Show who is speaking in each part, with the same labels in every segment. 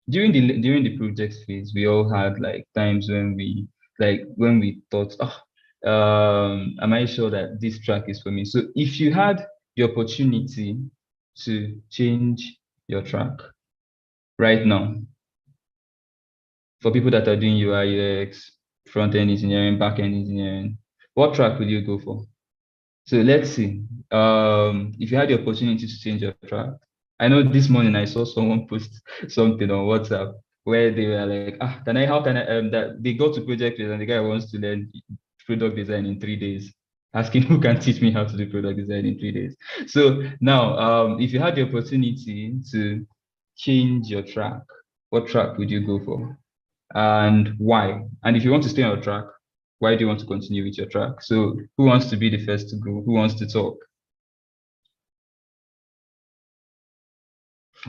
Speaker 1: during the project phase, we all had like times when we thought, oh, am I sure that this track is for me? So if you had the opportunity to change your track right now, for people that are doing UI UX, front end engineering, back end engineering, what track will you go for? So let's see. If you had the opportunity to change your track, I know this morning I saw someone post something on WhatsApp where they were like, how can I, that they go to project phase and the guy wants to learn product design in 3 days, asking who can teach me how to do product design in 3 days. So now, if you had the opportunity to change your track, what track would you go for? And why? And if you want to stay on your track, why do you want to continue with your track? So who wants to be the first to go? Who wants to talk?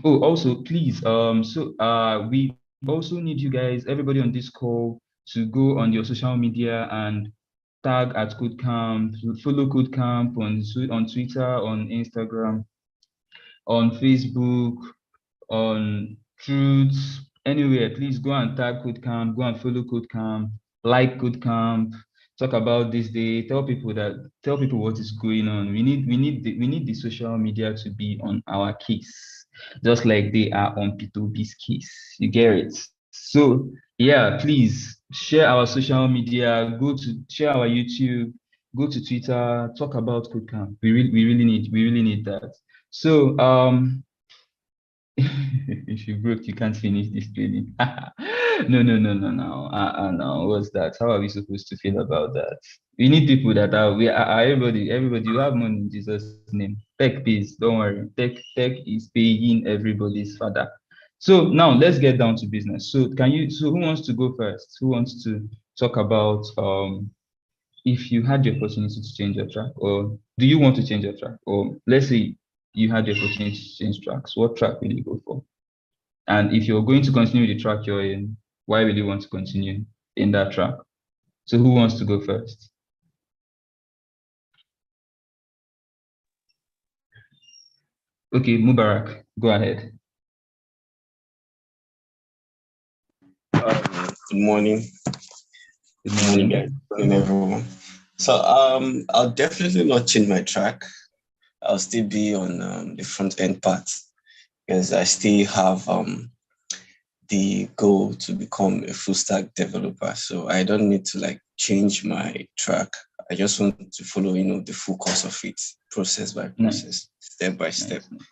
Speaker 1: Oh, also please, we also need you guys, everybody on this call, to go on your social media and tag at KodeCamp, follow KodeCamp on Twitter, on Instagram, on Facebook, on Truths, anywhere. Please go and tag KodeCamp, go and follow KodeCamp, like KodeCamp, talk about this day, tell people what is going on. We need the social media to be on our case, just like they are on P2B's case. You get it? So yeah, please share our social media, share our YouTube, go to Twitter, talk about KodeCamp. We really need that. So if you broke, you can't finish this training. No. What's that? How are we supposed to feel about that? We need people that are everybody. You have money in Jesus' name. Tech pays, don't worry. Tech is paying everybody's father. So now let's get down to business. So who wants to go first? Who wants to talk about if you had the opportunity to change your track, or do you want to change your track? Or let's say you had the opportunity to change tracks, what track will you go for? And if you're going to continue the track you're in, why will you want to continue in that track? So who wants to go first? Okay, Mubarak, go ahead.
Speaker 2: Good morning.
Speaker 1: Good morning,
Speaker 2: guys. Good morning, everyone. So I'll definitely not change my track. I'll still be on the front end part because I still have the goal to become a full stack developer. So I don't need to like change my track. I just want to follow, the full course of it, process by process, step by step.
Speaker 1: Nice.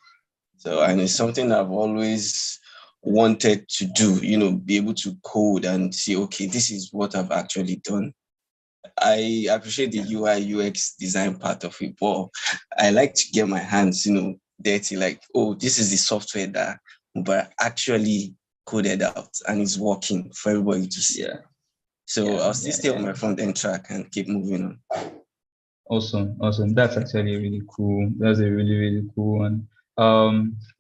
Speaker 2: So, and it's something I've always wanted to do, be able to code and see, okay, this is what I've actually done. I appreciate the UI UX design part of it, but I like to get my hands, dirty, like, oh, this is the software that but actually coded out and it's working for everybody to see.
Speaker 1: Yeah.
Speaker 2: So I'll still stay on my front end track and keep moving on.
Speaker 1: Awesome. That's actually really cool. That's a really, really cool one. A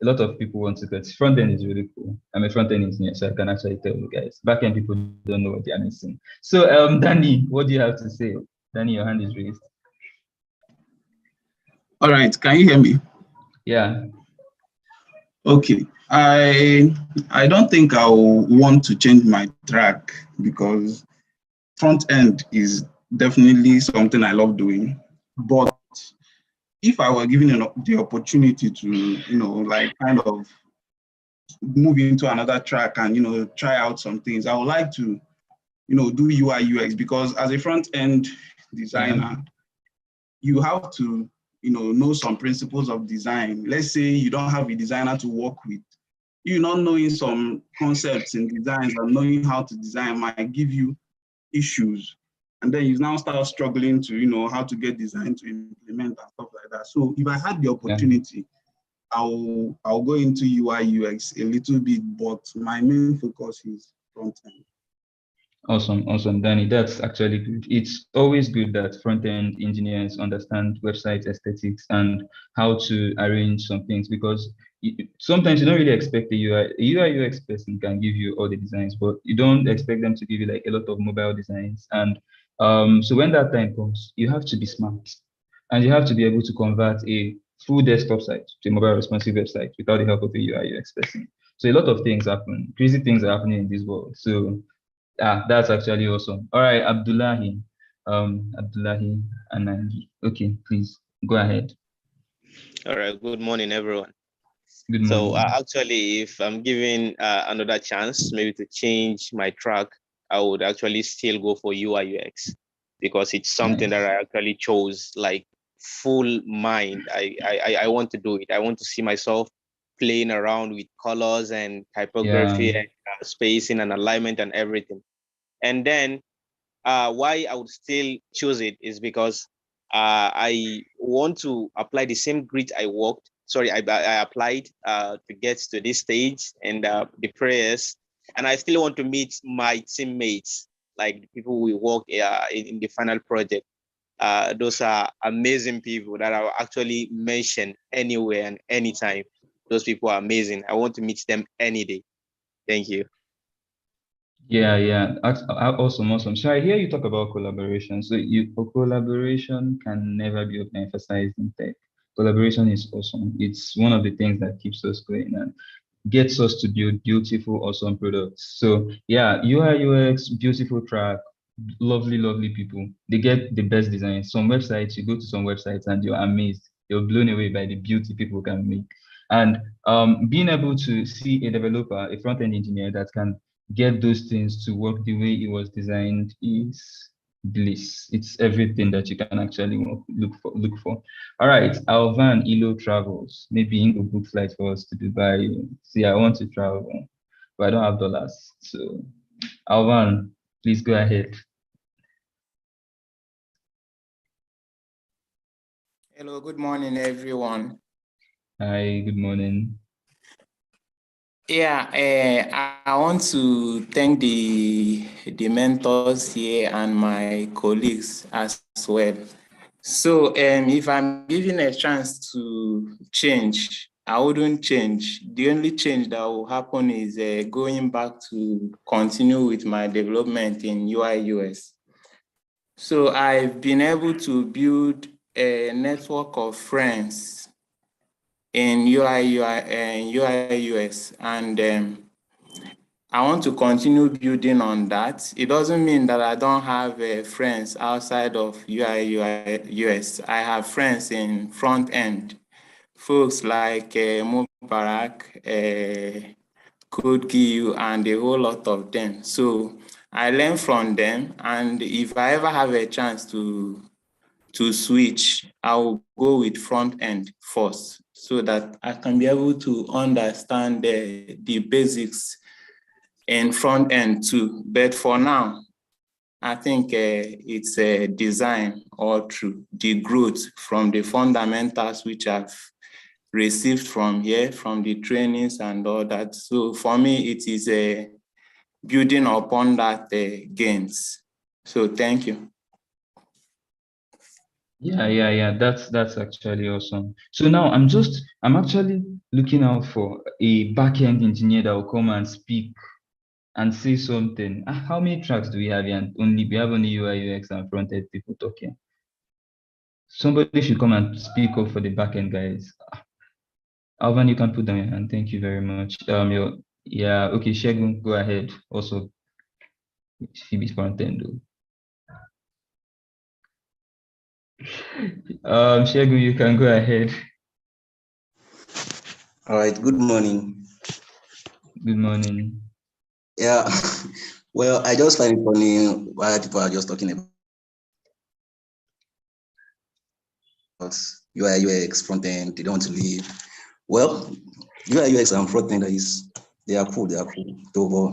Speaker 1: lot of people want to get front end is really cool. I'm a front end engineer, so I can actually tell you guys. Back end people don't know what they are missing. So, Danny, what do you have to say? Danny, your hand is raised.
Speaker 3: All right, can you hear me?
Speaker 1: Yeah.
Speaker 3: Okay. I don't think I'll want to change my track because front end is definitely something I love doing. But if I were given the opportunity to, like kind of move into another track and, try out some things, I would like to, do UI UX because as a front end designer, you have to, know some principles of design. Let's say you don't have a designer to work with. You not knowing some concepts in designs and knowing how to design might give you issues. And then you now start struggling to, how to get design to implement and stuff like that. So if I had the opportunity, I'll go into UI UX a little bit, but my main focus is front end.
Speaker 1: Awesome, Danny. That's actually good. It's always good that front-end engineers understand website aesthetics and how to arrange some things because sometimes you don't really expect a UI UX person can give you all the designs, but you don't expect them to give you like a lot of mobile designs. And so when that time comes, you have to be smart and you have to be able to convert a full desktop site to a mobile responsive website without the help of a UI UX person. So a lot of things happen, crazy things are happening in this world. So that's actually awesome. All right, Abdullahi Anangi. Okay, please go ahead.
Speaker 4: All right, good morning, everyone.
Speaker 1: Good
Speaker 4: So
Speaker 1: morning.
Speaker 4: actually, if I'm given another chance, maybe to change my track, I would actually still go for UI UX because it's something
Speaker 1: Nice.
Speaker 4: that I actually chose like full mind. I want to do it. I want to see myself playing around with colors and
Speaker 1: Yeah.
Speaker 4: typography and spacing and alignment and everything. And then why I would still choose it is because I want to apply the same grit I worked. Sorry, I applied to get to this stage and the prayers, and I still want to meet my teammates, like the people we work in the final project. Those are amazing people that I actually mention anywhere and anytime. Those people are amazing. I want to meet them any day. Thank you.
Speaker 1: Yeah. Awesome, awesome. So I hear you talk about collaboration. So collaboration can never be emphasized in tech. Collaboration is awesome. It's one of the things that keeps us going and gets us to build beautiful, awesome products. So yeah, UI UX, beautiful track, lovely, lovely people. They get the best designs. Some websites, you go to some websites and you're amazed. You're blown away by the beauty people can make. And being able to see a developer, a front-end engineer that can get those things to work the way it was designed is bliss. It's everything that you can actually look for. All right, Alvan Ilo travels. Maybe Ingo book flight for us to Dubai. See, I want to travel, but I don't have dollars. So Alvan, please go ahead.
Speaker 5: Hello, good morning, everyone.
Speaker 1: Hi, good morning.
Speaker 5: Yeah, I want to thank the mentors here and my colleagues as well. So if I'm given a chance to change, I wouldn't change. The only change that will happen is going back to continue with my development in UI UX. So I've been able to build a network of friends in UI UX, and I want to continue building on that. It doesn't mean that I don't have friends outside of UI UX. I have friends in front end, folks like Mubarak, KodeCamp, and a whole lot of them. So I learn from them, and if I ever have a chance to switch, I will go with front end first so that I can be able to understand the basics in front end too. But for now, I think it's a design all through the growth from the fundamentals which I've received from here, from the trainings and all that. So for me, it is a building upon that gains. So thank you.
Speaker 1: Yeah. That's actually awesome. So now I'm actually looking out for a back-end engineer that will come and speak and say something. How many tracks do we have here? And we have only UI UX and front-end people talking. Somebody should come and speak up for the back-end guys. Alvan, you can put down your hand. Thank you very much. Okay, Shegun, go ahead. Also, Phoebe's front-end though. Shegun, you can go ahead.
Speaker 6: All right, good morning.
Speaker 1: Good morning.
Speaker 6: Yeah, well, I just find it funny why people are just talking about UI, UX, front end, they don't want to leave. Well, UI, UX and front end they are cool. So,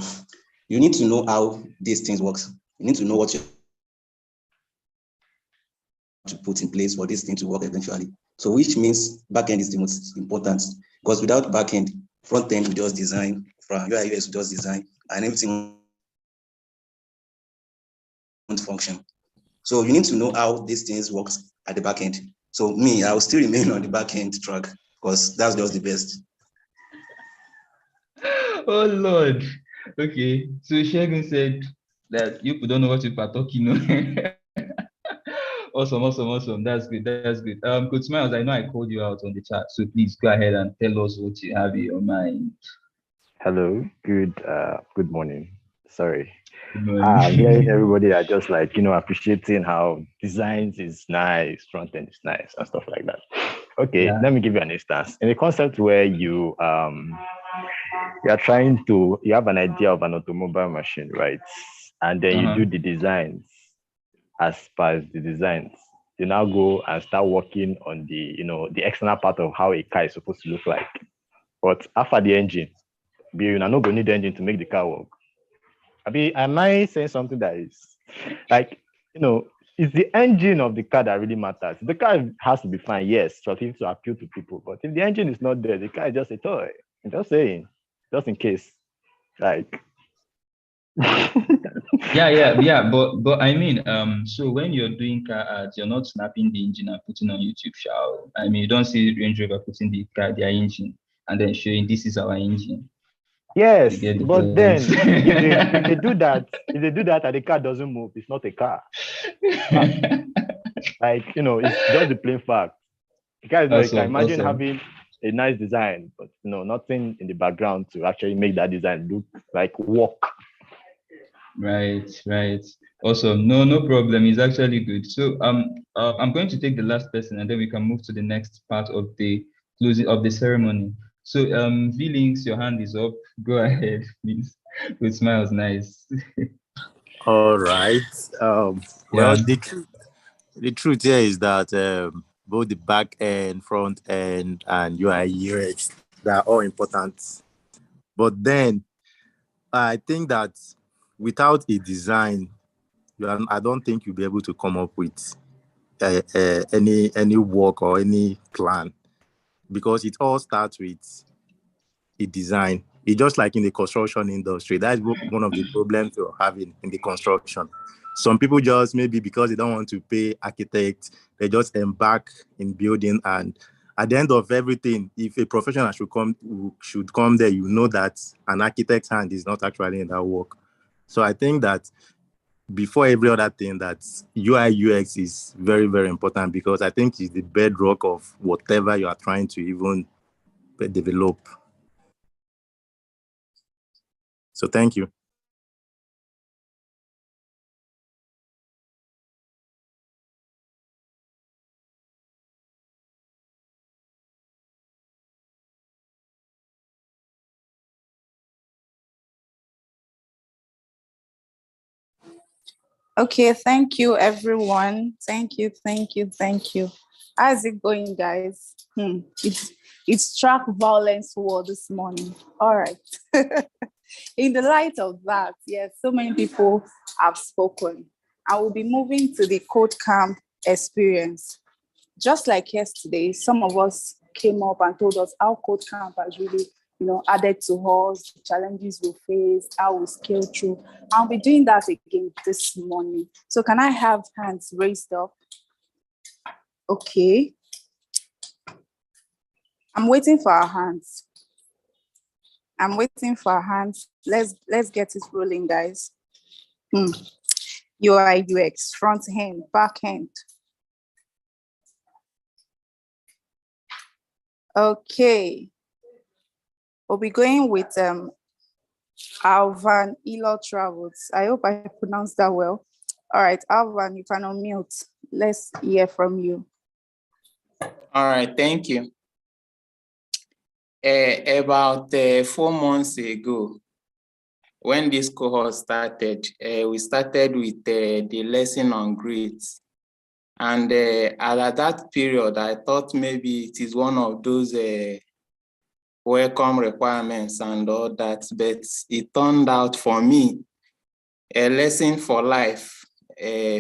Speaker 6: you need to know how these things works. You need to know what you to put in place for this thing to work eventually. So which means backend is the most important, because without backend, front end will just design, from UI UX will just design, and everything won't function. So you need to know how these things work at the backend. So me, I will still remain on the backend track because that's just the best.
Speaker 1: Oh Lord. Okay. So Shegun said that you don't know what you are talking. Awesome. That's good. Coach Smiles, I know I called you out on the chat, so please go ahead and tell us what you have in your mind.
Speaker 7: Hello, good morning. Sorry.
Speaker 1: Good
Speaker 7: I'm hearing
Speaker 1: morning.
Speaker 7: everybody are just like, appreciating how designs is nice, front end is nice, and stuff like that. Okay,
Speaker 1: Yeah.
Speaker 7: let me give you an instance. In a concept where you have an idea of an automobile machine, right? And then you do
Speaker 1: Uh-huh.
Speaker 7: the designs as per the designs. You now go and start working on the external part of how a car is supposed to look like. But after the engine, you're not going to need the engine to make the car work. Am I saying something that is like, it's the engine of the car that really matters. The car has to be fine, yes, for it to appeal to people. But if the engine is not there, the car is just a toy. I'm just saying, just in case. Like,
Speaker 1: Yeah. But I mean, so when you're doing car ads, you're not snapping the engine and putting on YouTube show. I mean, you don't see Range Rover putting their engine and then showing this is our engine. You
Speaker 7: yes,
Speaker 1: get the
Speaker 7: but
Speaker 1: point.
Speaker 7: then if they do that and the car doesn't move, it's not a car. Like, it's just the plain fact. The car is not a car.
Speaker 1: Awesome,
Speaker 7: Imagine
Speaker 1: awesome.
Speaker 7: having a nice design, but nothing in the background to actually make that design look like work.
Speaker 1: Right. Awesome. No problem. It's actually good. So I'm going to take the last person and then we can move to the next part of the closing of the ceremony. So V-Links, your hand is up. Go ahead, please. With smiles, nice.
Speaker 8: All right. Well,
Speaker 1: Yeah.
Speaker 8: the truth here is that both the back end, front end, and UI UX, they are all important. But then I think that without a design, I don't think you'll be able to come up with any work or any plan, because it all starts with a design. It's just like in the construction industry. That's one of the problems we're having in the construction. Some people just, maybe because they don't want to pay architects, they just embark in building, and at the end of everything, if a professional should come there, you know that an architect's hand is not actually in that work. So I think that before every other thing, that UI UX is very, very important, because I think it's the bedrock of whatever you are trying to even develop. So thank you.
Speaker 9: Okay, thank you, everyone. Thank you. How's it going, guys? It's track violence war this morning. All right. In the light of that, yes, so many people have spoken. I will be moving to the CodeCamp experience. Just like yesterday, some of us came up and told us how CodeCamp has really, added to us, the challenges we faced, how we scale through. I'll be doing that again this morning. So can I have hands raised up? Okay. I'm waiting for our hands. Let's get it rolling, guys. UI UX, front end, back end. Okay. We'll be going with Alvan Elo Travels. I hope I pronounced that well. All right, Alvan, you can unmute. Let's hear from you.
Speaker 5: All right, thank you. About 4 months ago, when this cohort started, we started with the lesson on grades. And at that period, I thought maybe it is one of those welcome requirements and all that, but it turned out for me a lesson for life,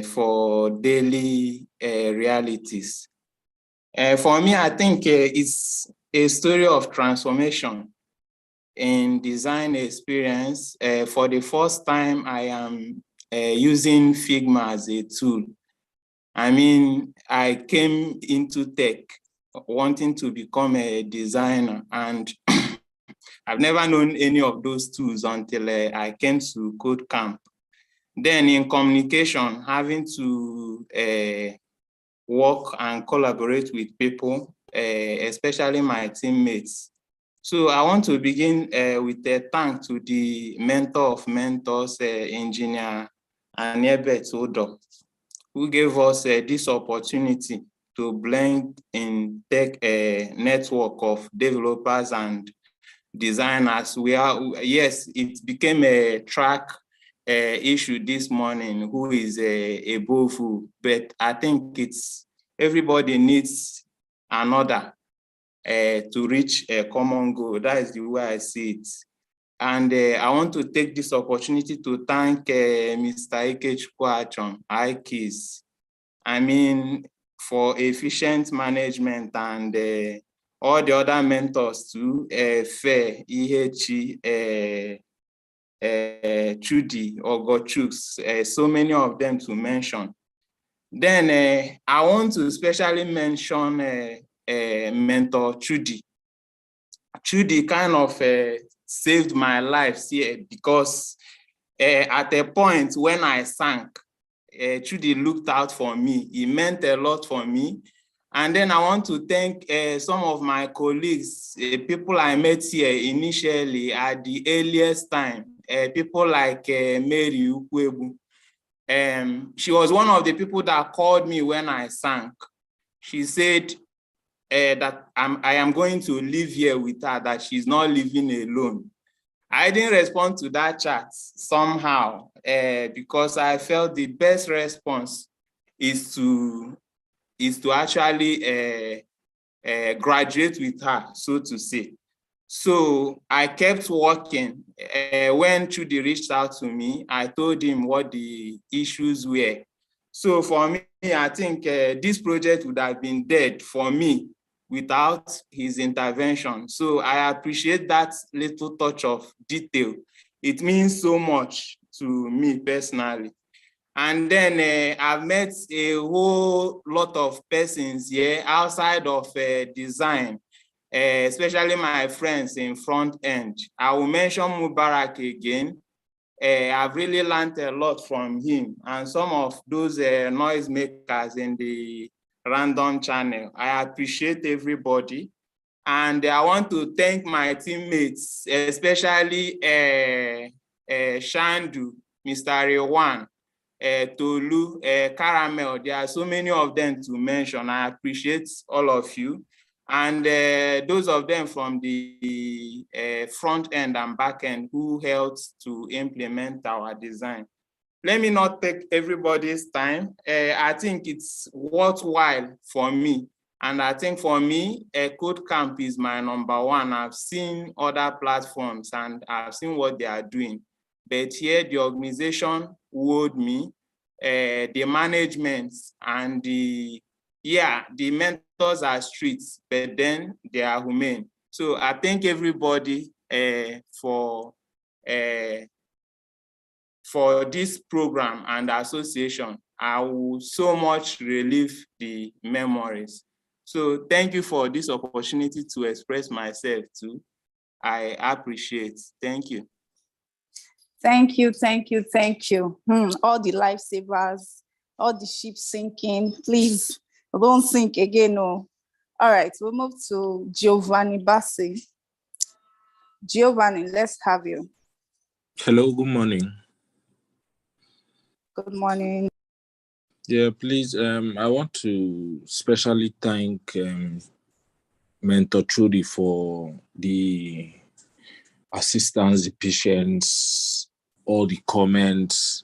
Speaker 5: for daily realities. For me, I think it's a story of transformation in design experience. For the first time, I am using Figma as a tool. I mean, I came into tech wanting to become a designer, and I've never known any of those tools until I came to KodeCamp. Then in communication, having to work and collaborate with people, especially my teammates, So I want to begin with a thank to the mentor of mentors, Engineer Aniebet Odo, who gave us this opportunity to blend in tech network of developers and designers. Yes, it became a track issue this morning, who is above who, but I think everybody needs another to reach a common goal. That is the way I see it. And I want to take this opportunity to thank Mr. Ikechukwu IKIS. I mean, for efficient management and all the other mentors too, Fair, Ihechi, Chudi, Ogochuks, so many of them to mention. Then I want to especially mention mentor Chudi. Chudi kind of saved my life here because at a point when I sank, Chudi looked out for me. He meant a lot for me. And then I want to thank some of my colleagues, people I met here initially at the earliest time, people like Mary Ukwebu. She was one of the people that called me when I sank. She said that I am going to live here with her, that she's not living alone. I didn't respond to that chat somehow because I felt the best response is to actually graduate with her, so to say. So I kept working. When Chudi reached out to me, I told him what the issues were. So for me, I think this project would have been dead for me without his intervention. So I appreciate that little touch of detail. It means so much to me personally. And then I've met a whole lot of persons here outside of design, especially my friends in front end. I will mention Mubarak again. I've really learned a lot from him and some of those noise makers in the random channel. I appreciate everybody. And I want to thank my teammates, especially Shandu, Mr. Rewan, Tolu, Caramel. There are so many of them to mention. I appreciate all of you. And those of them from the front end and back end who helped to implement our design. Let me not take everybody's time. I think it's worthwhile for me. And I think for me, KodeCamp is my number one. I've seen other platforms and I've seen what they are doing. But here the organization wooed me, the management and the mentors are streets, but then they are humane. So I thank everybody for this program and association. I will so much relive the memories. So thank you for this opportunity to express myself too. I appreciate. Thank you.
Speaker 9: Thank you, thank you, thank you. All the lifesavers, all the ships sinking, please don't sink again. No. All right, we'll move to Giovanni Bassi. Giovanni, let's have you.
Speaker 10: Hello, good morning.
Speaker 9: Good morning.
Speaker 10: Yeah, please, I want to specially thank Mentor Trudy for the assistance, the patience, all the comments,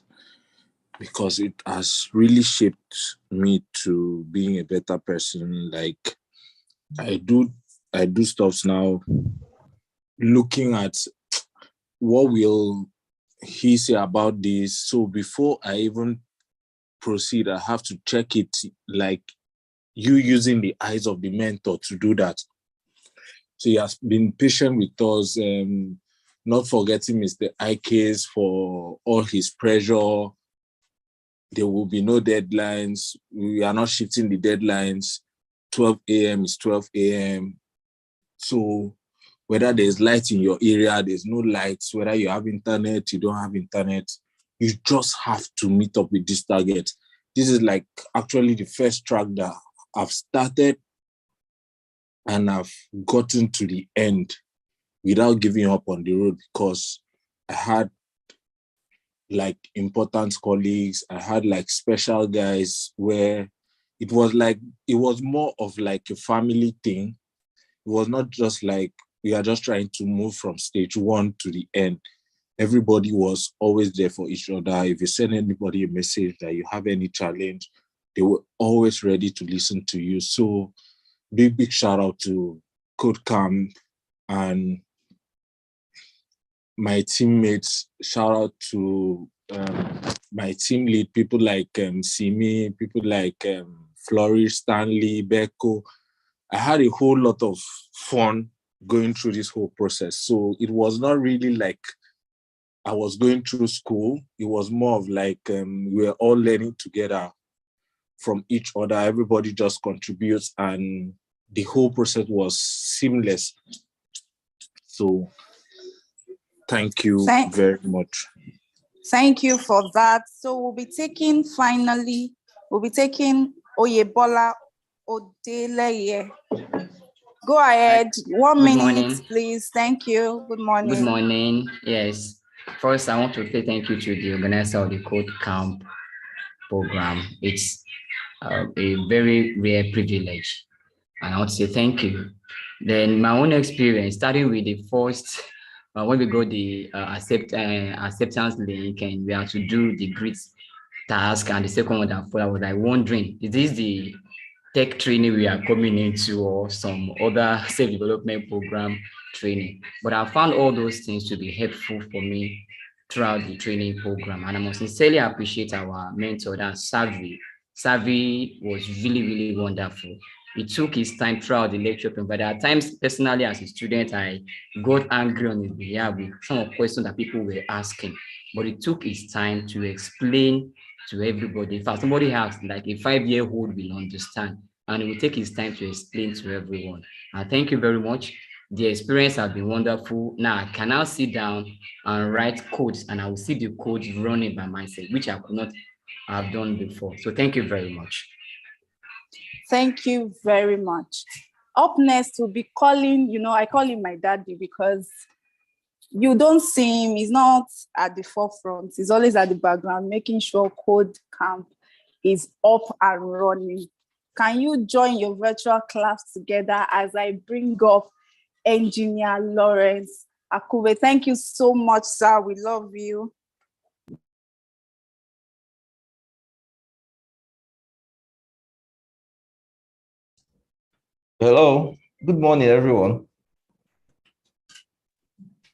Speaker 10: because it has really shaped me to being a better person. Like I do stuff now, looking at what will he say about this. So before I even proceed, I have to check it, like you using the eyes of the mentor to do that. So he has been patient with us, not forgetting Mr. IKs for all his pressure. There will be no deadlines. We are not shifting the deadlines. 12 a.m. is 12 a.m. So whether there's light in your area, there's no lights, whether you have internet, you don't have internet, you just have to meet up with this target. This is like actually the first track that I've started and I've gotten to the end. without giving up on the road, because I had like important colleagues. I had like special guys where it was more of like a family thing. It was not just like we are just trying to move from stage one to the end. Everybody was always there for each other. If you send anybody a message that you have any challenge, they were always ready to listen to you. So big shout out to KodeCamp and my teammates. Shout out to my team lead, people like Simi, people like Flourish, Stanley, Beko. I had a whole lot of fun going through this whole process. So it was not really like I was going through school. It was more of like we were all learning together from each other. Everybody just contributes, and the whole process was seamless. So thank you very much.
Speaker 9: Thank you for that. So we'll be taking Oyebola Odeleye. Go ahead. 1
Speaker 11: Good
Speaker 9: minute,
Speaker 11: morning.
Speaker 9: please. Thank you. Good morning.
Speaker 11: Good morning. Yes. First, I want to say thank you to the organizer of the KodeCamp program. It's a very rare privilege, and I want to say thank you. Then my own experience, starting with the first, when we got the acceptance link and we have to do the grit task, and the second one that followed, I was like wondering, is this the tech training we are coming into or some other self-development program training? But I found all those things to be helpful for me throughout the training program. And I must sincerely appreciate our mentor, that Savi. Savi was really wonderful. He took his time throughout the lecture, but at times, personally, as a student, I got angry on his behalf with some of the questions that people were asking. But he took his time to explain to everybody. In fact, somebody asked, like a 5-year-old will understand, and he will take his time to explain to everyone. Thank you very much. The experience has been wonderful. Now I can now sit down and write codes, and I will see the codes running by myself, which I could not have done before. So thank you very much.
Speaker 9: Thank you very much. Up next, we'll be calling, I call him my daddy because you don't see him. He's not at the forefront. He's always at the background, making sure KodeCamp is up and running. Can you join your virtual class together as I bring up Engineer Lawrence Akube? Thank you so much, sir. We love you.
Speaker 12: Hello. Good morning, everyone.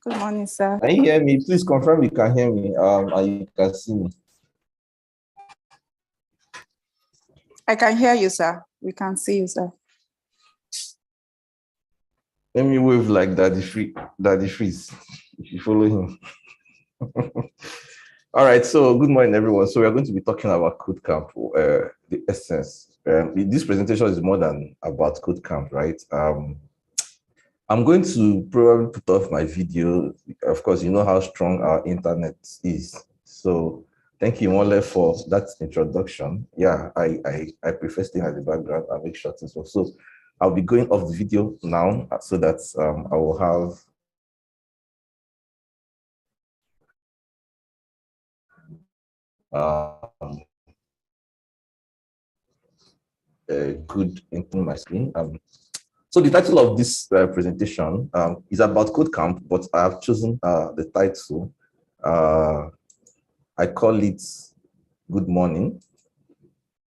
Speaker 9: Good morning, sir.
Speaker 12: Can you hear me? Please confirm you can hear me and you can see me.
Speaker 9: I can hear you, sir. We can see you, sir.
Speaker 12: Let me wave like Daddy Freeze, if you follow him. All right, so good morning, everyone. So we're going to be talking about KodeCamp, the essence. This presentation is more than about KodeCamp, right? I'm going to probably put off my video. Of course, you know how strong our internet is. So thank you, Mole, for that introduction. Yeah, I prefer staying at the background and make sure things work. So I'll be going off the video now so that I will have a good into my screen. So the title of this presentation is about KodeCamp, but I have chosen the title. I call it Good Morning.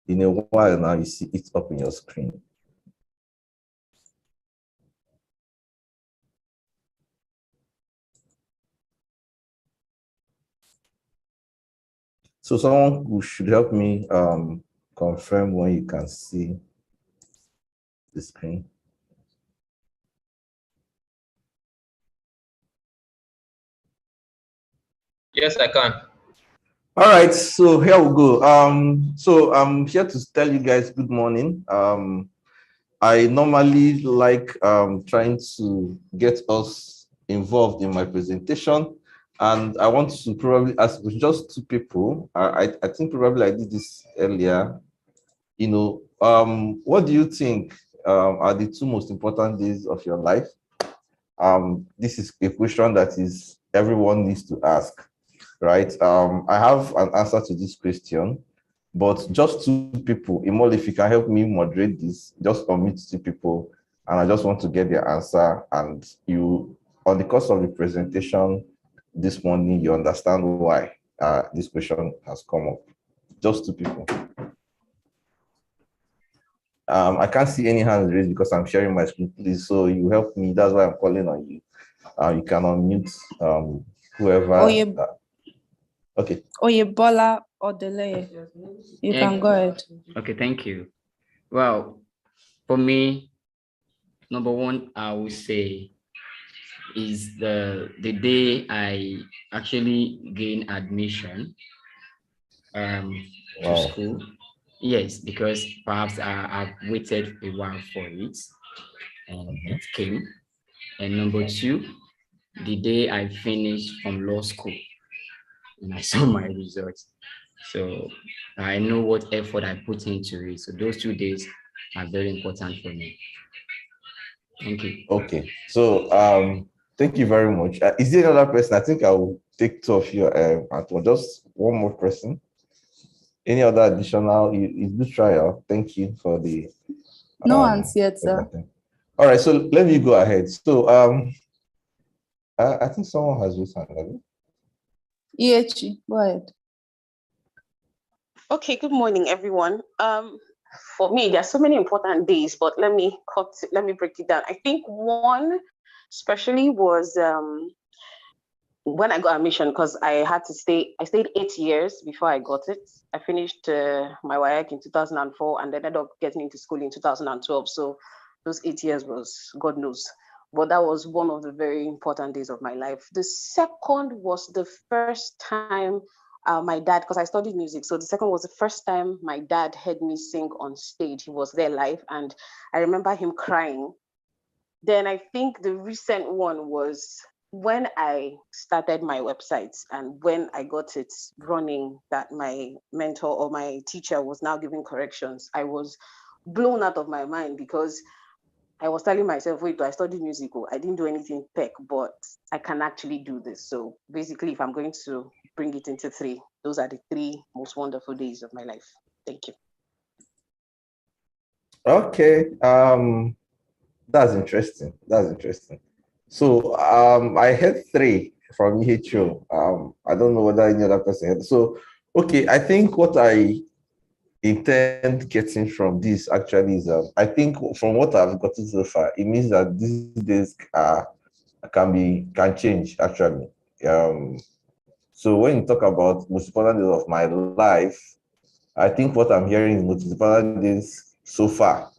Speaker 12: In a while now, you see it up in your screen. So someone who should help me confirm when you can see the screen.
Speaker 13: Yes, I can.
Speaker 12: All right, so here we go. So I'm here to tell you guys good morning. I normally like trying to get us involved in my presentation, and I want to probably ask just two people. I think probably I did this earlier. What do you think are the two most important days of your life? This is a question that is everyone needs to ask, right? I have an answer to this question, but just two people. Imol, if you can help me moderate this, just unmute two people, and I just want to get their answer. And you, on the course of the presentation this morning, you understand why this question has come up. Just two people. I can't see any hands raised because I'm sharing my screen, please. So you help me. That's why I'm calling on you. You can unmute whoever. Okay.
Speaker 9: Oyebola Odele. You can go ahead.
Speaker 11: Okay, thank you. Well, for me, number one, I would say is the day I actually gain admission to school. Yes, because perhaps I've waited a while for it and it came. And number two, the day I finished from law school and I saw my results. So I know what effort I put into it. So those 2 days are very important for me. Thank you.
Speaker 12: Okay. So thank you very much. Is there another person? I think I will take two of you. Just one more person. Any other additional? You do trial. Thank you for the.
Speaker 9: No one's yet, sir.
Speaker 12: All right. So let me go ahead. So I think someone has raised hand.
Speaker 9: Iechi, go ahead.
Speaker 13: Okay, good morning, everyone. For me, there are so many important days, but let me break it down. I think one especially was when I got admission, because I stayed 8 years before I got it. I finished my WAEC in 2004 and then ended up getting into school in 2012. So those 8 years was God knows. But that was one of the very important days of my life. The second was the first time my dad, because I studied music, so the second was the first time my dad heard me sing on stage. He was there live, and I remember him crying. Then I think the recent one was when I started my website and when I got it running, that my mentor or my teacher was now giving corrections. I was blown out of my mind because I was telling myself, wait, I studied musical. I didn't do anything tech, but I can actually do this. So basically, if I'm going to bring it into three, those are the three most wonderful days of my life. Thank you.
Speaker 12: Okay. That's interesting. That's interesting. So I had three from EHO. I don't know whether any other person had. So okay, I think what I intend getting from this actually is I think from what I've gotten so far, it means that these days can change actually. So when you talk about most important days of my life, I think what I'm hearing is most important days so far.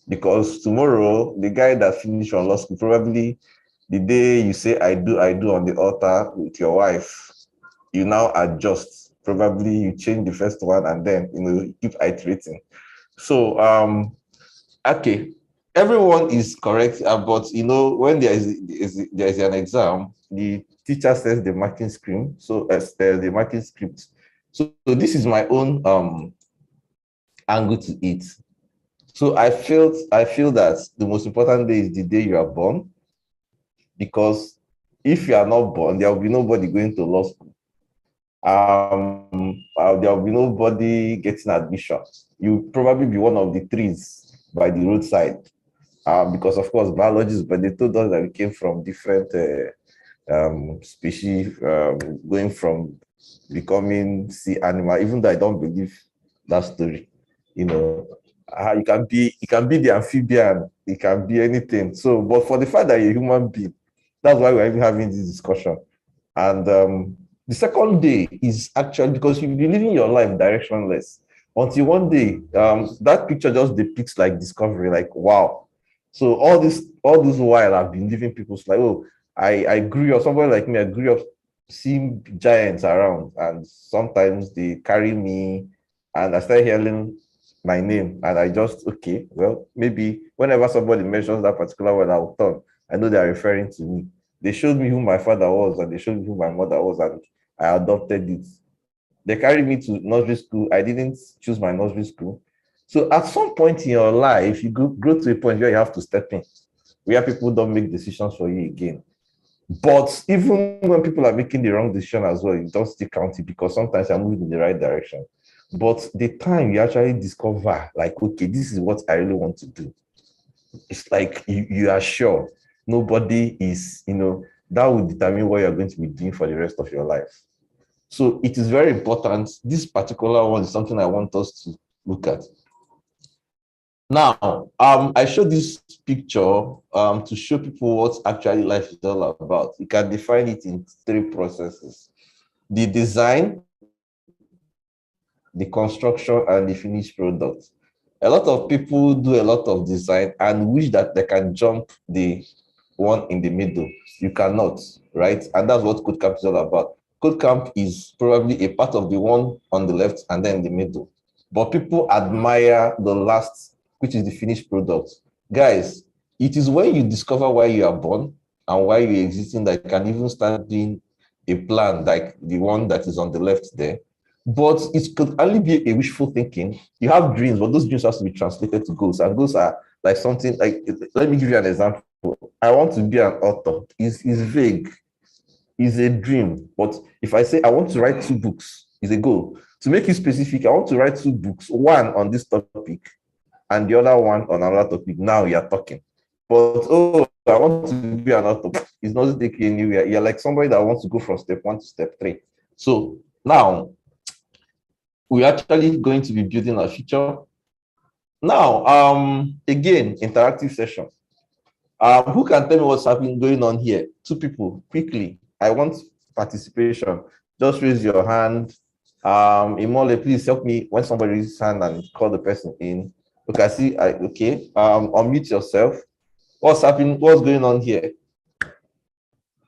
Speaker 12: Because tomorrow, the guy that finished on law school, probably the day you say I do on the altar with your wife, you now adjust. Probably you change the first one and then you keep iterating. So okay, everyone is correct, but when there is an exam, the teacher says the marking scheme. So the marking script. So this is my own angle to it. So I feel that the most important day is the day you are born, because if you are not born, there will be nobody going to law school. There will be nobody getting admission. You'll probably be one of the trees by the roadside, because of course biologists, but they told us that we came from different species, going from becoming sea animal. Even though I don't believe that story, it can be the amphibian, it can be anything. So, but for the fact that you're a human being, that's why we're even having this discussion. And the second day is actually because you'll be living your life directionless until one day that picture just depicts like discovery, like wow. So all this while I've been living people's like, oh, I grew up, somebody like me, I grew up seeing giants around, and sometimes they carry me and I started hearing my name, and I just, okay, well, maybe whenever somebody mentions that particular word, I'll turn. I know they're referring to me. They showed me who my father was, and they showed me who my mother was, and I adopted it. They carried me to nursery school. I didn't choose my nursery school. So at some point in your life, you grow to a point where you have to step in. where people don't make decisions for you again. But even when people are making the wrong decision as well, you don't still count it because sometimes you're moving in the right direction. But the time you actually discover, like, okay, this is what I really want to do, it's like you are sure nobody is, that will determine what you're going to be doing for the rest of your life. So it is very important. This particular one is something I want us to look at. Now, I showed this picture to show people what actually life is all about. You can define it in 3 processes: the design, the construction, and the finished product. A lot of people do a lot of design and wish that they can jump the one in the middle. You cannot, right? And that's what KodeCamp is all about. KodeCamp is probably a part of the one on the left and then in the middle. But people admire the last, which is the finished product. Guys, it is when you discover why you are born and why you're existing that you can even start doing a plan like the one that is on the left there. But it could only be a wishful thinking. You have dreams, but those dreams have to be translated to goals. And goals are like something like, let me give you an example. I want to be an author. It's vague. It's a dream. But if I say I want to write 2 books, it's a goal. To make it specific, I want to write 2 books, one on this topic and the other one on another topic. Now you're talking. But, oh, I want to be an author. It's not taking anywhere. You're like somebody that wants to go from step 1 to step 3. So now, we're actually going to be building a future. Now, again, interactive session. Who can tell me what's happening going on here? 2 people, quickly. I want participation. Just raise your hand. Imole, please help me when somebody raises his hand and call the person in. Okay, I see. Okay. Unmute yourself. What's happening? What's going on here?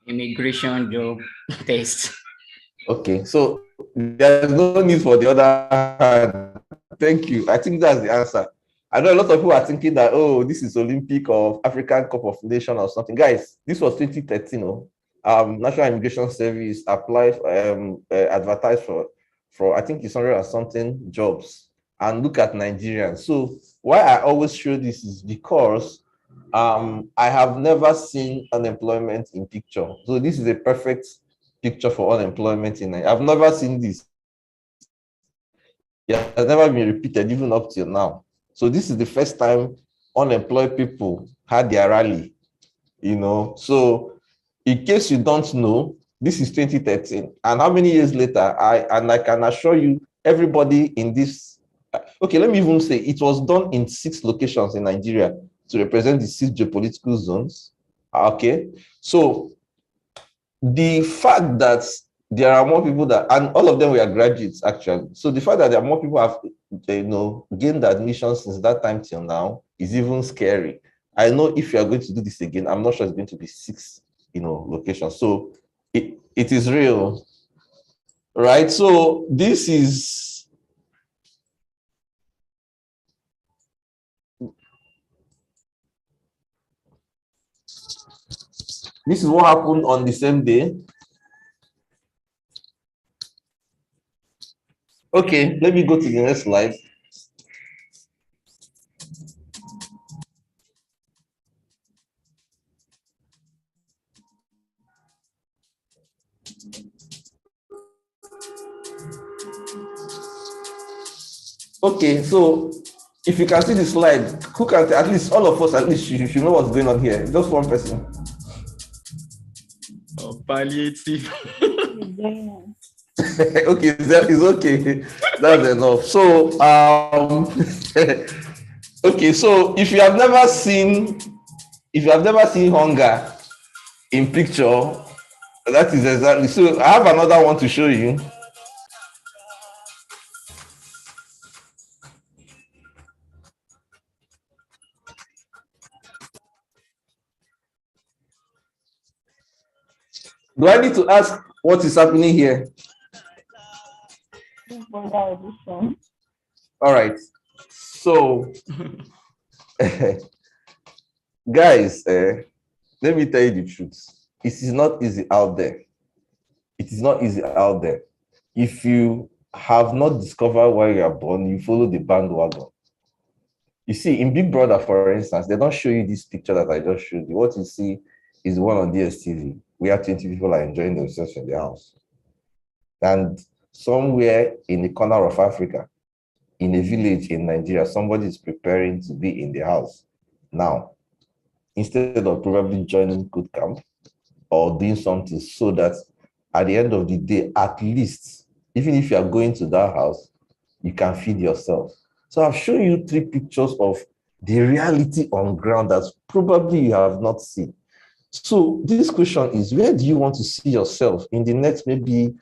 Speaker 11: Immigration job test.
Speaker 12: Okay, so there's no need for the other hand. Thank you. I think that's the answer. I know a lot of people are thinking that, oh, this is Olympic or African Cup of Nations or something. Guys, this was 2013. National Immigration Service applied, advertised for I think it's 100 or something jobs. And look at Nigerians. So why I always show this is because I have never seen unemployment in picture. So this is a perfect picture for unemployment in Nigeria. I've never seen this. Yeah, it has never been repeated even up till now. So this is the first time unemployed people had their rally, So in case you don't know, this is 2013. And how many years later, I can assure you, everybody in this, okay, let me even say it was done in 6 locations in Nigeria to represent the 6 geopolitical zones. Okay, so the fact that there are more people that, and all of them were graduates actually. So the fact that there are more people have, gained admission since that time till now is even scary. I know if you are going to do this again, I'm not sure it's going to be 6, locations. So it is real, right? So this is what happened on the same day. Okay, let me go to the next slide. Okay, so if you can see the slide, who can, at least all of us, at least you should know what's going on here. Just one person.
Speaker 1: Oh, palliative.
Speaker 12: Okay, that is okay. That's enough. So, okay, so if you have never seen hunger in picture, that is exactly. So I have another one to show you. Do I need to ask what is happening here? All right. So, guys, let me tell you the truth. It is not easy out there. It is not easy out there. If you have not discovered why you are born, you follow the bandwagon. You see, in Big Brother, for instance, they don't show you this picture that I just showed you. What you see is one on DSTV. We have 20 people are enjoying themselves in the house. And somewhere in the corner of Africa, in a village in Nigeria, somebody is preparing to be in the house. Now, instead of probably joining KodeCamp or doing something so that at the end of the day, at least, even if you are going to that house, you can feed yourself. So I've shown you 3 pictures of the reality on ground that probably you have not seen. So this question is, where do you want to see yourself in the next maybe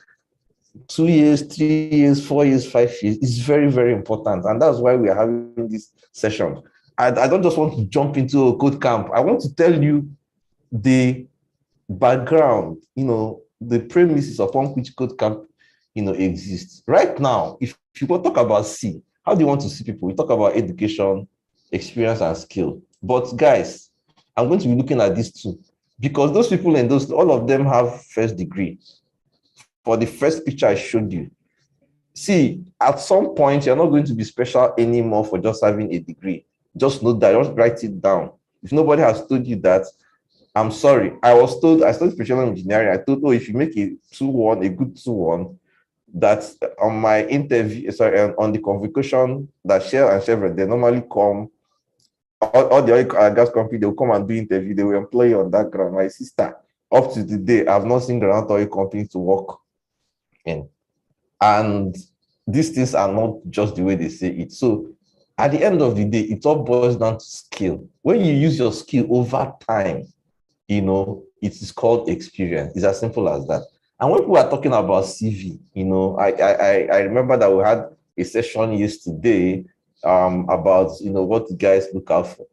Speaker 12: 2 years, 3 years, 4 years, 5 years? It's very, very important. And that's why we are having this session. I don't just want to jump into a KodeCamp. I want to tell you the background, the premises upon which KodeCamp, exists. Right now, if you want to talk about C, how do you want to see people? We talk about education, experience, and skill. But guys, I'm going to be looking at these 2 because those people and all of them have first degree. For the first picture I showed you, see, at some point, you're not going to be special anymore for just having a degree. Just note that, just write it down. If nobody has told you that, I'm sorry. I studied petroleum engineering. I thought, if you make a 2-1, a good 2-1, that on my interview, on the convocation that Shell and Chevron, they normally come, all the oil and gas company, they will come and do interview. They will employ you on that ground. My sister, up to today, I've not seen ground oil company to work in. And these things are not just the way they say it. So at the end of the day, it all boils down to skill. When you use your skill over time, it is called experience. It's as simple as that. And when people are talking about CV, I remember that we had a session yesterday about, what the guys look out for.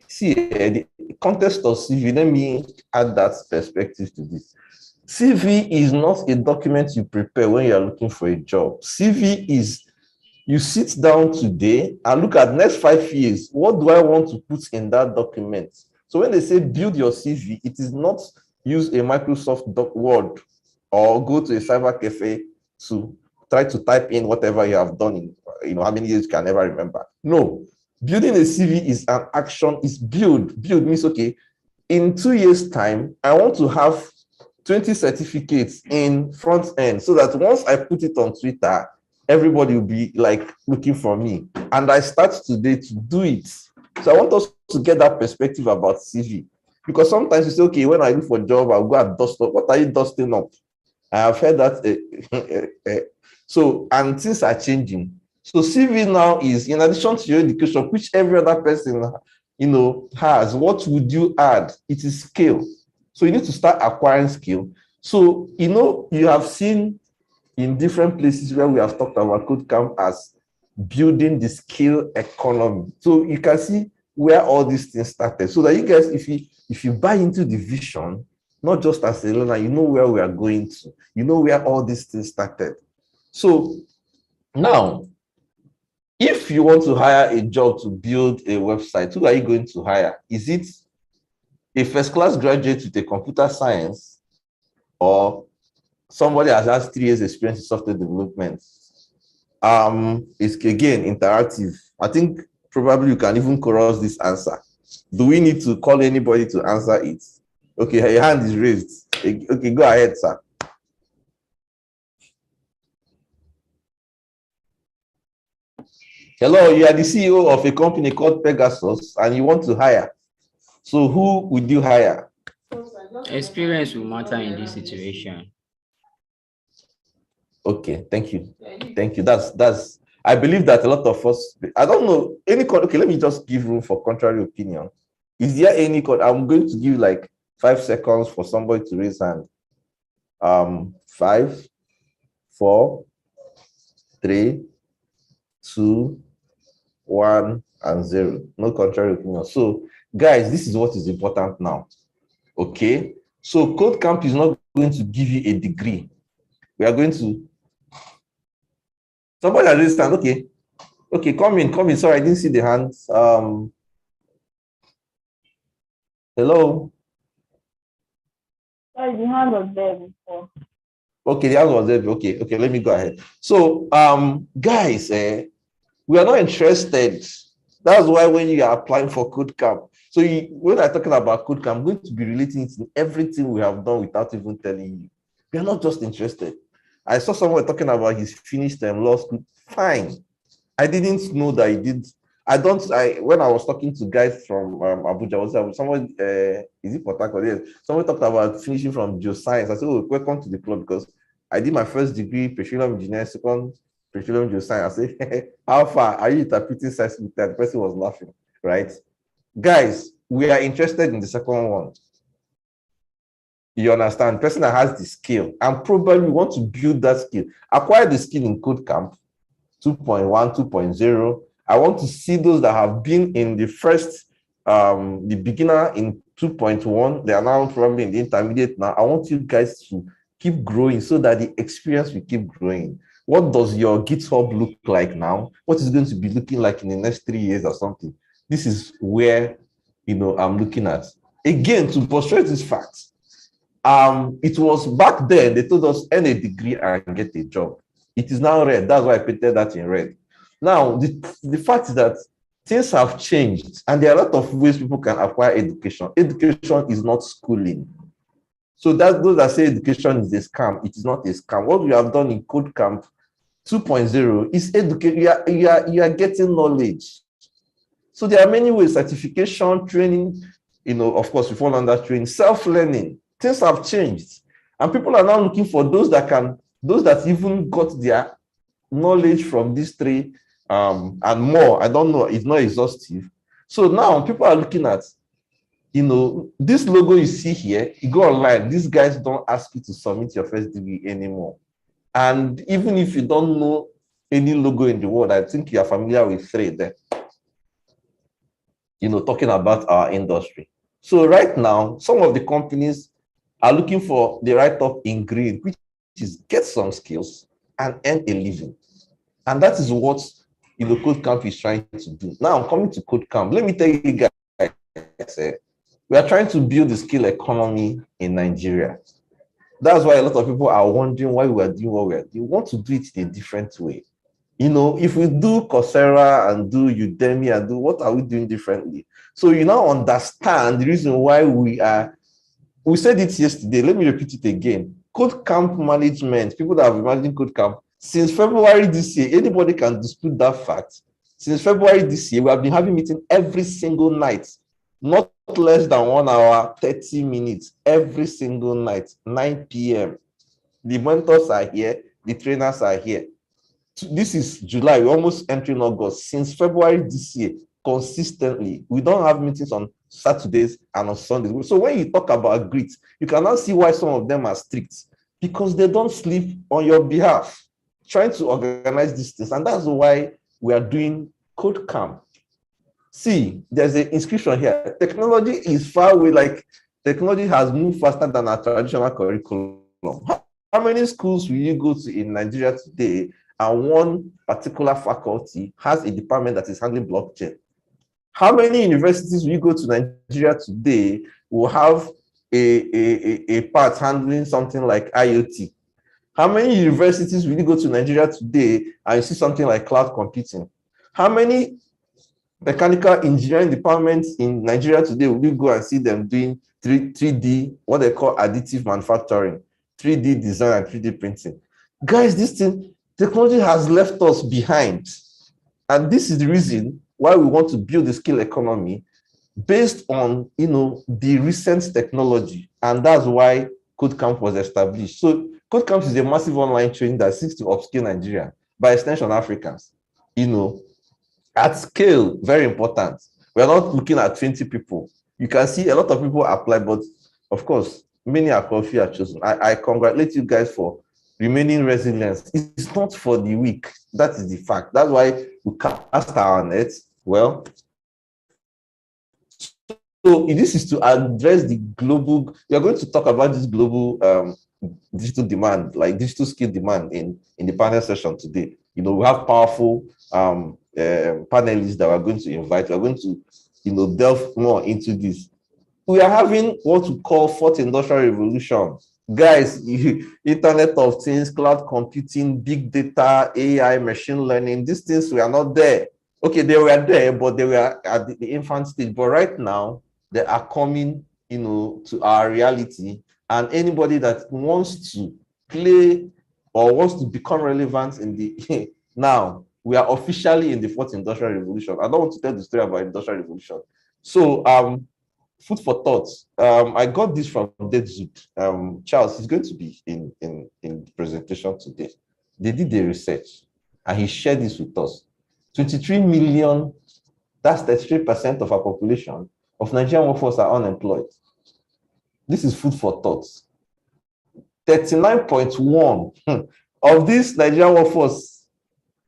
Speaker 12: See, the context of CV, let me add that perspective to this. CV is not a document you prepare when you're looking for a job. CV is, you sit down today and look at next 5 years. What do I want to put in that document? So when they say build your CV, it is not use a Microsoft Word or go to a cyber cafe to try to type in whatever you have done in, how many years you can never remember. No, building a CV is an action, is build. Build means, okay, in 2 years' time, I want to have 20 certificates in front end so that once I put it on Twitter, everybody will be like looking for me. And I start today to do it. So I want us to get that perspective about CV. Because sometimes you say, okay, when I look for a job, I'll go and dust up. What are you dusting up? I have heard that. So, and things are changing. So CV now is, in addition to your education, which every other person, has, what would you add? It is skill. So you need to start acquiring skill. So, you have seen in different places where we have talked about KodeCamp as building the skill economy. So you can see where all these things started. So that you guys, if you buy into the vision, not just as a learner, you know where we are going to, you know where all these things started. So now, if you want to hire a job to build a website, who are you going to hire? Is it a first-class graduate with a computer science, or somebody has 3 years experience in software development? It's again interactive. I think probably you can even chorus this answer. Do we need to call anybody to answer it? Okay, your hand is raised. Okay, go ahead, sir. Hello, you are the CEO of a company called Pegasus and you want to hire. So who would you hire?
Speaker 11: Experience will matter in this situation.
Speaker 12: Okay, thank you. Thank you. That's I believe that a lot of us, I don't know any code. Okay, let me just give room for contrary opinion. Is there any code? I'm going to give like 5 seconds for somebody to raise hand. 5, 4, 3, 2, 1, and 0. No contrary opinion. So, guys, this is what is important now. Okay, so KodeCamp is not going to give you a degree. We are going to. Somebody has raised hand. Okay. Okay, come in. Sorry, I didn't see the hands. Hello.
Speaker 14: Sorry, the hand was there before.
Speaker 12: Okay, the hand was there. Okay, let me go ahead. So, guys, we are not interested That's why when you are applying for KodeCamp, so when I'm talking about KodeCamp, I'm going to be relating it to everything we have done without even telling you. We are not just interested. I saw someone talking about his finished law school. Fine. I didn't know that he did. When I was talking to guys from Abuja, someone, is it Port Harcourt? Yes. Someone talked about finishing from geoscience. I said, oh, welcome to the club, because I did my first degree, petroleum engineering, second petroleum geoscience. I said, how far are you interpreting seismic? The person was laughing, right? Guys, we are interested in the second one. You understand? Person that has the skill and probably want to build that skill, acquire the skill in KodeCamp 2.1, 2.0. I want to see those that have been in the first, the beginner in 2.1. They are now probably in the intermediate now. I want you guys to keep growing so that the experience will keep growing. What does your GitHub look like now? What is going to be looking like in the next 3 years or something? This is where, I'm looking at. Again, to portray this fact, it was back then, they told us earn a degree and get a job. It is now red. That's why I painted that in red. Now, the fact is that things have changed, and there are a lot of ways people can acquire education. Education is not schooling. So those that say education is a scam, it is not a scam. What we have done in KodeCamp 2.0 is educate. You are getting knowledge. So there are many ways: certification, training. Of course, we fall under training, self-learning. Things have changed, and people are now looking for those that even got their knowledge from these three and more. I don't know, it's not exhaustive. So now people are looking at, this logo you see here, you go online, these guys don't ask you to submit your first degree anymore. And even if you don't know any logo in the world, I think you are familiar with three there, talking about our industry. So right now, some of the companies are looking for the right top ingredient, which is get some skills and earn a living. And that is what KodeCamp is trying to do. Now I'm coming to KodeCamp. Let me tell you guys, we are trying to build the skill economy in Nigeria. That's why a lot of people are wondering why we are doing what we are doing. We want to do it in a different way. If we do Coursera and do Udemy and do, what are we doing differently? So you now understand the reason why we said it yesterday. Let me repeat it again. KodeCamp management, people that have been managing KodeCamp since February this year, anybody can dispute that fact. Since February this year, we have been having meetings every single night, not less than 1 hour, 30 minutes, every single night, 9 p.m. The mentors are here, the trainers are here. This is July, we're almost entering August. Since February this year, consistently, we don't have meetings on Saturdays and on Sundays. So when you talk about grit, you can now see why some of them are strict, because they don't sleep on your behalf, trying to organize these things. And that's why we are doing KodeCamp. See, there's an inscription here. Technology is far away, like technology has moved faster than our traditional curriculum. How many schools will you go to in Nigeria today and one particular faculty has a department that is handling blockchain? How many universities will you go to Nigeria today will have a part handling something like IoT? How many universities will you go to Nigeria today and you see something like cloud computing? How many mechanical engineering departments in Nigeria today will you go and see them doing 3D, what they call additive manufacturing, 3D design and 3D printing? Guys, this thing, technology has left us behind. And this is the reason why we want to build the skill economy based on, the recent technology. And that's why KodeCamp was established. So KodeCamp is a massive online training that seeks to upskill Nigeria, by extension Africans, at scale, very important. We're not looking at 20 people. You can see a lot of people apply, but of course, many are called, few are chosen. I congratulate you guys for remaining resilient. It's not for the weak. That is the fact. That's why we cast our nets. Well, so this is to address the global, we are going to talk about this global digital demand, like digital skill demand in the panel session today. We have powerful panelists that we're going to invite. We're going to, delve more into this. We are having what we call fourth industrial revolution. Guys, Internet of Things, cloud computing, big data, AI, machine learning, these things, we are not there. Okay, they were there, but they were at the infant stage. But right now, they are coming, to our reality. And anybody that wants to play or wants to become relevant in the now, we are officially in the fourth industrial revolution. I don't want to tell the story about industrial revolution. So, food for thought. I got this from DeadZoot. Charles is going to be in the presentation today. They did the research, and he shared this with us. 23 million, that's 33% of our population of Nigerian workforce are unemployed. This is food for thought. 39.1 of this Nigerian workforce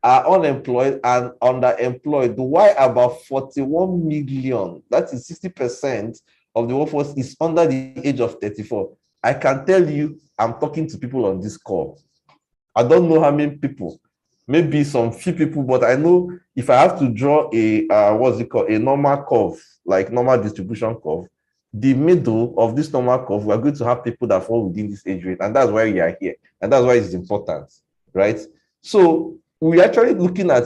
Speaker 12: are unemployed and underemployed. Why about 41 million, that is 60% of the workforce, is under the age of 34. I can tell you, I'm talking to people on this call. I don't know how many people, maybe some few people, but I know if I have to draw a a normal curve, like normal distribution curve, the middle of this normal curve, we're going to have people that fall within this age rate, and that's why we are here, and that's why it's important, right? So we're actually looking at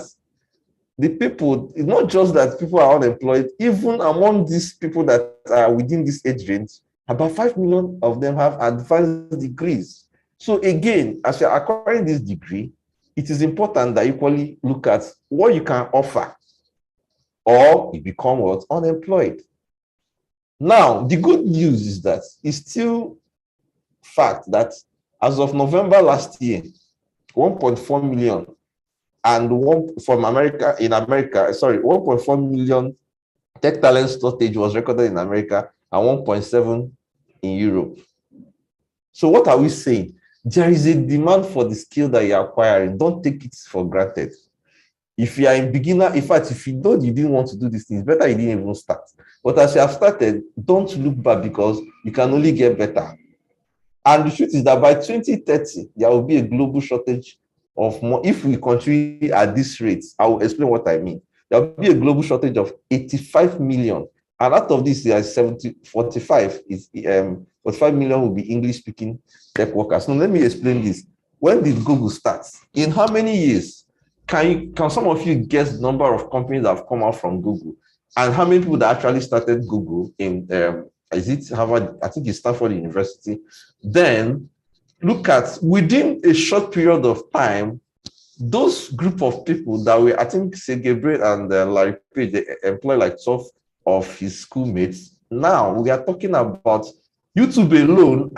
Speaker 12: the people. It's not just that people are unemployed. Even among these people that are within this age range, about 5 million of them have advanced degrees. So again, as you're acquiring this degree, it is important that you equally look at what you can offer, or you become what? Unemployed. Now, the good news is that it's still fact that as of November last year, 1.4 million and one from America, 1.4 million tech talent shortage was recorded in America and 1.7 in Europe. So what are we saying? There is a demand for the skill that you're acquiring. Don't take it for granted. If you are a beginner, in fact, if you know you didn't want to do these things, better you didn't even start. But as you have started, don't look back, because you can only get better. And the truth is that by 2030, there will be a global shortage of more. If we continue at this rate, I will explain what I mean. There will be a global shortage of 85 million. And out of this, there is 45 million will be English-speaking tech workers. Now, let me explain this. When did Google start? In how many years? Can some of you guess the number of companies that have come out from Google? And how many people that actually started Google in, is it Harvard? I think it's Stanford University. Then look at, within a short period of time, those group of people that were, I think, say Gabriel and Larry Page, they employ like 12 of his schoolmates. Now we are talking about YouTube alone.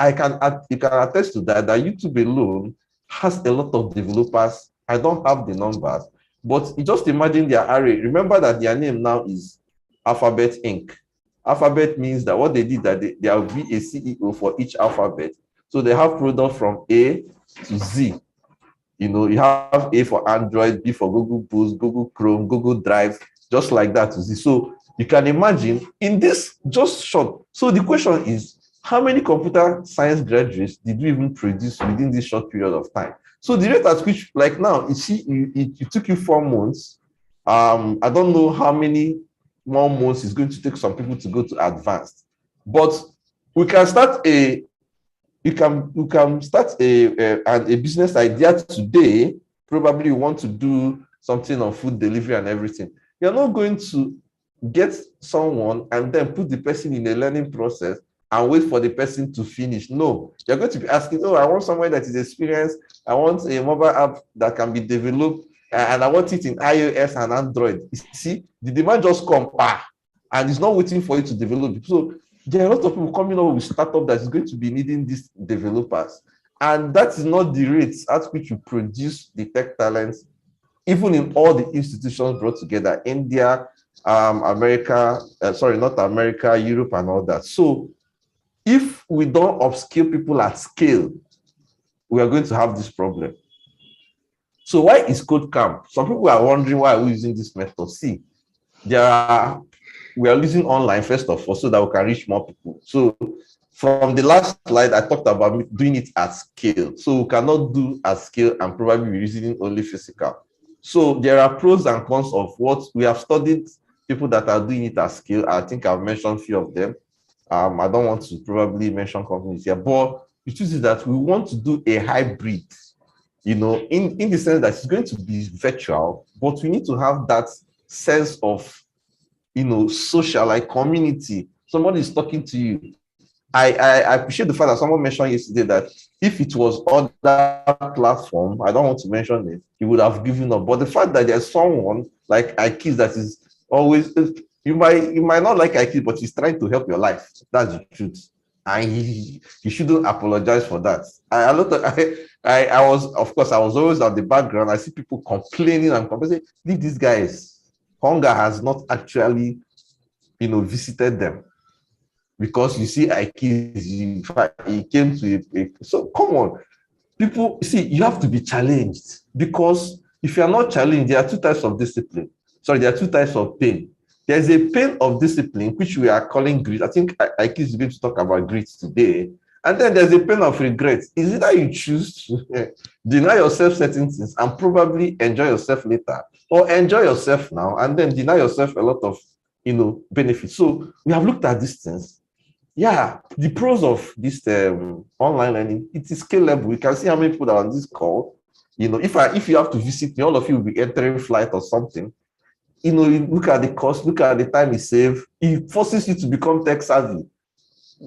Speaker 12: You can attest to that YouTube alone has a lot of developers. I don't have the numbers, but just imagine their array. Remember that their name now is Alphabet Inc. Alphabet means that what they did, that there will be a CEO for each alphabet. So they have product from A to Z. You have A for Android, B for Google Boost, Google Chrome, Google Drive, just like that to Z. So you can imagine in this just short. So the question is, how many computer science graduates did we even produce within this short period of time? So the rate at which, like now, it took you 4 months. I don't know how many more months it's going to take some people to go to advanced, but we can start a business idea today. Probably you want to do something on food delivery and everything. You're not going to get someone and then put the person in a learning process and wait for the person to finish. No, you're going to be asking, I want someone that is experienced. I want a mobile app that can be developed, and I want it in iOS and Android. You see, the demand just come, and it's not waiting for you to develop it. So there are a lot of people coming up with startup that is going to be needing these developers. And that is not the rates at which you produce the tech talents, even in all the institutions brought together, India, America, North America, Europe, and all that. So if we don't upskill people at scale, we are going to have this problem. So why is KodeCamp? Some people are wondering why we're using this method. See, we are using online, first of all, so that we can reach more people. So from the last slide, I talked about doing it at scale. So we cannot do at scale and probably be using only physical. So there are pros and cons of what we have studied, people that are doing it at scale. I think I've mentioned a few of them. I don't want to probably mention companies here, but the truth is that we want to do a hybrid, in the sense that it's going to be virtual, but we need to have that sense of, social, like community. Somebody is talking to you. I appreciate the fact that someone mentioned yesterday that if it was other platform, I don't want to mention it, he would have given up. But the fact that there's someone like IKEA that is always, you might not like IKEA, but he's trying to help your life. That's the truth. And he shouldn't apologize for that. I was, of course, I was always on the background. I see people complaining and complaining. Leave these guys. Hunger has not actually, visited them. Because you see, he came to so come on, people. See, you have to be challenged, because if you are not challenged, there are two types of discipline. Sorry, there are two types of pain. There's a pain of discipline, which we are calling grit. I think Ike is going to talk about grit today. And then there's a pain of regret. Is it that you choose to deny yourself certain things and probably enjoy yourself later, or enjoy yourself now and then deny yourself a lot of, benefits? So we have looked at these things. Yeah, the pros of this online learning, it is scalable. We can see how many people are on this call. If you have to visit me, all of you will be entering flight or something. You look at the cost, look at the time you save. It forces you to become tech savvy.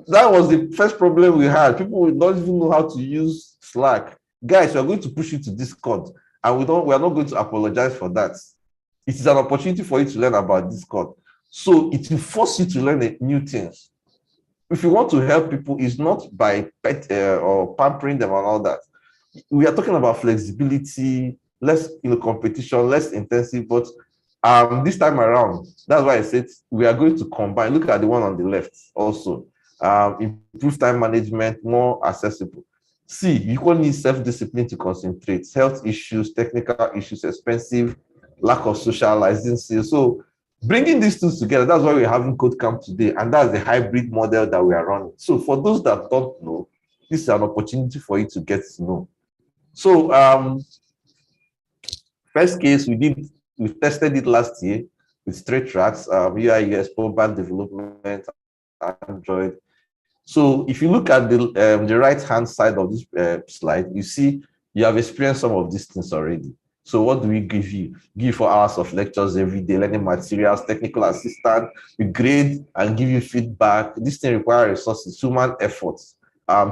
Speaker 12: That was the first problem we had. People would not even know how to use Slack. Guys, we are going to push you to Discord, and we are not going to apologize for that. It is an opportunity for you to learn about Discord. So it will force you to learn new things. If you want to help people, it's not by or pampering them and all that. We are talking about flexibility, less competition, less intensive. But this time around, that's why I said we are going to combine. Look at the one on the left also. Improve time management, more accessible. See, you only need self-discipline to concentrate. Health issues, technical issues, expensive, lack of socializing. So bringing these two together, that's why we're having KodeCamp today, and that's the hybrid model that we are running. So for those that don't know, this is an opportunity for you to get to know. So first case we tested it last year with 3 tracks, UI, UX, mobile development, Android. So if you look at the right-hand side of this slide, you see you have experienced some of these things already. So what do we give you? Give 4 hours of lectures every day, learning materials, technical assistant, we grade and give you feedback. This thing requires resources, human efforts,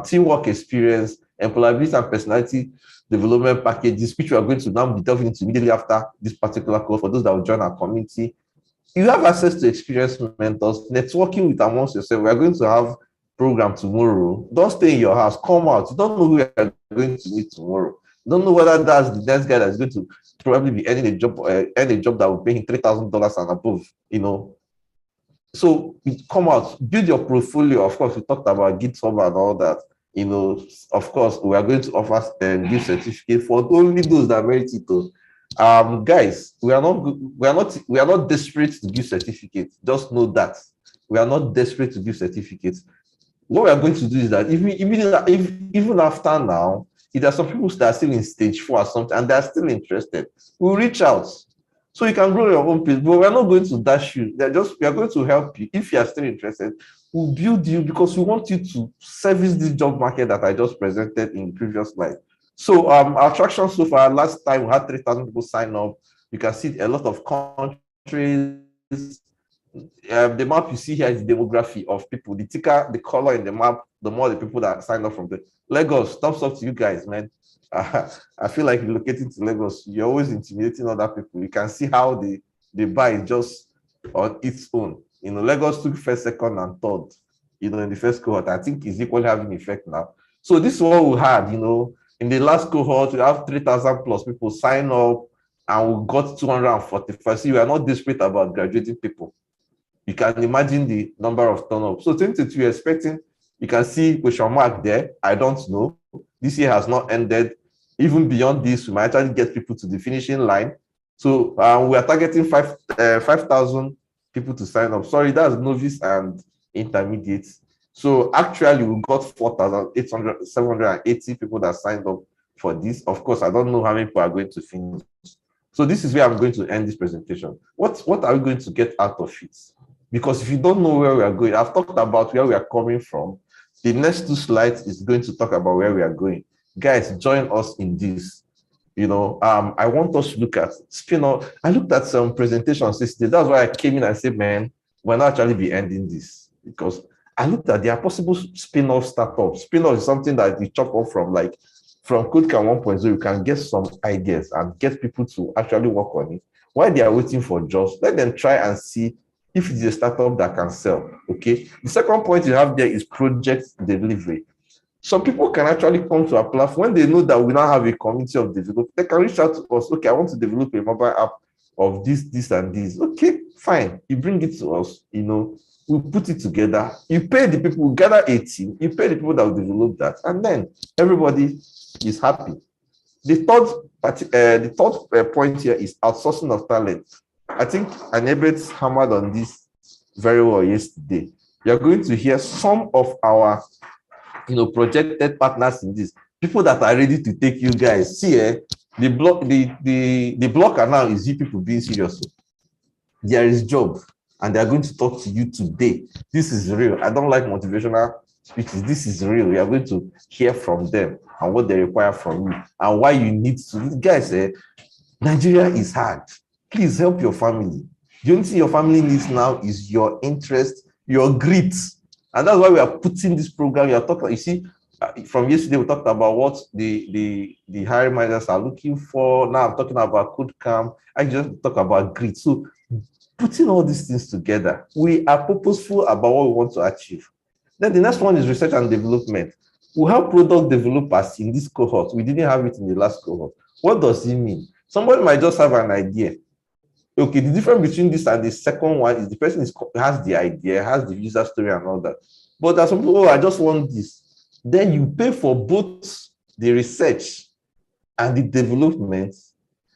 Speaker 12: teamwork experience, employability and personality development packages, which we are going to now be delving into immediately after this particular course for those that will join our community. You have access to experienced mentors, networking with amongst yourself. We are going to have program tomorrow. Don't stay in your house, come out. You don't know who you are going to meet tomorrow. Don't know whether that's the next guy that's going to probably be earning a job that will pay him $3,000 and above, So come out, build your portfolio. Of course, we talked about GitHub and all that. Of course, we are going to offer gift certificate for only those that merit it. Guys, we are not desperate to give certificates. Just know that we are not desperate to give certificates. What we are going to do is that even after now, if there are some people that are still in stage 4 or something and they are still interested, we'll reach out. So you can grow your own pace, but we're not going to dash you. We are going to help you. If you are still interested, we'll build you because we want you to service this job market that I just presented in the previous slide. So our traction so far, last time we had 3,000 people sign up. You can see a lot of countries. The map you see here is the demography of people. The thicker the color in the map, the more the people that signed up from the Lagos. Thumbs up to you guys, man. I feel like relocating to Lagos, you're always intimidating other people. You can see how they buy just on its own. Lagos took first, second, and third. In the first cohort, I think is equally having effect now. So this is what we had. In the last cohort, we have 3,000 plus people sign up, and we got 245. See, we are not desperate about graduating people. You can imagine the number of turn-ups. So 2022, we're expecting, you can see question mark there. I don't know. This year has not ended. Even beyond this, we might actually get people to the finishing line. So we are targeting 5,000 people to sign up. Sorry, that's novice and intermediate. So actually, we got 780 people that signed up for this. Of course, I don't know how many people are going to finish. So this is where I'm going to end this presentation. What are we going to get out of it? Because if you don't know where we are going, I've talked about where we are coming from. The next 2 slides is going to talk about where we are going. Guys, join us in this. I want us to look at spin-off. I looked at some presentations yesterday. That's why I came in and said, man, we're not actually be ending this, because I looked at there are possible spin-off startups. Spin-off is something that you chop off from KodeCamp 1.0. You can get some ideas and get people to actually work on it. While they are waiting for jobs, let them try and see if it's a startup that can sell. Okay. The second point you have there is project delivery. Some people can actually come to our platform when they know that we now have a community of developers. They can reach out to us. Okay, I want to develop a mobile app of this, and this. Okay, fine. You bring it to us. We put it together. You pay the people. We gather a team. You pay the people that will develop that, and then everybody is happy. The third point here is outsourcing of talent. I think Anebet hammered on this very well yesterday. You're going to hear some of our projected partners in this, people that are ready to take you guys. See, the blocker now is you people being serious. There is job, and they are going to talk to you today. This is real. I don't like motivational speeches. This is real. We are going to hear from them and what they require from you and why you need to. Guys, Nigeria is hard. Please help your family. The only thing your family needs now is your interest, your grit. And that's why we are putting this program. We are talking, you see, from yesterday, we talked about what the hiring managers are looking for. Now I'm talking about KodeCamp. I just talk about grit. So putting all these things together, we are purposeful about what we want to achieve. Then the next one is research and development. We have product developers in this cohort. We didn't have it in the last cohort. What does it mean? Somebody might just have an idea. Okay, the difference between this and the second one is the person has the idea, has the user story and all that. But there's some people, I just want this. Then you pay for both the research and the development.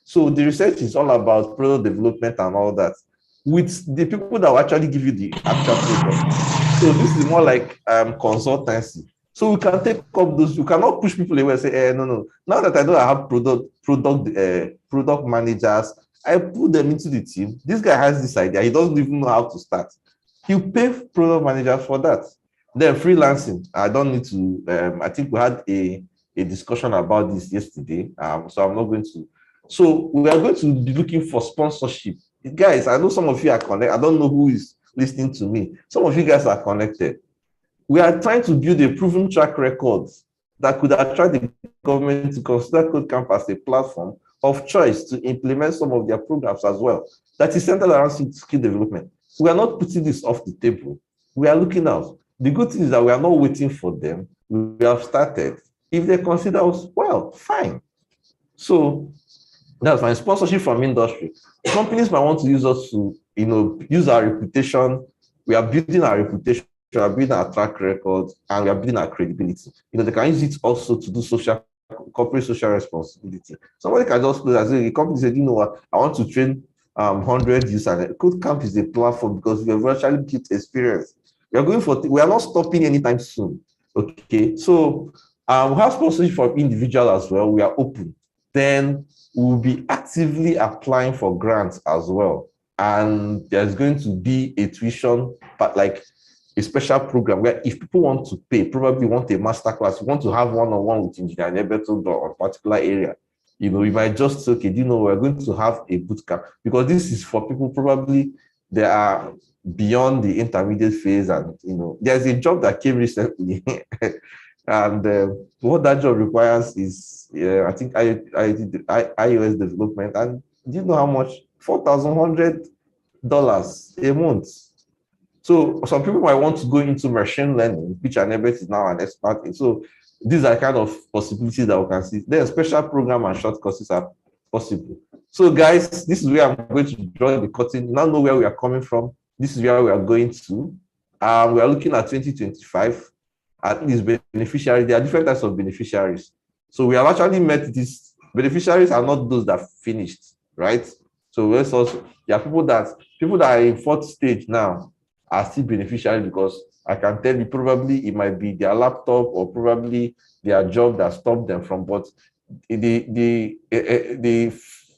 Speaker 12: So the research is all about product development and all that, with the people that will actually give you the actual product. So this is more like consultancy. So we can take up those. You cannot push people away and say, no. Now that I know I have product managers, I put them into the team. This guy has this idea. He doesn't even know how to start. You pay product managers for that. Then freelancing. I don't need to. I think we had a discussion about this yesterday. So I'm not going to. So we are going to be looking for sponsorship. Guys, I know some of you are connected. I don't know who is listening to me. Some of you guys are connected. We are trying to build a proven track record that could attract the government to consider KodeCamp as a platform of choice to implement some of their programs as well. That is centered around skill development. We are not putting this off the table. We are looking out. The good thing is that we are not waiting for them. We have started. If they consider us, well, fine. So that's fine. Sponsorship from industry. Companies might want to use us to, use our reputation. We are building our reputation. We are building our track record, and we are building our credibility. They can use it also to do corporate social responsibility. Somebody can just close and say, the company said, you know what, I want to train 100 users. KodeCamp is a platform because we have actually built experience. We are not stopping anytime soon. Okay, so we have sponsorship for individual as well. We are open. Then we'll be actively applying for grants as well. And there's going to be a tuition, but like a special program where if people want to pay, probably want a masterclass, you want to have one-on-one with engineer Nebeto on a particular area, you might just say, okay, we're going to have a boot camp, because this is for people probably they are beyond the intermediate phase, and there's a job that came recently, and what that job requires is, I think I did iOS development, and do you know how much? $4,100 a month. So some people might want to go into machine learning, which Anebet is now an expert in. So these are kind of possibilities that we can see. Then special program and short courses are possible. So guys, this is where I'm going to draw the curtain. Now know where we are coming from. This is where we are going to. We are looking at 2025. At least beneficiaries, there are different types of beneficiaries. So we have actually met these beneficiaries are not those that finished, right? So let's also, there are people that are in fourth stage now are still beneficiaries, because I can tell you probably it might be their laptop or probably their job that stopped them from, but the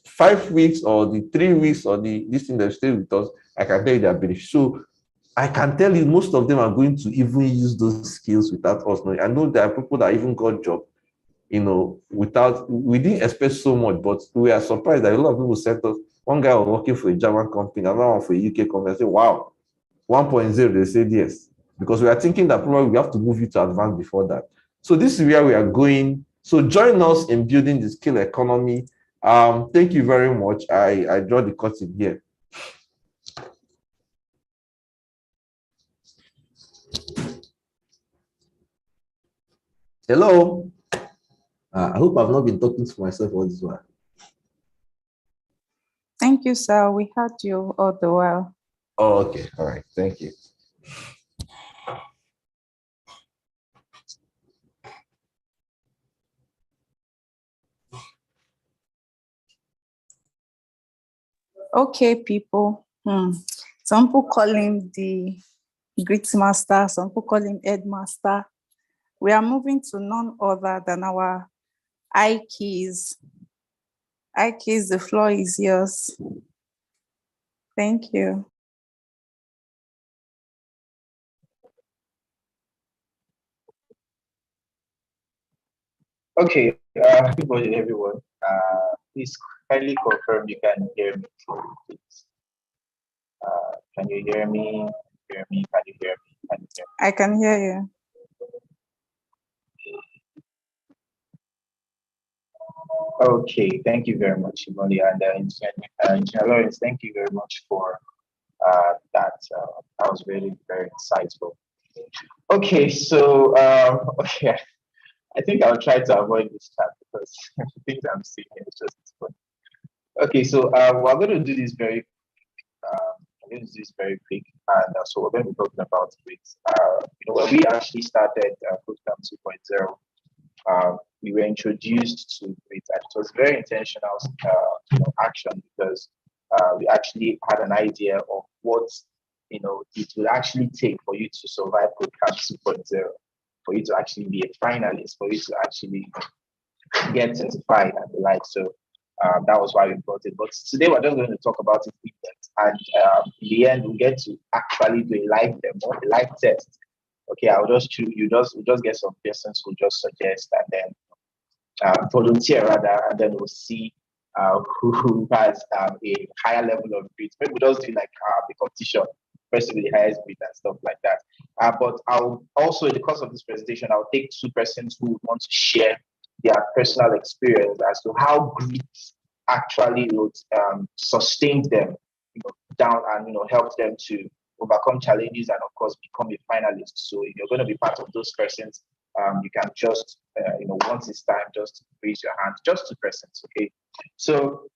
Speaker 12: 5 weeks or the 3 weeks or this thing that stay with us, I can tell you they are beneficiaries. So I can tell you most of them are going to even use those skills without us knowing. I know there are people that even got job we didn't expect so much, but we are surprised that a lot of people sent us. One guy was working for a German company, another one for a UK company. I said, wow, 1.0, they said yes. Because we are thinking that probably we have to move it to advanced before that. So this is where we are going. So join us in building the skill economy. Thank you very much. I draw the curtain here. Hello. I hope I've not been talking to myself all this while.
Speaker 9: Thank you, sir. We heard you all the while.
Speaker 12: Oh, okay. All right. Thank you.
Speaker 9: Okay, people. Some people call him the Great Master, some people call him Headmaster. We are moving to none other than our I keys. I keys, the floor is yours. Thank you.
Speaker 15: Okay, good morning, everyone. Please kindly confirm you can hear me, please. Can you hear me? Hear me? Can you hear me? Can you hear me?
Speaker 9: I can hear you.
Speaker 15: Okay, thank you very much, Shimoli, and Engineer Lawrence, thank you very much for that. That was really very insightful. Okay, so okay, I think I'll try to avoid this chat because the things I'm seeing is just funny. Okay, so we're going to do this very quick, and so we're going to be talking about it. When we actually started KodeCamp 2.0, we were introduced to it, and it was very intentional action because we actually had an idea of what it will actually take for you to survive KodeCamp 2.0, for you to actually be a finalist, for you to actually get certified and the like. So that was why we brought it. But today we're just going to talk about it in depth, and in the end we get to actually do a live demo, a live test. Okay, I'll just choose. We'll just get some persons who just suggest, and then volunteer rather, and then we'll see who has a higher level of grit. Maybe we'll just do like the competition, person with the highest grit and stuff like that. But I'll also, in the course of this presentation, I'll take two persons who want to share their personal experience as to how grit actually sustained them down and helped them to overcome challenges and of course become a finalist. So if you're going to be part of those persons, you can just once it's time, just raise your hand, just 2 persons. Okay, so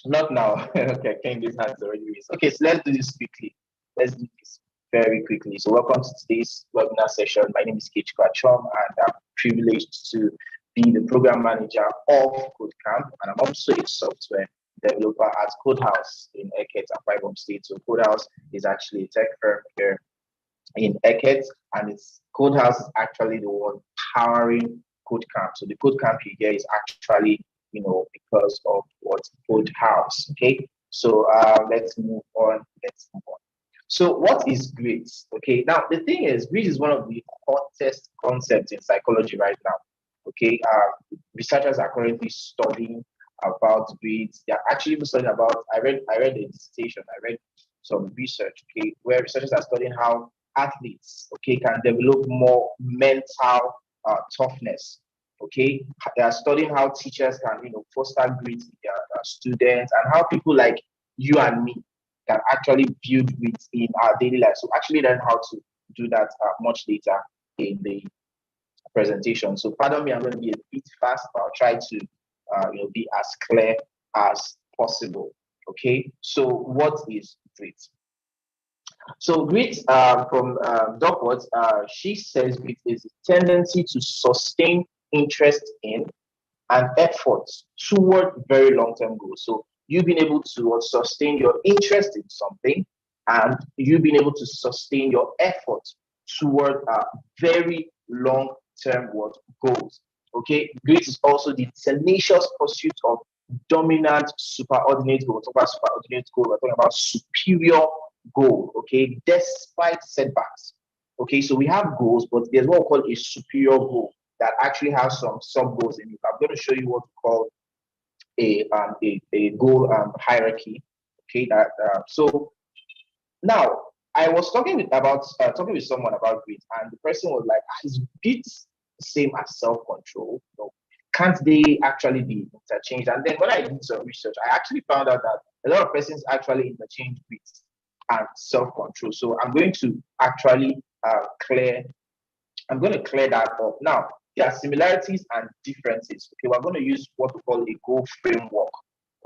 Speaker 15: not now. Okay, Ken, this hand's already raised. Okay, so let's do this quickly. Let's do this very quickly. So welcome to today's webinar session. My name is Kich Kwachom, and I'm privileged to be the program manager of KodeCamp, and I'm also a software developer at Codehouse in Eket, Akwa Ibom State. So Codehouse is actually a tech firm here in Eket, and it's Codehouse is actually the one powering KodeCamp. So the KodeCamp here is actually, because of what Codehouse. Okay, so let's move on. So what is grit? Okay, now the thing is, grit is one of the hottest concepts in psychology right now. Okay, researchers are currently studying about grit. They're actually studying about. I read a dissertation. I read some research. Okay, where researchers are studying how athletes, okay, can develop more mental toughness. Okay, they are studying how teachers can, foster grit in their students, and how people like you and me can actually build grit in our daily life. So actually learn how to do that much later in the presentation. So pardon me, I'm going to be a bit fast, but I'll try to be as clear as possible. Okay, so what is grit? So grit, from Duckworth, she says grit is a tendency to sustain interest in and effort toward very long-term goals. So you being able to sustain your interest in something, and you being able to sustain your effort toward very long-term goals. Okay, grit is also the tenacious pursuit of dominant superordinate goal. We're talking about superordinate goal. We're talking about superior goal. Okay, despite setbacks. Okay, so we have goals, but there's what we call a superior goal. that actually has some sub goals in it. I'm going to show you what we call a goal hierarchy. Okay, that so now I was talking with someone about grit, and the person was like, "Is grit the same as self-control? Can't they actually be interchanged?" And then when I did some research, I actually found out that a lot of persons actually interchange grit and self-control. So I'm going to actually clear that up. Now, there are similarities and differences. Okay, we're going to use what we call a goal framework.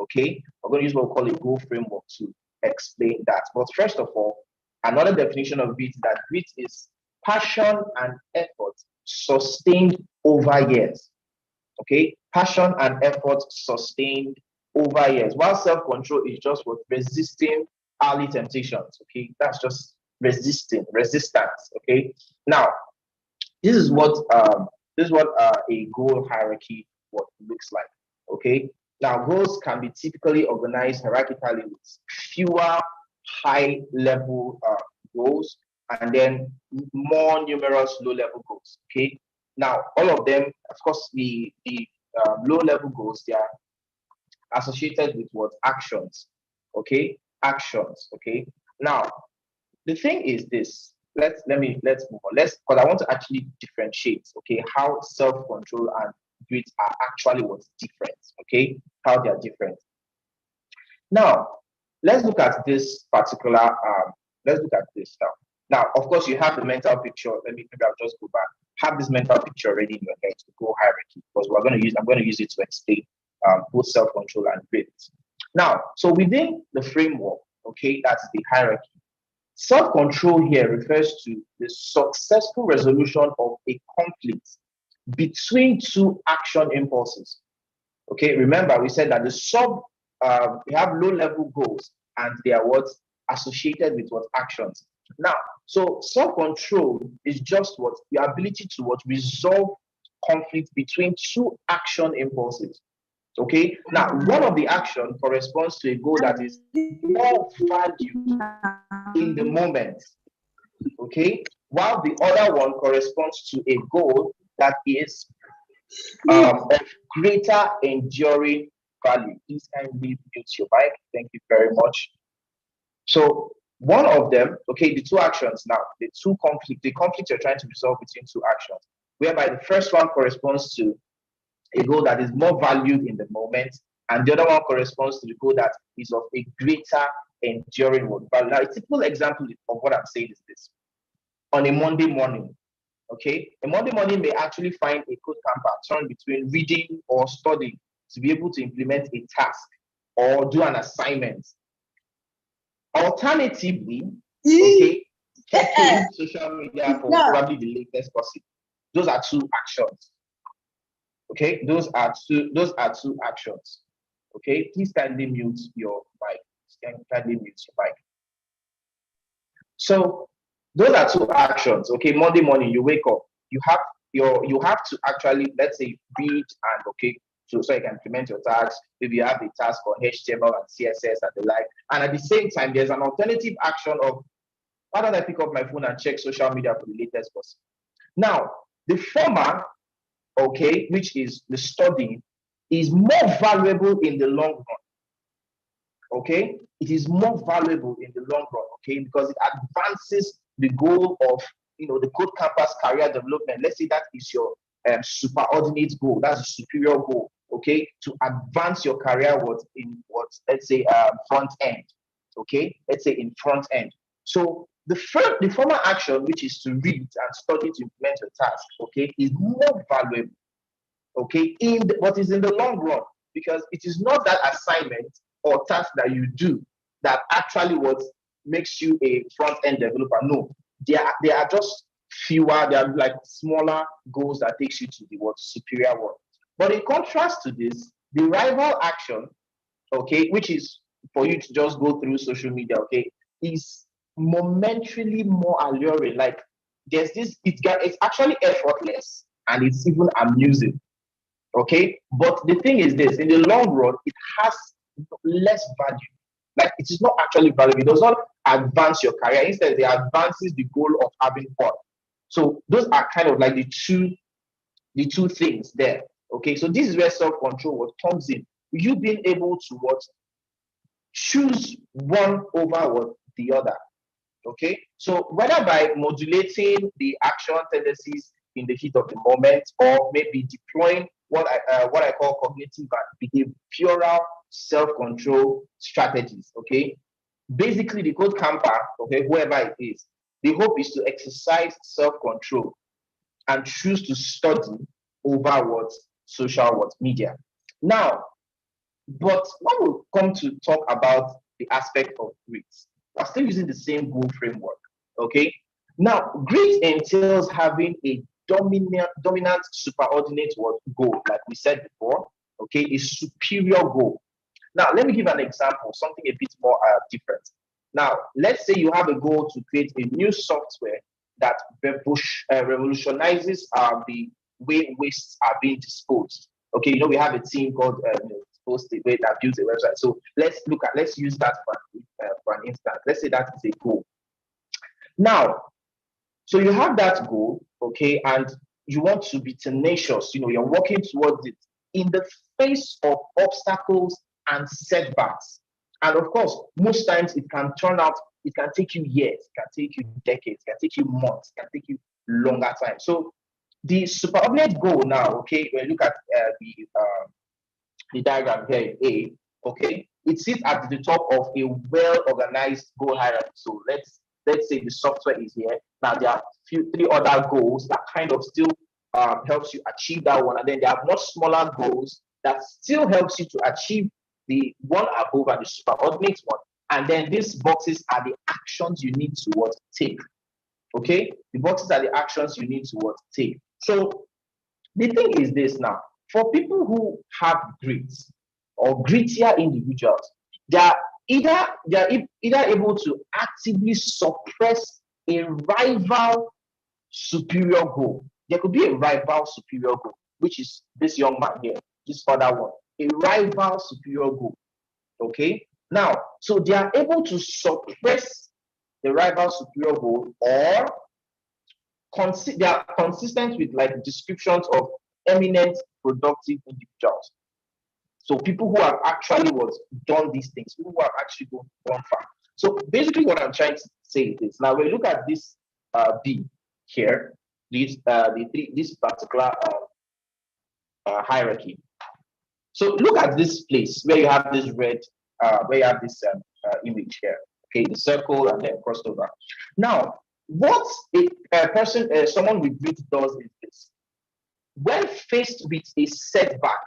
Speaker 15: Okay, we're going to use what we call a goal framework to explain that. But first of all, another definition of grit is that grit is passion and effort sustained over years. Okay, passion and effort sustained over years, while self-control is just what resisting early temptations. Okay, that's just resistance. Okay, now this is what a goal hierarchy what looks like. Okay, now goals can be typically organized hierarchically with fewer high-level goals and then more numerous low-level goals. Okay, now all of them, of course, the low-level goals, they are associated with what actions. Okay, actions. Okay, now the thing is this. Let's move on. Because I want to actually differentiate. Okay, how self-control and grit are actually what's different. Okay, how they are different. Now, let's look at this particular. Let's look at this now. Now, of course, you have the mental picture. Maybe I'll just go back. Have this mental picture already in your head to go hierarchy, because I'm going to use it to explain both self-control and grit. Now, so within the framework, okay, that's the hierarchy. Self-control here refers to the successful resolution of a conflict between two action impulses. Okay, remember we said that we have low-level goals and they are what associated with what actions. Now, so self-control is just what the ability to what resolve conflict between two action impulses. Okay, now one of the action corresponds to a goal that is more valued in the moment. Okay, while the other one corresponds to a goal that is of greater enduring value. Please kindly mute your mic. Thank you very much. So one of them, okay, the two actions now, the conflict you're trying to resolve between two actions, whereby the first one corresponds to a goal that is more valued in the moment, and the other one corresponds to the goal that is of a greater enduring value. Now, a typical example of what I'm saying is this. On a Monday morning, okay, a Monday morning may actually find a KodeCamper torn between reading or studying to be able to implement a task or do an assignment. Alternatively, okay, checking social media for probably the latest gossip. Those are two actions. Okay, those are two actions. Okay, please kindly mute your mic. Kindly mute your mic. So those are two actions. Okay, Monday morning you wake up, you have to actually, let's say, read and okay, so you can implement your tasks. Maybe you have a task on HTML and CSS and the like, and at the same time there's an alternative action of why don't I pick up my phone and check social media for the latest gossip. Now the former, okay, which is the studying, is more valuable in the long run. Okay, it is more valuable in the long run, okay, because it advances the goal of the KodeCampus career development. Let's say that is your superordinate goal, that's a superior goal, okay, to advance your career let's say front end, okay, let's say in front end. So the former action, which is to read and study to implement your task, okay, is more valuable, okay, what is in the long run, because it is not that assignment or task that you do that actually what makes you a front-end developer. No, they are just fewer, they are like smaller goals that takes you to the superior one. But in contrast to this, the rival action, okay, which is for you to just go through social media, okay, is momentarily more alluring. Like there's this, it's actually effortless and it's even amusing. Okay, but the thing is this: in the long run, it has less value. Like it is not actually valuable. It does not advance your career. Instead, it advances the goal of having fun. So those are kind of like the two the two things there. Okay, so this is where self-control what comes in. You being able to what choose one over what the other. Okay, so whether by modulating the action tendencies in the heat of the moment, or maybe deploying what I call cognitive and behavioral self-control strategies. Okay, basically the code camper, okay, whoever it is, the hope is to exercise self-control and choose to study over what social what media. Now, but when we come to talk about the aspect of grit, we're still using the same goal framework. Okay. Now, grit entails having a dominant superordinate goal, like we said before. Okay, a superior goal. Now, let me give an example, something a bit more different. Now, let's say you have a goal to create a new software that revolutionizes the way wastes are being disposed. Okay, we have a team called Post the way that builds a website. So let's use that for an instance. Let's say that is a goal. Now, so you have that goal, okay, and you want to be tenacious. You're working towards it in the face of obstacles and setbacks. And of course, most times it can take you years, it can take you decades, it can take you months, it can take you longer time. So the superordinate goal now, okay, when you look at the diagram here in A, okay, it sits at the top of a well-organized goal hierarchy. So let's say the software is here. Now there are three other goals that kind of still helps you achieve that one, and then there are much smaller goals that still helps you to achieve the one above and the superordinate one. And then these boxes are the actions you need to take. Okay, the boxes are the actions you need to take. So the thing is this now. For people who have grit or grittier individuals, they are either able to actively suppress a rival superior goal. There could be a rival superior goal, which is this young man here, this other one, a rival superior goal. Okay, now, so they are able to suppress the rival superior goal, or they are consistent with like descriptions of eminent productive individuals. So people who have actually done these things, people who have actually gone far. So basically what I'm trying to say is this. Now when you look at this B here, this particular hierarchy. So look at this place where you have this red, where you have this image here. Okay, the circle and then crossover. Now, what someone with grit does is this. When faced with a setback,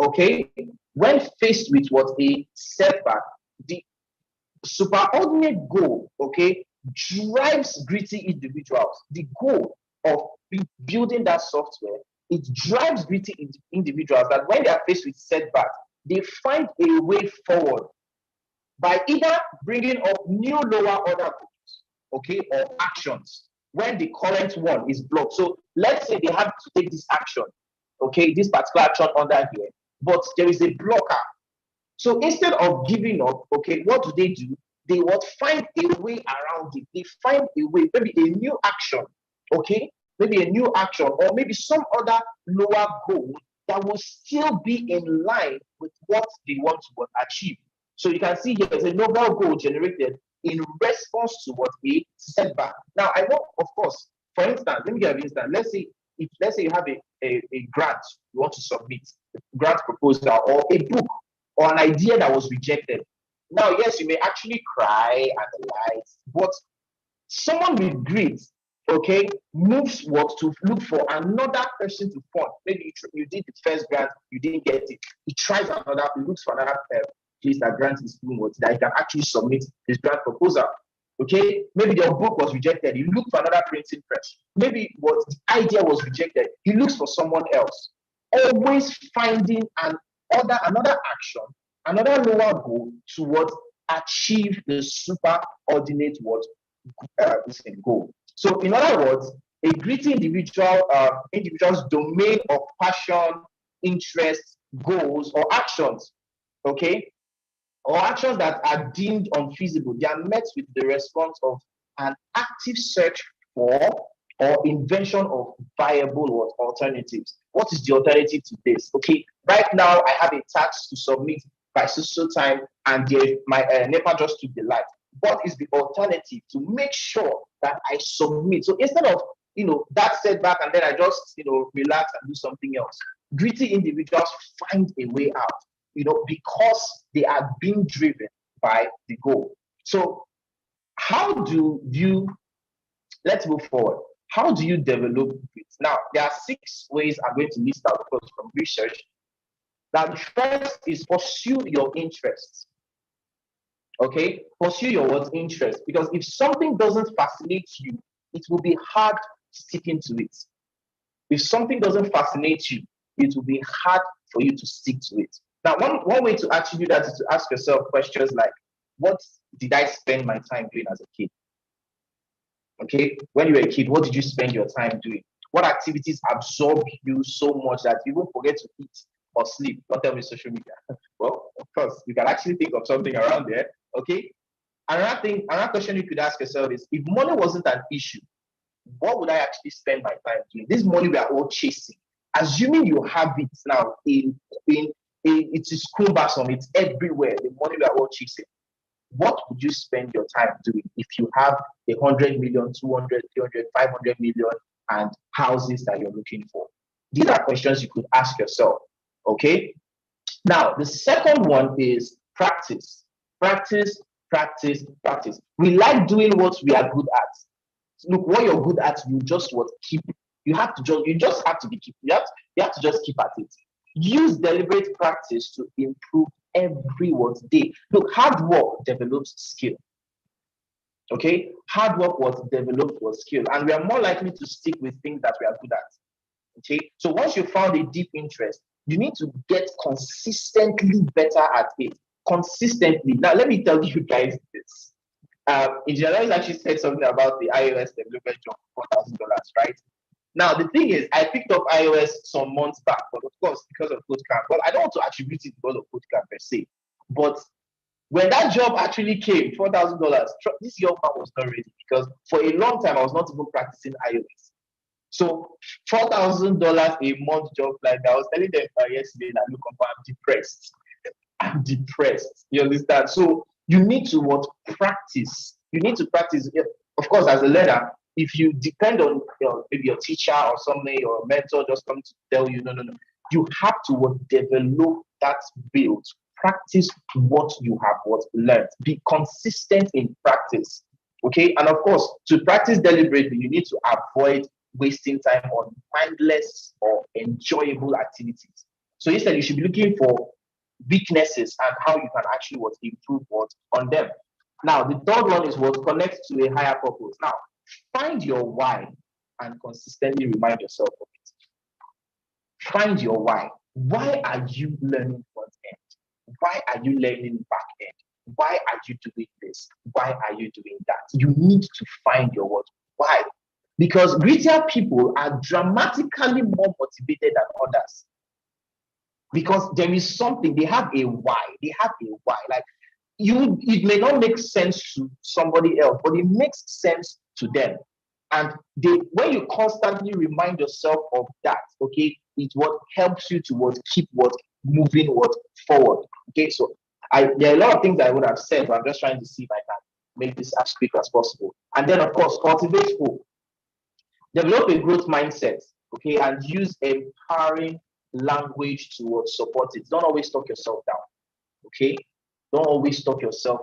Speaker 15: okay, when faced with a setback, the superordinate goal, okay, drives gritty individuals. The goal of building that software, it drives gritty individuals that when they are faced with setbacks, they find a way forward by either bringing up new lower order goals, okay, or actions when the current one is blocked. So let's say they have to take this action, okay, this particular action under here, but there is a blocker. So instead of giving up, okay, what do? They would find a way around it. They find a way, maybe a new action, okay, maybe a new action, or maybe some other lower goal that will still be in line with what they want to achieve. So you can see here there's a novel goal generated in response to a setback. Now I know, of course, for instance, let me give an instance. Let's say you have a grant you want to submit, a grant proposal, or a book, or an idea that was rejected. Now, yes, you may actually cry and the likes, but someone with grit, okay, moves to look for another person to fund. Maybe you did the first grant, you didn't get it. He tries another, he looks for another place that grant is doing that he can actually submit his grant proposal. Okay, maybe your book was rejected. You look for another printing press. Maybe the idea was rejected. He looks for someone else. Always finding another action, another lower goal to achieve the superordinate goal. So in other words, a gritty individual's domain of passion, interests, goals, or actions, okay, or actions that are deemed unfeasible, they are met with the response of an active search for or invention of viable what alternatives. What is the alternative to this? Okay, right now I have a tax to submit by so time, and my NEPA just took the light. What is the alternative to make sure that I submit? So instead of that setback and then I just relax and do something else, gritty individuals find a way out, because they are being driven by the goal. So how do you, let's move forward. How do you develop grit? Now, there are 6 ways I'm going to list out, of course, from research. Now, the first is pursue your interests. Okay, pursue your what interest, because if something doesn't fascinate you, it will be hard sticking to it. If something doesn't fascinate you, it will be hard for you to stick to it. Now, one way to actually do that is to ask yourself questions like, what did I spend my time doing as a kid? Okay, when you were a kid, what did you spend your time doing? What activities absorb you so much that you won't forget to eat or sleep? Don't tell me social media. Well, of course, you can actually think of something around there. Okay. Another question you could ask yourself is, if money wasn't an issue, what would I actually spend my time doing? This money we are all chasing. Assuming you have it now it is cumbersome, it's everywhere. The money we are all chasing. What would you spend your time doing if you have 100 million, 200, 300, 500 million and houses that you're looking for? These are questions you could ask yourself. Okay. Now, the second one is practice. Practice, practice, practice. We like doing what we are good at. Look, what you're good at, you just keep. You just have to be keep. You have to just keep at it. Use deliberate practice to improve every day. Look, hard work develops skill. Okay, hard work develops skill, and we are more likely to stick with things that we are good at. Okay, so once you found a deep interest, you need to get consistently better at it. Consistently. Now, let me tell you guys this. Engineering actually said something about the iOS development job for $4,000, right? Now, the thing is, I picked up iOS some months back, but of course, because of KodeCamp. Well, I don't want to attribute it because of KodeCamp per se. But when that job actually came, $4,000, this young man was not ready, because for a long time, I was not even practicing iOS. So $4,000 a month job like that, I was telling them yesterday that, look, I'm depressed. I'm depressed. You understand? So you need to practice. You need to practice. Of course, as a learner, if you depend on maybe your teacher or something, or a mentor just come to tell you, no. You have to develop that build. Practice what you have learned. Be consistent in practice. Okay, and of course, to practice deliberately, you need to avoid wasting time on mindless or enjoyable activities. So instead, you should be looking for weaknesses and how you can actually improve on them. Now, the third one is connects to a higher purpose. Now, find your why and consistently remind yourself of it. Find your why. Why are you learning front end? Why are you learning back end? Why are you doing this? Why are you doing that? You need to find your why. Because grittier people are dramatically more motivated than others. Because there is something, they have a why. Like it may not make sense to somebody else, but it makes sense to them. And when you constantly remind yourself of that, okay, it helps you to keep moving forward. Okay, so there are a lot of things I would have said, but I'm just trying to see if I can make this as quick as possible. And then, of course, cultivate hope. Develop a growth mindset, okay, and use empowering language to support it. Don't always talk yourself down, okay? Don't always talk yourself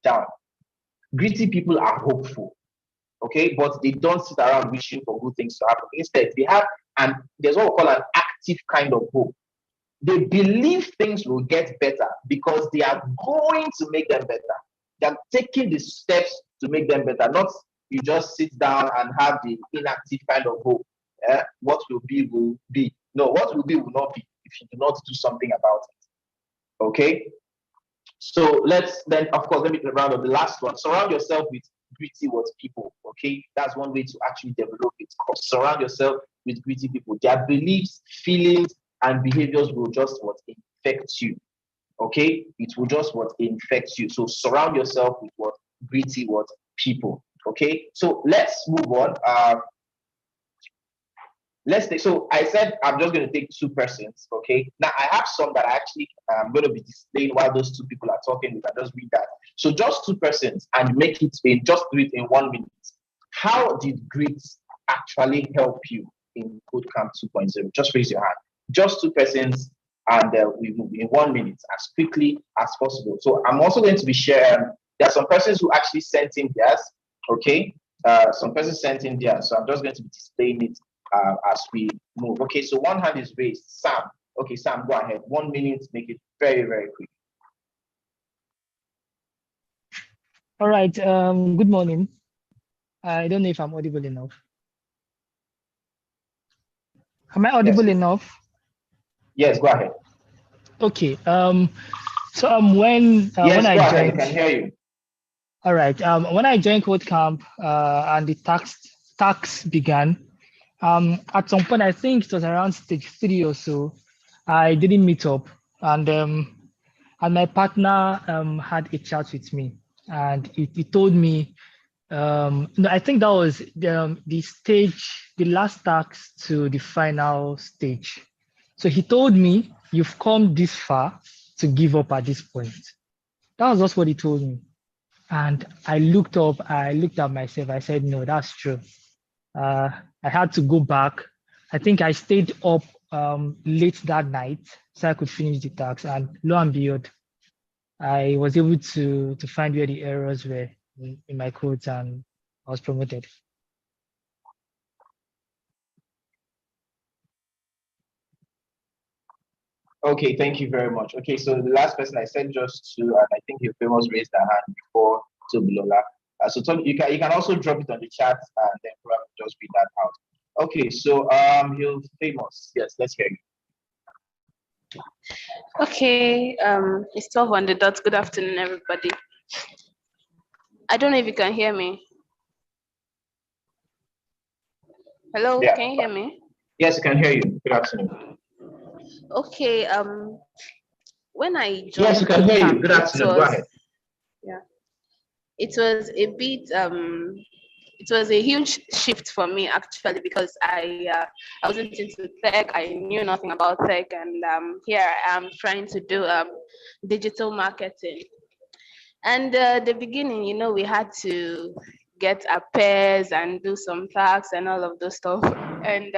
Speaker 15: down. Gritty people are hopeful, okay, but they don't sit around wishing for good things to happen. Instead, they have, and there's what we call an active kind of hope. They believe things will get better because they are going to make them better. They're taking the steps to make them better, not you just sit down and have the inactive kind of hope. What will be will be. No, what will be will not be if you do not do something about it. Okay? So let's then, of course, let me round up the last one. Surround yourself with gritty people. Okay? That's one way to actually develop it. Surround yourself with gritty people. Their beliefs, feelings, and behaviors will just infect you. Okay? It will just infect you. So surround yourself with gritty people. Okay? So let's move on. let's take, so I said I'm just going to take two persons, okay? Now I have some that I actually am going to be displaying while those two people are talking. You can just read that. So just two persons and make it in, just do it in 1 minute. How did grit actually help you in CodeCamp 2.0? Just raise your hand. Just two persons, and we move in 1 minute as quickly as possible. So I'm also going to be sharing, there are some persons who actually sent in theirs, okay? Some persons sent in theirs, so I'm just going to be displaying it as we move. Okay, so one hand is raised. Sam. Okay, Sam, go ahead. 1 minute, make it very, very quick.
Speaker 16: All right, good morning. I don't know if I'm audible enough. Am I audible enough?
Speaker 15: Yes, go ahead.
Speaker 16: Okay, when
Speaker 15: yes,
Speaker 16: I
Speaker 15: go ahead,
Speaker 16: joined,
Speaker 15: I can hear you.
Speaker 16: All right, when I joined CodeCamp and the tax began, at some point, I think it was around stage 3 or so, I didn't meet up, and my partner had a chat with me, and he told me, no, I think that was the last tax to the final stage. So he told me, "You've come this far to give up at this point." That was just what he told me. And I looked at myself, I said, no, that's true. I had to go back. I think I stayed up late that night so I could finish the task. And lo and behold, I was able to find where the errors were in my codes, and I was promoted.
Speaker 15: Okay, thank you very much. Okay, so the last person I said just to, and I think you famous raised their hand before Tobilola. So Tom, you can also drop it on the chat and then probably just read that out. Okay, so you famous. Yes, let's hear you.
Speaker 17: Okay, it's 12 on the dot. Good afternoon, everybody. I don't know if you can hear me. Hello,
Speaker 15: Yeah.
Speaker 17: can you hear me?
Speaker 15: Yes, I can hear you. Good afternoon.
Speaker 17: Okay, when I joined,
Speaker 15: yes, we can hear you. Good afternoon. Go ahead.
Speaker 17: Yeah, it was a bit it was a huge shift for me actually, because I wasn't into tech. I knew nothing about tech, and here I am trying to do digital marketing. And the beginning, we had to get our pairs and do some tasks and all of those stuff. And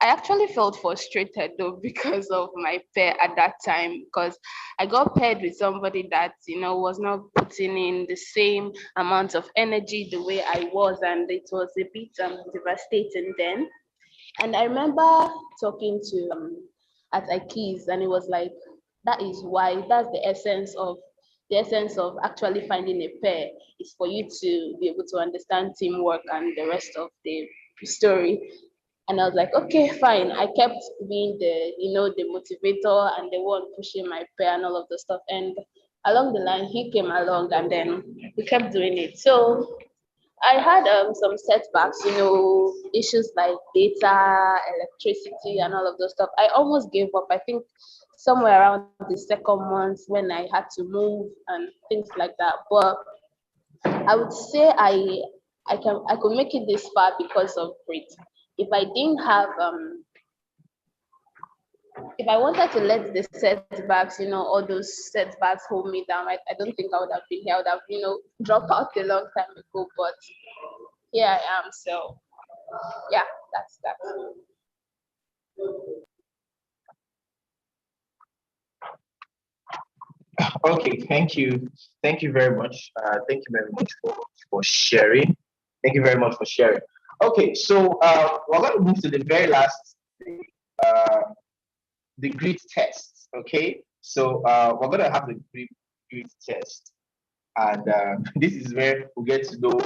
Speaker 17: I actually felt frustrated though because of my pair at that time, because I got paired with somebody that was not putting in the same amount of energy the way I was, and it was a bit devastating then. And I remember talking to at Ikis, and it was like, that's the essence of actually finding a pair, is for you to be able to understand teamwork and the rest of the story. And I was like, okay, fine. I kept being the motivator and the one pushing my pair and all of the stuff. And along the line, he came along, and then we kept doing it. So I had some setbacks, issues like data, electricity, and all of those stuff. I almost gave up. I think somewhere around the second month when I had to move and things like that. But I would say I could make it this far because of grit. If I didn't have if I wanted to let the setbacks, all those setbacks hold me down, I don't think I would have been here. I would have, dropped out a long time ago. But here I am. So yeah, that's that.
Speaker 15: Okay, thank you. Thank you very much. Thank you very much for sharing. Thank you very much for sharing. Okay, so we're going to move to the very last thing, the grit test. Okay, so we're going to have the grit test, and this is where we get to know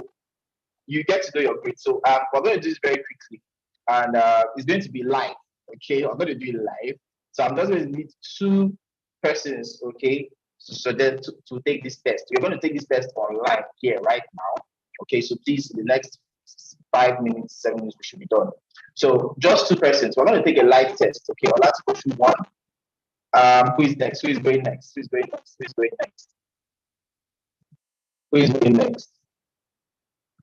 Speaker 15: you get to know your grit. So we're going to do this very quickly, and it's going to be live. Okay, I'm going to do it live. So I'm just going to need two persons. Okay, so then to take this test, you're going to take this test online here right now. Okay, so please, in the next 5 minutes, 7 minutes, we should be done. So just two persons. We're going to take a live test. Okay, well, let's go through one. Who is next? Who is going next? Who is going next? Who is going next? Who is going next?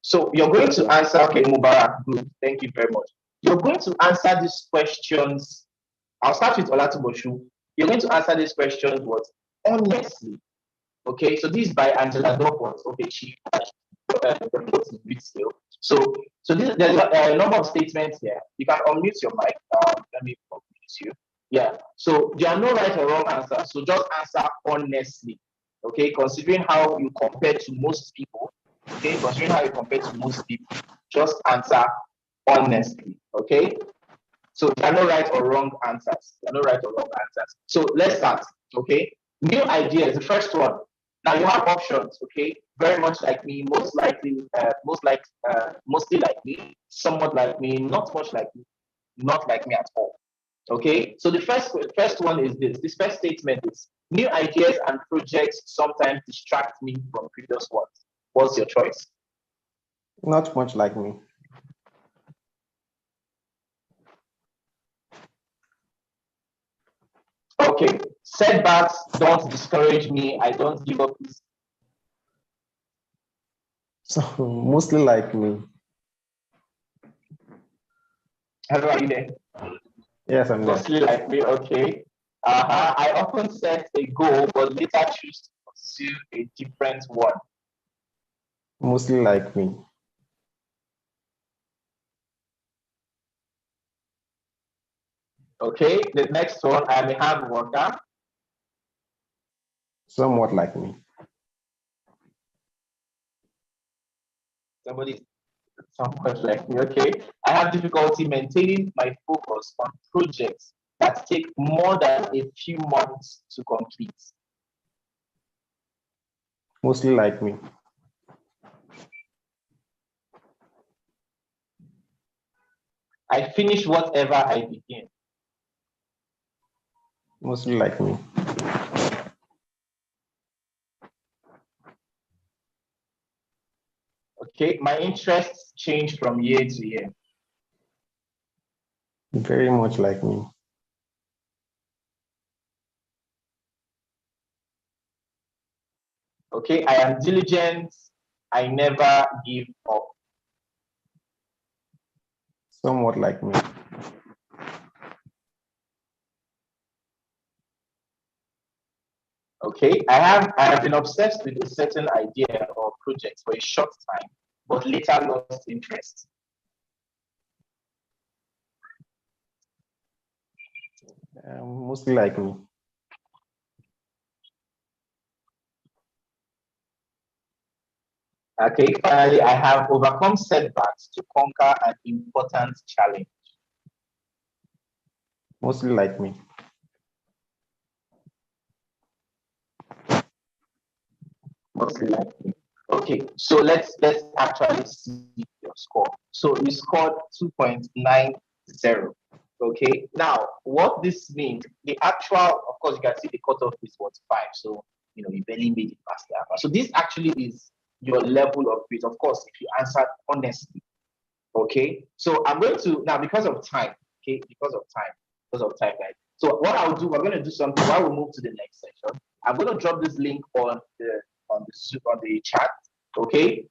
Speaker 15: So you're going to answer, okay, Mubarak, good. Thank you very much. You're going to answer these questions. I'll start with Olatunboshu. You're going to answer these questions what? Honestly. Okay, so this is by Angela Duckworth. Okay, she so there's a number of statements here. You can unmute your mic. Let me unmute you. Yeah. So there are no right or wrong answers. So just answer honestly. Okay, considering how you compare to most people. Okay, considering how you compare to most people, just answer honestly. Okay. So there are no right or wrong answers. There are no right or wrong answers. So let's start. Okay. New ideas. The first one. Now you have options. Okay. Very much like me. Most likely. Mostly like me. Somewhat like me. Not much like me. Not like me at all. Okay. So the first one is this. This first statement is new ideas and projects sometimes distract me from previous ones. What's your choice?
Speaker 18: Not much like me.
Speaker 15: Okay, setbacks don't discourage me. I don't give up.
Speaker 18: So mostly like me.
Speaker 15: Hello, are you there?
Speaker 18: Yes, I'm there.
Speaker 15: Mostly like me, okay. I often set a goal, but later choose to pursue a different one.
Speaker 18: Mostly like me.
Speaker 15: Okay, the next one, I am a hard worker.
Speaker 18: Somewhat like me.
Speaker 15: Somebody somewhat like me, okay. I have difficulty maintaining my focus on projects that take more than a few months to complete.
Speaker 18: Mostly like me.
Speaker 15: I finish whatever I begin.
Speaker 18: Mostly like me.
Speaker 15: Okay, my interests change from year to year.
Speaker 18: Very much like me.
Speaker 15: Okay, I am diligent. I never give up.
Speaker 18: Somewhat like me.
Speaker 15: Okay, I have been obsessed with a certain idea or project for a short time, but later lost interest.
Speaker 18: Mostly like me.
Speaker 15: Okay, finally, I have overcome setbacks to conquer an important challenge.
Speaker 18: Mostly like me.
Speaker 15: Mostly like me. Okay, so let's actually see your score. So you scored 2.90. Okay, now what this means, the actual, of course, you can see the cutoff is what 5. So you barely made it past that. So this actually is your level of grade. Of course, if you answered honestly. Okay, so I'm going to now because of time. Okay, because of time, guys. So what I'll do, we're going to do something while we move to the next section. I'm going to drop this link on the chat. Okay,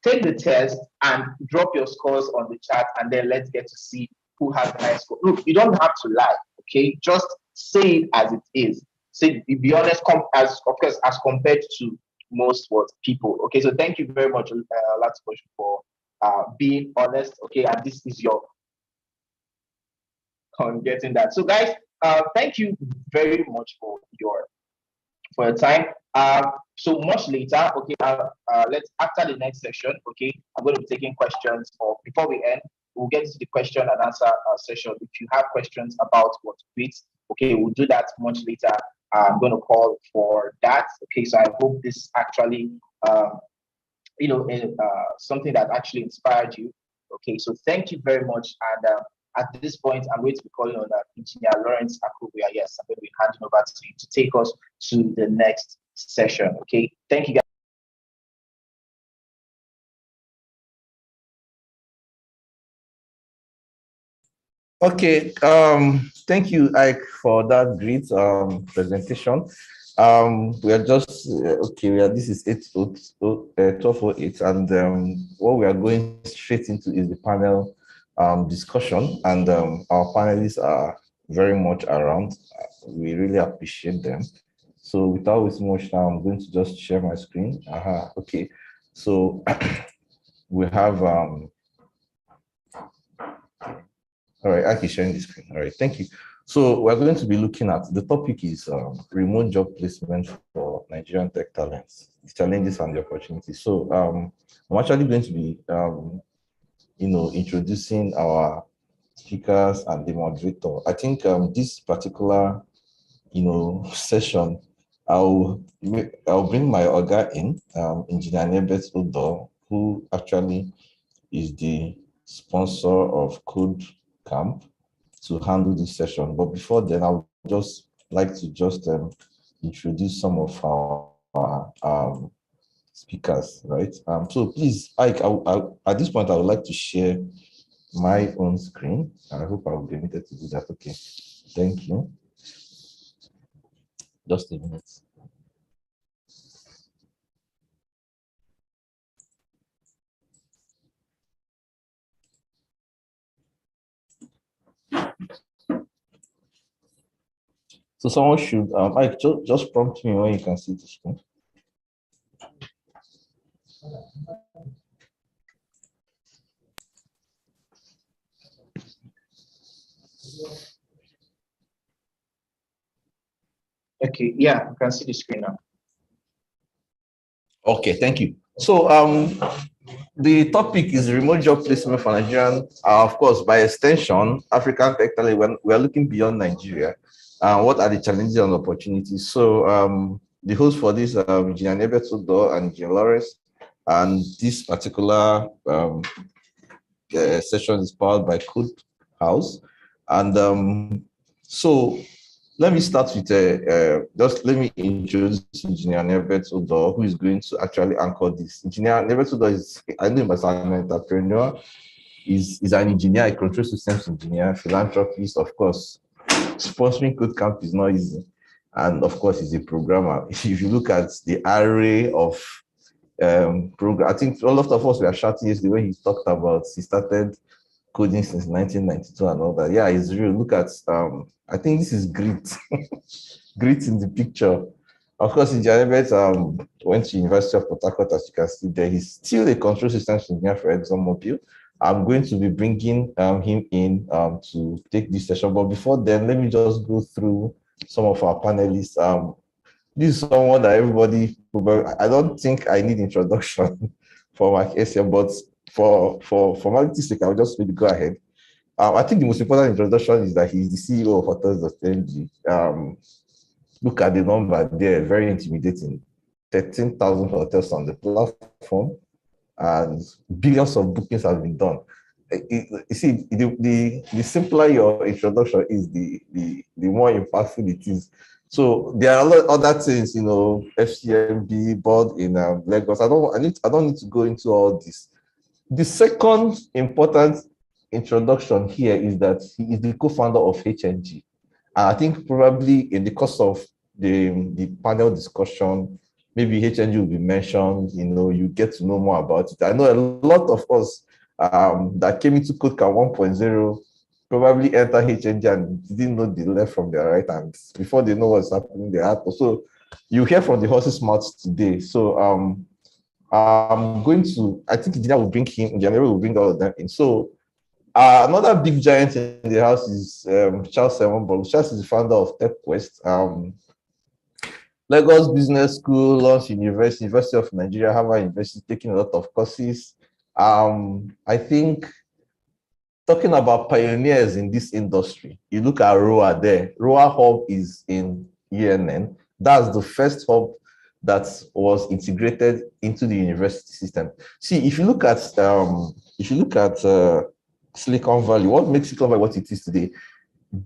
Speaker 15: take the test and drop your scores on the chat, and then let's get to see who has the highest score. Look, you don't have to lie. Okay, just say it as it is. Say, be honest, as of course as compared to most people. Okay, so thank you very much, last question for being honest. Okay, and this is your on getting that. So guys, thank you very much for your time. So much later, okay, let's after the next section, okay, I'm going to be taking questions, or before we end, we'll get to the question and answer session. If you have questions about what tweets, okay, we'll do that much later. I'm going to call for that. Okay, so I hope this actually something that actually inspired you. Okay, so thank you very much. And at this point, I'm going to be calling on Engineer Lawrence Akubia. Yes, I'm going to be handing over to you to take us to the next session. Okay, thank you guys.
Speaker 12: Okay, thank you, Ike, for that great presentation. We are just okay. This is 12:08, and what we are going straight into is the panel discussion, and our panelists are very much around. We really appreciate them. So without wasting much time, I'm going to just share my screen. Okay. So we have all right, I can share the screen. All right, thank you. So we're going to be looking at the topic is remote job placement for Nigerian tech talents, the challenges and the opportunities. So I'm actually going to be introducing our speakers and the moderator. I think this particular session, I'll bring my Oga in, Engineer Nebet Udo, who actually is the sponsor of KodeCamp, to handle this session. But before then, I would just like to introduce some of our speakers, right? So please, Ike, at this point, I would like to share my own screen. I hope I will be permitted to do that. Okay, thank you. Just a minute. So someone should, Mike, just prompt me when you can see the screen.
Speaker 15: Okay, yeah, I can see the screen now.
Speaker 12: Okay, thank you. So the topic is remote job placement for Nigerian, of course, by extension, African tech talent. When we are looking beyond Nigeria, what are the challenges and opportunities? So the host for this, Engineer Nebet Udo and Engineer Lawrence, and this particular session is powered by Code House. And so let me start with just let me introduce Engineer Nebet Udo, who is going to actually anchor this. Engineer Nebet Udo is, I know him as an entrepreneur, is an engineer, a control systems engineer, philanthropist, of course. Sponsoring KodeCamp is not easy. And of course, he's a programmer. If you look at the array of program, I think a lot of us were shouting yesterday when he talked about he started coding since 1992 and all that. Yeah, it's real. Look at I think this is grit. Grit in the picture. Of course, Engineer went to University of Port Harcourt, as you can see there. He's still a control systems engineer for ExxonMobil. I'm going to be bringing him in to take this session. But before then, let me just go through some of our panelists. This is someone that everybody, I don't think I need introduction for my ASM, but for formality's sake, I'll just maybe go ahead. I think the most important introduction is that he's the CEO of Hotels.ng. Look at the number there, very intimidating. 13,000 hotels on the platform, and billions of bookings have been done. You see, the simpler your introduction is, the more impactful it is. So there are a lot of other things, FCMB board in Lagos. I don't need to go into all this. The second important introduction here is that he is the co-founder of HNG. And I think probably in the course of the panel discussion, maybe HNG will be mentioned, you get to know more about it. I know a lot of us that came into KodeCamp 1.0 probably enter HNG and didn't know the left from the right, and before they know what's happening, they have to. So you hear from the horse's mouth today. So I'm going to, I think Engineer will bring him, Engineer will bring all of them in. So another big giant in the house is Charles Semonbolu. Charles is the founder of TechQuest. Lagos Business School, Lawrence University, University of Nigeria, Harvard University, taking a lot of courses. I think talking about pioneers in this industry, you look at ROA there. ROA Hub is in UNN. That's the first hub that was integrated into the university system. See, if you look at Silicon Valley, what makes Silicon Valley what it is today,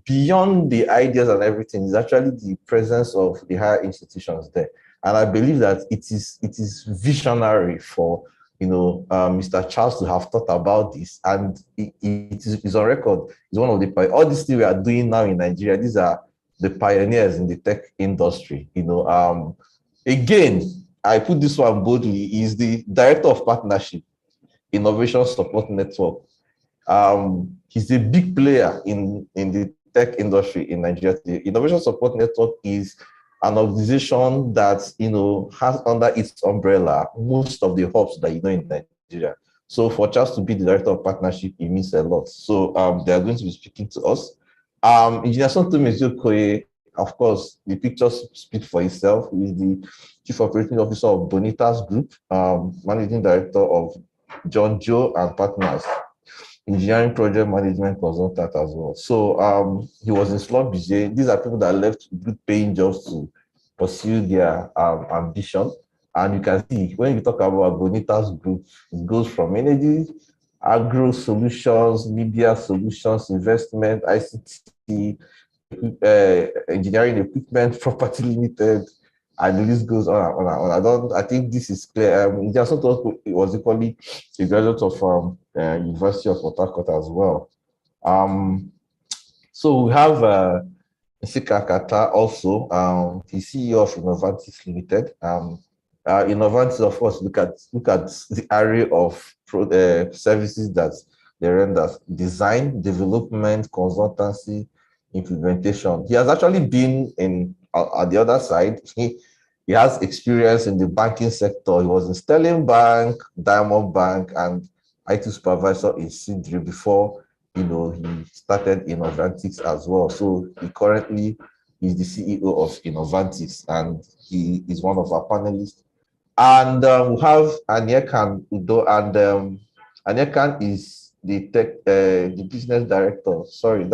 Speaker 12: beyond the ideas and everything, is actually the presence of the higher institutions there. And I believe that it is visionary for Mr. Charles to have thought about this, and it's on record. It's one of the all these things we are doing now in Nigeria. These are the pioneers in the tech industry. Again, I put this one boldly. Is the director of partnership, innovation support network. He's a big player in the tech industry in Nigeria. The Innovation Support Network is an organization that has under its umbrella most of the hubs that in Nigeria. So for Charles to be the director of partnership, it means a lot. So they are going to be speaking to us. Engineer Sontomi Okoye, of course, the pictures speak for itself. He is the Chief Operating Officer of Bonitas Group, Managing Director of John Joe and Partners, Engineering Project Management Consultant as well. So he was in Slot-Bijay. These are people that left good paying jobs to pursue their ambition. And you can see when you talk about Bonitas Group, it goes from energy, agro solutions, media solutions, investment, ICT, engineering equipment, property limited, and the list goes on and on and on. I think this is clear. Jason thought it was equally a graduate of University of Port Harcourt as well. So we have Nsika Kata also, the CEO of Innovantis Limited. Innovantis, of course, look at the array of services that they render: design, development, consultancy, implementation. He has actually been in at the other side. He has experience in the banking sector. He was in Sterling Bank, Diamond Bank, and IT supervisor in Sidri before he started Innovantis as well. So he currently is the CEO of Innovantis, and he is one of our panelists. And we have Anyekan Udo, and Anyekan is the business director. Sorry,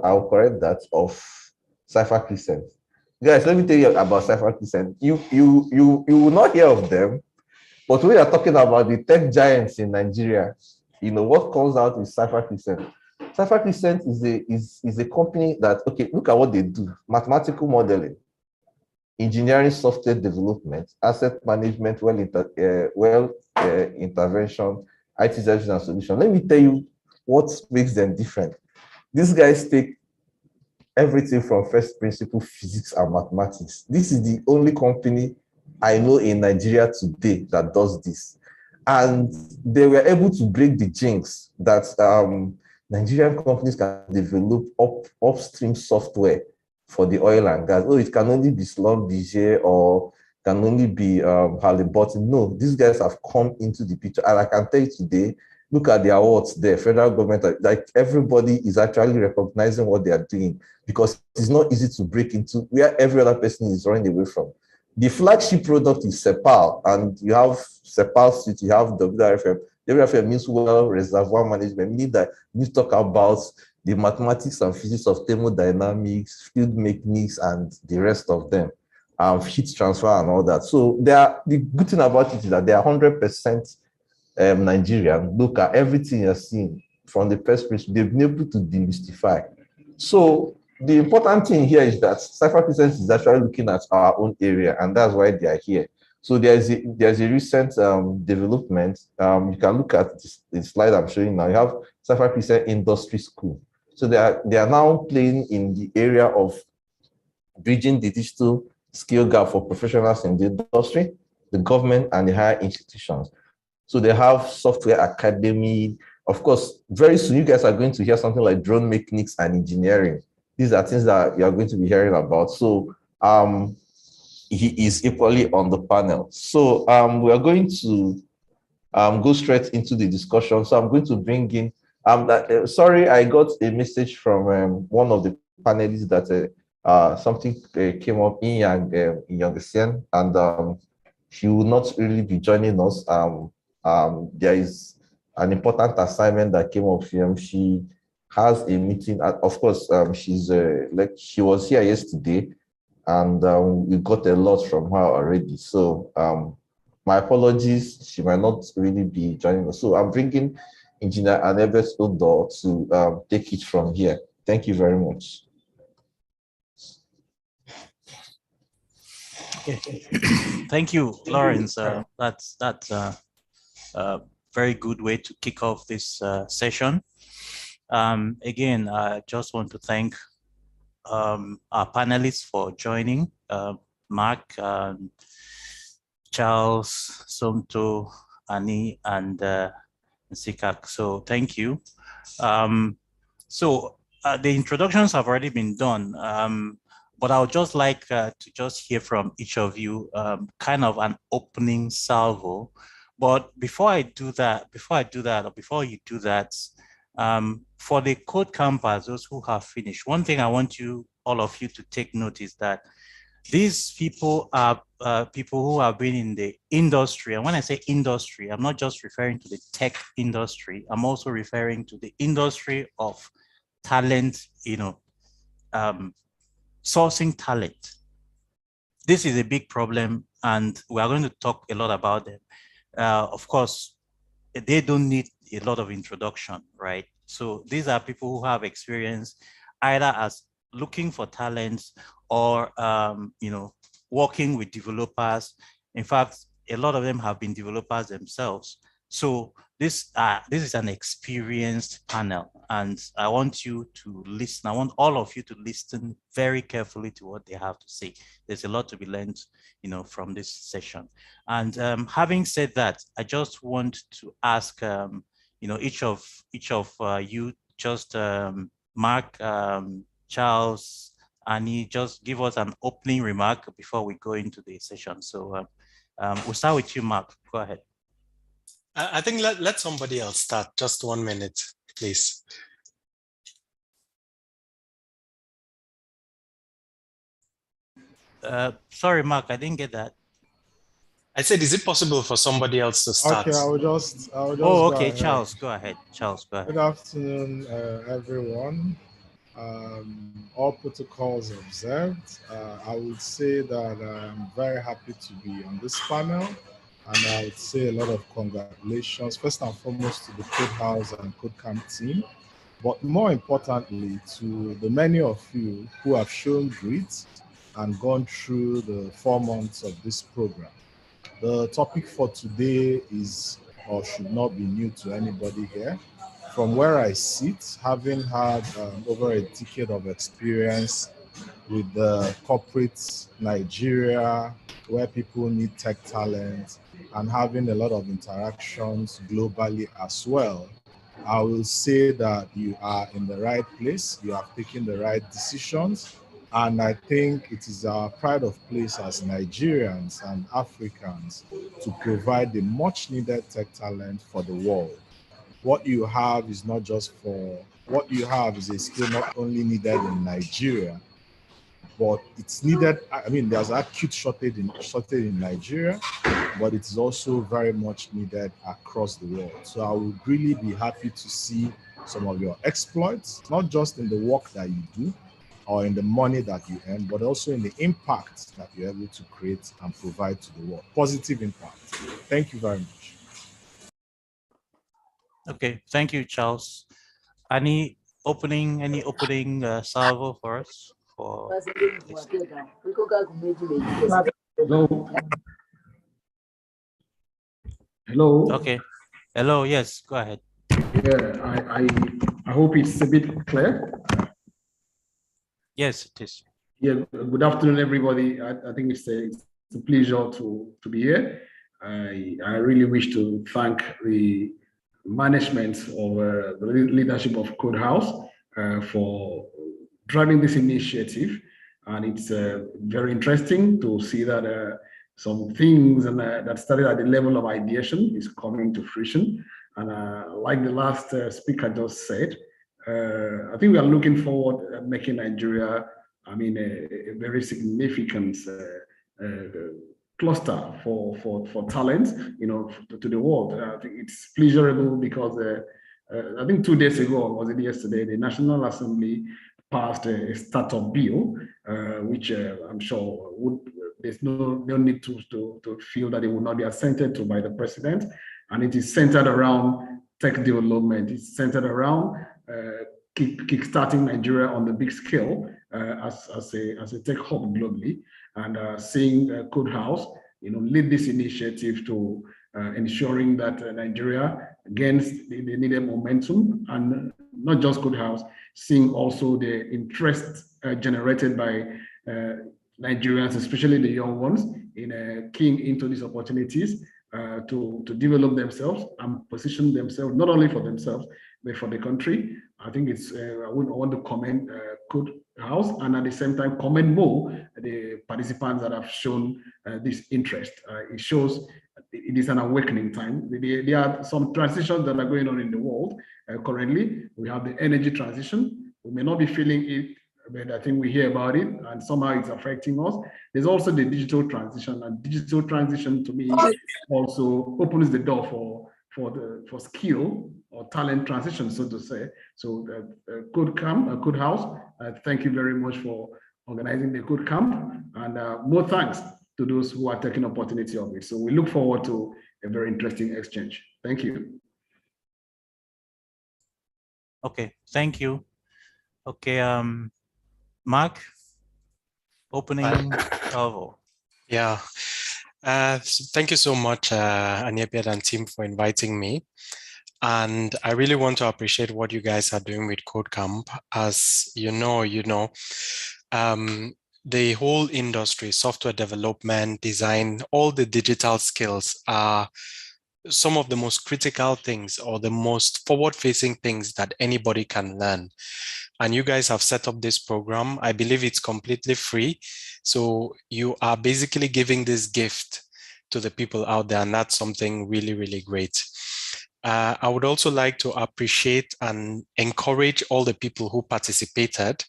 Speaker 12: I'll correct that, of Cypher Crescent. Guys, let me tell you about Cypher Crescent. You will not hear of them, but we are talking about the tech giants in Nigeria. What comes out is Cypher Crescent. Cypher Crescent is a company that, okay, look at what they do: mathematical modeling, engineering software development, asset management, intervention, IT services and solution. Let me tell you what makes them different. These guys take everything from first principle physics and mathematics. This is the only company I know in Nigeria today that does this. And they were able to break the jinx that Nigerian companies can develop upstream software for the oil and gas. Oh, it can only be Slot-Bijay or can only be Halliburton. No, these guys have come into the picture. And I can tell you today, look at the awards there. Federal government, like everybody is actually recognizing what they are doing, because it's not easy to break into where every other person is running away from. The flagship product is Sepal, and you have Sepal Suite, you have WRFM. WRFM means well reservoir management, meaning that you talk about the mathematics and physics of thermodynamics, fluid mechanics, and the rest of them, heat transfer and all that. So the good thing about it is that they are 100% Nigerian. Look at everything you're seeing from the first place. They've been able to demystify. So the important thing here is that Cypher Crescent is actually looking at our own area, and that's why they are here. So there's a recent development. You can look at the slide I'm showing now. You have Cypher Crescent Industry School. So they are now playing in the area of bridging the digital skill gap for professionals in the industry, the government, and the higher institutions. So they have software academy. Of course, very soon you guys are going to hear something like drone mechanics and engineering. These are things that you are going to be hearing about. So he is equally on the panel. So we are going to go straight into the discussion. So I'm going to bring in, sorry, I got a message from one of the panelists that something came up in Yang and she will not really be joining us. There is an important assignment that came up. She has a meeting. Of course, she was here yesterday, and we got a lot from her already. So my apologies. She might not really be joining us. So I'm bringing Engineer Anebes Odo to take it from here. Thank you very much.
Speaker 19: Okay. Thank you, Lawrence. That's a very good way to kick off this session. Again, I just want to thank our panelists for joining, Mark, Charles, Somto, Annie, and SICAC. So thank you. The introductions have already been done, but I would just like to just hear from each of you, kind of an opening salvo. But before you do that, for the code campers, those who have finished, one thing I want all of you to take note is that these people are people who have been in the industry. And when I say industry, I'm not just referring to the tech industry. I'm also referring to the industry of talent, sourcing talent. This is a big problem, and we are going to talk a lot about them. Of course, they don't need a lot of introduction, right? So these are people who have experience either as looking for talents or working with developers. In fact, a lot of them have been developers themselves. So this is an experienced panel, and I want you to listen. I want all of you to listen very carefully to what they have to say. There's a lot to be learned, from this session. And having said that, I just want to ask, each of you, just Mark, Charles, Annie, just give us an opening remark before we go into the session. So we'll start with you, Mark. Go ahead.
Speaker 20: I think let somebody else start. Just 1 minute, please.
Speaker 19: Sorry, Mark, I didn't get that.
Speaker 20: I said, is it possible for somebody else to start?
Speaker 19: Okay, I will just
Speaker 20: Oh, okay,
Speaker 19: Charles, go ahead. Charles, go ahead. Good afternoon, everyone. All protocols observed. I would say that I'm very happy to be on this panel, and I would say a lot of congratulations, first and foremost, to the Code House and KodeCamp team, but more importantly, to the many of you who have shown grit and gone through the 4 months of this program. The topic for today is, or should not be new to anybody here. From where I sit, having had over a decade of experience with the corporate Nigeria, where people need tech talent, and having a lot of interactions globally as well, I will say that you are in the right place, you have taken the right decisions, and I think it is our pride of place as Nigerians and Africans to provide the much needed tech talent for the world. What you have is not just what you have is a skill not only needed in Nigeria, but it's needed. I mean, there's acute shortage in Nigeria, but it is also very much needed across the world. So I would really be happy to see some of your exploits, not just in the work that you do or in the money that you earn, but also in the impact that you're able to create and provide to the world. Positive impact. Thank you very much. Okay, thank you, Charles. Any opening salvo for us?
Speaker 21: Hello. Hello.
Speaker 19: Okay. Hello. Yes. Go ahead.
Speaker 21: Yeah, I hope it's a bit clear.
Speaker 19: Yes, it is.
Speaker 21: Yeah. Good afternoon, everybody. I think it's a pleasure to be here. I really wish to thank the management of the leadership of Code House for driving this initiative, and it's very interesting to see that some things that started at the level of ideation is coming to fruition. And like the last speaker just said, I think we are looking forward to making Nigeria, I mean, a very significant cluster for talent, to the world. I think it's pleasurable because I think 2 days ago, or was it yesterday, the National Assembly passed a startup bill, which I'm sure there's no need to feel that it will not be assented to by the president. And it is centered around tech development. It's centered around kickstarting Nigeria on the big scale as a tech hub globally, and seeing Code House, lead this initiative to ensuring that Nigeria gains the needed momentum, and not just Code House, seeing also the interest generated by Nigerians, especially the young ones, in keying into these opportunities. to develop themselves and position themselves, not only for themselves, but for the country. I think it's, I want to commend Code House, and at the same time commend more the participants that have shown this interest. It shows it is an awakening time. There are some transitions that are going on in the world currently. We have the energy transition. We may not be feeling it, but I think we hear about it and somehow it's affecting us. There's also the digital transition, and digital transition to me also opens the door for skill or talent transition, so to say. So Code House, thank you very much for organizing the KodeCamp, and more thanks to those who are taking opportunity of it. So we look forward to a very interesting exchange. Thank you.
Speaker 19: Okay, thank you. Okay, Mark, opening salvo.
Speaker 20: Yeah. Thank you so much, Aniebed and team, for inviting me. And I really want to appreciate what you guys are doing with KodeCamp. As you know, the whole industry, software development, design, all the digital skills are some of the most critical things or the most forward-facing things that anybody can learn. And you guys have set up this program. I believe it's completely free. So you are basically giving this gift to the people out there, and that's something really, really great. I would also like to appreciate and encourage all the people who participated.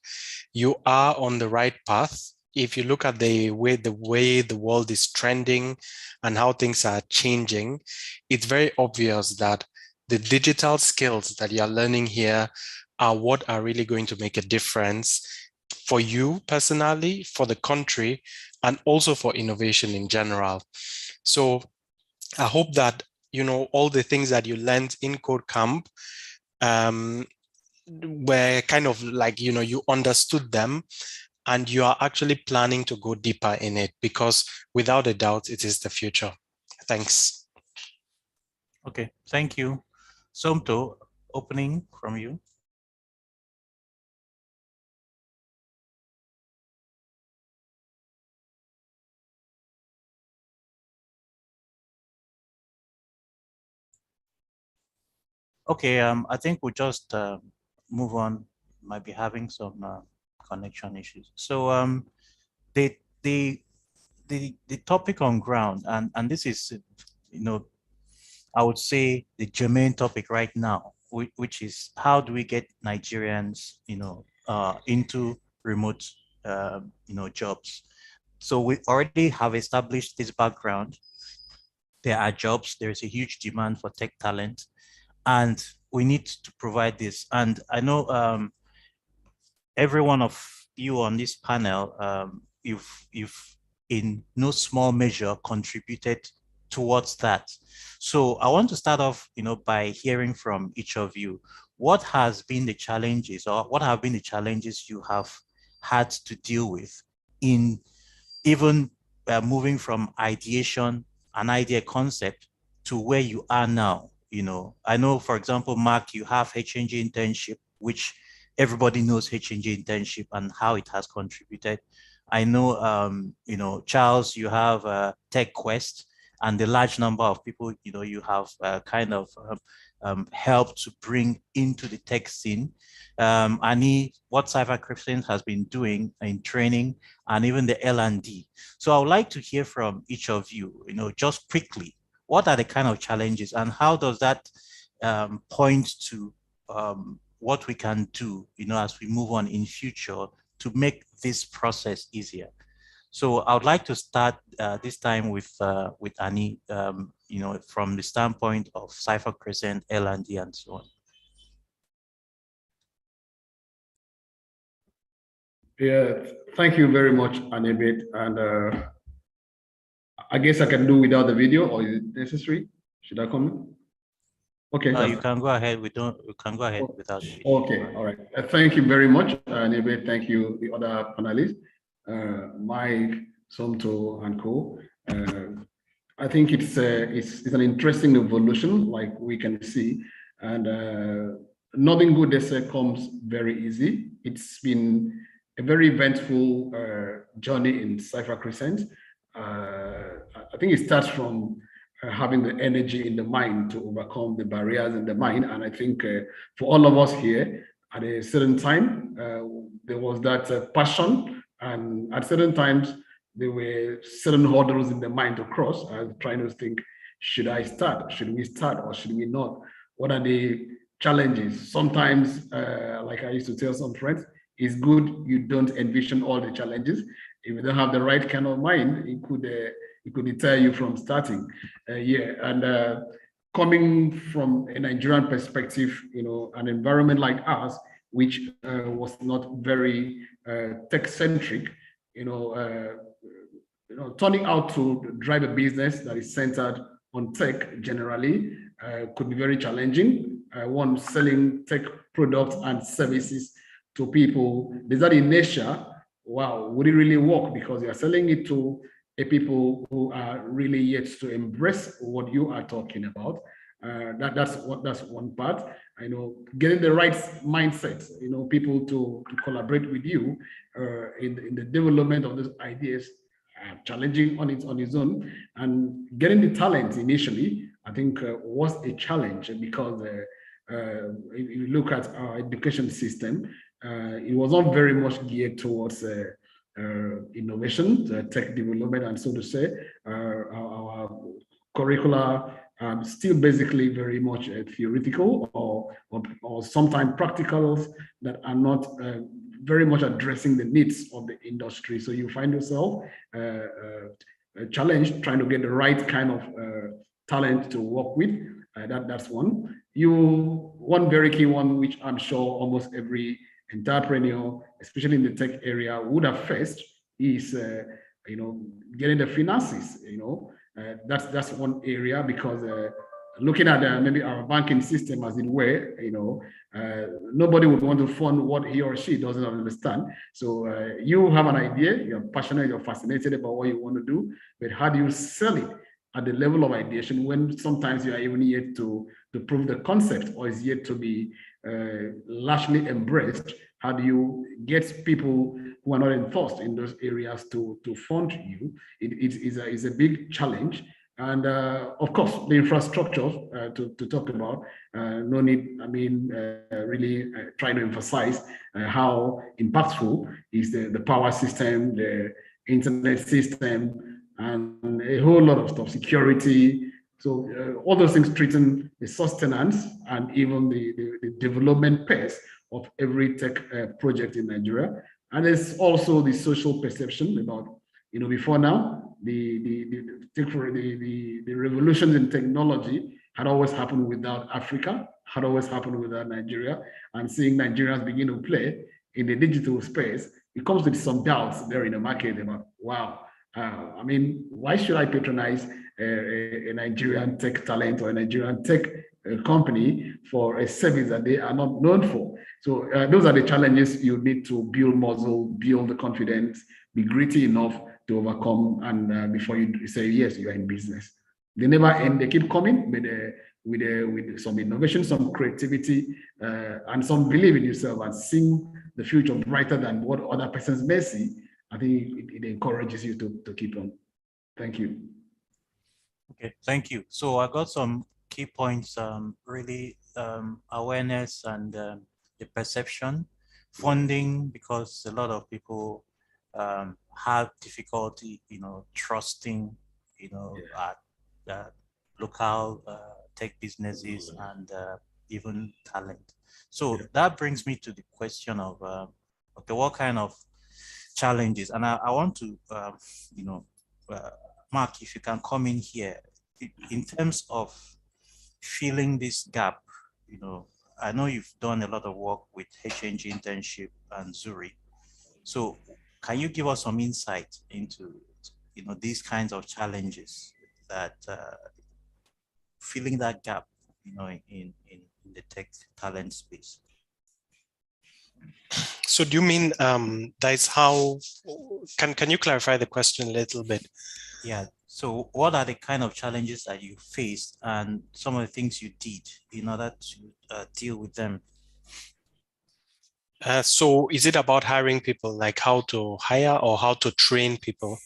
Speaker 20: You are on the right path. If you look at the way the world is trending and how things are changing, it's very obvious that the digital skills that you're learning here are what are really going to make a difference for you personally, for the country, and also for innovation in general. So I hope that, all the things that you learned in KodeCamp were kind of like, you understood them, and you are actually planning to go deeper in it, because without a doubt, it is the future. Thanks.
Speaker 19: Okay, thank you. Somto, opening from you. Okay, I think we'll just move on. Might be having some connection issues. So the topic on ground, and this is, I would say the germane topic right now, which is how do we get Nigerians, into remote, jobs. So we already have established this background. There are jobs. There is a huge demand for tech talent, and we need to provide this. And I know every one of you on this panel, you've in no small measure contributed towards that. So I want to start off, by hearing from each of you. What has been the challenges, or what have been the challenges you have had to deal with in even moving from ideation, an idea concept, to where you are now? I know, for example, Mark, you have HNG internship, which everybody knows HNG internship and how it has contributed. I know, Charles, you have Tech Quest, and the large number of people, you have kind of helped to bring into the tech scene. Annie, what Cypher Cryptons has been doing in training, and even the L&D. So I would like to hear from each of you, just quickly, what are the kind of challenges, and how does that point to what we can do, as we move on in future to make this process easier? So I would like to start this time with Annie, from the standpoint of Cypher Crescent, L&D, and so on.
Speaker 21: Yeah, thank you very much, Anibit. And I guess I can do without the video, or is it necessary? Should I come? Okay.
Speaker 19: You can go ahead. We can go ahead without the video.
Speaker 21: Okay, all right. Thank you very much, Anibit. Thank you, the other panelists, Mike, Somto, and co. I think it's an interesting evolution, like we can see, and nothing good comes very easy. It's been a very eventful journey in Cypher Crescent. I think it starts from having the energy in the mind to overcome the barriers in the mind. And I think for all of us here, at a certain time, there was that passion, and at certain times, there were certain hurdles in the mind to cross. I was trying to think, should I start? Should we start or should we not? What are the challenges? Sometimes, like I used to tell some friends, it's good you don't envision all the challenges. If you don't have the right kind of mind, it could deter you from starting. Coming from a Nigerian perspective, an environment like ours, which was not very tech-centric, turning out to drive a business that is centered on tech generally could be very challenging. One, selling tech products and services to people, there's that inertia. Wow, would it really work? Because you're selling it to people who are really yet to embrace what you are talking about. That's one part. Getting the right mindset, people to collaborate with you in the development of those ideas, challenging on its own, and getting the talent initially, I think was a challenge, because if you look at our education system, it was not very much geared towards innovation, tech development, and so to say, our curricula still basically very much theoretical or sometimes practicals that are not very much addressing the needs of the industry. So you find yourself challenged trying to get the right kind of talent to work with. That's one. One very key one, which I'm sure almost every entrepreneur, especially in the tech area, would have faced, is getting the finances. That's one area, because looking at maybe our banking system, as it were, nobody would want to fund what he or she doesn't understand. So you have an idea, you're passionate, you're fascinated about what you want to do, but how do you sell it at the level of ideation when sometimes you are even yet to prove the concept, or is yet to be largely embraced? How do you get people who are not enforced in those areas to fund you? It is a big challenge. And of course, the infrastructure to talk about, no need, really trying to emphasize how impactful is the power system, the internet system, and a whole lot of stuff, security. So all those things threaten the sustenance and even the development pace of every tech project in Nigeria. And there's also the social perception about, before now, the revolutions in technology had always happened without Africa, had always happened without Nigeria. And seeing Nigerians begin to play in the digital space, it comes with some doubts there in the market about, wow, why should I patronize a Nigerian tech talent or a Nigerian tech company for a service that they are not known for? So those are the challenges you need to build muscle, build the confidence, be gritty enough to overcome, and before you say yes, you are in business. They never end; they keep coming with some innovation, some creativity, and some belief in yourself, and seeing the future brighter than what other persons may see. I think it encourages you to keep on. Thank you.
Speaker 19: Okay, thank you. So I got some key points, awareness and the perception, funding, because a lot of people have difficulty, trusting, at local tech businesses and even talent. So that brings me to the question of, okay, what kind of challenges? And I want to, Mark, if you can come in here, in terms of filling this gap, I know you've done a lot of work with HNG internship and Zurich. So can you give us some insight into, these kinds of challenges that filling that gap, in the tech talent space?
Speaker 20: So do you mean that is how, can you clarify the question a little bit?
Speaker 19: Yeah, so what are the kind of challenges that you faced and some of the things you did in order to deal with them?
Speaker 20: So is it about hiring people, like how to hire or how to train people?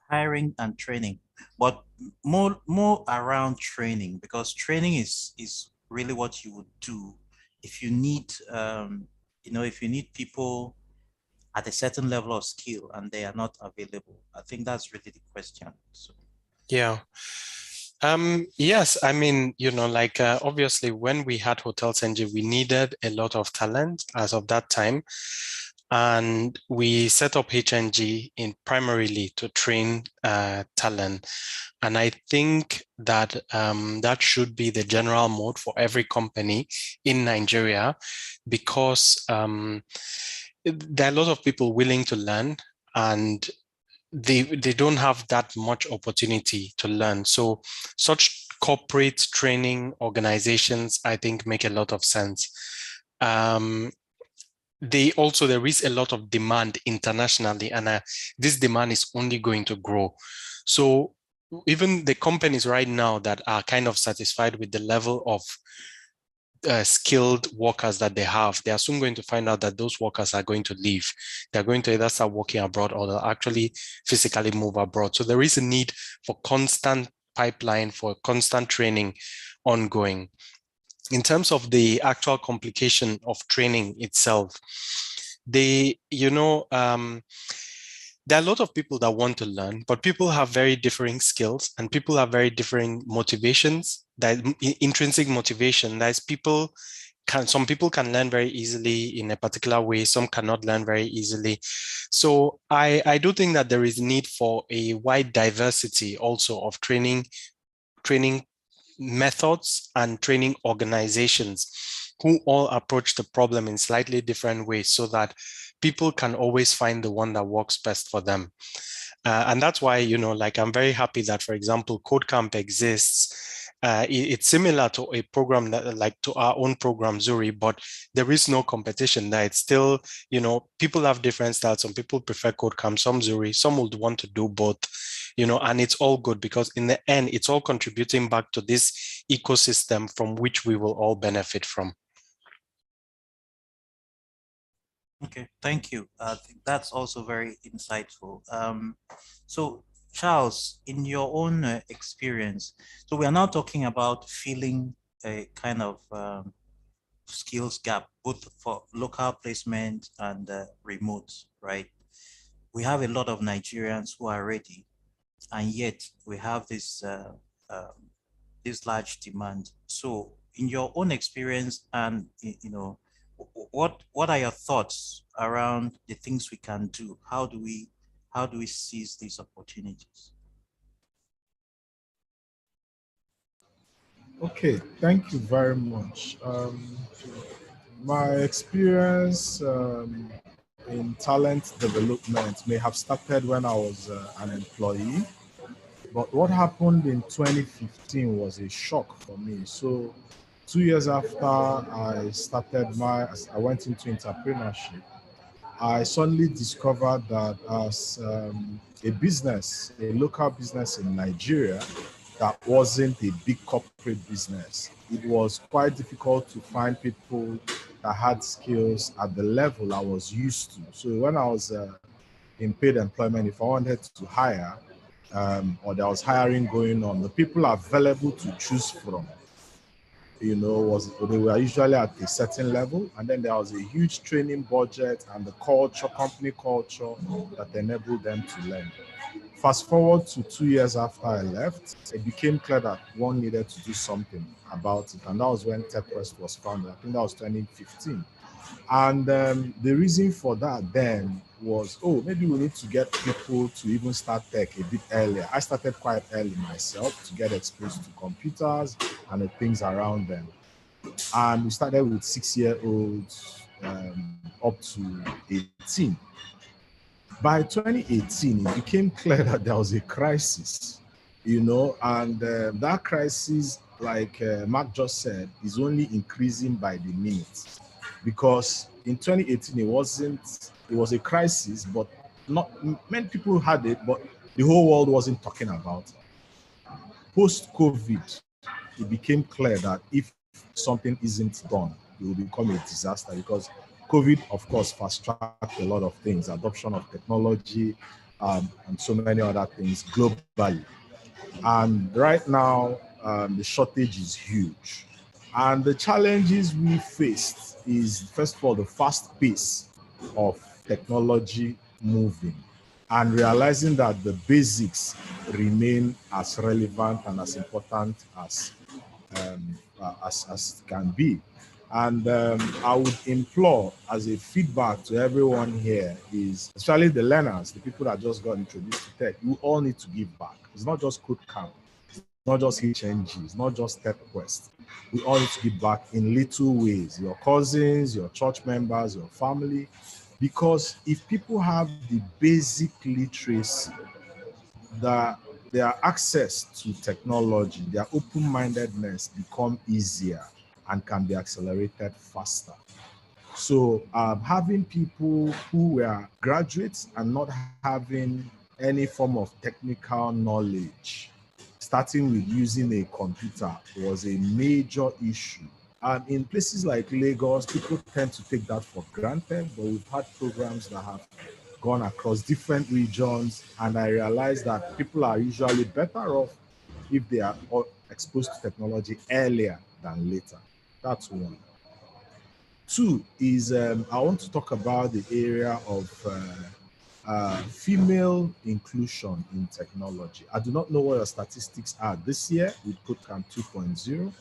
Speaker 19: hiring and training, but more around training, because training is really what you would do if you need if you need people at a certain level of skill and they are not available. I think that's really the question. So.
Speaker 20: Yeah. Yes, I mean, like obviously when we had Hotels NG, we needed a lot of talent as of that time. And we set up HNG in primarily to train talent. And I think that that should be the general mode for every company in Nigeria, because there are a lot of people willing to learn, and they don't have that much opportunity to learn. So such corporate training organizations, I think, make a lot of sense. There is a lot of demand internationally, and this demand is only going to grow. So even the companies right now that are kind of satisfied with the level of skilled workers that they have, they are soon going to find out that those workers are going to leave. They're going to either start working abroad or they'll actually physically move abroad. So there is a need for constant pipeline, for constant training ongoing. In terms of the actual complication of training itself, there are a lot of people that want to learn, but people have very differing skills and people have very differing motivations, that intrinsic motivation. Some people can learn very easily in a particular way, some cannot learn very easily. So I do think that there is need for a wide diversity also of training methods and training organizations who all approach the problem in slightly different ways, so that people can always find the one that works best for them. And that's why, I'm very happy that, for example, KodeCamp exists. It's similar to a program like to our own program, Zuri, but there is no competition there. It's still, people have different styles. Some people prefer KodeCamp, some Zuri, some would want to do both, and it's all good, because in the end, it's all contributing back to this ecosystem from which we will all benefit from.
Speaker 19: Okay, thank you. I think that's also very insightful. So Charles, in your own experience, so we are now talking about filling a kind of skills gap, both for local placement and remote, right? We have a lot of Nigerians who are ready, and yet we have this large demand. So in your own experience, and what are your thoughts around the things we can do? How do we seize these opportunities?
Speaker 2: Okay, thank you very much. My experience in talent development may have started when I was an employee, but what happened in 2015 was a shock for me. So 2 years after I went into entrepreneurship, I suddenly discovered that as a local business in Nigeria, that wasn't a big corporate business. It was quite difficult to find people that had skills at the level I was used to. So when I was in paid employment, if I wanted to hire or there was hiring going on, the people available to choose from, they were usually at a certain level, and then there was a huge training budget and the company culture that enabled them to learn. Fast forward to 2 years after I left, it became clear that one needed to do something about it, and that was when TechQuest was founded. I think that was 2015. And the reason for that then was, maybe we need to get people to even start tech a bit earlier. I started quite early myself to get exposed to computers and the things around them. And we started with 6-year-olds up to 18. By 2018, it became clear that there was a crisis, and that crisis, like Mark just said, is only increasing by the minute. Because in 2018, it was a crisis, but not many people had it, but the whole world wasn't talking about it. Post-COVID, it became clear that if something isn't done, it will become a disaster, because COVID, of course, fast-tracked a lot of things, adoption of technology, and so many other things globally. And right now, the shortage is huge. And the challenges we faced is, first of all, the fast pace of technology moving and realizing that the basics remain as relevant and as important as can be. And I would implore, as a feedback to everyone here, is especially the learners, the people that just got introduced to tech, you all need to give back. It's not just KodeCamp, it's not just HNG, it's not just TechQuest. We all need to give back in little ways. Your cousins, your church members, your family, because if people have the basic literacy, that their access to technology, their open-mindedness become easier and can be accelerated faster. So having people who were graduates and not having any form of technical knowledge, starting with using a computer, was a major issue. And in places like Lagos, people tend to take that for granted, but we've had programs that have gone across different regions, and I realized that people are usually better off if they are exposed to technology earlier than later. That's one. Two is I want to talk about the area of female inclusion in technology. I do not know what your statistics are this year with KodeCamp 2.0.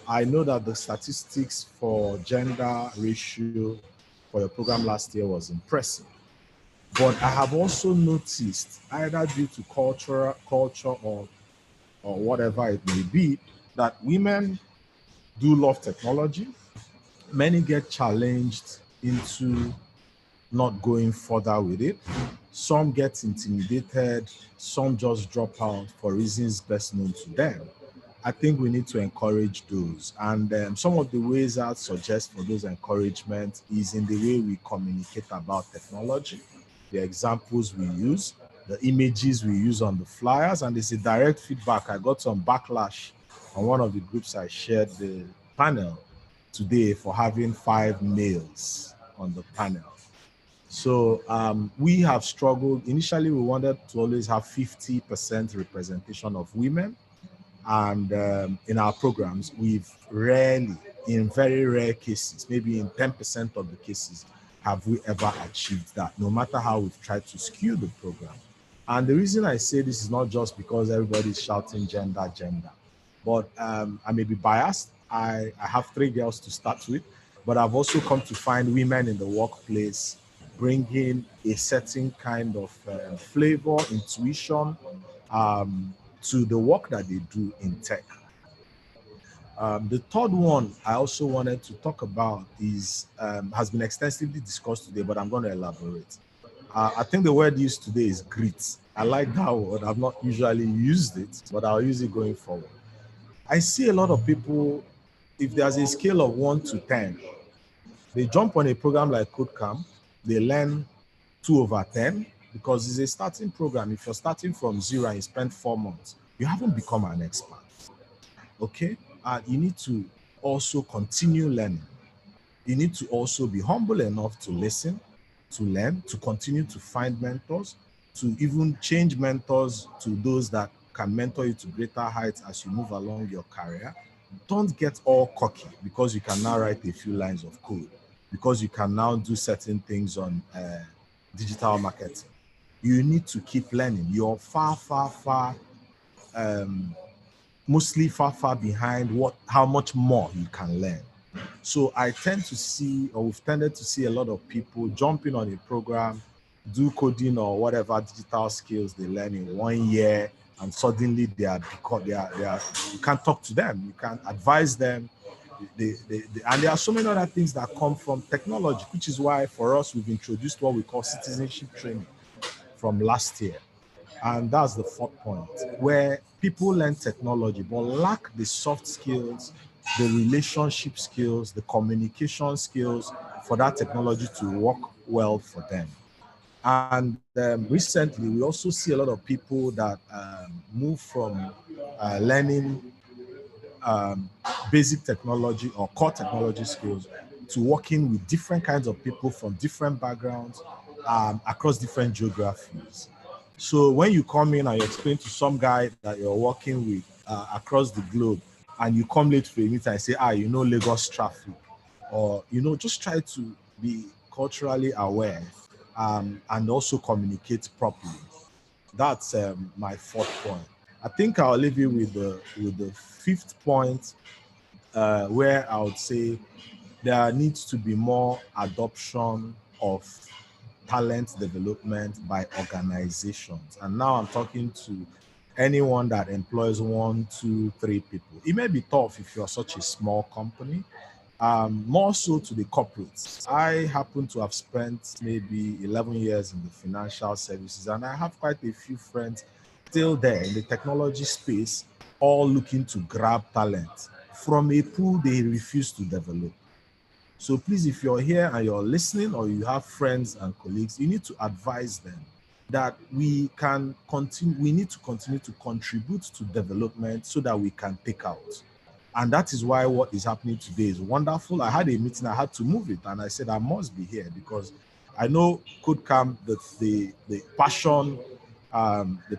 Speaker 2: I know that the statistics for gender ratio for your program last year was impressive. But I have also noticed, either due to culture or whatever it may be, that women do love technology. Many get challenged into not going further with it. Some get intimidated, some just drop out for reasons best known to them. I think we need to encourage those. And some of the ways I'd suggest for those encouragement is in the way we communicate about technology, the examples we use, the images we use on the flyers, and there's a direct feedback. I got some backlash on one of the groups I shared the panel today for having 5 males on the panel. So we have struggled. Initially, we wanted to always have 50% representation of women. And in our programs, we've rarely, in very rare cases, maybe in 10% of the cases, have we ever achieved that, no matter how we've tried to skew the program. And the reason I say this is not just because everybody's shouting gender, but I may be biased. I have 3 girls to start with, but I've also come to find women in the workplace bringing a certain kind of flavor, intuition to the work that they do in tech. The third one I also wanted to talk about is has been extensively discussed today, but I'm going to elaborate. I think the word used today is grit. I like that word. I've not usually used it, but I'll use it going forward. I see a lot of people, if there's a scale of 1 to 10, they jump on a program like KodeCamp, they learn 2/10 because it's a starting program. If you're starting from 0 and you spend 4 months, you haven't become an expert. Okay? You need to also continue learning. You need to also be humble enough to listen, to learn, to continue to find mentors, to even change mentors to those that can mentor you to greater heights as you move along your career. Don't get all cocky because you can now write a few lines of code, because you can now do certain things on digital marketing. You need to keep learning. You're mostly far behind how much more you can learn. So I tend to see, or we've tended to see, a lot of people jumping on a program, do coding or whatever digital skills they learn in 1 year, and suddenly you can't talk to them, you can't advise them. And there are so many other things that come from technology, which is why for us, we've introduced what we call citizenship training from last year. And that's the 4th point, where people learn technology but lack the soft skills, the relationship skills, the communication skills for that technology to work well for them. And recently, we also see a lot of people that move from learning basic technology or core technology skills to working with different kinds of people from different backgrounds across different geographies. So when you come in and you explain to some guy that you're working with across the globe, and you come late for a meeting and say, Lagos traffic, or just try to be culturally aware, and also communicate properly. That's my fourth point. I think I'll leave you with the fifth point, where I would say there needs to be more adoption of talent development by organizations. And now I'm talking to anyone that employs 1, 2, 3 people. It may be tough if you're such a small company, more so to the corporates. I happen to have spent maybe 11 years in the financial services, and I have quite a few friends still there in the technology space, all looking to grab talent from a pool they refuse to develop. So please, if you're here and you're listening, or you have friends and colleagues, you need to advise them that we need to continue to contribute to development so that we can take out. And that is why what is happening today is wonderful. I had a meeting, I had to move it, and I said I must be here because I know KodeCamp, the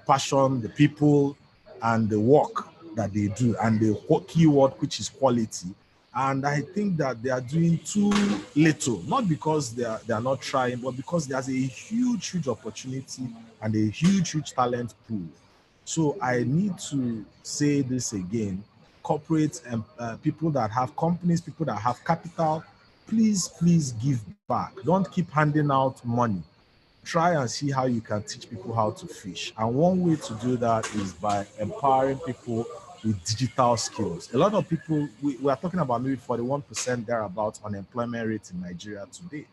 Speaker 2: passion, the people, and the work that they do, and the keyword, which is quality. And I think that they are doing too little, not because they are not trying, but because there's a huge opportunity and a huge talent pool. So I need to say this again: corporates and people that have companies, people that have capital, please give back. Don't keep handing out money. Try and see how you can teach people how to fish. And one way to do that is by empowering people with digital skills. A lot of people, we are talking about maybe 41% thereabouts unemployment rate in Nigeria today.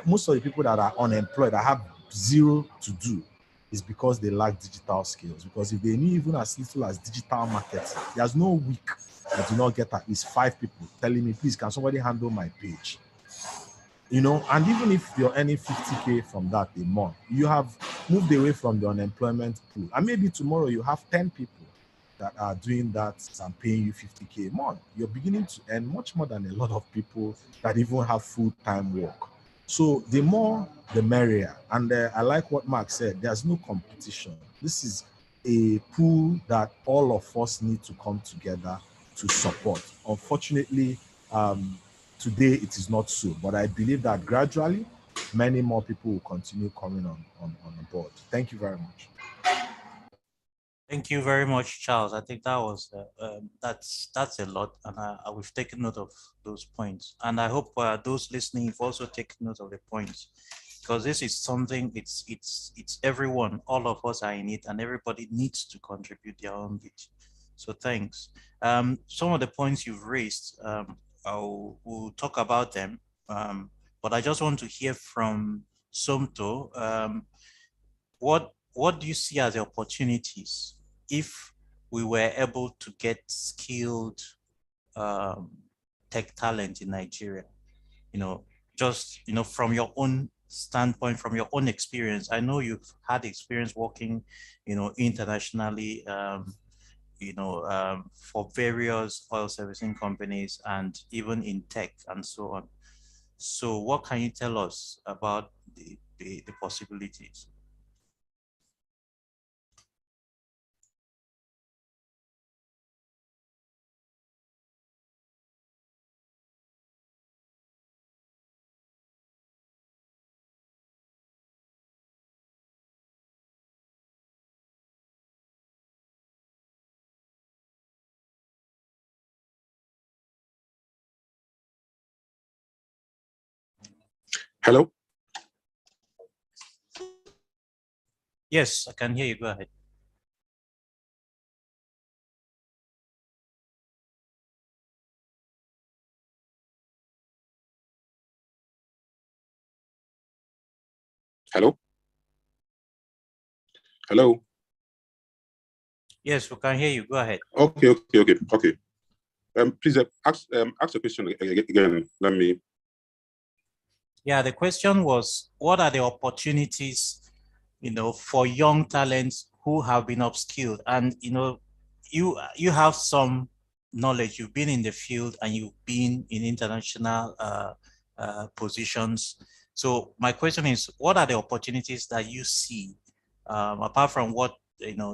Speaker 2: Most of the people that are unemployed, that have zero to do, is because they lack digital skills. Because if they knew even as little as digital marketing, there's no week I do not get at least 5 people telling me, please, can somebody handle my page? And even if you're earning 50K from that a month, you have moved away from the unemployment pool. And maybe tomorrow you have 10 people that are doing that and paying you 50K a month. You're beginning to earn much more than a lot of people that even have full-time work. So the more, the merrier. And I like what Mark said, there's no competition. This is a pool that all of us need to come together to support. Unfortunately, today it is not so, but I believe that gradually many more people will continue coming on board. Thank you very much.
Speaker 19: Thank you very much, Charles. I think that was that's a lot, and we've taken note of those points. And I hope those listening have also taken note of the points, because this is something. It's everyone. All of us are in it, and everybody needs to contribute their own bit. So thanks. Some of the points you've raised, we'll talk about them. But I just want to hear from Somto. What do you see as the opportunities if we were able to get skilled tech talent in Nigeria? Just from your own standpoint, from your own experience. I know you've had experience working, internationally, for various oil servicing companies and even in tech and so on. So what can you tell us about the possibilities?
Speaker 3: Hello?
Speaker 19: Yes, I can hear you. Go ahead.
Speaker 3: Hello? Hello?
Speaker 19: Yes, we can hear you. Go ahead.
Speaker 3: Okay. Please ask the question again. Let me.
Speaker 19: Yeah, the question was, what are the opportunities, for young talents who have been upskilled? And, you have some knowledge, you've been in the field and you've been in international positions. So my question is, what are the opportunities that you see apart from what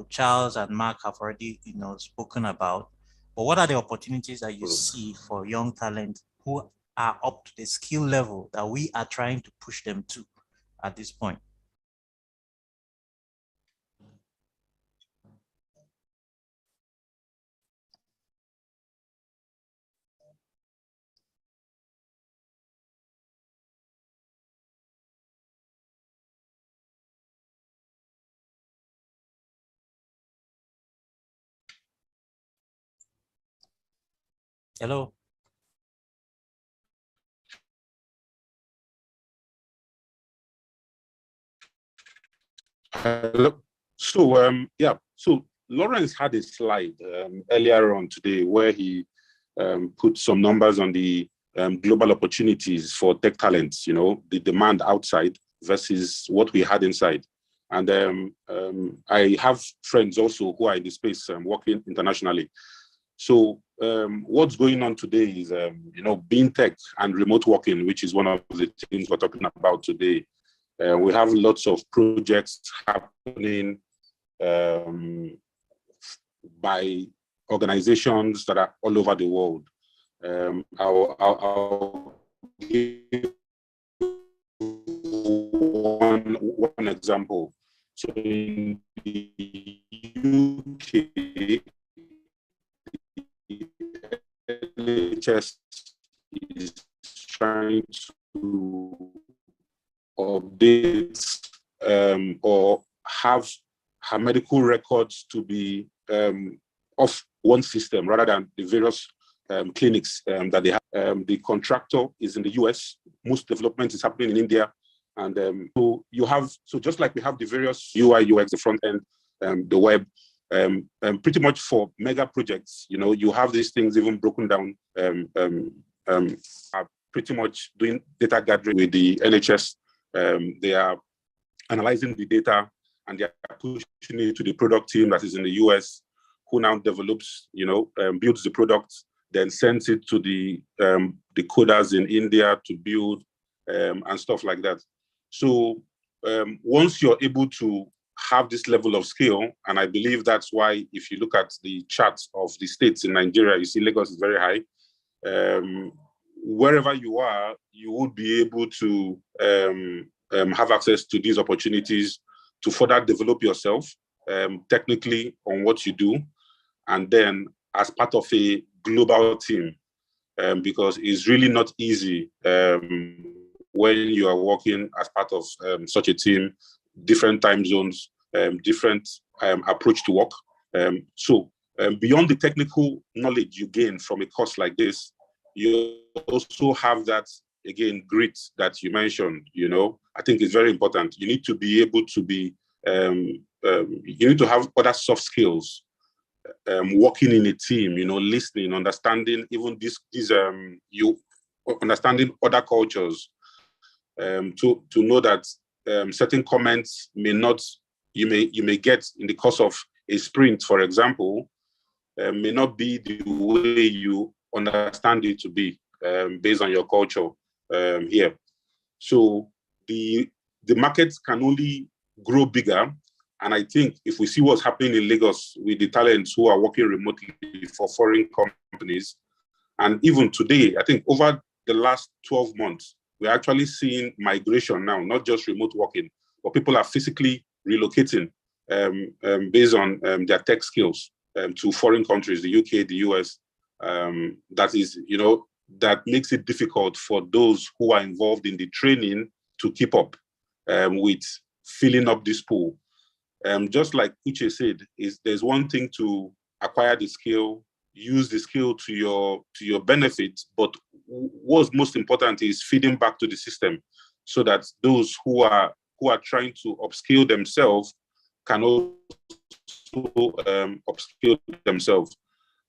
Speaker 19: Charles and Mark have already spoken about, but what are the opportunities that you see for young talent who are up to the skill level that we are trying to push them to at this point? Hello.
Speaker 3: Hello. So so Lawrence had a slide earlier on today where he put some numbers on the global opportunities for tech talents, the demand outside versus what we had inside. And I have friends also who are in the space working internationally. So what's going on today is, being tech and remote working, which is one of the things we're talking about today. We have lots of projects happening by organizations that are all over the world. I'll give one example. So in the UK, NHS is trying to update or have her medical records to be off one system rather than the various clinics that they have. The contractor is in the US. Most development is happening in India. And so just like we have the various UI, UX, the front end, the web, pretty much for mega projects, you have these things even broken down, are pretty much doing data gathering with the NHS. They are analyzing the data and they are pushing it to the product team that is in the US, who now develops, builds the product, then sends it to the coders in India to build and stuff like that. So once you're able to have this level of skill, and I believe that's why if you look at the charts of the states in Nigeria, you see Lagos is very high. Wherever you are, you would be able to have access to these opportunities to further develop yourself technically on what you do, and then as part of a global team, because it's really not easy when you are working as part of such a team, different time zones, different approach to work. So beyond the technical knowledge you gain from a course like this, you also have that, again, grit that you mentioned. I think it's very important. You need to be able to be, you need to have other soft skills, working in a team, listening, understanding even you understanding other cultures, to know that certain comments you may get in the course of a sprint, for example, may not be the way you understand it to be based on your culture here. So the markets can only grow bigger. And I think if we see what's happening in Lagos with the talents who are working remotely for foreign companies, and even today, I think over the last 12 months, we're actually seeing migration now, not just remote working, but people are physically relocating based on their tech skills to foreign countries, the UK, the US. That is, that makes it difficult for those who are involved in the training to keep up with filling up this pool. Just like Uche said, there's one thing to acquire the skill, use the skill to your benefit, but what's most important is feeding back to the system so that those who are trying to upskill themselves can also upskill themselves.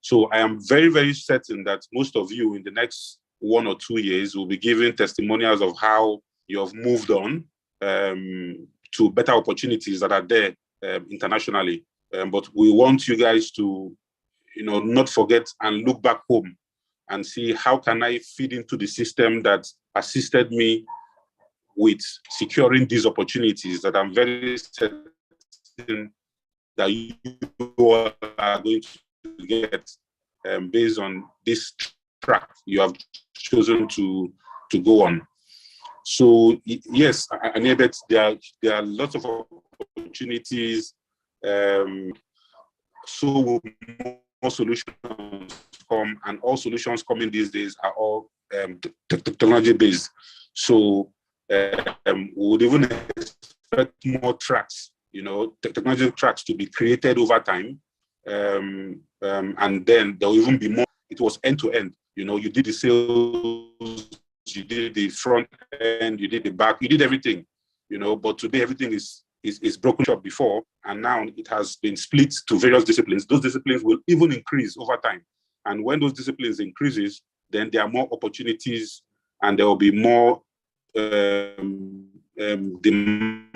Speaker 3: So I am very, very certain that most of you in the next 1 or 2 years will be giving testimonials of how you have moved on to better opportunities that are there internationally. But we want you guys to, not forget and look back home and see how can I feed into the system that assisted me with securing these opportunities that I'm very certain thing that you all are going to get based on this track you have chosen to go on. So yes, I know that there are lots of opportunities. So will more solutions come, and all solutions coming these days are all technology based. So we would even expect more tracks, technology tracks to be created over time, and then there will even be more. It was end to end. You did the sales, you did the front end, you did the back, you did everything. But today everything is broken up before, and now it has been split to various disciplines. Those disciplines will even increase over time. And when those disciplines increases, then there are more opportunities and there will be more demand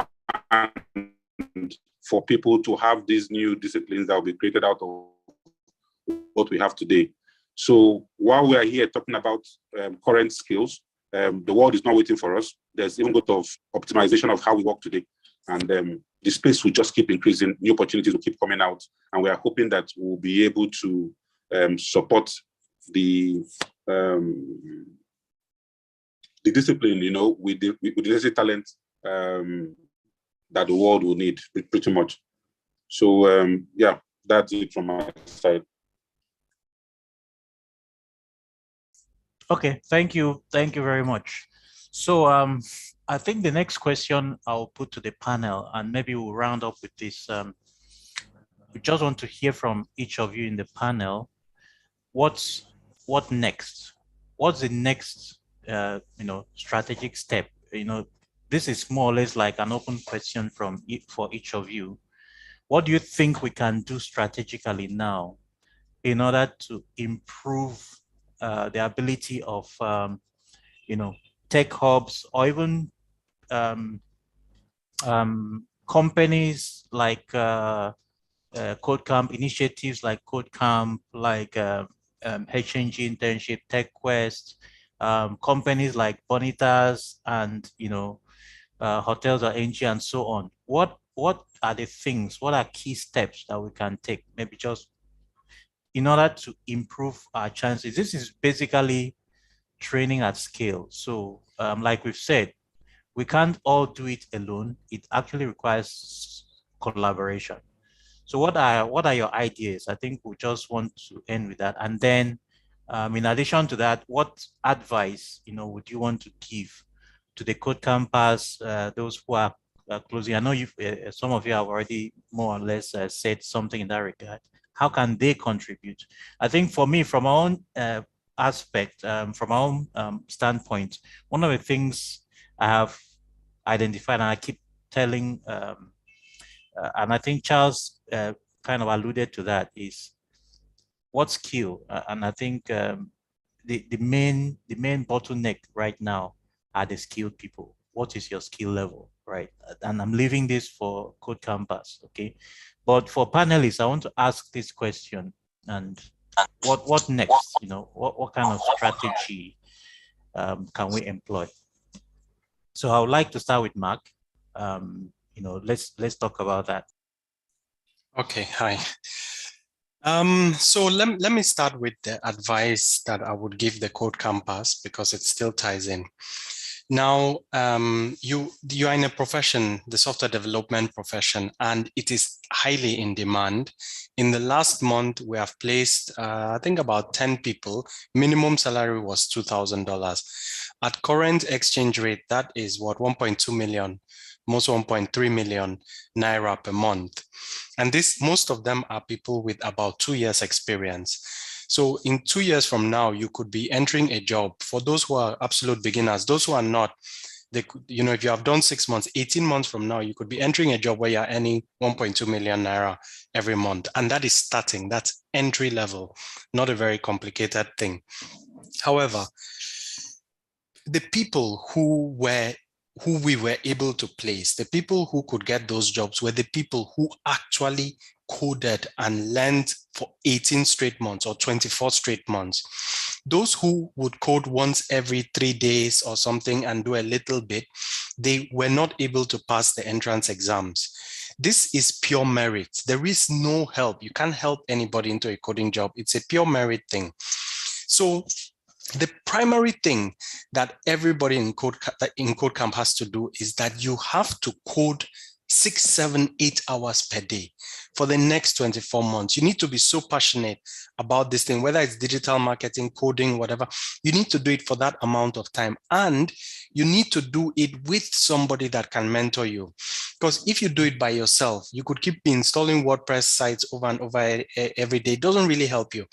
Speaker 3: for people to have these new disciplines that will be created out of what we have today. So while we are here talking about current skills, the world is not waiting for us. There's even a lot of optimization of how we work today. And the space will just keep increasing, new opportunities will keep coming out. And we are hoping that we'll be able to support the discipline, with the necessary talent that the world will need, pretty much. So yeah, that's it from my side.
Speaker 19: Okay, thank you very much. So I think the next question I'll put to the panel, and maybe we'll round up with this. We just want to hear from each of you in the panel. What next? What's the next strategic step? This is more or less like an open question for each of you. What do you think we can do strategically now in order to improve the ability of tech hubs, or even companies like KodeCamp, initiatives like KodeCamp, like HNG internship, TechQuest, companies like Bonitas, and hotels or NG, and so on. What are the things? What are key steps that we can take? Maybe just in order to improve our chances. This is basically training at scale. So like we've said, we can't all do it alone. It actually requires collaboration. So what are your ideas? I think we just want to end with that. And then in addition to that, what advice would you want to give to the code campers, those who are closing? I know some of you have already more or less said something in that regard. How can they contribute? I think for me, from our own aspect, from our own standpoint, one of the things I have identified, and I keep telling, and I think Charles kind of alluded to that, is what skill? And I think the main bottleneck right now are the skilled people. What is your skill level, right? And I'm leaving this for Code Campus, okay? But for panelists, I want to ask this question: and what next? What kind of strategy can we employ? So I would like to start with Mark. Let's talk about that.
Speaker 20: Okay, hi. So let me start with the advice that I would give the Code Campus, because it still ties in. Now, you are in a profession, the software development profession, and it is highly in demand. In the last month, we have placed, I think, about 10 people. Minimum salary was $2,000. At current exchange rate, that is what, 1.2 million, most 1.3 million naira per month. And most of them are people with about 2 years experience. So in 2 years from now, you could be entering a job. For those who are absolute beginners, those who are not, they could, if you have done 6 months, 18 months from now, you could be entering a job where you're earning 1.2 million naira every month. And that is starting, that's entry level, not a very complicated thing. However, the people who we were able to place, the people who could get those jobs, were the people who actually coded and learned for 18 straight months or 24 straight months. Those who would code once every 3 days or something and do a little bit, they were not able to pass the entrance exams. This is pure merit. There is no help. You can't help anybody into a coding job. It's a pure merit thing. So the primary thing that everybody in KodeCamp has to do is that you have to code 6, 7, 8 hours per day for the next 24 months. You need to be so passionate about this thing, whether it's digital marketing, coding, whatever. You need to do it for that amount of time. And you need to do it with somebody that can mentor you. Because if you do it by yourself, you could keep installing WordPress sites over and over every day. It doesn't really help you.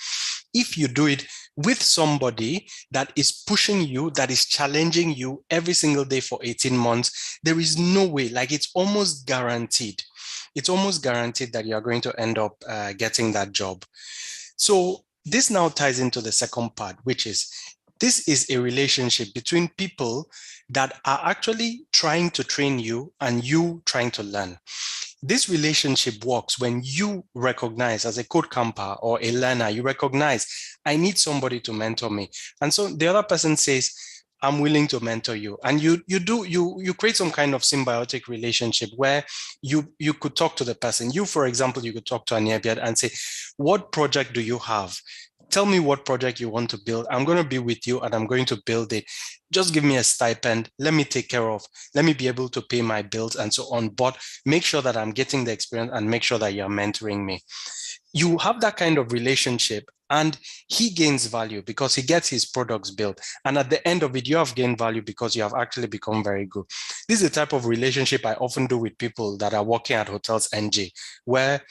Speaker 20: If you do it with somebody that is pushing you, that is challenging you every single day for 18 months, there is no way, like it's almost guaranteed. It's almost guaranteed that you are going to end up getting that job. So this now ties into the second part, which is, this is a relationship between people that are actually trying to train you and you trying to learn. This relationship works when you recognize, as a code camper or a learner, you recognize, I need somebody to mentor me. And so the other person says, I'm willing to mentor you. And you create some kind of symbiotic relationship where you could talk to the person. You, for example, you could talk to Aniabiad and say, what project do you have? Tell me what project you want to build. I'm going to be with you and I'm going to build it. Just give me a stipend. Let me take care of, let me be able to pay my bills and so on. But make sure that I'm getting the experience and make sure that you're mentoring me. You have that kind of relationship and he gains value because he gets his products built. And at the end of it, you have gained value because you have actually become very good. This is the type of relationship I often do with people that are working at Hotels NG, where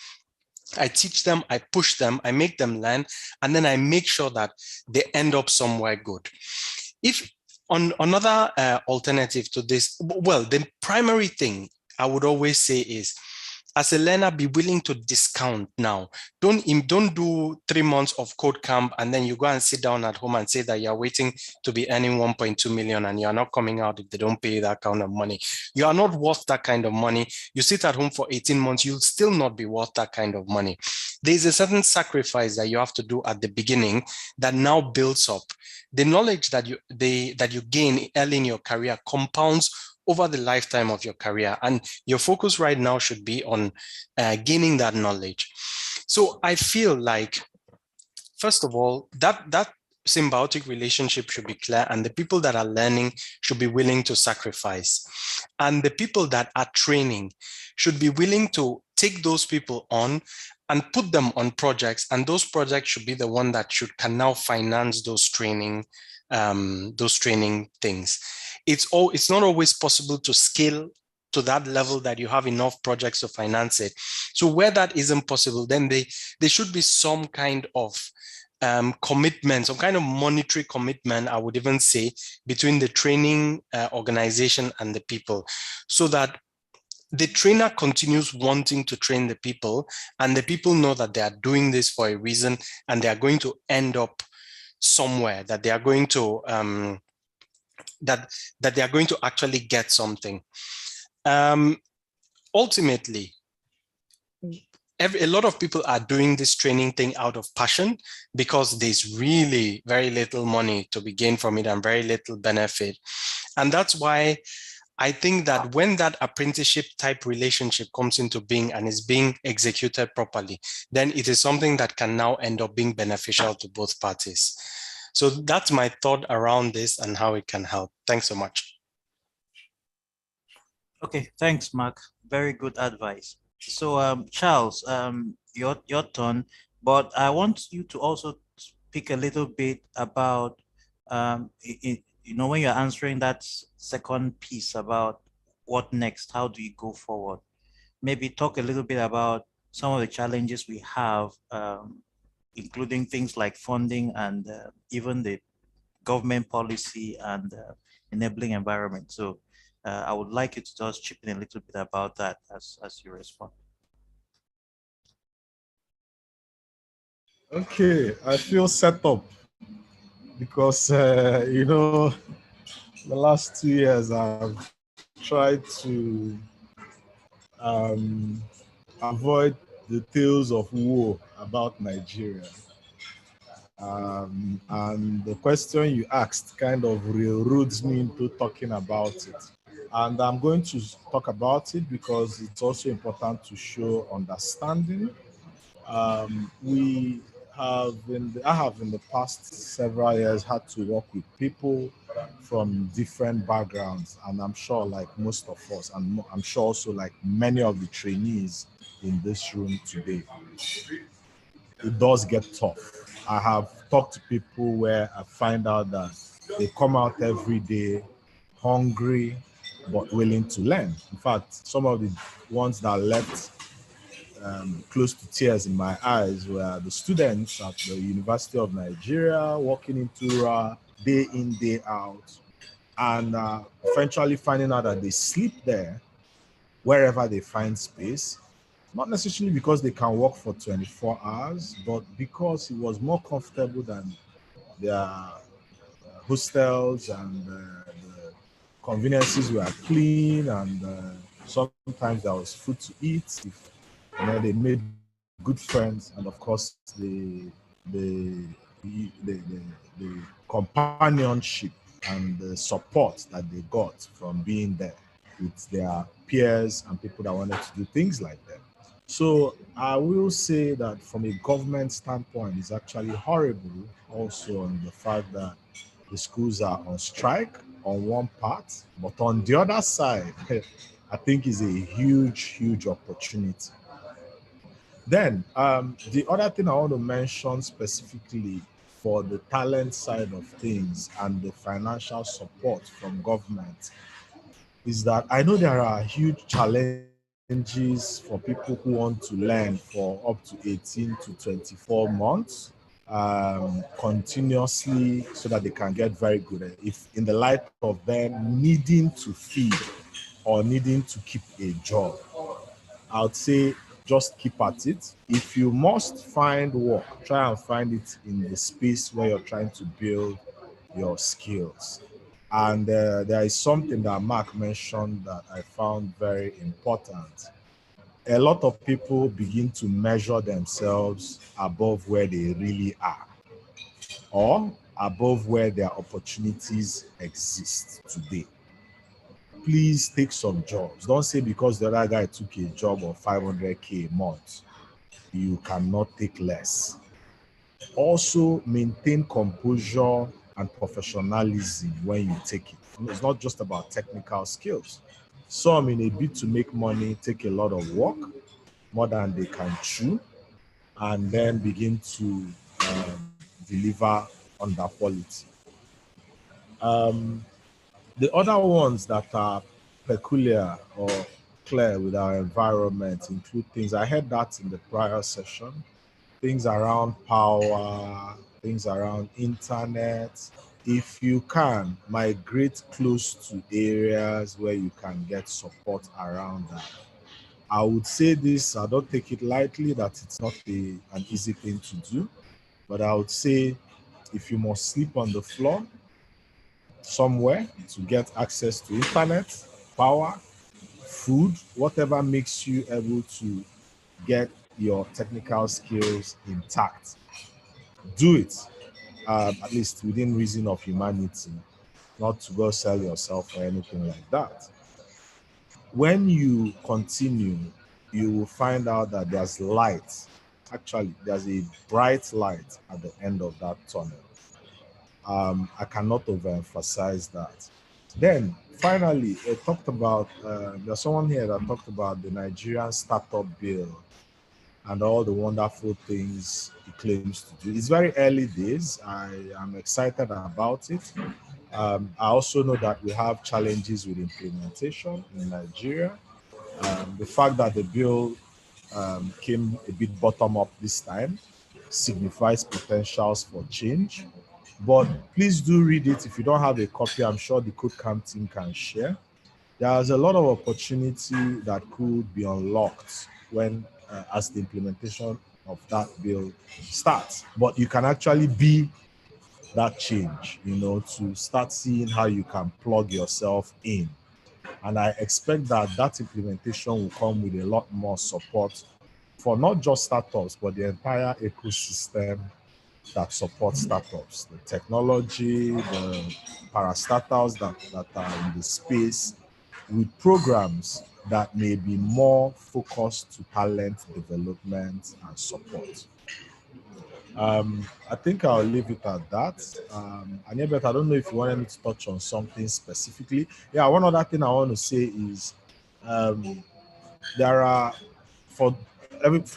Speaker 20: I teach them, I push them, I make them learn, and then I make sure that they end up somewhere good. If on another alternative to this, well, the primary thing I would always say is, as a learner, be willing to discount now. Don't do 3 months of KodeCamp and then you go and sit down at home and say that you're waiting to be earning 1.2 million and you're not coming out if they don't pay you that kind of money. You are not worth that kind of money. You sit at home for 18 months, you'll still not be worth that kind of money. There's a certain sacrifice that you have to do at the beginning that now builds up. The knowledge that you gain early in your career compounds over the lifetime of your career. And your focus right now should be on gaining that knowledge. So I feel like, first of all, that symbiotic relationship should be clear, and the people that are learning should be willing to sacrifice. And the people that are training should be willing to take those people on and put them on projects. And those projects should be the one that can now finance those training things. It's not always possible to scale to that level that you have enough projects to finance it. So where that isn't possible, then there should be some kind of commitment, some kind of monetary commitment, I would even say, between the training organization and the people, so that the trainer continues wanting to train the people, and the people know that they are doing this for a reason, and they are going to end up somewhere, that they are going to that they are going to actually get something. Ultimately, a lot of people are doing this training thing out of passion because there's really very little money to be gained from it and very little benefit. And that's why I think that when that apprenticeship type relationship comes into being and is being executed properly, then it is something that can now end up being beneficial to both parties. So that's my thought around this and how it can help. Thanks so much.
Speaker 19: Okay, thanks, Mark. Very good advice. So, Charles, your turn, but I want you to also speak a little bit about, when you're answering that second piece about what next, how do you go forward? Maybe talk a little bit about some of the challenges we have, including things like funding and even the government policy and enabling environment. So I would like you to just chip in a little bit about that as you respond.
Speaker 2: Okay, I feel set up because, the last 2 years I've tried to avoid the tales of woe about Nigeria. And the question you asked kind of railroads me into talking about it. And I'm going to talk about it because it's also important to show understanding. I have in the past several years had to work with people from different backgrounds, and I'm sure like most of us, and I'm sure also like many of the trainees in this room today, it does get tough. I have talked to people where I find out that they come out every day hungry but willing to learn. In fact, some of the ones that left close to tears in my eyes were the students at the University of Nigeria walking into day in, day out, and eventually finding out that they sleep there wherever they find space, not necessarily because they can work for 24 hours, but because it was more comfortable than their hostels, and the conveniences were clean, and sometimes there was food to eat. They made good friends, and of course the, the, the companionship and the support that they got from being there with their peers and people that wanted to do things like that. So I will say that from a government standpoint, it's actually horrible also on the fact that the schools are on strike on one part, but on the other side, I think is a huge, huge opportunity. Then the other thing I want to mention specifically for the talent side of things and the financial support from government is that I know there are huge challenges for people who want to learn for up to 18 to 24 months continuously so that they can get very good at it. If in the light of them needing to feed or needing to keep a job, I would say just keep at it. If you must find work, try and find it in the space where you're trying to build your skills. And there is something that Mark mentioned that I found very important. A lot of people begin to measure themselves above where they really are or above where their opportunities exist today. Please take some jobs. Don't say because the other guy took a job of 500K a month, you cannot take less. Also, maintain composure and professionalism when you take it. It's not just about technical skills. Some, in a bid to make money, take a lot of work, more than they can chew, and then begin to deliver on that quality. The other ones that are peculiar or clear with our environment include things, I heard that in the prior session, things around power, things around internet. If you can, migrate close to areas where you can get support around that. I would say this, I don't take it lightly that it's not an easy thing to do, but I would say if you must sleep on the floor somewhere to get access to internet, power, food, whatever makes you able to get your technical skills intact, do it, at least within reason of humanity, not to go sell yourself or anything like that. When you continue, you will find out that there's light. Actually, there's a bright light at the end of that tunnel. I cannot overemphasize that. Then, finally, I talked about, there's someone here that talked about the Nigerian startup bill and all the wonderful things he claims to do. It's very early days. I am excited about it. I also know that we have challenges with implementation in Nigeria. The fact that the bill came a bit bottom up this time signifies potentials for change. But please do read it. If you don't have a copy, I'm sure the KodeCamp team can share. There's a lot of opportunity that could be unlocked when, as the implementation of that bill starts. But you can actually be that change, to start seeing how you can plug yourself in. And I expect that that implementation will come with a lot more support for not just startups, but the entire ecosystem that supports startups, the technology, the parastatals that are in the space, with programs that may be more focused to talent development and support. I think I'll leave it at that. Aniebet, I don't know if you wanted me to touch on something specifically. Yeah, one other thing I want to say is there are, for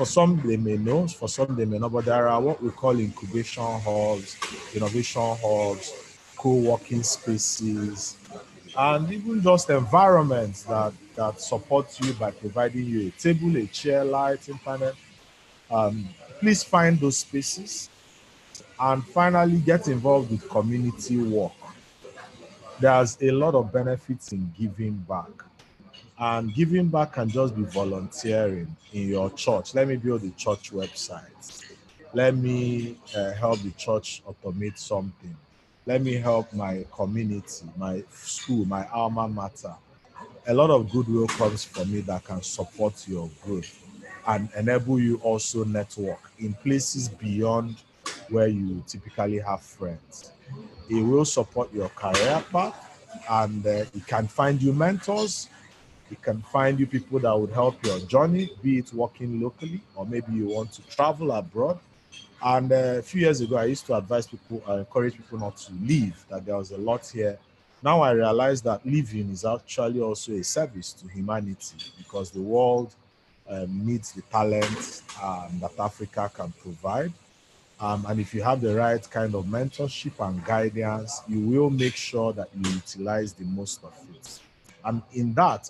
Speaker 2: some they may know, for some they may not, but there are what we call incubation hubs, innovation hubs, co-working spaces, and even just environments that support you by providing you a table, a chair, light, internet. Please find those spaces. And finally, get involved with community work. There's a lot of benefits in giving back. And giving back can just be volunteering in your church. Let me build a church website. Let me help the church automate something. Let me help my community, my school, my alma mater. A lot of goodwill comes from it that can support your growth and enable you also network in places beyond where you typically have friends. It will support your career path, and it can find you mentors. It can find you people that would help your journey, be it working locally, or maybe you want to travel abroad. And a few years ago, I used to advise people, encourage people not to leave, that there was a lot here. Now I realize that living is actually also a service to humanity, because the world needs the talent that Africa can provide. And if you have the right kind of mentorship and guidance, you will make sure that you utilize the most of it. And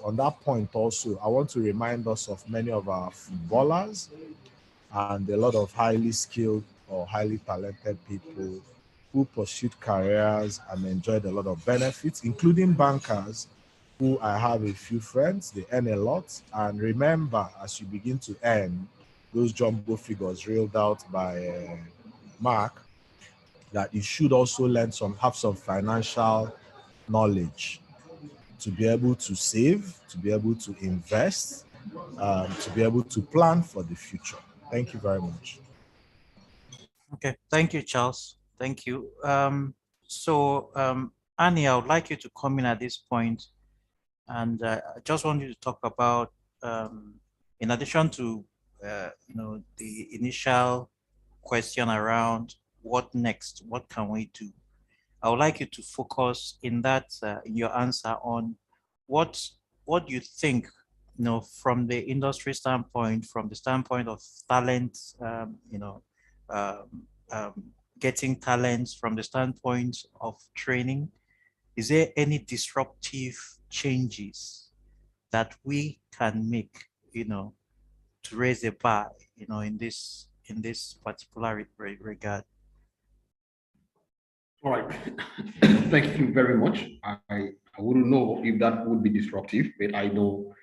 Speaker 2: on that point also, I want to remind us of many of our footballers and a lot of highly skilled or highly talented people who pursued careers and enjoyed a lot of benefits, including bankers, who I have a few friends. They earn a lot. And remember, as you begin to earn those jumbo figures reeled out by Mark, that you should also have some financial knowledge to be able to save, to be able to invest, to be able to plan for the future. Thank you very much.
Speaker 19: Okay, thank you, Charles. Thank you. Annie, I would like you to come in at this point, and I just want you to talk about, in addition to the initial question around what next, what can we do? I would like you to focus in your answer on what you think, from the industry standpoint, from the standpoint of talent, getting talents, from the standpoint of training. Is there any disruptive changes that we can make, to raise the bar, in this particular regard?
Speaker 21: All right. Thank you very much. I wouldn't know if that would be disruptive, but I know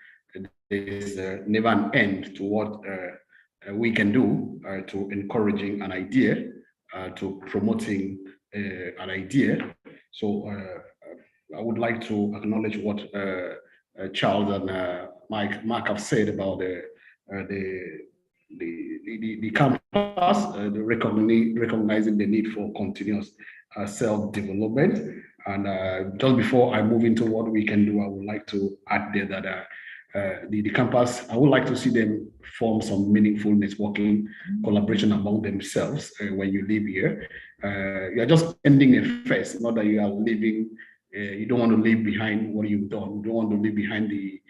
Speaker 21: there's never an end to what we can do to encouraging an idea, to promoting an idea. So I would like to acknowledge what Charles and Mark have said about the campus, recognizing the need for continuous self-development. And just before I move into what we can do, I would like to add there that the campus, I would like to see them form some meaningful networking collaboration among themselves when you live here. You're just ending a phase, not that you are living, you don't want to leave behind what you've done. You don't want to leave behind the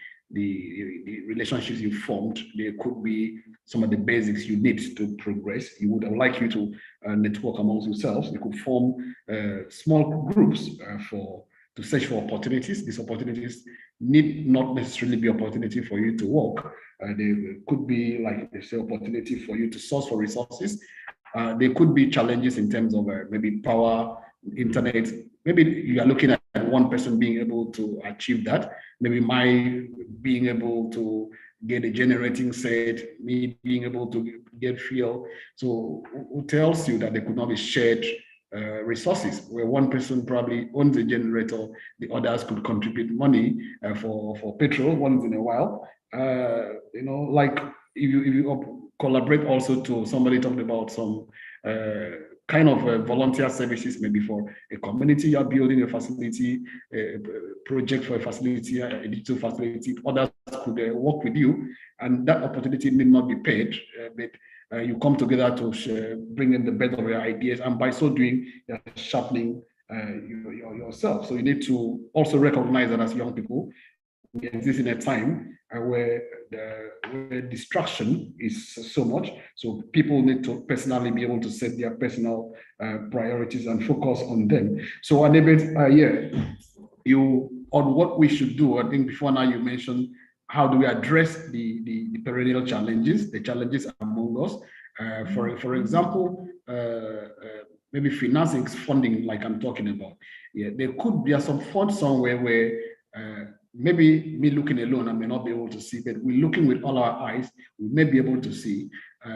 Speaker 21: relationships you formed. There could be some of the basics you need to progress. I would like you to network amongst yourselves. You could form small groups to search for opportunities. These opportunities need not necessarily be opportunity for you to work. They could be, like they say, opportunity for you to source for resources. There could be challenges in terms of maybe power, internet. Maybe you are looking at one person being able to achieve that. Maybe my being able to get a generating set, me being able to get fuel. So who tells you that there could not be shared resources, where one person probably owns a generator, the others could contribute money for petrol once in a while. Like if you collaborate also to, somebody talked about some kind of volunteer services, maybe for a community you're building a facility, a project for a facility, a digital facility. Others could work with you, and that opportunity need not be paid, but you come together to bring in the best of your ideas, and by so doing, you're sharpening yourself. So you need to also recognize that as young people, we exist in a time where distraction is so much. So people need to personally be able to set their personal priorities and focus on them. So Anebet, you on what we should do. I think before now you mentioned how do we address the perennial challenges, the challenges among us. For example, maybe financing funding, like I'm talking about. Yeah, there are some funds somewhere where maybe me looking alone, I may not be able to see, but we're looking with all our eyes, we may be able to see.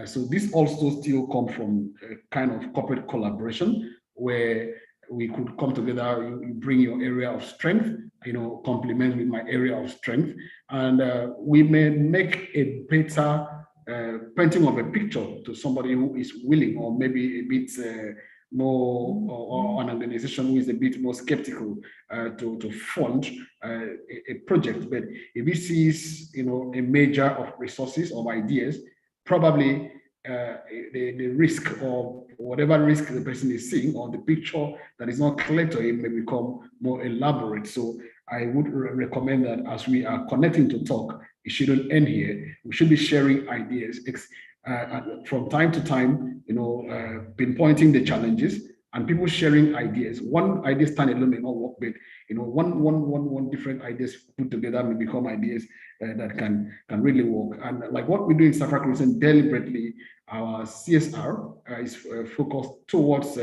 Speaker 21: So this also still comes from a kind of corporate collaboration where we could come together, you bring your area of strength, complement with my area of strength, and we may make a better painting of a picture to somebody who is willing, or maybe a bit more, or an organization who is a bit more skeptical to fund a project. But if he sees, a measure of resources, of ideas, probably the risk, or whatever risk the person is seeing, or the picture that is not clear to him, may become more elaborate. So I would recommend that as we are connecting to talk, it shouldn't end here. We should be sharing ideas from time to time, pinpointing the challenges and people sharing ideas. One idea stand alone may not work, but one different ideas put together may become ideas that can really work. And like what we do in Safra Crescent, deliberately, our CSR is focused towards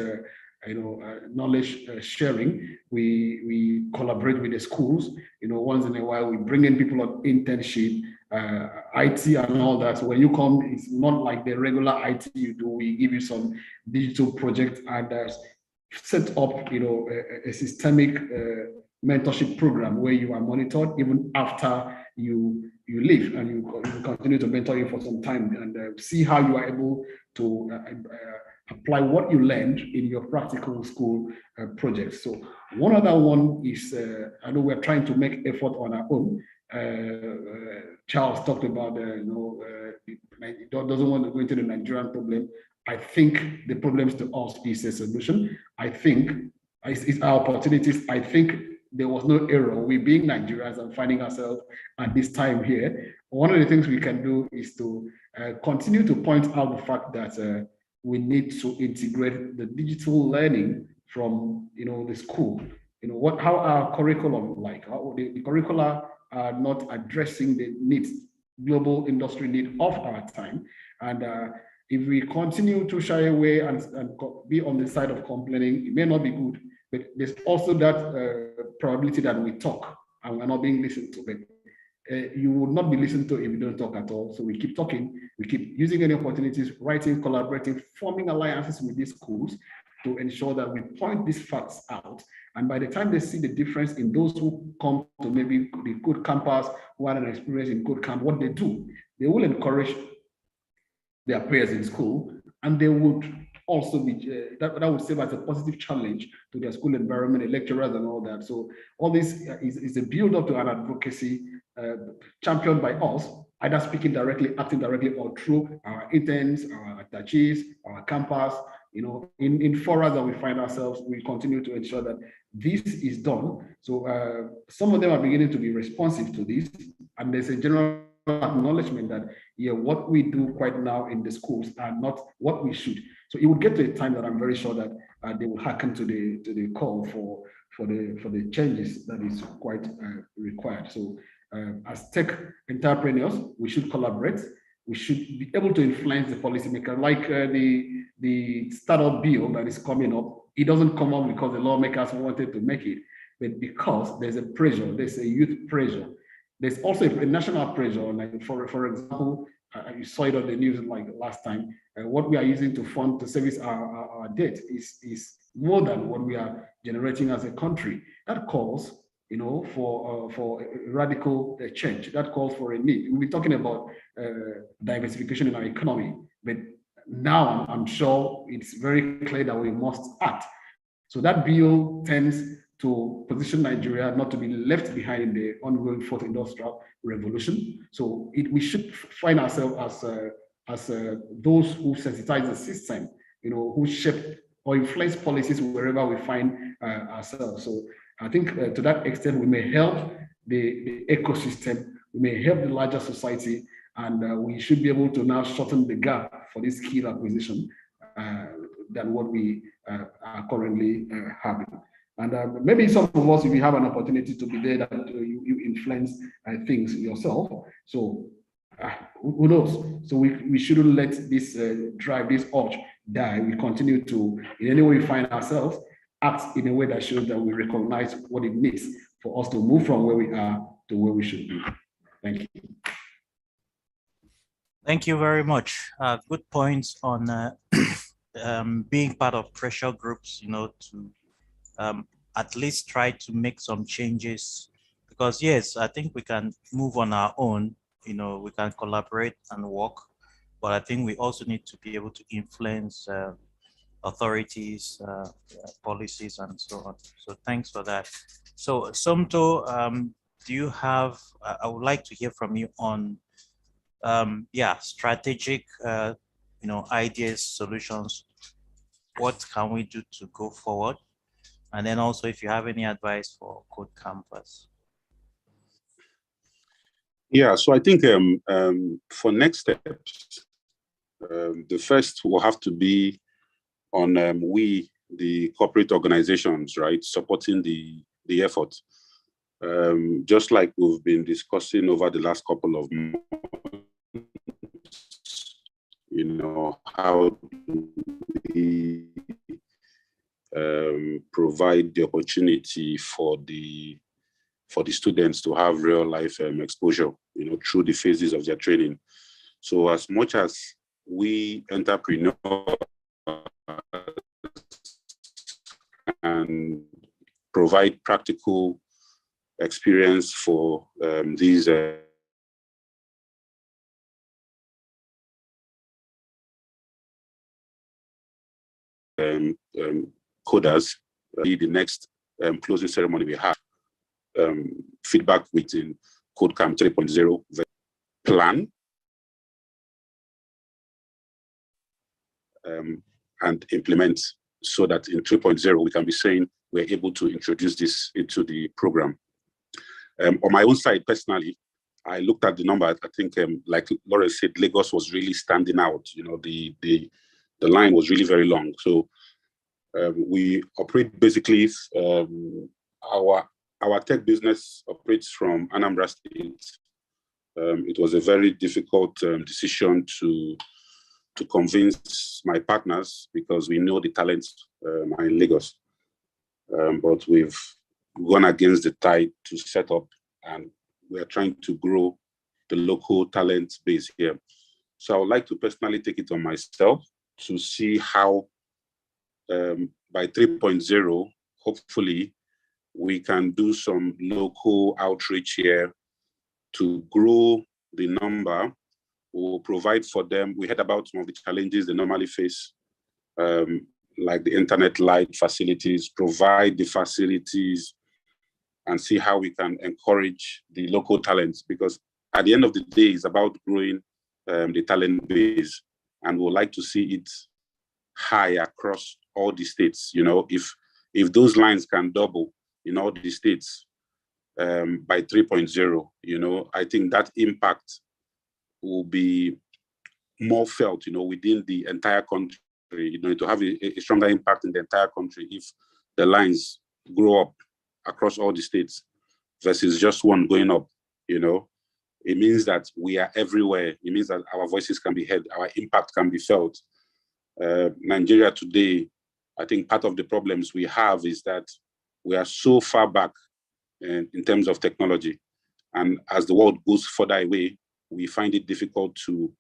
Speaker 21: knowledge sharing. We collaborate with the schools. Once in a while we bring in people on internship, IT and all that. So when you come, it's not like the regular IT you do. We give you some digital project and set up, a systemic mentorship program where you are monitored even after you leave, and you continue to mentor you for some time and see how you are able to apply what you learned in your practical school projects. So one other one is, I know we're trying to make effort on our own. Charles talked about, he doesn't want to go into the Nigerian problem. I think the problems to us is a solution. I think it's our opportunities. I think there was no error. We being Nigerians and finding ourselves at this time here. One of the things we can do is to continue to point out the fact that we need to integrate the digital learning from the school. How our curriculum, like how the curricula are not addressing the needs, global industry need of our time. And if we continue to shy away and be on the side of complaining, it may not be good, but there's also that probability that we talk and we're not being listened to. But you will not be listened to if you don't talk at all. So we keep talking, we keep using any opportunities, writing, collaborating, forming alliances with these schools to ensure that we point these facts out. And by the time they see the difference in those who come to maybe the code campus, who had an experience in KodeCamp, what they do, they will encourage their peers in school, and they would also be, that would serve as a positive challenge to their school environment, the lecturers and all that. So all this is a build up to an advocacy championed by us, either speaking directly, acting directly, or through our interns, our attaches, our campus. In forums that we find ourselves, we continue to ensure that this is done. So some of them are beginning to be responsive to this, and there's a general acknowledgement that what we do right now in the schools are not what we should. So it would get to a time that I'm very sure that they will hearken to the call for the changes that is quite required. So as tech entrepreneurs, we should collaborate. We should be able to influence the policymaker, like the startup bill that is coming up. It doesn't come up because the lawmakers wanted to make it, but because there's a pressure, there's a youth pressure. There's also a national pressure. Like for example, you saw it on the news like last time. What we are using to fund to service our debt is more than what we are generating as a country. That calls for radical change. That calls for a need. We're talking about diversification in our economy, but now I'm sure it's very clear that we must act. So that bill tends to position Nigeria not to be left behind in the ongoing fourth industrial revolution. So we should find ourselves as those who sensitize the system, who shape or influence policies wherever we find ourselves. So I think to that extent, we may help the ecosystem, we may help the larger society, and we should be able to now shorten the gap for this skill acquisition than what we are currently having. And maybe some of us, if you have an opportunity to be there, that you influence things yourself. So who knows? So we shouldn't let this drive, this urge die. We continue to, in any way we find ourselves, act in a way that shows that we recognize what it needs for us to move from where we are to where we should be. Thank you.
Speaker 19: Thank you very much. Good points on being part of pressure groups, to at least try to make some changes. Because yes, I think we can move on our own, we can collaborate and work, but I think we also need to be able to influence authorities, policies, and so on. So thanks for that. So Somto, do you have, I would like to hear from you on strategic ideas, solutions. What can we do to go forward? And then also if you have any advice for KodeCamp.
Speaker 3: Yeah, so I think for next steps, the first will have to be on we, the corporate organizations, right, supporting the effort. Just like we've been discussing over the last couple of months, how do we provide the opportunity for the students to have real life exposure, through the phases of their training. So as much as we entrepreneurs and provide practical experience for these coders, the next closing ceremony we have, feedback within KodeCamp 3.0 plan, and implement, so that in 3.0 we can be saying we're able to introduce this into the program. On my own side, personally, I looked at the number. I think, like Laura said, Lagos was really standing out. The line was really very long. So we operate basically, our tech business operates from Anambra State. It was a very difficult decision to convince my partners, because we know the talents are in Lagos. But we've gone against the tide to set up, and we're trying to grow the local talent base here. So I would like to personally take it on myself to see how by 3.0, hopefully, we can do some local outreach here to grow the number. We'll provide for them. We heard about some of the challenges they normally face, like the internet light facilities, provide the facilities, and see how we can encourage the local talents, because at the end of the day, it's about growing the talent base, and we'd like to see it high across all the states. If those lines can double in all the states by 3.0, I think that impact will be more felt, within the entire country, to have a stronger impact in the entire country if the lines grow up across all the states versus just one going up. It means that we are everywhere. It means that our voices can be heard, our impact can be felt. Nigeria today, I think part of the problems we have is that we are so far back in terms of technology. And as the world goes further away, we find it difficult to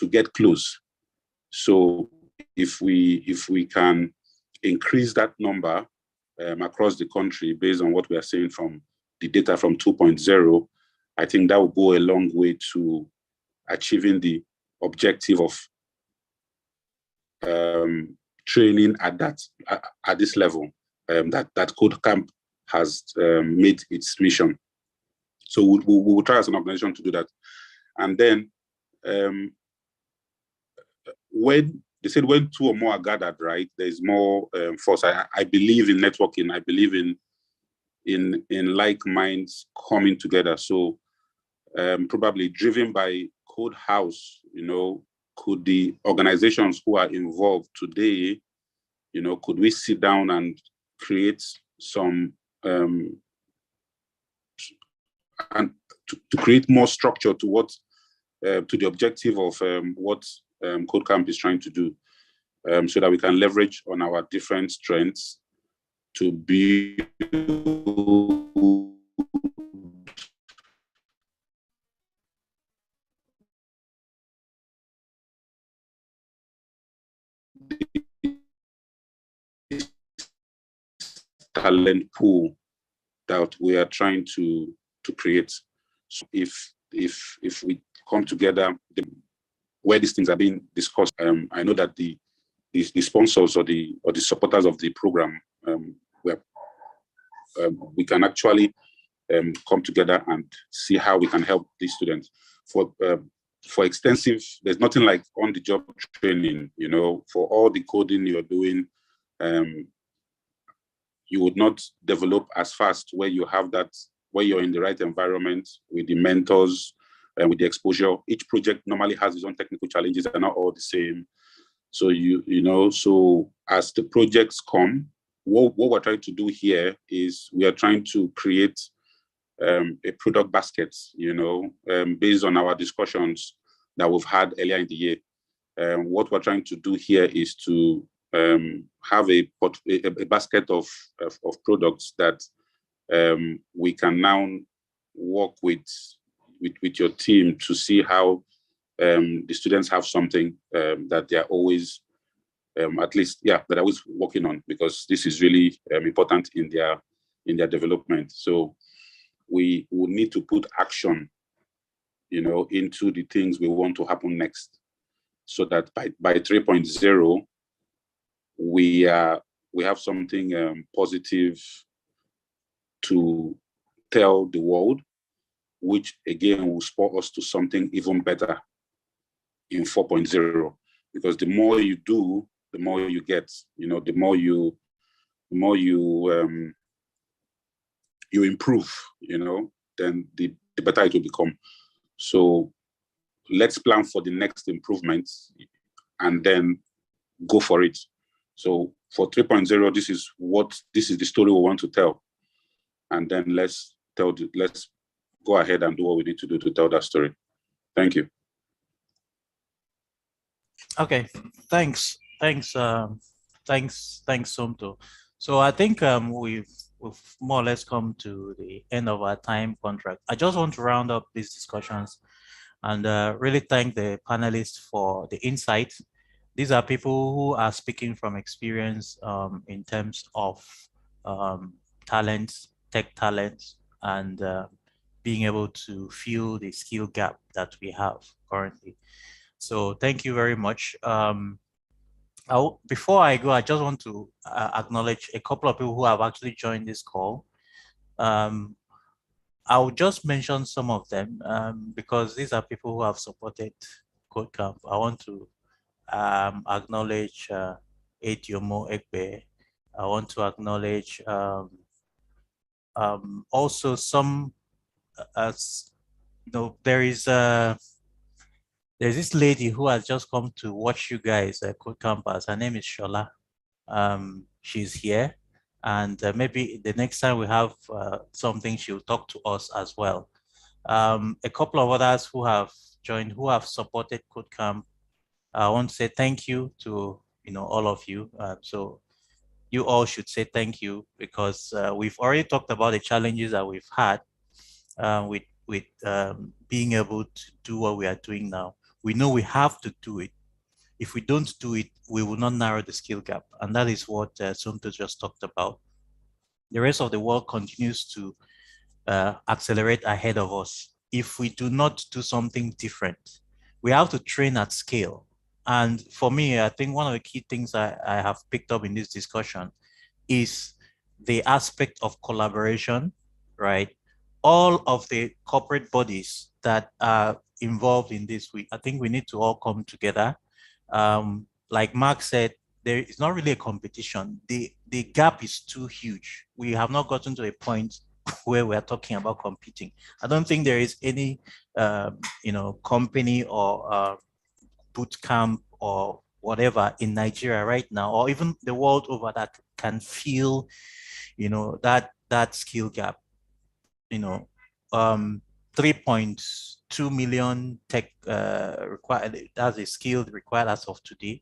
Speaker 3: get close. So if we can increase that number, across the country based on what we are seeing from the data from 2.0, I think that will go a long way to achieving the objective of training at this level that KodeCamp has made its mission. So we will try as an organization to do that. And then when they said when two or more are gathered, right, there's more force. I believe in networking. I believe in like minds coming together. So probably driven by Code House, could the organizations who are involved today, could we sit down and create some and to create more structure to what to the objective of what KodeCamp is trying to do, so that we can leverage on our different strengths to build talent pool that we are trying to create. So if we come together, where these things are being discussed, I know that the sponsors or the supporters of the program, we can actually come together and see how we can help these students. For extensive, there's nothing like on-the-job training. For all the coding you're doing, you would not develop as fast where you have that, where you're in the right environment with the mentors and with the exposure. Each project normally has its own technical challenges. They're not all the same. So so as the projects come, what we're trying to do here is we are trying to create a product basket, based on our discussions that we've had earlier in the year. What we're trying to do here is to have a basket of products that we can now work with your team to see how the students have something that they're always that are always working on, because this is really important in their development. So we will need to put action, into the things we want to happen next, so that by 3.0 we have something positive to tell the world, which again will spur us to something even better in 4.0. Because the more you do, the more you get. The more you improve, then the better it will become. So let's plan for the next improvements and then go for it. So for 3.0, this is the story we want to tell. And then let's go ahead and do what we need to do to tell that story. Thank you.
Speaker 19: Okay, thanks, Somto. So I think we've more or less come to the end of our time contract. I just want to round up these discussions and really thank the panelists for the insight. These are people who are speaking from experience in terms of talents, tech talents, and being able to fill the skill gap that we have currently. So thank you very much. Before I go, I just want to acknowledge a couple of people who have actually joined this call. I'll just mention some of them because these are people who have supported KodeCamp. I want to acknowledge Etiomo Ekbe. I want to acknowledge also some, there's this lady who has just come to watch you guys at KodeCamp. Her name is Shola. She's here, and maybe the next time we have something, she'll talk to us as well. A couple of others who have joined, who have supported KodeCamp. I want to say thank you to all of you. So you all should say thank you, because we've already talked about the challenges that we've had with being able to do what we are doing now. We know we have to do it. If we don't do it, we will not narrow the skill gap. And that is what Sunto just talked about. the rest of the world continues to accelerate ahead of us. If we do not do something different, we have to train at scale. And for me, I think one of the key things I have picked up in this discussion is the aspect of collaboration, right? All of the corporate bodies that are involved in this, I think we need to all come together. Like Mark said, there is not really a competition. The gap is too huge. We have not gotten to a point where we are talking about competing. I don't think there is any, company or boot camp or whatever in Nigeria right now, or even the world over, that can feel, that skill gap. 3.2 million tech required. That's a skill required as of today.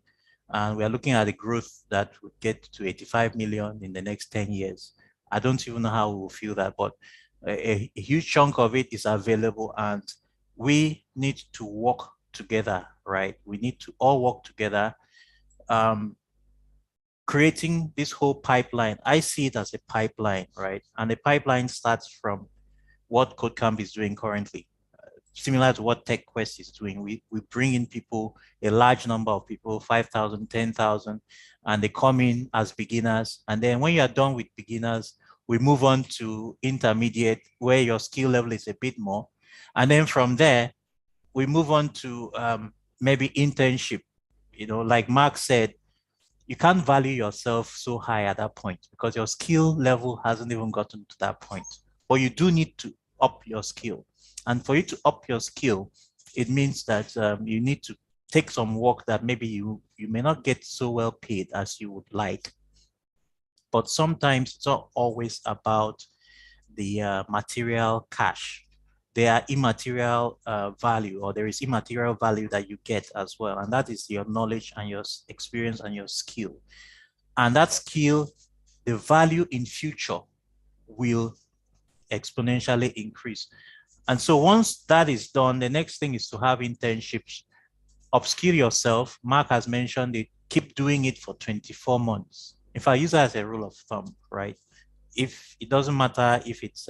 Speaker 19: And we are looking at a growth that would get to 85 million in the next 10 years. I don't even know how we will feel that, but a huge chunk of it is available, and we need to work together, right? We need to all work together. Creating this whole pipeline, I see it as a pipeline, right? And the pipeline starts from what KodeCamp is doing currently. Similar to what TechQuest is doing. We bring in people, a large number of people, 5,000, 10,000, and they come in as beginners. And then when you are done with beginners, we move on to intermediate, where your skill level is a bit more. And then from there, we move on to maybe internship. Like Mark said, you can't value yourself so high at that point because your skill level hasn't even gotten to that point. But you do need to up your skill. And for you to up your skill, it means that you need to take some work that maybe you may not get so well paid as you would like. But sometimes it's not always about the material cash. There are immaterial value, or there is immaterial value that you get as well. And that is your knowledge and your experience and your skill. And that skill, the value in future will exponentially increase. And so once that is done, the next thing is to have internships, upskill yourself. Mark has mentioned it, keep doing it for 24 months. If I use that as a rule of thumb, right? If it doesn't matter if it's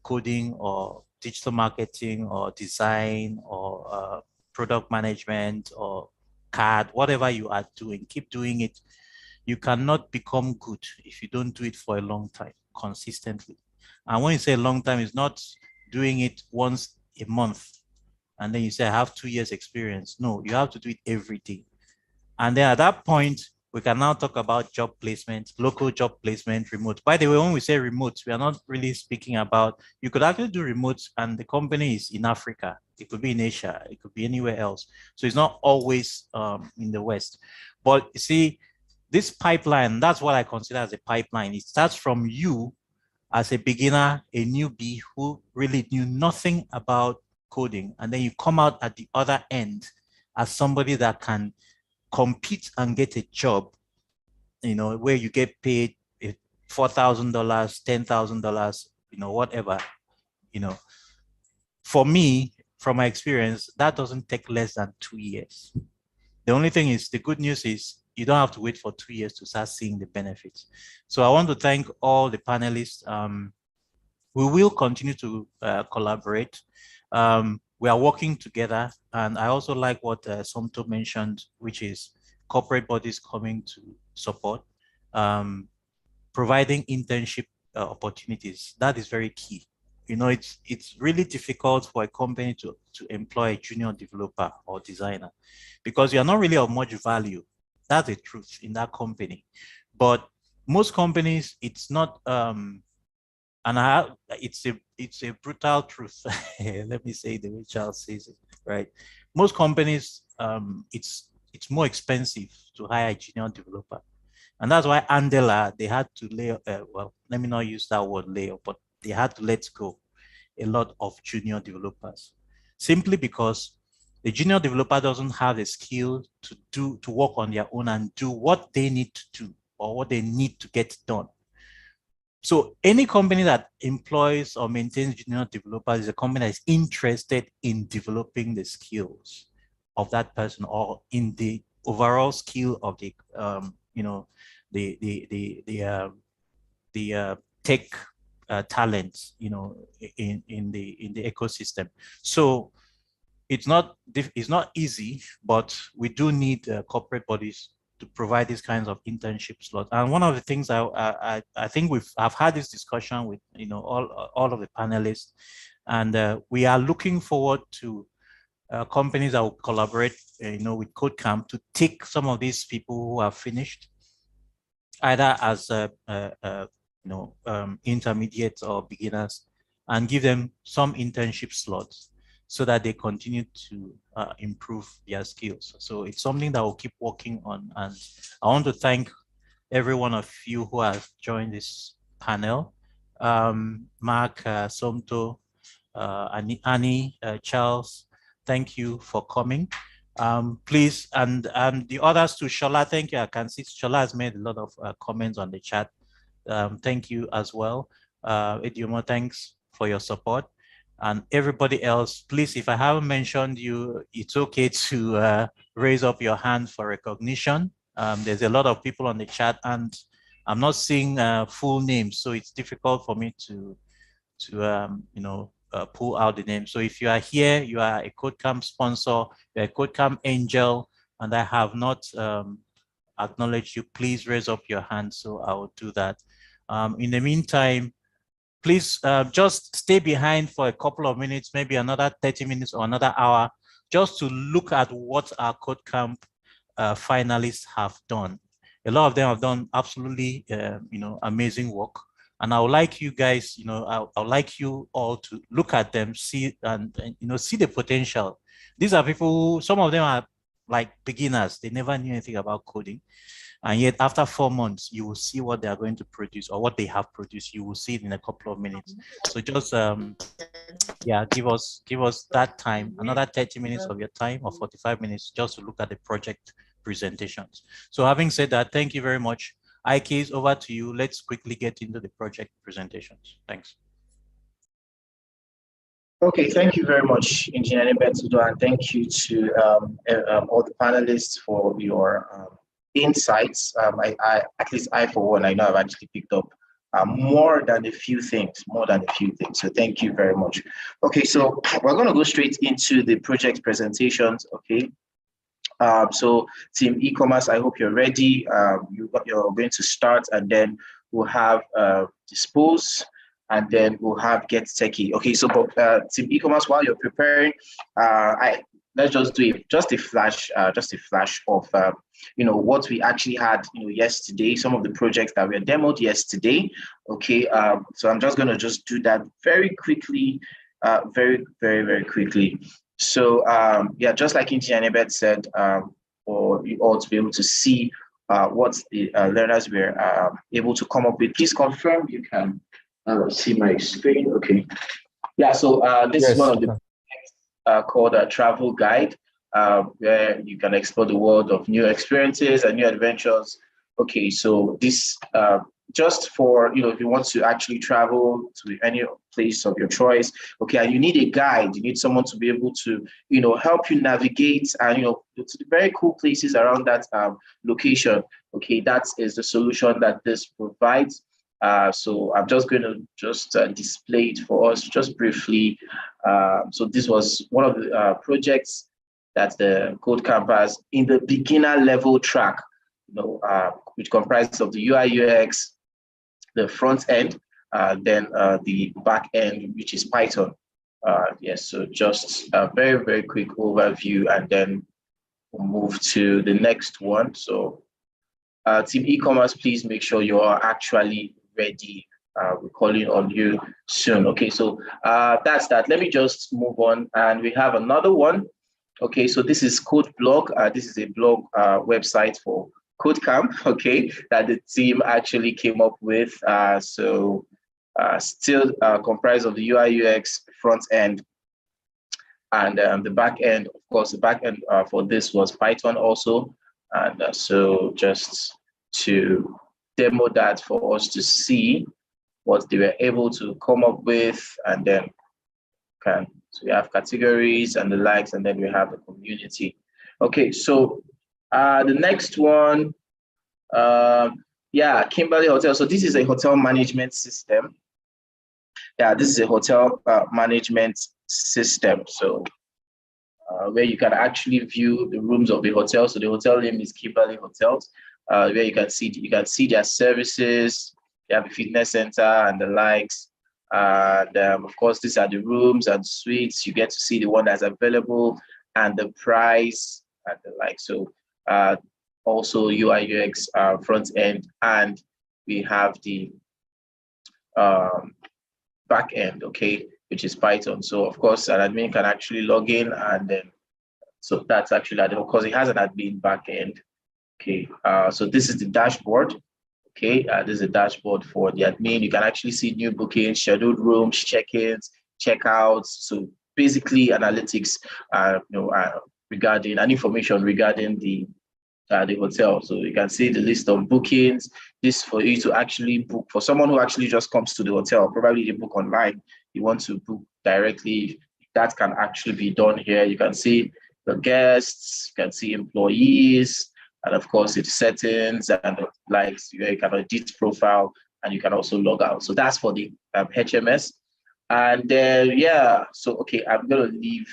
Speaker 19: coding or digital marketing or design or product management or CAD, whatever you are doing, keep doing it. You cannot become good if you don't do it for a long time, consistently. And when you say long time, it's not doing it once a month and then you say I have 2 years experience. No, you have to do it every day. And then at that point, we can now talk about job placement, local job placement, remote. By the way, when we say remote, we are not really speaking about, you could actually do remote and the company is in Africa. It could be in Asia. It could be anywhere else. So it's not always in the West. But you see, this pipeline, that's what I consider as a pipeline. It starts from you as a beginner, a newbie who really knew nothing about coding. And then you come out at the other end as somebody that can compete and get a job, where you get paid $4,000, $10,000, whatever. For me, from my experience, that doesn't take less than 2 years. The only thing is, the good news is you don't have to wait for 2 years to start seeing the benefits. So I want to thank all the panelists. We will continue to collaborate. We are working together. And I also like what Somto mentioned, which is corporate bodies coming to support, providing internship opportunities. That is very key. It's really difficult for a company to employ a junior developer or designer because you are not really of much value. That's the truth in that company. But most companies, it's not, it's a brutal truth. Let me say the way Charles says it, right? Most companies, it's more expensive to hire a junior developer. And that's why Andela, they had to let me not use that word lay off, but they had to let go a lot of junior developers simply because the junior developer doesn't have the skill to work on their own and do what they need to do or what they need to get done. So any company that employs or maintains junior developers is a company that is interested in developing the skills of that person or in the overall skill of the tech talents, in the ecosystem. So it's not easy, but we do need corporate bodies to provide these kinds of internship slots. And one of the things I think I've had this discussion with all of the panelists, and we are looking forward to companies that will collaborate with KodeCamp to take some of these people who have finished, either as intermediates or beginners, and give them some internship slots so that they continue to improve their skills. So it's something that we'll keep working on. And I want to thank every one of you who has joined this panel. Mark, Somto, Annie, Charles, thank you for coming. Please, and the others too, Shola, thank you. I can see Shola has made a lot of comments on the chat. Thank you as well. Idiomo, thanks for your support. And everybody else, please, if I haven't mentioned you, it's okay to raise up your hand for recognition. There's a lot of people on the chat, and I'm not seeing full names, so it's difficult for me to pull out the name. So if you are here, you are a KodeCamp sponsor, you're a KodeCamp angel, and I have not acknowledged you, please raise up your hand, so I will do that. In the meantime, please just stay behind for a couple of minutes, maybe another 30 minutes or another hour, just to look at what our KodeCamp finalists have done. A lot of them have done absolutely amazing work. And I would like you guys, I would like you all to look at them, see and see the potential. These are people who, some of them are like beginners. They never knew anything about coding. And yet after 4 months, you will see what they are going to produce, or what they have produced. You will see it in a couple of minutes. So just, give us that time, another 30 minutes of your time, or 45 minutes, just to look at the project presentations. So having said that, thank you very much. Ike, over to you. Let's quickly get into the project presentations. Thanks.
Speaker 15: Okay, thank you very much, Engineer Betudo, and thank you to all the panelists for your insights. At least I, for one, I know I've actually picked up more than a few things. So thank you very much. Okay, so we're going to go straight into the project presentations. Okay. So team e-commerce, I hope you're ready. You're going to start, and then we'll have dispose, and then we'll have get techie. Okay, so team e-commerce, while you're preparing, let's just do a flash of what we actually had yesterday, some of the projects that were demoed yesterday. Okay, so I'm just gonna do that very quickly, very quickly. So just like Engineer Nebet said, for you all to be able to see what the learners were able to come up with. Please confirm you can see my screen. Okay. Yeah, so this is one of the projects called a travel guide, where you can explore the world of new experiences and new adventures. Okay, so this just for, if you want to actually travel to any place of your choice, okay, and you need a guide, you need someone to be able to, help you navigate and, to the very cool places around that location. Okay, that is the solution that this provides. So I'm just going to display it for us just briefly. So this was one of the projects that the KodeCamp has in the beginner level track, which comprises of the UI UX, the front end, then the back end, which is Python. Yes, so just a very quick overview, and then we'll move to the next one. So team e-commerce, please make sure you are actually ready. We're calling on you soon. Okay, so that's that. Let me just move on, and we have another one. Okay, so this is Code Blog. This is a blog website for KodeCamp, okay, that the team actually came up with. Still comprised of the UI UX front end, and the back end. Of course, the back end for this was Python also. And so just to demo that for us to see what they were able to come up with, and then so we have categories and the likes, and then we have the community. Okay, so the next one, Yeah, Kimberly Hotel. So this is a hotel management system. Yeah, this is a hotel management system. So where you can actually view the rooms of the hotel. So the hotel name is Kimberly Hotels, where you can see their services. They have a fitness center and the likes. And of course, these are the rooms and suites. You get to see the one that's available and the price and the like. So also UI UX front end, and we have the back end, okay, which is Python. So of course, an admin can actually log in, and then so that's actually because it has an admin back end. Okay, so this is the dashboard. Okay, this is a dashboard for the admin. You can actually see new bookings, scheduled rooms, check-ins, checkouts. So basically, analytics, regarding and information regarding the hotel. So you can see the list of bookings. This for you to actually book for someone who actually just comes to the hotel. Probably you book online. You want to book directly. That can actually be done here. You can see the guests. You can see employees. And of course, it's settings and likes. You can edit profile, and you can also log out. So that's for the HMS. And yeah, so okay, I'm gonna leave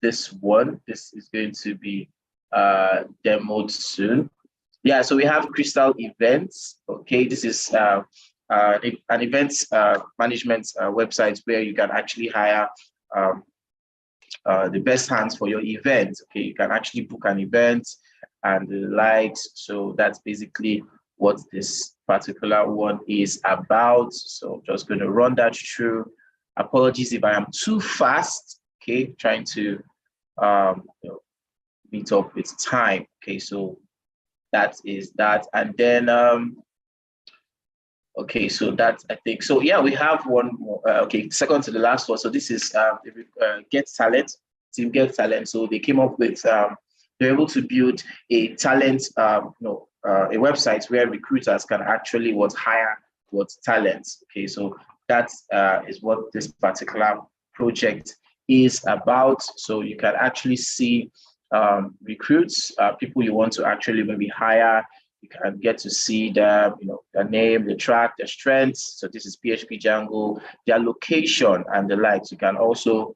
Speaker 15: this one. This is going to be demoed soon. Yeah, so we have Crystal Events. Okay, this is an events management website where you can actually hire the best hands for your event. Okay, you can actually book an event and the likes. So that's basically what this particular one is about. So I'm just going to run that through. Apologies if I am too fast. Okay, trying to meet up with time. Okay, so that is that. And then okay, so that I think so. Yeah, we have one more. Okay, second to the last one. So this is Get Talent, Team Get Talent. So they came up with they're able to build a talent, a website where recruiters can actually hire talents. Okay, so that is what this particular project is about. So you can actually see recruits, people you want to actually maybe hire. You can get to see them, their name, the track, their strengths. So this is PHP Django, their location and the likes. You can also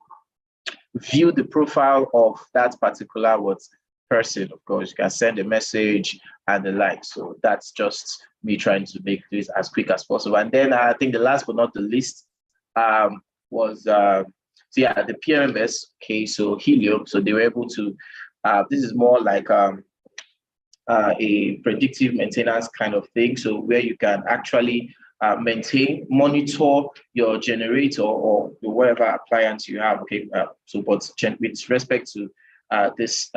Speaker 15: view the profile of that particular person. Of course, you can send a message and the like. So that's just me trying to make this as quick as possible. And then I think the last but not the least was so yeah, the PMS. Okay, so Helium. So they were able to. This is more like a predictive maintenance kind of thing. So where you can actually monitor your generator or whatever appliance you have. Okay, so but with respect to this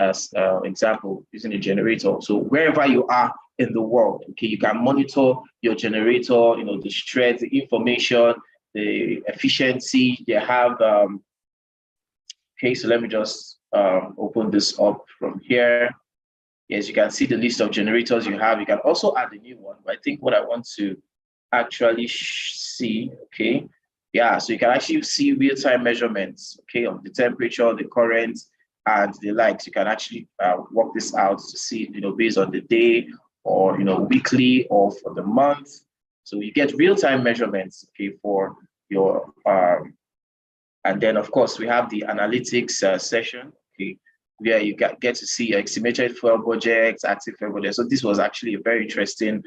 Speaker 15: example, using a generator. So wherever you are in the world, okay, you can monitor your generator, the strength, the information, the efficiency. They have, okay, so let me just open this up from here. Yes, you can see the list of generators you have. You can also add a new one. But I think what I want to actually see, okay, yeah, so you can actually see real-time measurements, okay, of the temperature, the current, and the likes. You can actually work this out to see, based on the day or, weekly or for the month. So you get real-time measurements, okay, for your, and then of course we have the analytics session, okay, where you get to see your estimated fuel budget, active fuel budget. So this was actually a very interesting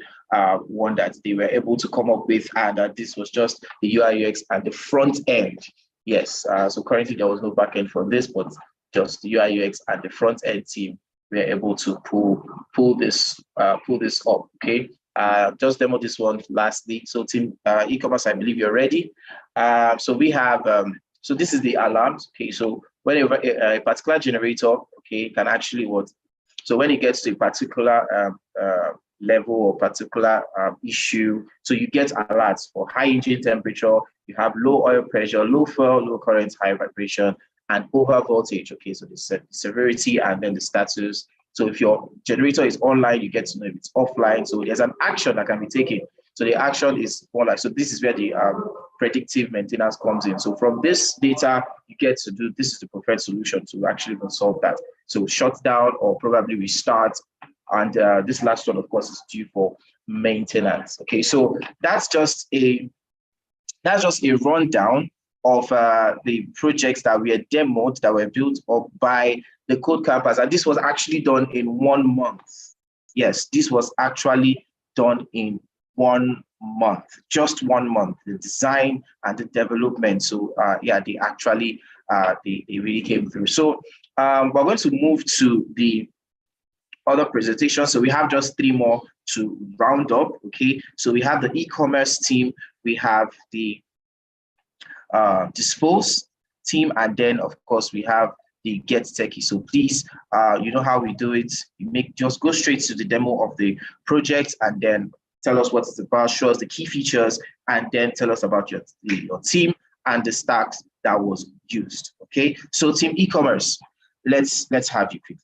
Speaker 15: one that they were able to come up with, and this was just the UI UX and the front end. Yes, so currently there was no back end for this, but just the UI UX and the front end team were able to pull this up. Okay, just demo this one lastly. So team e-commerce, I believe you're ready. So we have so this is the alarms. Okay, so whenever a particular generator, okay, can actually so when it gets to a particular level or particular issue, so you get alerts for high engine temperature, you have low oil pressure, low fuel, low current, high vibration, and over voltage. Okay, so the severity and then the status. So if your generator is online, you get to know if it's offline. So there's an action that can be taken. So the action is online. So this is where the predictive maintenance comes in. So from this data, you get to do, this is the preferred solution to actually solve that. So shut down or probably restart and this last one, of course, is due for maintenance. Okay, so that's just a rundown of the projects that were demoed, that were built up by the Code Campers, and this was actually done in 1 month. Yes, this was actually done in 1 month, just 1 month, the design and the development. So yeah, they actually they really came through. So we're going to move to the other presentations. So we have just 3 more to round up. Okay, so we have the e-commerce team, we have the Dispose team, and then of course we have the Get Techie. So please, you know how we do it. Just go straight to the demo of the project and then tell us what it's about, show us the key features, and then tell us about your team and the stacks that was used. Okay, so team e-commerce, let's have you quickly.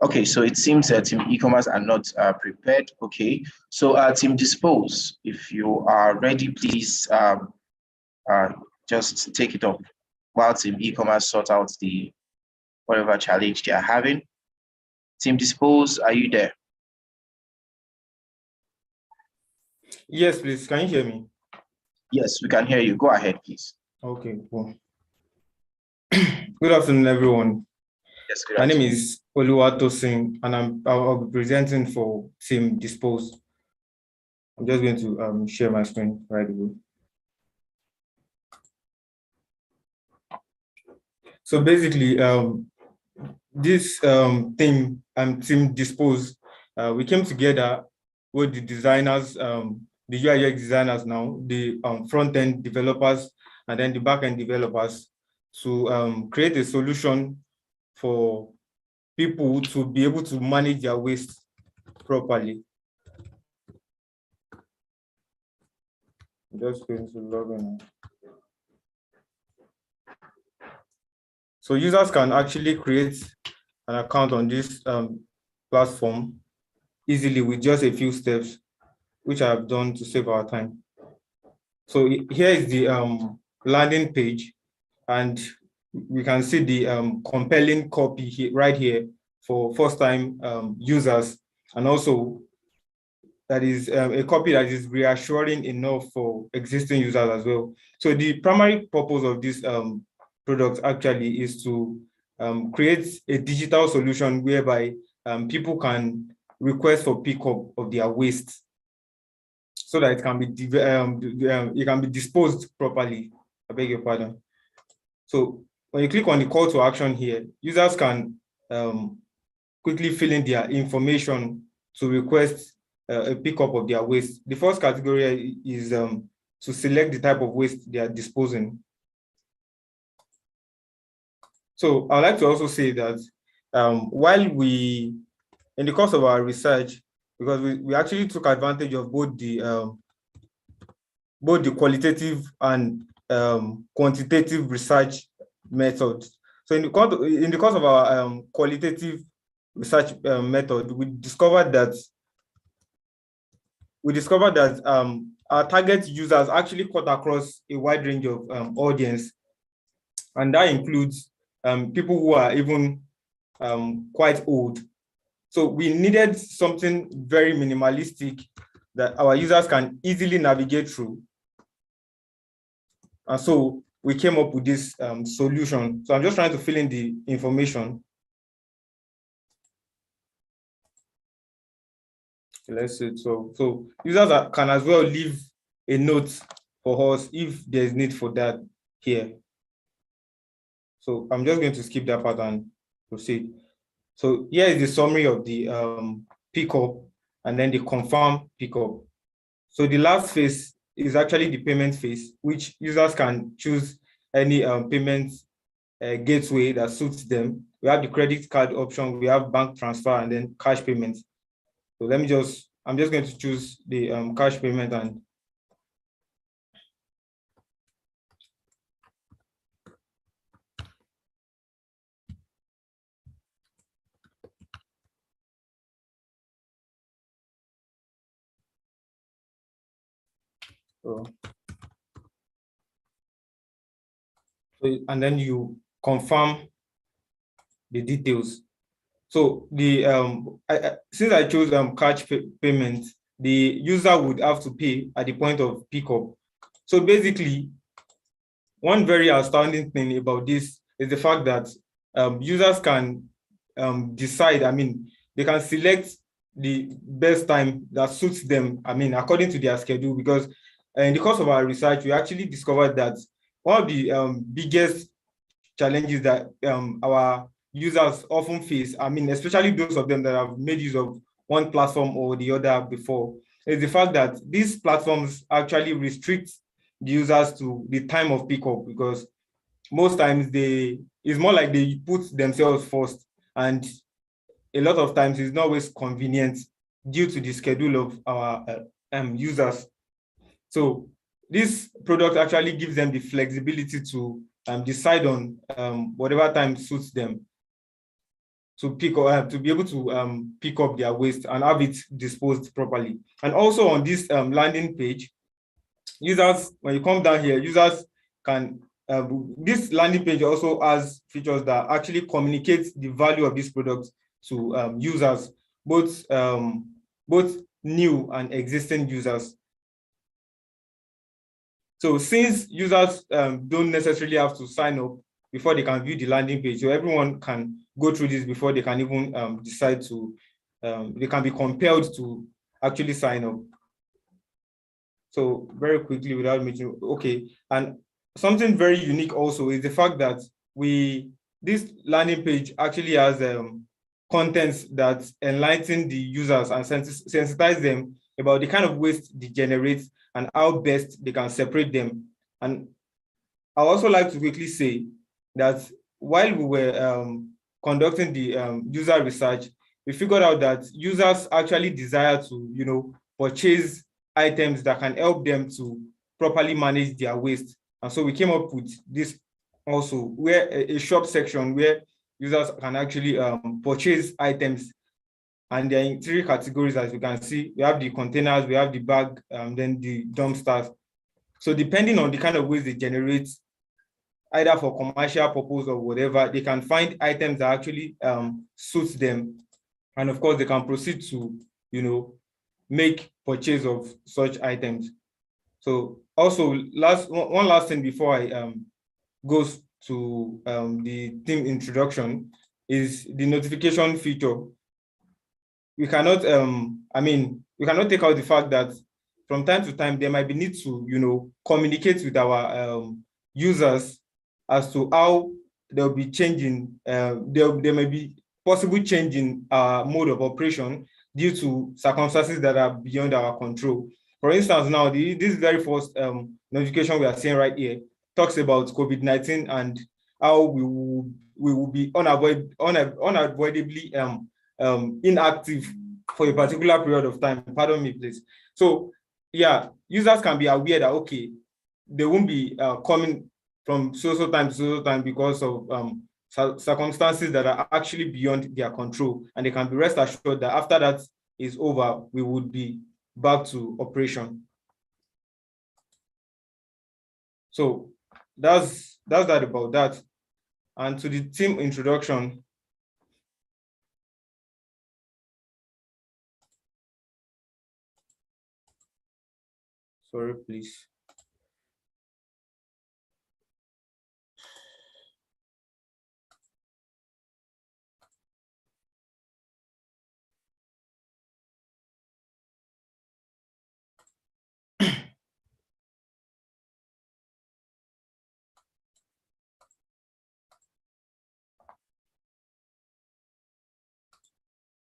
Speaker 15: Okay, so it seems that team e-commerce are not prepared. Okay, so team Dispose, if you are ready, please just take it up while team e-commerce sort out the whatever challenge they are having. Team Dispose, are you there?
Speaker 4: Yes, please. Can you hear me?
Speaker 15: Yes, we can hear you. Go ahead, please.
Speaker 4: Okay, cool. Good afternoon, everyone.
Speaker 15: Yes, good
Speaker 4: My
Speaker 15: afternoon.
Speaker 4: name is Oluwatosin, and I'll be presenting for Team Dispose. I'm just going to share my screen right away. So basically, this team Team Dispose, we came together with the designers, the UI UX designers now, the front-end developers, and then the back-end developers to create a solution for people to be able to manage their waste properly. I'm just going to log in. So users can actually create an account on this platform easily with just a few steps, which I have done to save our time. So here is the landing page, and we can see the compelling copy here, right here for first-time users, and also that is a copy that is reassuring enough for existing users as well. So the primary purpose of this product actually is to create a digital solution whereby people can request for pickup of their waste so that it can be disposed properly. I beg your pardon. So when you click on the call to action here, users can quickly fill in their information to request a pickup of their waste. The first category is to select the type of waste they are disposing. So I'd like to also say that while in the course of our research, because we actually took advantage of both the qualitative and quantitative research methods. So in the course of our qualitative research method, we discovered that our target users actually cut across a wide range of audience, and that includes people who are even quite old. So we needed something very minimalistic that our users can easily navigate through. And so we came up with this solution. So I'm just trying to fill in the information. Let's see. So users can as well leave a note for us if there's need for that here. So I'm just going to skip that part and proceed. So here is the summary of the pickup and then the confirm pickup. So the last phase is actually the payment phase, which users can choose any payment gateway that suits them. We have the credit card option, we have bank transfer, and then cash payments. So I'm just going to choose the cash payment, and So, and then you confirm the details. So the since I chose cash payment, the user would have to pay at the point of pickup. So basically, one very astounding thing about this is the fact that users can decide. I mean, they can select the best time that suits them. I mean, according to their schedule. Because in the course of our research, we actually discovered that one of the biggest challenges that our users often face, I mean, especially those of them that have made use of one platform or the other before, is the fact that these platforms actually restrict the users to the time of pickup, because most times it's more like they put themselves first, and a lot of times it's not always convenient due to the schedule of our users. So this product actually gives them the flexibility to decide on whatever time suits them to pick up, to be able to pick up their waste and have it disposed properly. And also on this landing page, users, when you come down here, users can, this landing page also has features that actually communicate the value of this product to users, both new and existing users. So since users don't necessarily have to sign up before they can view the landing page, so everyone can go through this before they can even decide to, they can be compelled to actually sign up. So very quickly without making, okay. And something very unique also is the fact that this landing page actually has contents that enlighten the users and sensitize them about the kind of waste they generate and how best they can separate them. And I also like to quickly say that while we were conducting the user research, we figured out that users actually desire to, purchase items that can help them to properly manage their waste. And so we came up with this also, where a shop section where users can actually purchase items. And they're in 3 categories, as you can see. We have the containers, we have the bag, then the dumpsters. So depending on the kind of waste they generate, either for commercial purpose or whatever, they can find items that actually suits them. And of course, they can proceed to, make purchase of such items. So also, one last thing before I go to the theme introduction is the notification feature. We cannot, we cannot take out the fact that from time to time, there might be need to, communicate with our users as to how they'll be changing, there may be possible change in mode of operation due to circumstances that are beyond our control. For instance, now, this very first notification we are seeing right here talks about COVID-19 and how we will be unavoidably inactive for a particular period of time. Pardon me, please. So, yeah, users can be aware that, okay, they won't be coming from so time to so time because of circumstances that are actually beyond their control. And they can be rest assured that after that is over, we would be back to operation. So that's that about that. And to the team introduction. Sorry, please.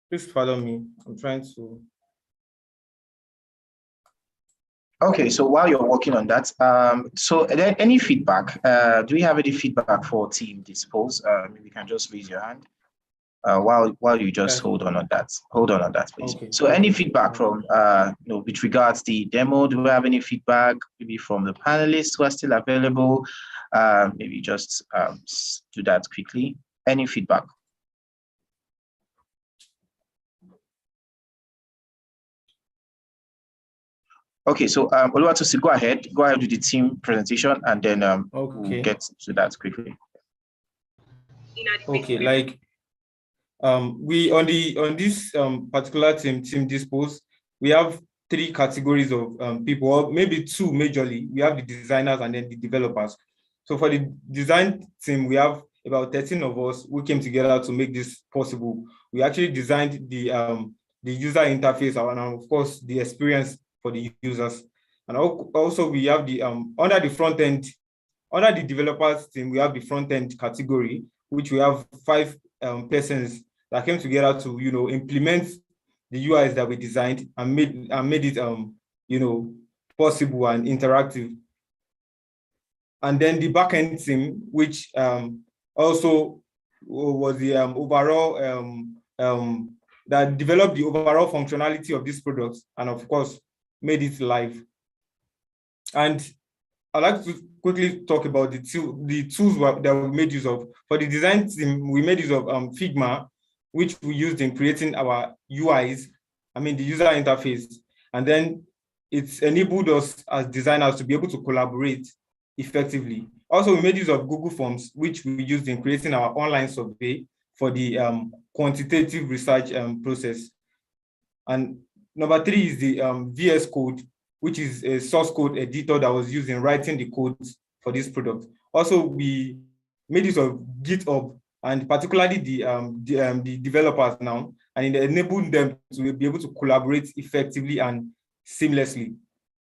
Speaker 4: Please follow me. I'm trying to.
Speaker 15: Okay, so while you're working on that, so then any feedback? Do we have any feedback for Team Dispose? Maybe you can just raise your hand while you just hold on that. Hold on that, please.
Speaker 4: Okay.
Speaker 15: So any feedback from with regards the demo? Do we have any feedback maybe from the panelists who are still available? Maybe just do that quickly. Any feedback? Okay, so Oluwatosi, go ahead with the team presentation, and then we'll get to that quickly.
Speaker 4: Okay, like we on this particular team dispose, we have 3 categories of people, or maybe 2 majorly. We have the designers and then the developers. So for the design team, we have about 13 of us who came together to make this possible. We actually designed the user interface and of course the experience for the users. And also we have the under the front end, under the developers team, we have the front end category, which we have 5 persons that came together to implement the UIs that we designed and made it possible and interactive. And then the backend team, which also was the overall that developed the overall functionality of this product and of course made it live. And I'd like to quickly talk about the tools that we made use of. For the design team, we made use of Figma, which we used in creating our UIs, the user interface. And then it's enabled us as designers to be able to collaborate effectively. Also, we made use of Google Forms, which we used in creating our online survey for the quantitative research process. And number 3 is the VS Code, which is a source code editor that was used in writing the codes for this product. Also, we made use of GitHub, and particularly the developers now, and it enabled them to be able to collaborate effectively and seamlessly.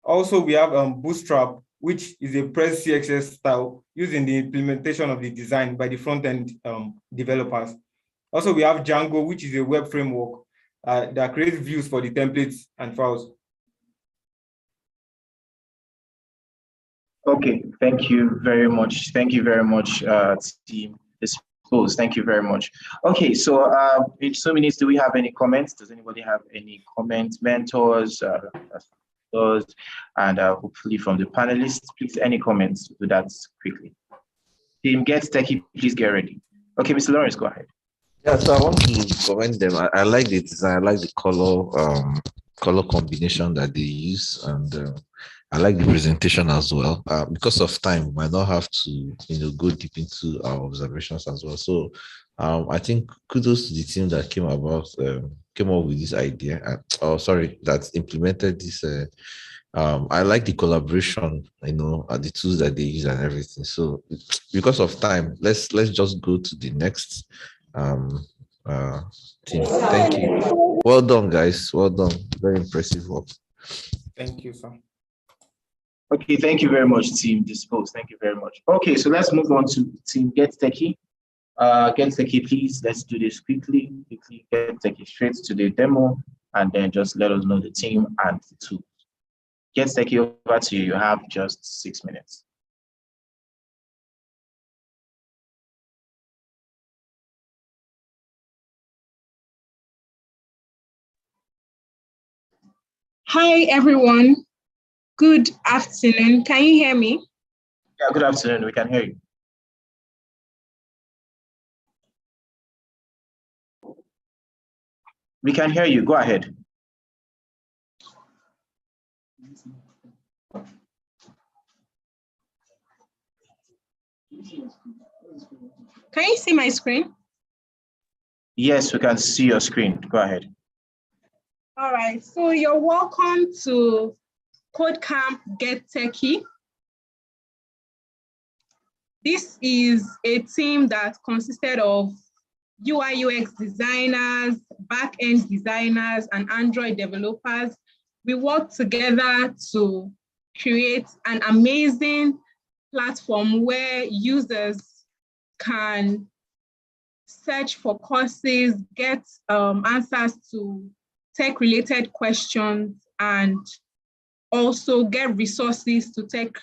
Speaker 4: Also, we have Bootstrap, which is a Press CSS style used in the implementation of the design by the front-end developers. Also, we have Django, which is a web framework that creates views for the templates and files.
Speaker 15: Okay, thank you very much. Thank you very much, team Dispose. Thank you very much. Okay, so in 2 minutes, do we have any comments? Does anybody have any comments, mentors, and hopefully from the panelists? Please, any comments to that quickly. Team Get Techie, please get ready. Okay, Mr. Lawrence, go ahead.
Speaker 12: Yeah, so I want to commend them. I like the design. I like the color combination that they use, and I like the presentation as well. Because of time, we might not have to go deep into our observations as well. So I think kudos to the team that came up with this idea. That implemented this. I like the collaboration, the tools that they use and everything. So because of time, let's just go to the next team. Thank you. Well done, guys. Well done. Very impressive work.
Speaker 4: Thank you, sir.
Speaker 15: Okay, thank you very much, Team Dispose. Thank you very much. Okay, so let's move on to Team Get Techie. Get Techie, please. Let's do this quickly. Get Techie straight to the demo, and then just let us know the team and the tools. Get Techie, over to you. You have just 6 minutes.
Speaker 6: Hi, everyone. Good afternoon. Can you hear me?
Speaker 15: Yeah, good afternoon. We can hear you. We can hear you. Go ahead.
Speaker 6: Can you see my screen?
Speaker 15: Yes, we can see your screen. Go ahead.
Speaker 6: All right. So you're welcome to KodeCamp Get Techie. This is a team that consisted of UI UX designers, back-end designers, and Android developers. We worked together to create an amazing platform where users can search for courses, get answers to tech-related questions, and also get resources to take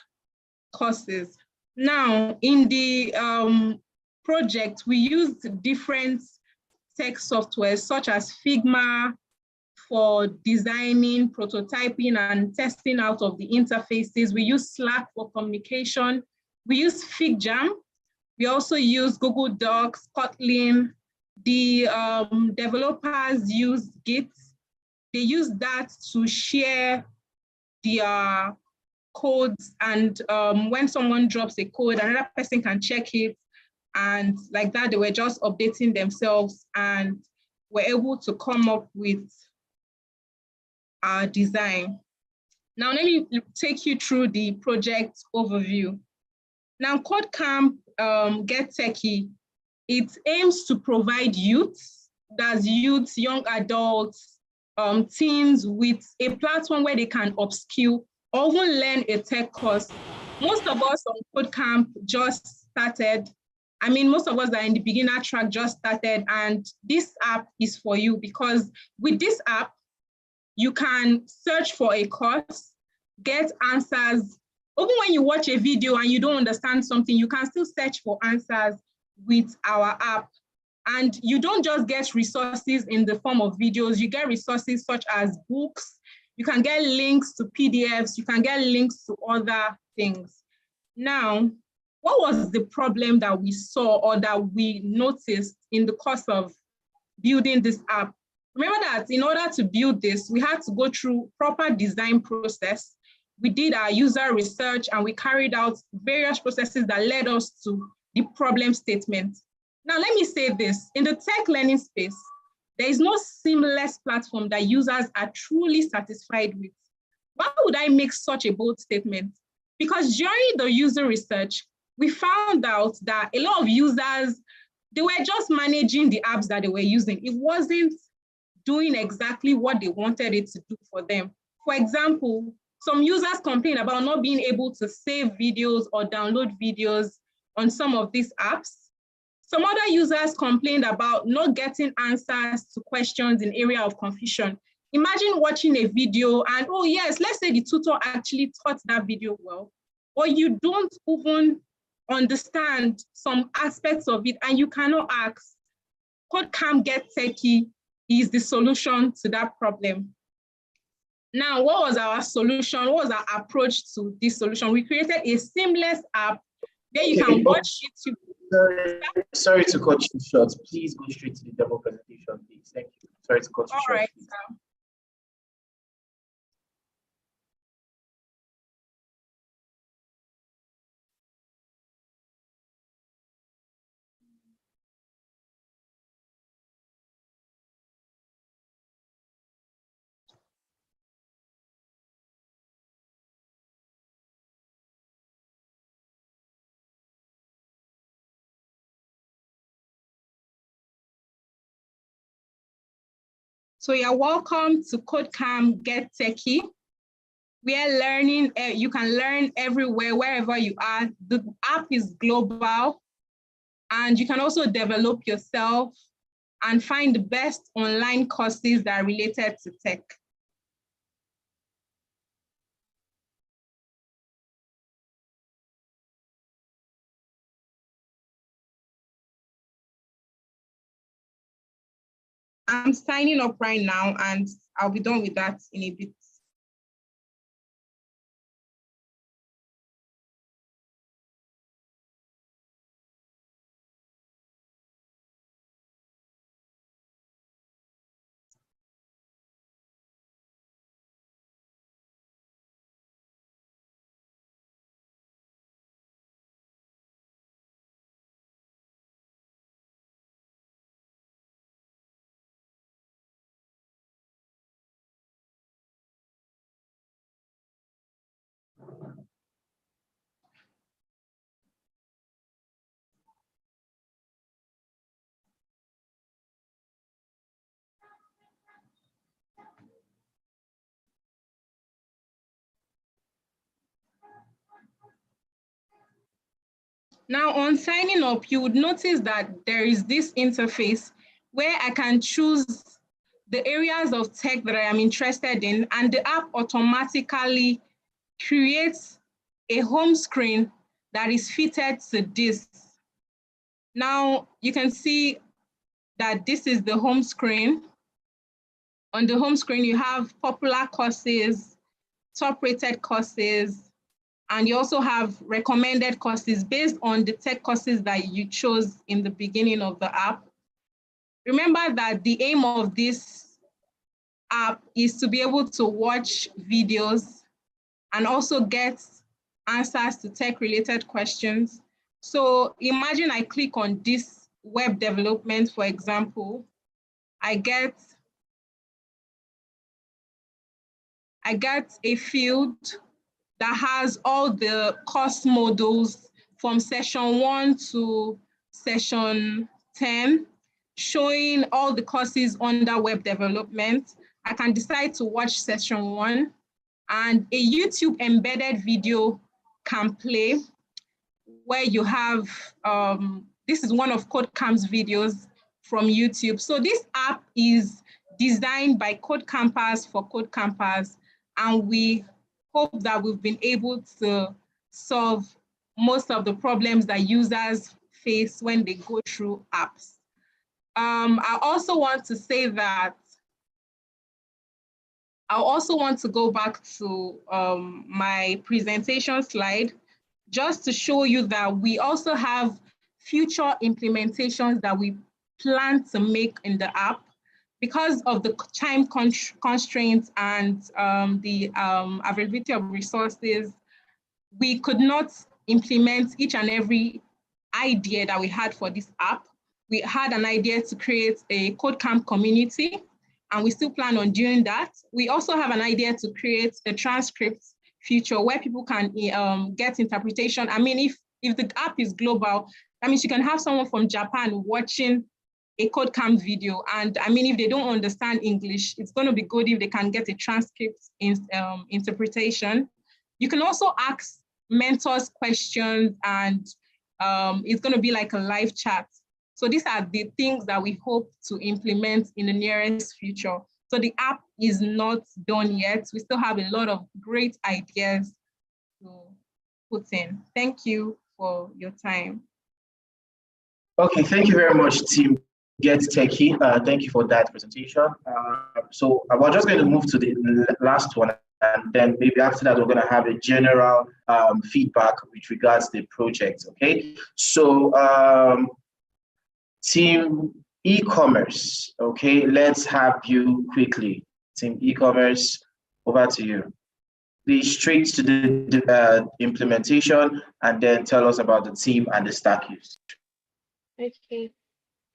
Speaker 6: courses. Now, in the project, we used different tech softwares such as Figma for designing, prototyping, and testing out of the interfaces. We use Slack for communication. We use FigJam. We also use Google Docs, Kotlin. The developers use Git. They use that to share their codes, and when someone drops a code, another person can check it. And like that, they were just updating themselves and were able to come up with our design. Now, let me take you through the project overview. Now, KodeCamp Get Techie, it aims to provide youths, that's youths, young adults, teens, with a platform where they can upskill or even learn a tech course. Most of us on KodeCamp just started. I mean, most of us that are in the beginner track just started, and this app is for you, because with this app, you can search for a course, get answers. Even when you watch a video and you don't understand something, you can still search for answers with our app. And you don't just get resources in the form of videos, you get resources such as books, you can get links to PDFs, you can get links to other things. Now, what was the problem that we saw or that we noticed in the course of building this app? Remember that in order to build this, we had to go through proper design process. We did our user research and we carried out various processes that led us to the problem statement. Now, let me say this, in the tech learning space, there is no seamless platform that users are truly satisfied with. Why would I make such a bold statement? Because during the user research, we found out that a lot of users, they were just managing the apps that they were using. It wasn't doing exactly what they wanted it to do for them. For example, some users complained about not being able to save videos or download videos on some of these apps. Some other users complained about not getting answers to questions in area of confusion. Imagine watching a video and, oh yes, let's say the tutor actually taught that video well, or you don't even understand some aspects of it and you cannot ask. KodeCamp Get Techie is the solution to that problem. Now, what was our solution? What was our approach to this solution? We created a seamless app there you can watch YouTube.
Speaker 15: Sorry to cut you short. Please go straight to the demo presentation, please. Thank you. Sorry to cut you short.
Speaker 6: All right. So you're welcome to KodeCamp Get Techie. We are learning, you can learn everywhere, wherever you are. The app is global, and you can also develop yourself and find the best online courses that are related to tech. I'm signing up right now, and I'll be done with that in a bit. Now, on signing up, you would notice that there is this interface where I can choose the areas of tech that I am interested in, and the app automatically creates a home screen that is fitted to this. Now, you can see that this is the home screen. On the home screen, you have popular courses, top-rated courses, and you also have recommended courses based on the tech courses that you chose in the beginning of the app. Remember that the aim of this app is to be able to watch videos and also get answers to tech-related questions. So imagine I click on this web development, for example, I get a field that has all the course modules from session 1 to session 10, showing all the courses under web development. I can decide to watch session 1, and a YouTube embedded video can play where you have, this is one of KodeCamp's videos from YouTube. So this app is designed by KodeCampers for KodeCampers, and we hope that we've been able to solve most of the problems that users face when they go through apps. I also want to say that I also want to go back to my presentation slide just to show you that we also have future implementations that we plan to make in the app. Because of the time constraints and the availability of resources, we could not implement each and every idea that we had for this app. We had an idea to create a KodeCamp community, and we still plan on doing that. We also have an idea to create a transcript feature where people can get interpretation. I mean, if the app is global, that means you can have someone from Japan watching a KodeCamp video. And I mean, if they don't understand English, it's going to be good if they can get a transcript interpretation. You can also ask mentors questions, and it's going to be like a live chat. So these are the things that we hope to implement in the nearest future. So the app is not done yet. We still have a lot of great ideas to put in. Thank you for your time.
Speaker 15: Okay, thank you very much, Team Get Techie. Thank you for that presentation. So we're just going to move to the last one, and then maybe after that, we're going to have a general feedback with regards to the project, okay? So Team E-commerce, okay, let's have you quickly. Team E-commerce, over to you. Please straight to the implementation, and then tell us about the team and the stack used.
Speaker 17: Okay.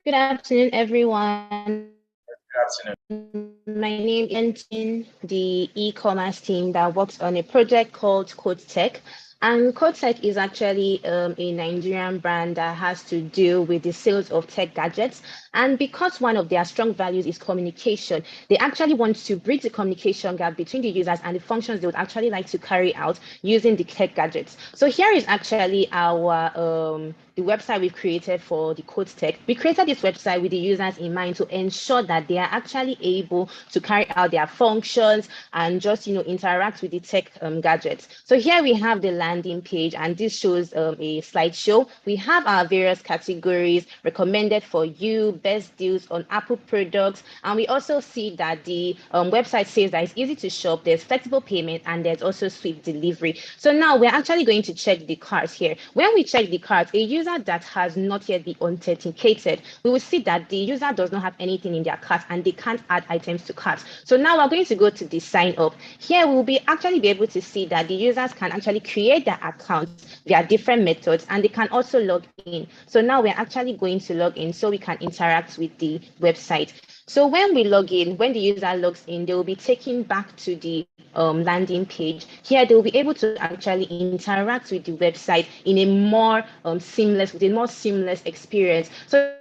Speaker 17: Good afternoon, everyone.
Speaker 15: Good afternoon.
Speaker 17: My name is Entin, the e-commerce team that works on a project called KodeTech. And KodeTech is actually a Nigerian brand that has to deal with the sales of tech gadgets. And because one of their strong values is communication, they actually want to bridge the communication gap between the users and the functions they would actually like to carry out using the tech gadgets. So here is actually our the website we've created for the KodeTech. We created this website with the users in mind to ensure that they are actually able to carry out their functions and just interact with the tech gadgets. So here we have the landing page, and this shows a slideshow. We have our various categories recommended for you, best deals on Apple products, and we also see that the website says that it's easy to shop, there's flexible payment, and there's also swift delivery. So now we're actually going to check the carts here. When we check the carts, a user that has not yet been authenticated, we will see that the user does not have anything in their cart and they can't add items to carts. So now we're going to go to the sign up. Here we'll actually be able to see that the users can actually create their accounts via different methods, and they can also log in. So now we're actually going to log in so we can interact with the website. So when we log in, when the user logs in, they will be taken back to the landing page. Here they will be able to actually interact with the website in a more seamless experience. So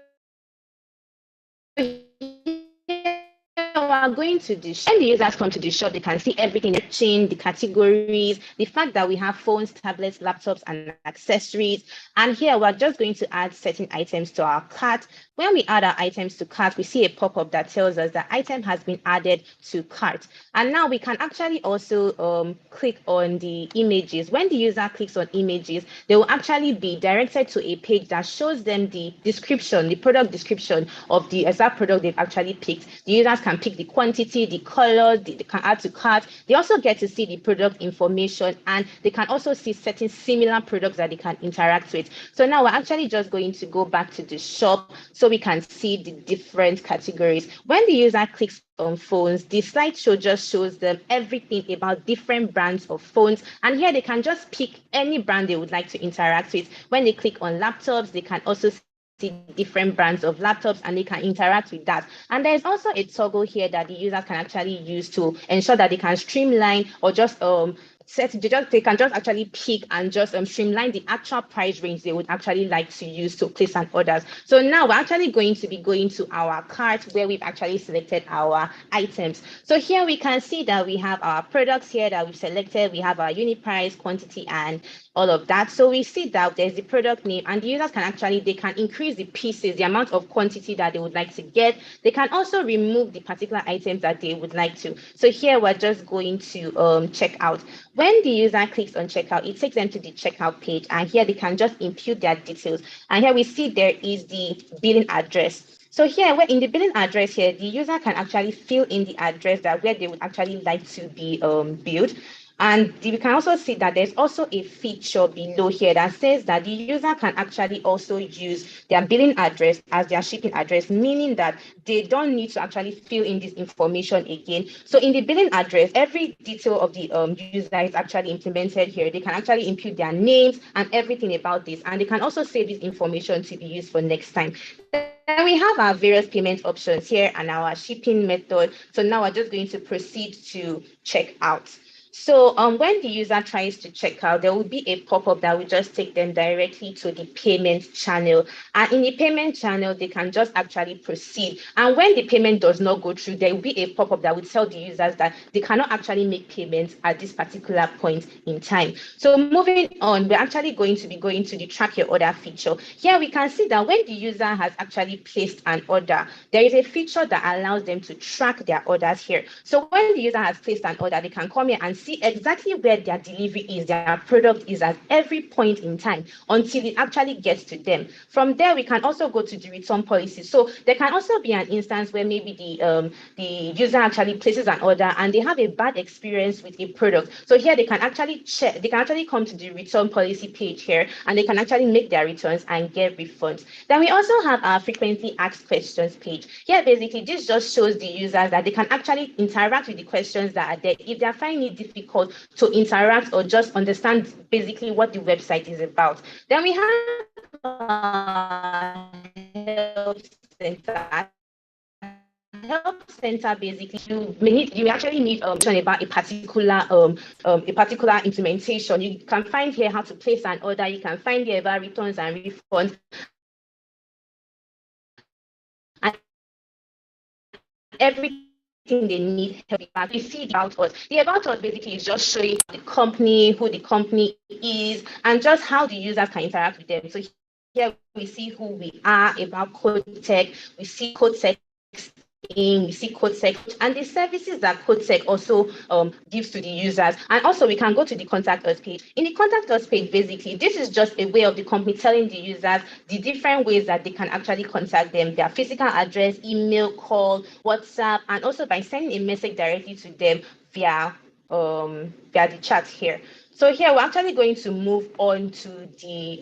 Speaker 17: are going to the shop. When the users come to the shop, they can see everything, the chain, the categories, the fact that we have phones, tablets, laptops, and accessories. And here we're just going to add certain items to our cart. When we add our items to cart, we see a pop-up that tells us that item has been added to cart. And now we can actually also click on the images. When the user clicks on images, they will actually be directed to a page that shows them the description, the product description of the exact product they've actually picked. The users can pick the quantity, the color, they can add to cart. They also get to see the product information, and they can also see certain similar products that they can interact with. So now we're actually just going to go back to the shop so we can see the different categories. When the user clicks on phones, the slideshow just shows them everything about different brands of phones, and here they can just pick any brand they would like to interact with. When they click on laptops, they can also see different brands of laptops and they can interact with that. And there's also a toggle here that the users can actually use to ensure that they can streamline or just they can just actually pick and just streamline the actual price range they would actually like to use to place an order. So now we're actually going to be going to our cart where we've actually selected our items. So here we can see that we have our products here that we've selected. We have our unit price, quantity, and all of that. So we see that there's the product name, and the users can actually, they can increase the pieces, the amount of quantity that they would like to get. They can also remove the particular items that they would like to. So here we're just going to check out. When the user clicks on checkout, it takes them to the checkout page, and here they can just input their details. And here we see there is the billing address. So here, where in the billing address here, the user can actually fill in the address that where they would actually like to be billed. And we can also see that there's also a feature below here that says that the user can actually also use their billing address as their shipping address, meaning that they don't need to actually fill in this information again. So in the billing address, every detail of the user is actually implemented here. They can actually input their names and everything about this, and they can also save this information to be used for next time. Then we have our various payment options here and our shipping method. So now we're just going to proceed to check out. So when the user tries to check out, there will be a pop-up that will just take them directly to the payment channel. And in the payment channel, they can just actually proceed. And when the payment does not go through, there will be a pop-up that will tell the users that they cannot actually make payments at this particular point in time. So moving on, we're actually going to be going to the track your order feature. Here we can see that when the user has actually placed an order, there is a feature that allows them to track their orders here. So when the user has placed an order, they can come here and see exactly where their delivery is, their product is at every point in time until it actually gets to them. From there, we can also go to the return policy. So there can also be an instance where maybe the user actually places an order and they have a bad experience with a product. So here they can actually check, they can actually come to the return policy page here, and they can actually make their returns and get refunds. Then we also have our frequently asked questions page. Here, basically, this just shows the users that they can actually interact with the questions that are there if they're finding it difficult to interact or just understand basically what the website is about. Then we have help center. Help center, basically you actually need about a particular implementation. You can find here how to place an order. You can find here about returns and refunds, and everything they need help with. You see the about us. The about us basically is just showing the company, who the company is, and just how the users can interact with them. So here we see who we are about KodeTech. We see KodeTech we see KodeCamp and the services that KodeCamp also gives to the users. And also we can go to the contact us page. In the contact us page, basically, this is just a way of the company telling the users the different ways that they can actually contact them, their physical address, email, call, WhatsApp, and also by sending a message directly to them via the chat here. So here we're actually going to move on to the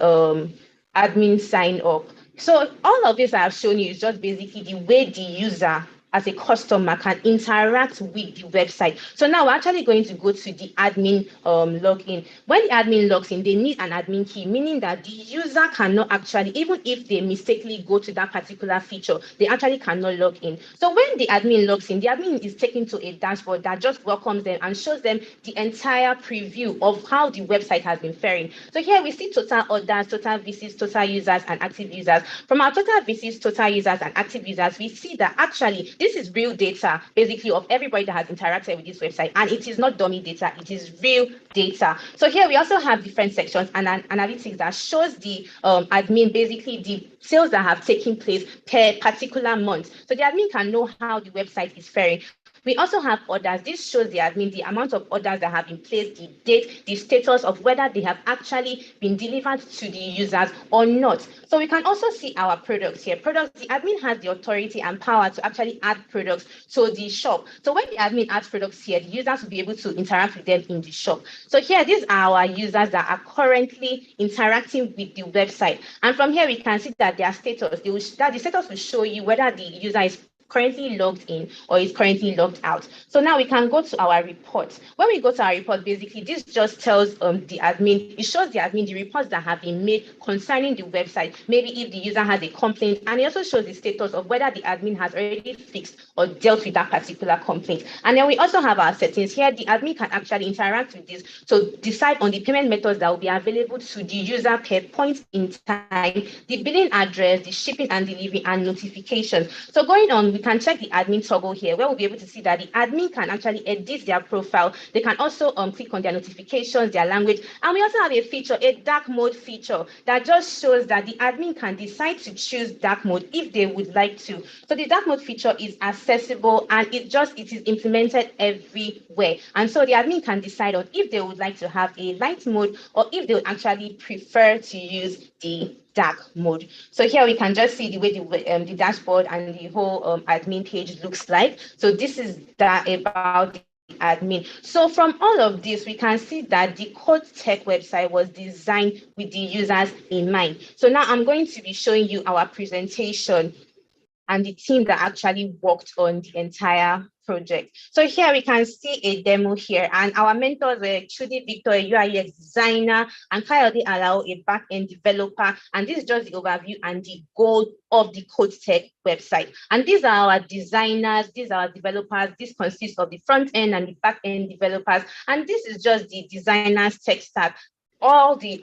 Speaker 17: admin sign up. So all of this I've shown you is just basically the way the user as a customer can interact with the website. So now we're actually going to go to the admin login. When the admin logs in, they need an admin key, meaning that the user cannot actually, even if they mistakenly go to that particular feature, they actually cannot log in. So when the admin logs in, the admin is taken to a dashboard that just welcomes them and shows them the entire preview of how the website has been faring. So here we see total orders, total visits, total users, and active users. From our total visits, total users, and active users, we see that actually this is real data, basically, of everybody that has interacted with this website, and it is not dummy data, it is real data. So here we also have different sections and an analytics that shows the admin, basically the sales that have taken place per particular month. So the admin can know how the website is faring. We also have orders. This shows the admin the amount of orders that have been placed, the date, the status of whether they have actually been delivered to the users or not. So we can also see our products here. Products, the admin has the authority and power to actually add products to the shop. So when the admin adds products here, the users will be able to interact with them in the shop. So here, these are our users that are currently interacting with the website. And from here, we can see that their status, that the status will show you whether the user is currently logged in or is currently logged out. So now we can go to our report. When we go to our report, basically, this just tells the admin, it shows the admin the reports that have been made concerning the website, maybe if the user has a complaint, and it also shows the status of whether the admin has already fixed or dealt with that particular complaint. And then we also have our settings here. The admin can actually interact with this to decide on the payment methods that will be available to the user per point in time, the billing address, the shipping and delivery, and notifications. So going on, we can check the admin toggle here, where we'll be able to see that the admin can actually edit their profile. They can also click on their notifications, their language, and we also have a feature, a dark mode feature, that just shows that the admin can decide to choose dark mode if they would like to. So the dark mode feature is accessible, and it is implemented everywhere. And so the admin can decide on if they would like to have a light mode or if they would actually prefer to use the dark mode. So here we can just see the way the dashboard and the whole admin page looks like. So this is about the admin. So from all of this, we can see that the KodeTech website was designed with the users in mind. So now I'm going to be showing you our presentation and the team that actually worked on the entire project. So here we can see a demo here, and our mentors were Trudy Victor, a UI/UX designer, and Kayode Alao, a back-end developer. And this is just the overview and the goal of the KodeTech website. And these are our designers, these are our developers. This consists of the front-end and the back-end developers. And this is just the designer's tech stack, all the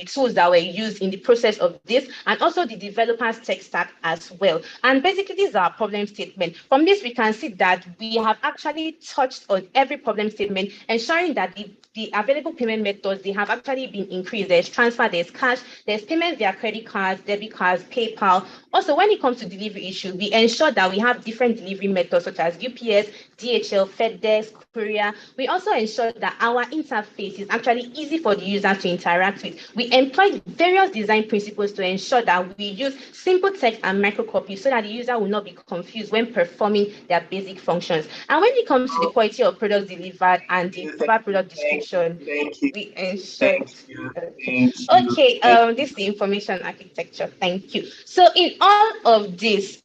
Speaker 17: tools that were used in the process of this, and also the developers tech stack as well. And basically, these are problem statement. From this, we can see that we have actually touched on every problem statement, ensuring that the available payment methods, they have actually been increased. There's transfer, there's cash, there's payment via credit cards, debit cards, PayPal. Also, when it comes to delivery issue, we ensure that we have different delivery methods such as UPS, DHL, FedEx, courier. We also ensure that our interface is actually easy for the user to interact with. We employ various design principles to ensure that we use simple text and microcopy so that the user will not be confused when performing their basic functions. And when it comes to the quality of products delivered and the proper product description, we ensure. Okay, this is the information architecture. Thank you. So in all of this,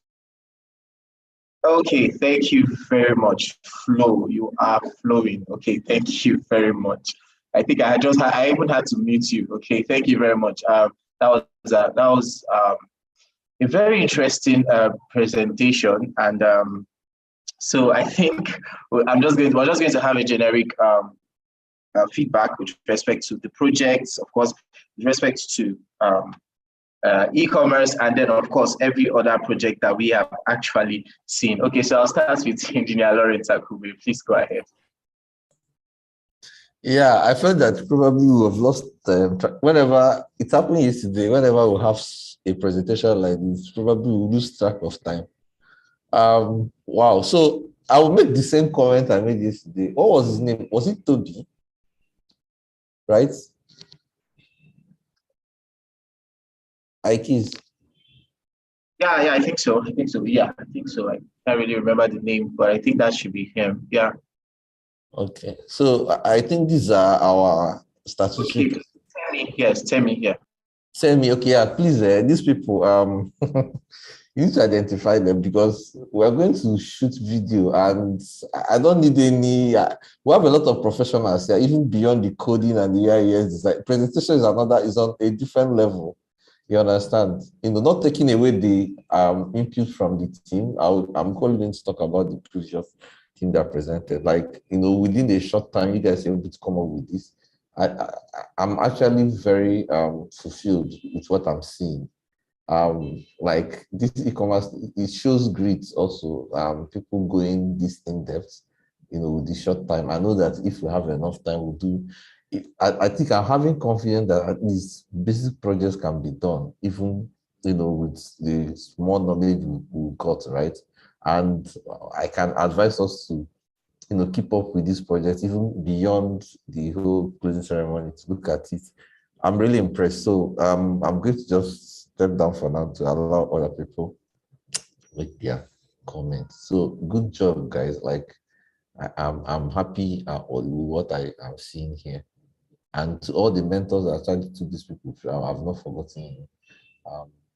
Speaker 15: Okay, thank you very much, Flo. You are flowing. Okay, thank you very much. I think I even had to mute you. Okay, thank you very much. That was a very interesting presentation, and so I think we're just going to have a generic feedback with respect to the projects, of course, with respect to e-commerce, and then of course every other project that we have actually seen. Okay, so I'll start with Engineer Lawrence Akube. Please go ahead.
Speaker 12: Yeah, I felt that probably we have lost whenever it's happened yesterday, whenever we have a presentation like this, probably we lose track of time. Wow. So I will make the same comment I made yesterday. What was his name? Was it Toby? Right? Ikes.
Speaker 15: Yeah, I think so. Yeah, I think so. I can't really remember the name, but I think that should be him. Yeah.
Speaker 12: Okay. So I think these are our statistics.
Speaker 15: Okay. Yes, tell me here.
Speaker 12: Tell me, okay, yeah, please, these people, you need to identify them because we're going to shoot video and I don't need any, we have a lot of professionals here, even beyond the coding and the UI/UX design. Presentation is on a different level. You understand? Not taking away the input from the team. I'm going to talk about the previous team that presented. Like, within a short time, you guys are able to come up with this. I'm actually very fulfilled with what I'm seeing. Like this e-commerce, it shows grit also. People going this in depth, with this short time. I know that if we have enough time, we'll do. I think I'm having confidence that at least basic projects can be done, even with the small knowledge we got, right? And I can advise us to, keep up with this project even beyond the whole closing ceremony, to look at it. I'm really impressed. So I'm going to just step down for now to allow other people make their comments. So good job, guys. Like I'm happy with what I am seeing here. And to all the mentors that actually took these people through, I've not forgotten you.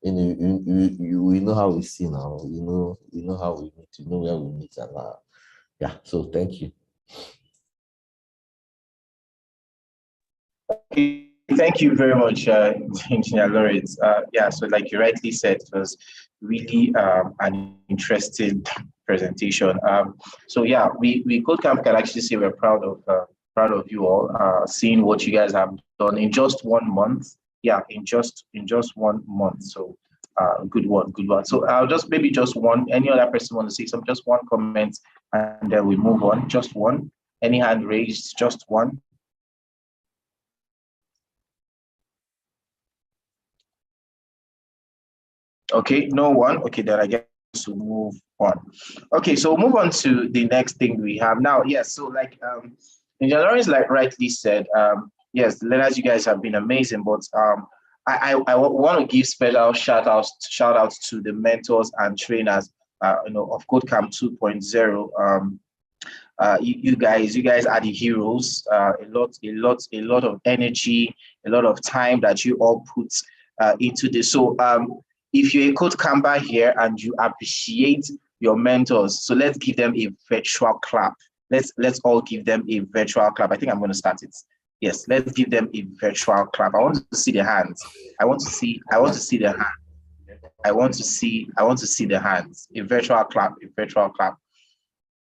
Speaker 12: We know how we see now. We know how we meet. We know where we meet, and yeah. So thank you.
Speaker 15: Thank you very much, Engineer Lawrence. Yeah, so like you rightly said, it was really an interesting presentation. So yeah, we CodeCamp can actually say we're proud of you all, seeing what you guys have done in just 1 month. Yeah, in just 1 month. So good one, good one. So I'll just maybe just one. Any other person want to say some? Just one comment, and then we move on. Just one. Any hand raised? Just one. Okay, no one. Okay, then I guess we'll move on. Okay, so we'll move on to the next thing we have now. Yes, so like Engineer is like rightly said, yes, the learners, you guys have been amazing, but I want to give special shout outs to the mentors and trainers of CodeCamp 2.0. You guys are the heroes. A lot of energy, a lot of time that you all put into this. So if you're a code camper here and you appreciate your mentors, so let's give them a virtual clap. Let's all give them a virtual clap. I think I'm going to start it. Yes, let's give them a virtual clap. I want to see their hands. I want to see their hands. I want to see the hands. A virtual clap. A virtual clap.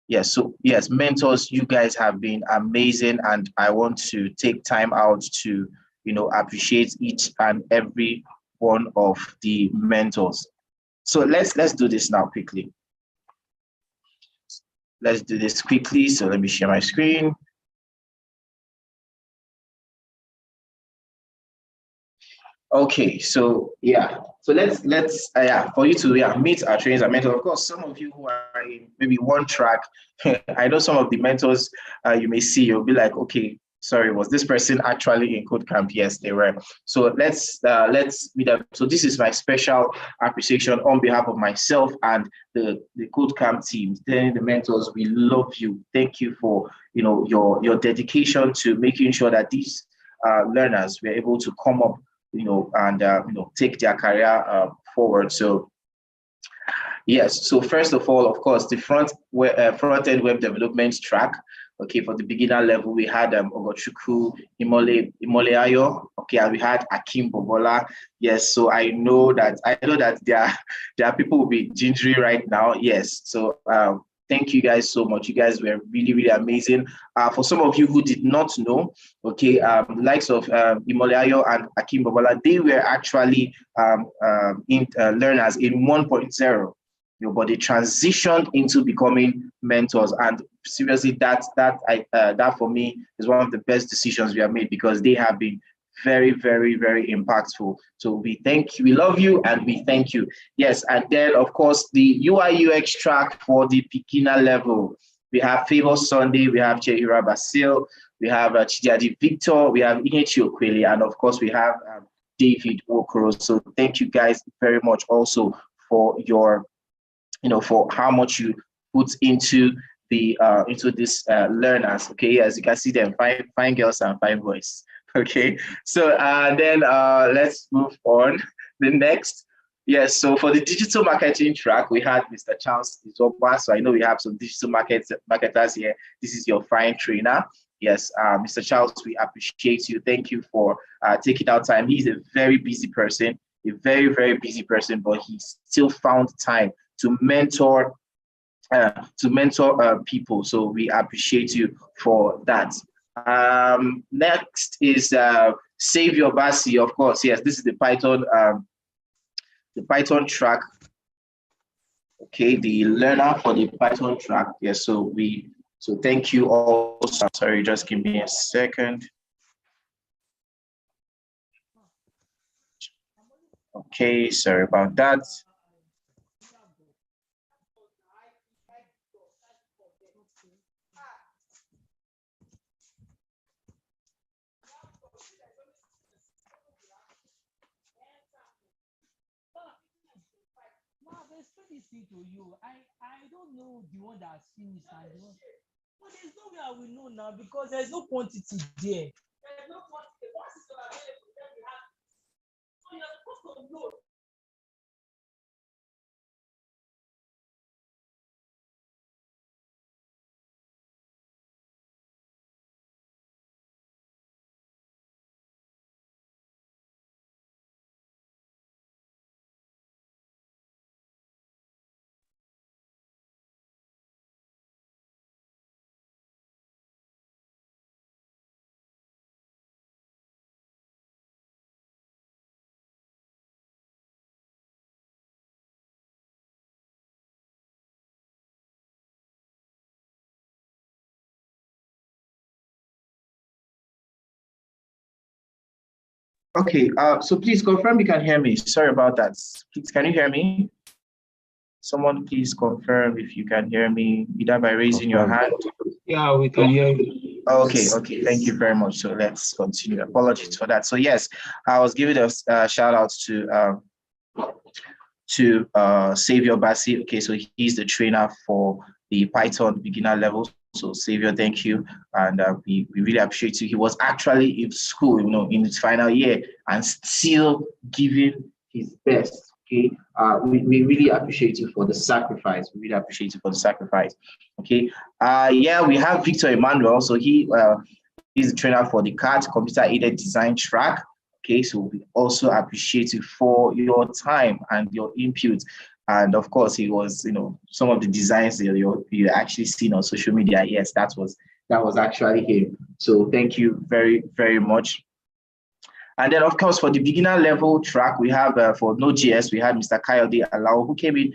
Speaker 15: Yes, so yes, mentors, you guys have been amazing, and I want to take time out to, appreciate each and every one of the mentors. So let's do this now quickly. Let's do this quickly. So let me share my screen. Okay, so yeah, so let's for you to meet our trainers and mentors. Of course, some of you who are in maybe one track, I know some of the mentors you may see, you'll be like, okay, sorry, was this person actually in CodeCamp? Yes, they were. So let's meet up. So this is my special appreciation on behalf of myself and the CodeCamp team. Telling the mentors, we love you. Thank you for your dedication to making sure that these learners were able to come up and take their career forward. So yes, so first of all, of course, the front-end web development track. Okay, for the beginner level, we had Ogochukwu Imoleayo. Okay, and we had Akim Bobola. Yes, so I know that there are people who will be gingery right now. Yes, so thank you guys so much. You guys were really, really amazing. For some of you who did not know, okay, likes of Imoleayo and Akim Bobola, they were actually learners in 1.0. But they transitioned into becoming mentors, and seriously, that for me is one of the best decisions we have made, because they have been very, very, very impactful. So we love you, and we thank you. Yes, and then of course the UI UX track for the beginner level. We have Favor Sunday, we have Chehira Basil, we have Chidiadi Victor, we have Inechi Okweli, and of course we have David Okoro. So thank you guys very much also for your for how much you put into this learners. Okay, as you can see them, fine girls and fine boys. Okay, so then let's move on. The next, yes, so for the digital marketing track, we had Mr. Charles Izoba. So I know we have some digital marketers here. This is your fine trainer. Yes, Mr. Charles, we appreciate you. Thank you for taking out time. He's a very busy person, but he still found time to mentor people. So we appreciate you for that. Next is Savior Basi, of course. Yes, this is the Python track. Okay, the learner for the Python track. Yes, so thank you all. Sorry, just give me a second. Okay, sorry about that.
Speaker 7: I've explained this thing to you. I don't know the one that's finished and the one. But there's no way I will know now because there's no quantity there. There's no quantity. Once it's available, then we have. So you're supposed to know.
Speaker 15: Okay, so please confirm you can hear me. Sorry about that. Please, can you hear me? Someone please confirm if you can hear me, either by raising your hand.
Speaker 7: Yeah, we can hear you.
Speaker 15: Okay, okay, thank you very much. So let's continue. Apologies for that. So yes, I was giving a shout out to Savior Bassi. Okay, so he's the trainer for the Python beginner level. So Savior, thank you. And we really appreciate you. He was actually in school, in his final year and still giving his best. Okay, we really appreciate you for the sacrifice. We really appreciate you for the sacrifice. Okay, yeah, we have Victor Emmanuel. So he's a trainer for the CAT computer aided design track. Okay, so we also appreciate you for your time and your input. And of course, he was, some of the designs you actually seen on social media. Yes, that was actually him. So thank you very, very much. And then, of course, for the beginner level track, we have for Node.js, we had Mr. Kayode Alao, who came in,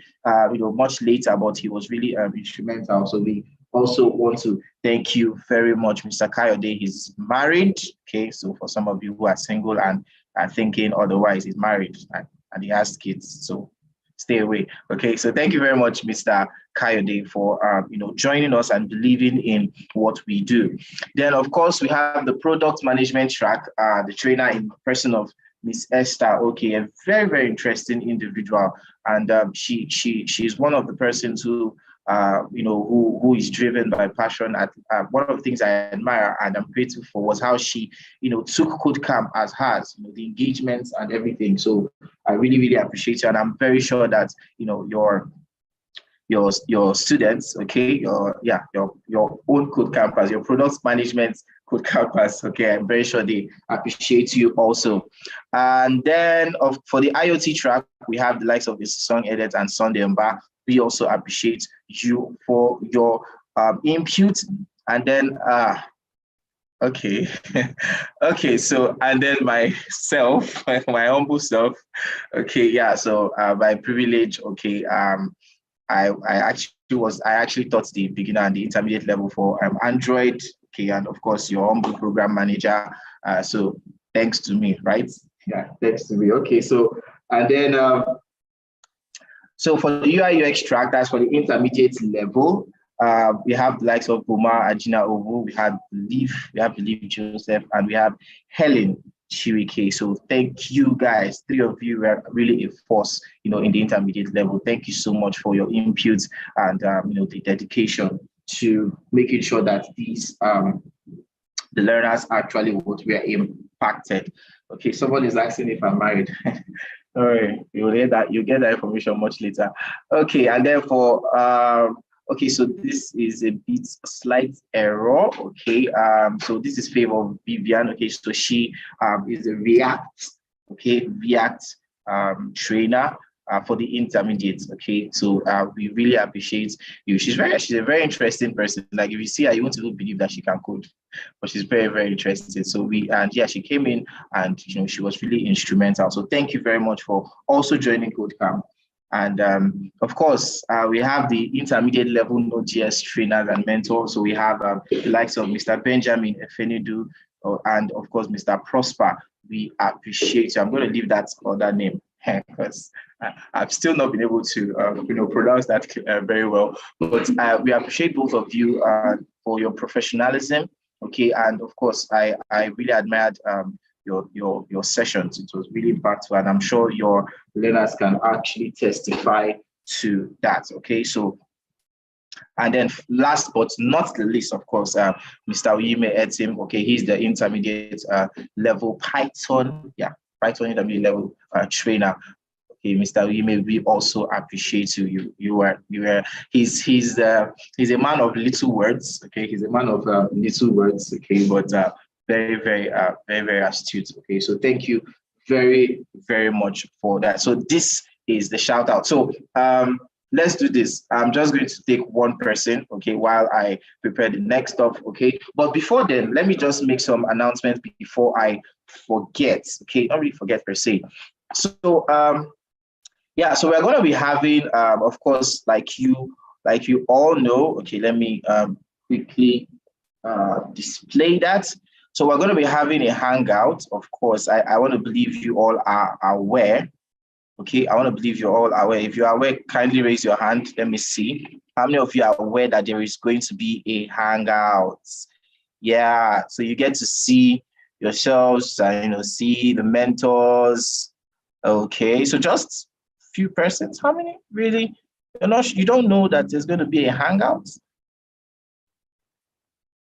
Speaker 15: much later, but he was really instrumental. So we also want to thank you very much, Mr. Kayode. He's married. Okay, so for some of you who are single and are thinking otherwise, he's married and he has kids. So stay away. Okay, so thank you very much, Mr. Kayode, for joining us and believing in what we do. Then, of course, we have the product management track, the trainer in person of Miss Esther. Okay, a very, very interesting individual, and she's one of the persons who who is driven by passion. One of the things I admire and I'm grateful for was how she, took KodeCamp as hers, the engagements and everything. So I really, really appreciate you, and I'm very sure that your students, okay, your own KodeCampers, your product management KodeCampers, okay, I'm very sure they appreciate you also. And then for the IoT track, we have the likes of the Song Edit and Sunday Mba. We also appreciate you for your input. And then okay. Okay, so and then myself, my humble self, okay, yeah, so by privilege, okay, I actually taught the beginner and the intermediate level for Android, okay, and of course your humble program manager. So thanks to me, right? Yeah, thanks to me. Okay, so and then so for the UI UX track, that's for the intermediate level. We have the likes of Boma, Ajina Ovu, we have Believe Joseph, and we have Helen Chirike. So thank you guys. Three of you were really a force, in the intermediate level. Thank you so much for your input and the dedication to making sure that these the learners actually what we are impacted. Okay, someone is asking if I'm married. All right, you'll get that information much later. Okay, and then for okay, so this is a bit slight error. Okay, so this is favor of Vivian. Okay, so she is a React trainer for the intermediates. Okay, so we really appreciate you. She's a very interesting person. Like if you see her, you won't even believe that she can code, but she's very, very interesting. So she came in and she was really instrumental. So thank you very much for also joining CodeCamp. And of course, we have the intermediate level Node.js trainers and mentors. So we have the likes of Mr. Benjamin Efenidu and of course, Mr. Prosper. We appreciate you. I'm going to leave that other name, because I've still not been able to, pronounce that very well. But we appreciate both of you for your professionalism. Okay, and of course, I really admired your sessions. It was really impactful, and I'm sure your learners can actually testify to that. Okay, so. And then last but not the least, of course, Mr. Uyime Etim, okay, he's the intermediate level Python intermediate level trainer. Okay, Mr. Uyime, we also appreciate you. He's a man of little words. Okay, he's a man of little words. Okay, but very, very astute. Okay, so thank you very, very much for that. So this is the shout out. So let's do this. I'm just going to take one person, okay, while I prepare the next stuff, okay? But before then, let me just make some announcements before I forget, okay? Not really forget per se. So, so we're going to be having, of course, like you all know, okay, let me quickly display that. So we're going to be having a hangout, of course. I want to believe you all are aware. Okay, I want to believe you're all aware. If you're aware, kindly raise your hand. Let me see. How many of you are aware that there is going to be a hangout? Yeah, so you get to see yourselves and see the mentors. Okay, so just a few persons. How many? Really? You don't know that there's going to be a hangout?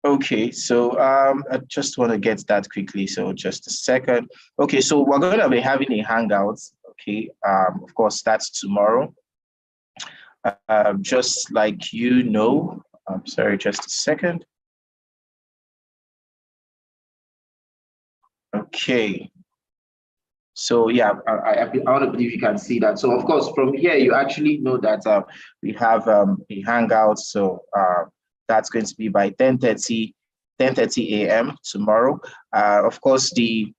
Speaker 15: Okay, so I just want to get that quickly. So just a second. Okay, so we're going to be having a hangout. Okay, of course, that's tomorrow. Just like I'm sorry, just a second. Okay. So yeah, I want to believe you can see that. So of course, from here, you actually know that we have a hangout. So that's going to be by 10:30 a.m. tomorrow. Of course, the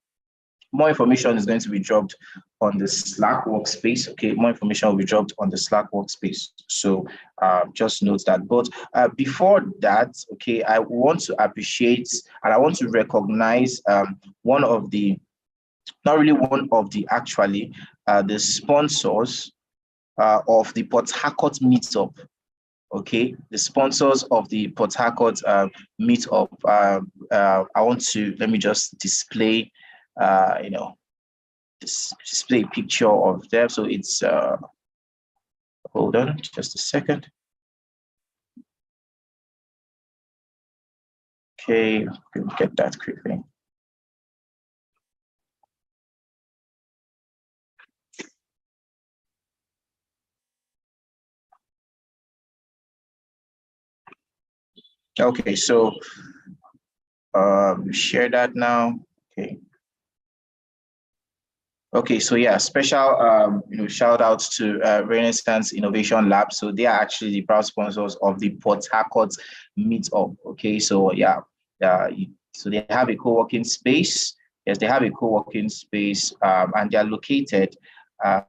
Speaker 15: more information is going to be dropped on the Slack workspace. Okay, more information will be dropped on the Slack workspace. So just note that. But before that, okay, I want to appreciate and I want to recognize one of the, not really one of the, actually, the sponsors of the Port Harcourt meetup. Okay, the sponsors of the Port Harcourt meetup. I want to, let me just display, display a picture of them. So it's, hold on just a second. Okay, we'll get that quickly. Okay, so share that now. Okay. Okay, so yeah, special shout outs to Renaissance Innovation Lab. So they are actually the proud sponsors of the Port Harcourt meetup. Okay, so yeah, so they have a co-working space. Yes, they have a co-working space, and they are located at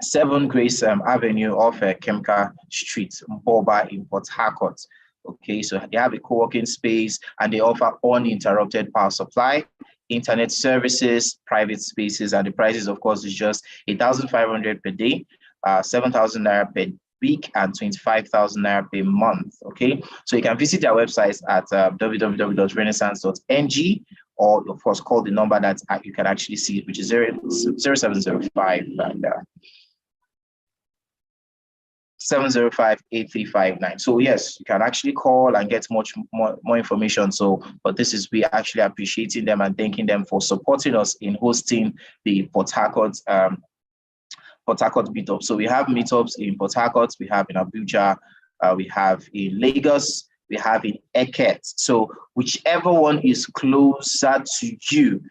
Speaker 15: 7 Grace Avenue off Kemka Street, Boba in Port Harcourt. Okay, so they have a co-working space and they offer uninterrupted power supply, internet services, private spaces, and the prices, of course, is just 8,500 per day, 7,000 naira per week, and 25,000 naira per month. Okay, so you can visit their websites at www.renaissance.ng, or of course call the number that you can actually see, which is 0705 and 705-8359. So yes, you can actually call and get much more information. So, but this is, we actually appreciating them and thanking them for supporting us in hosting the Port Harcourt meetup. So we have meetups in Port Harcourt, we have in Abuja, we have in Lagos, we have in Eket. So whichever one is closer to you,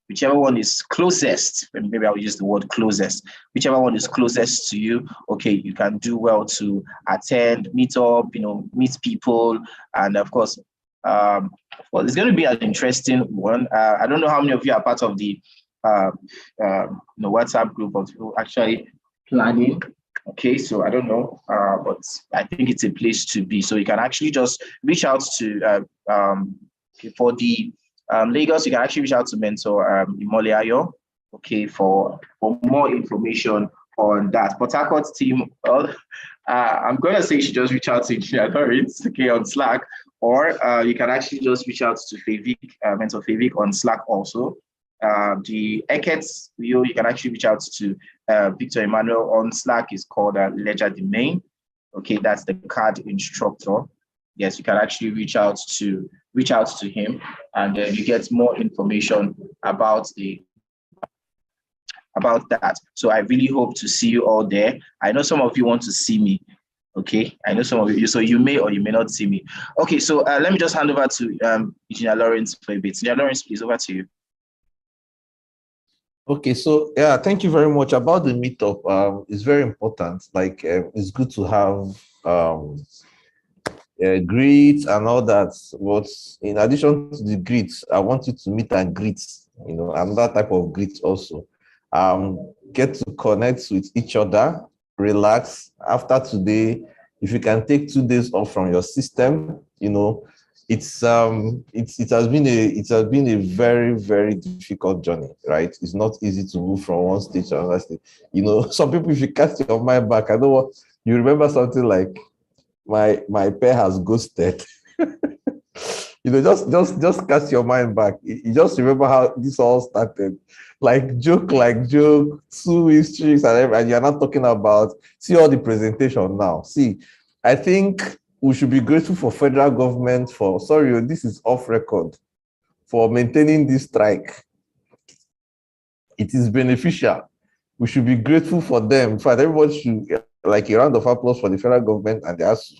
Speaker 15: whichever one is closest, maybe I'll use the word closest, whichever one is closest to you, okay, you can do well to attend, meet up, meet people. And of course, it's going to be an interesting one. I don't know how many of you are part of the WhatsApp group of people actually planning. Okay, so I don't know, but I think it's a place to be. So you can actually just reach out to, for the Lagos, you can actually reach out to Mentor Imole Ayo. okay, for more information on that. But Harcourt's team, well, I'm going to say you should just reach out to Engineer Lawrence, okay, on Slack, or you can actually just reach out to Favik, Mentor Favik on Slack also. The Eckert's you can actually reach out to Victor Emmanuel on Slack. Is called Ledger Domain. Okay, that's the card instructor. Yes, you can actually reach out to him, and you get more information about that. So I really hope to see you all there. I know some of you want to see me. Okay, I know some of you, so you may or you may not see me. Okay, so let me just hand over to Engineer Lawrence for a bit. Engineer Lawrence, please, over to you.
Speaker 12: Okay, so yeah, thank you very much. About the meetup, it's very important. Like, it's good to have greets and all that. But in addition to the greets, I want you to meet and greet. You know, another type of greet also. Get to connect with each other, relax. After today, if you can take 2 days off from your system, you know, it has been a very, very difficult journey, right? It's not easy to move from one stage to another stage. You know, some people, if you cast your mind back, I know what you remember something like my pair has ghosted. You know, just cast your mind back. You just remember how this all started. Like joke, 2 histories and everything. And you're not talking about, see all the presentation now. See, I think we should be grateful for federal government for, sorry, this is off record, for maintaining this strike. It is beneficial. We should be grateful for them. In fact, everybody should, like, a round of applause for the federal government and the ASU,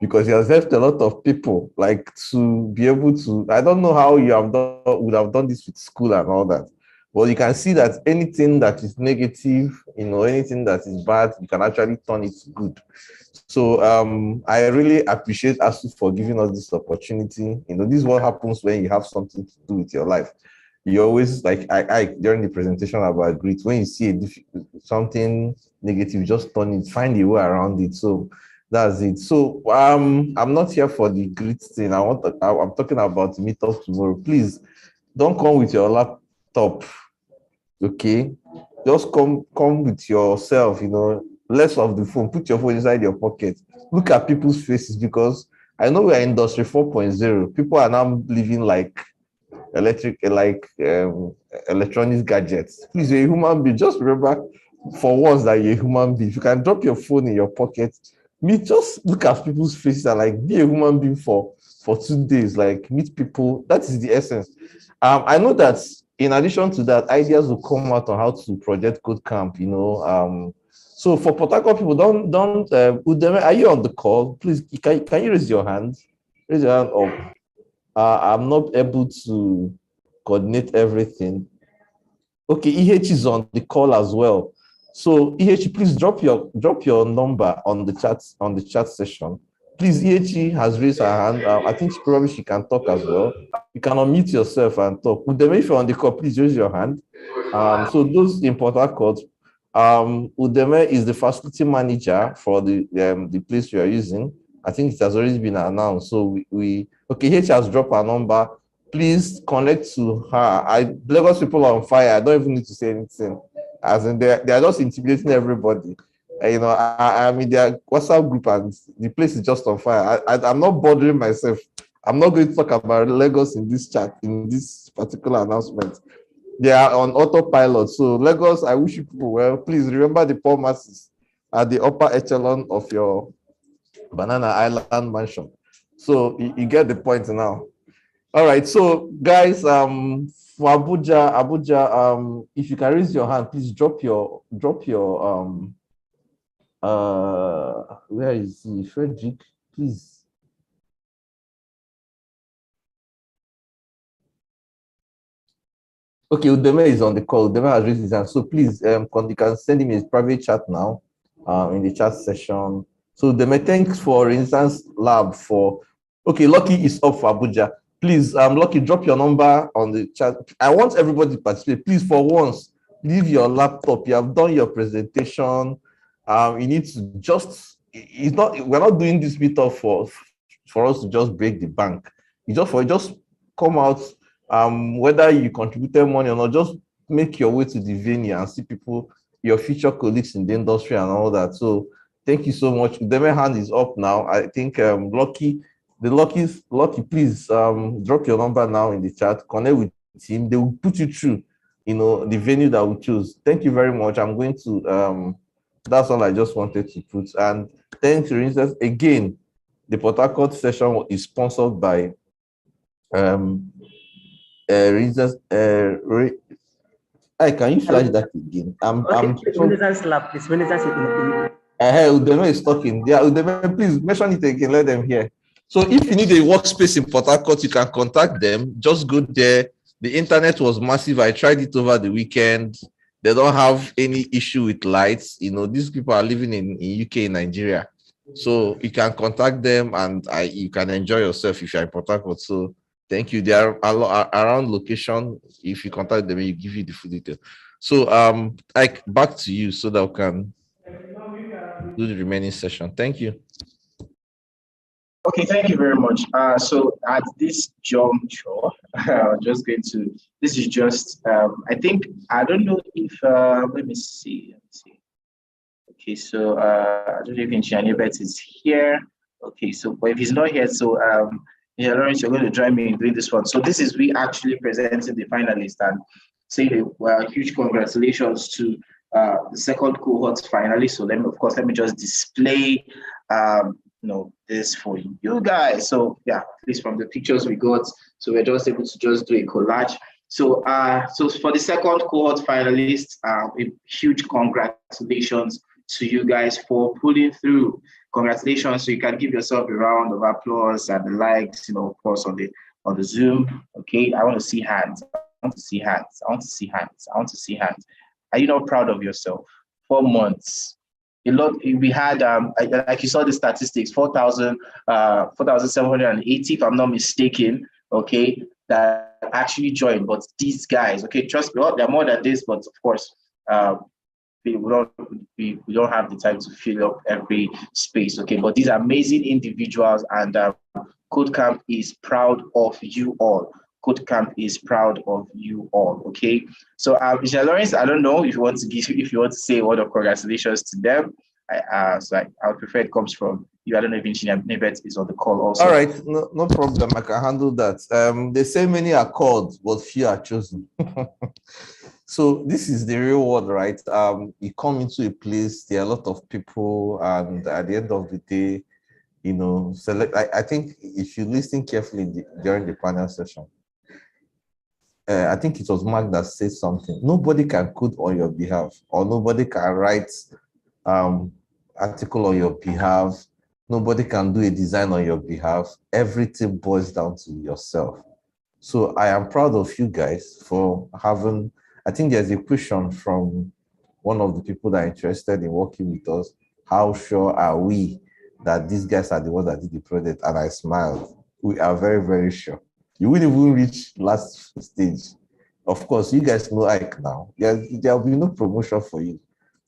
Speaker 12: because it has helped a lot of people, like, to be able to, I don't know how you would have done this with school and all that. Well, you can see that anything that is negative, you know, anything that is bad, you can actually turn it good. So I really appreciate ASU for giving us this opportunity. You know, this is what happens when you have something to do with your life. You always, like I during the presentation about grit, when you see something negative, just turn it, find a way around it. So that's it. So I'm not here for the grit thing. I'm talking about meetup tomorrow. Please don't come with your laptop. Okay, just come with yourself, you know, less of the phone. Put your phone inside your pocket. Look at people's faces, because I know we are industry 4.0. People are now living like electronic gadgets. Please, you're a human being. Just remember for once that you're a human being. If you can drop your phone in your pocket, just look at people's faces and like be a human being for 2 days, like meet people. That is the essence. I know that in addition to that, ideas will come out on how to project KodeCamp, you know. So for Port Harcourt people, don't Udeme, are you on the call? Please, can you raise your hand? Raise your hand up. I'm not able to coordinate everything. Okay, EH is on the call as well. So EH, please drop your number on the chat session. Please, EH has raised her hand. I think she can talk as well. You can unmute yourself and talk. Udeme, if you're on the call, please raise your hand. So those in Port Harcourt, Udeme is the facility manager for the place we are using. I think it has already been announced. So okay, H has dropped her number. Please connect to her. Lagos people are on fire. I don't even need to say anything. As in, they are just intimidating everybody. You know, I'm in their WhatsApp group and the place is just on fire. I'm not bothering myself. I'm not going to talk about Lagos in this chat, in this particular announcement. They are on autopilot. So Lagos, I wish you people well. Please remember the poor masses at the upper echelon of your Banana Island mansion. So you get the point now. All right, so guys, for Abuja, if you can raise your hand, please drop your where is he? Frederick, please. Okay, Udeme is on the call. Udeme has raised his hand. So please, you can send him his private chat now, in the chat session. So Udeme, thanks for instance lab for, okay, Lucky is up for Abuja. Please, Lucky, drop your number on the chat. I want everybody to participate. Please, for once, leave your laptop. You have done your presentation. You need to just, we're not doing this meetup for us to just break the bank. Just come out, whether you contributed money or not, just make your way to the venue and see people, your future colleagues in the industry and all that. So thank you so much. The hand is up now. I think Lucky, please drop your number now in the chat. Connect with him. They will put you through, the venue that we choose. Thank you very much. I'm going to that's all I just wanted to put. And thanks, for instance, again, the Port Harcourt session is sponsored by Reasons. Can you flash that again?
Speaker 8: Renaissance Lab. It's Renaissance.
Speaker 12: Udeme is talking. Yeah, Udeme, please mention it again. Let them hear. So if you need a workspace in Port Harcourt, you can contact them. Just go there. The internet was massive. I tried it over the weekend. They don't have any issue with lights. These people are living in UK, in Nigeria. So you can contact them and you can enjoy yourself if you're in Port Harcourt. So thank you. They are around location. If you contact them, you give you the full detail. So back to you so that we can do the remaining session. Thank you.
Speaker 15: Okay, thank you very much. So at this juncture, I'm just going to, this is just, I think, I don't know if, let me see. Okay, so I don't know if Nchianibet is here. Okay, so but if he's not here, so yeah, Lawrence, you're going to join me in doing this one. So this is we actually presenting the finalists and say huge congratulations to the second cohort finalists. So let me just display this for you guys. So yeah, at least from the pictures we got, so we're just able to just do a collage. So so for the second cohort finalists, a huge congratulations to you guys for pulling through. Congratulations. So you can give yourself a round of applause and the likes, of course, on the Zoom. Okay, I want to see hands. I want to see hands. Are you not proud of yourself? 4 months. A lot. We had like you saw the statistics, 4,780, if I'm not mistaken. Okay, that actually joined. But these guys, okay, trust me, they're more than this. But of course, we don't have the time to fill up every space. Okay, but these are amazing individuals, and KodeCamp is proud of you all. KodeCamp is proud of you all. Okay, so Mr. Lawrence, I don't know if you want to say a word of congratulations to them. I would prefer it comes from you. I don't know if Nchianibet is on the call also.
Speaker 12: All right, no problem. I can handle that. They say many are called, but few are chosen. So this is the real world, right? You come into a place, there are a lot of people, and at the end of the day, select. I think if you listen carefully during the panel session, I think it was Mark that said something. Nobody can code on your behalf, or nobody can write article on your behalf. Nobody can do a design on your behalf. Everything boils down to yourself. So I am proud of you guys for having, I think there's a question from one of the people that are interested in working with us. How sure are we that these guys are the ones that did the project? And I smiled. We are very, very sure. You wouldn't even reach last stage. Of course, you guys know Ike now. There will be no promotion for you.